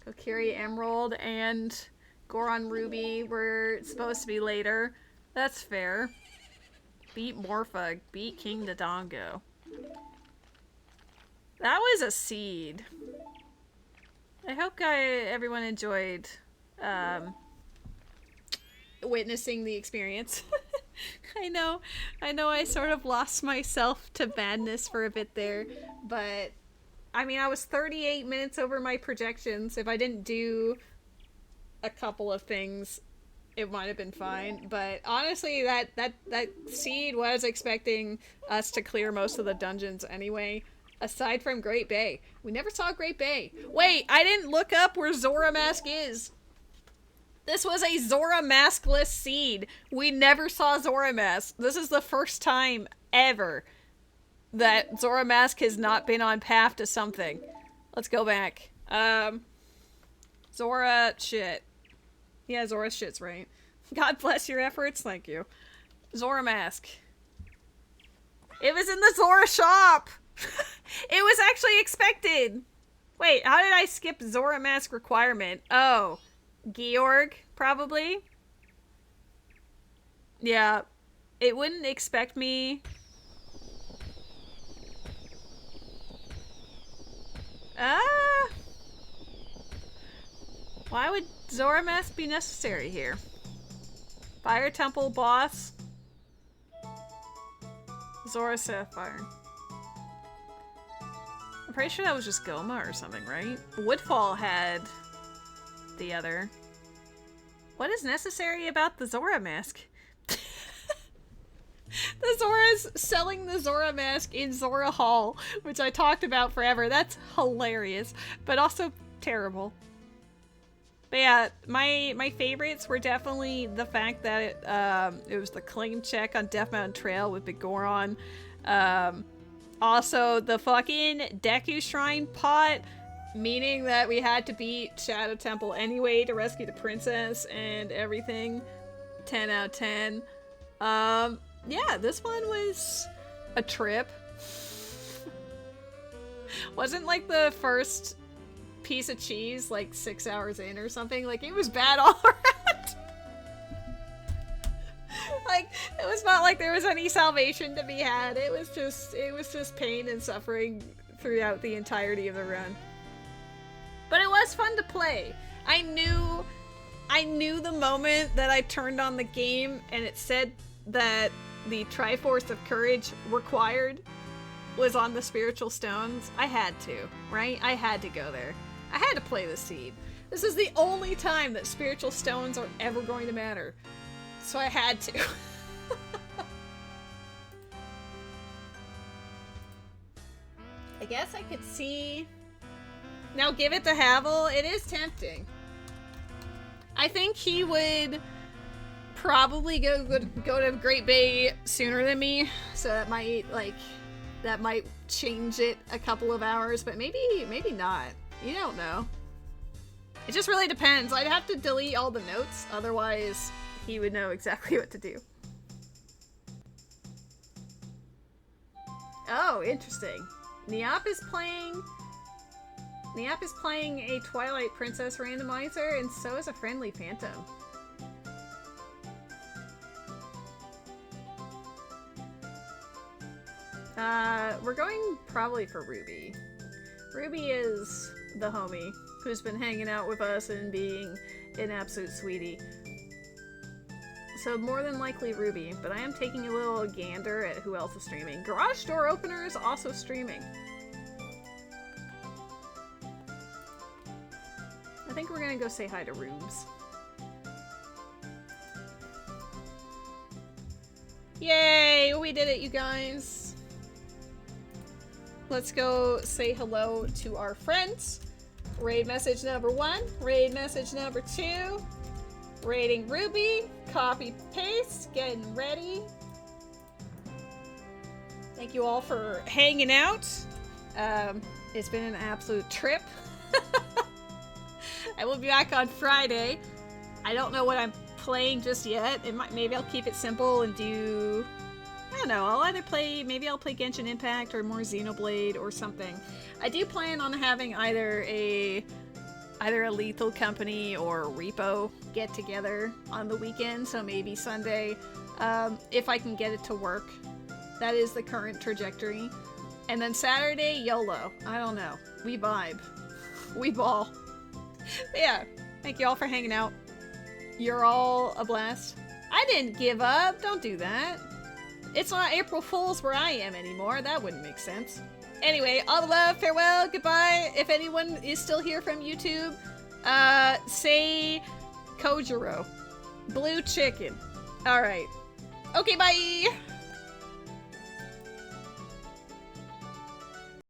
Kokiri Emerald and Goron Ruby were supposed to be later. That's fair. Beat Morpha. Beat King Dodongo. That was a seed. I hope everyone enjoyed witnessing the experience. I know I sort of lost myself to madness for a bit there, but I mean, I was 38 minutes over my projections. If I didn't do a couple of things, it might have been fine. But honestly, that seed was expecting us to clear most of the dungeons anyway. Aside from Great Bay. We never saw Great Bay. Wait, I didn't look up where Zora Mask is. This was a Zora Maskless seed. We never saw Zora Mask. This is the first time ever that Zora Mask has not been on path to something. Let's go back. Zora shit. Yeah, Zora shit's right. God bless your efforts. Thank you. Zora Mask. It was in the Zora shop. It was actually expected. Wait, how did I skip Zora Mask requirement? Oh, Georg, probably. Yeah, it wouldn't expect me. Why would Zora Mask be necessary here? Fire Temple boss. Zora Sapphire. I'm pretty sure that was just Goma or something, right? Woodfall had the other. What is necessary about the Zora Mask? The Zora's selling the Zora Mask in Zora Hall, which I talked about forever. That's hilarious, but also terrible. But yeah, my favorites were definitely the fact that it was the claim check on Death Mountain Trail with Big Goron. Also, the fucking Deku Shrine pot, meaning that we had to beat Shadow Temple anyway to rescue the princess and everything. 10 out of 10. Yeah, this one was a trip. Wasn't like the first piece of cheese like 6 hours in or something. Like, it was bad all around. Like, it was not like there was any salvation to be had. It was just pain and suffering througnaut the entirety of the run. But it was fun to play. I knew the moment that I turned on the game and it said that the Triforce of Courage required was on the spiritual stones. I had to, right? I had to go there. I had to play the seed. This is the only time that spiritual stones are ever going to matter. So I had to. I guess I could see... Now give it to Havel. It is tempting. I think he would probably go to Great Bay sooner than me, so that might change it a couple of hours, but maybe not. You don't know. It just really depends. I'd have to delete all the notes, otherwise he would know exactly what to do. Oh, interesting. Niap is playing a Twilight Princess randomizer, and so is a Friendly Phantom. We're going probably for Ruby. Ruby is the homie who's been hanging out with us and being an absolute sweetie. So more than likely Ruby, but I am taking a little gander at who else is streaming. Garage Door Opener is also streaming. I think we're gonna go say hi to Rubes. Yay! We did it, you guys! Let's go say hello to our friends. Raid message number 1. Raid message number 2. Raiding Ruby. Copy, paste. Getting ready. Thank you all for hanging out. It's been an absolute trip. I will be back on Friday. I don't know what I'm playing just yet. Maybe I'll keep it simple and do... I don't know, maybe I'll play Genshin Impact or more Xenoblade or something. I do plan on having either a Lethal Company or Repo get together on the weekend, so maybe Sunday, if I can get it to work. That is the current trajectory. And then Saturday, YOLO. I don't know. We vibe. We ball. But yeah, thank you all for hanging out. You're all a blast. I didn't give up. Don't do that. It's not April Fool's where I am anymore. That wouldn't make sense. Anyway, all the love, farewell, goodbye. If anyone is still here from YouTube, say Kojiro. Blue chicken. Alright. Okay, bye!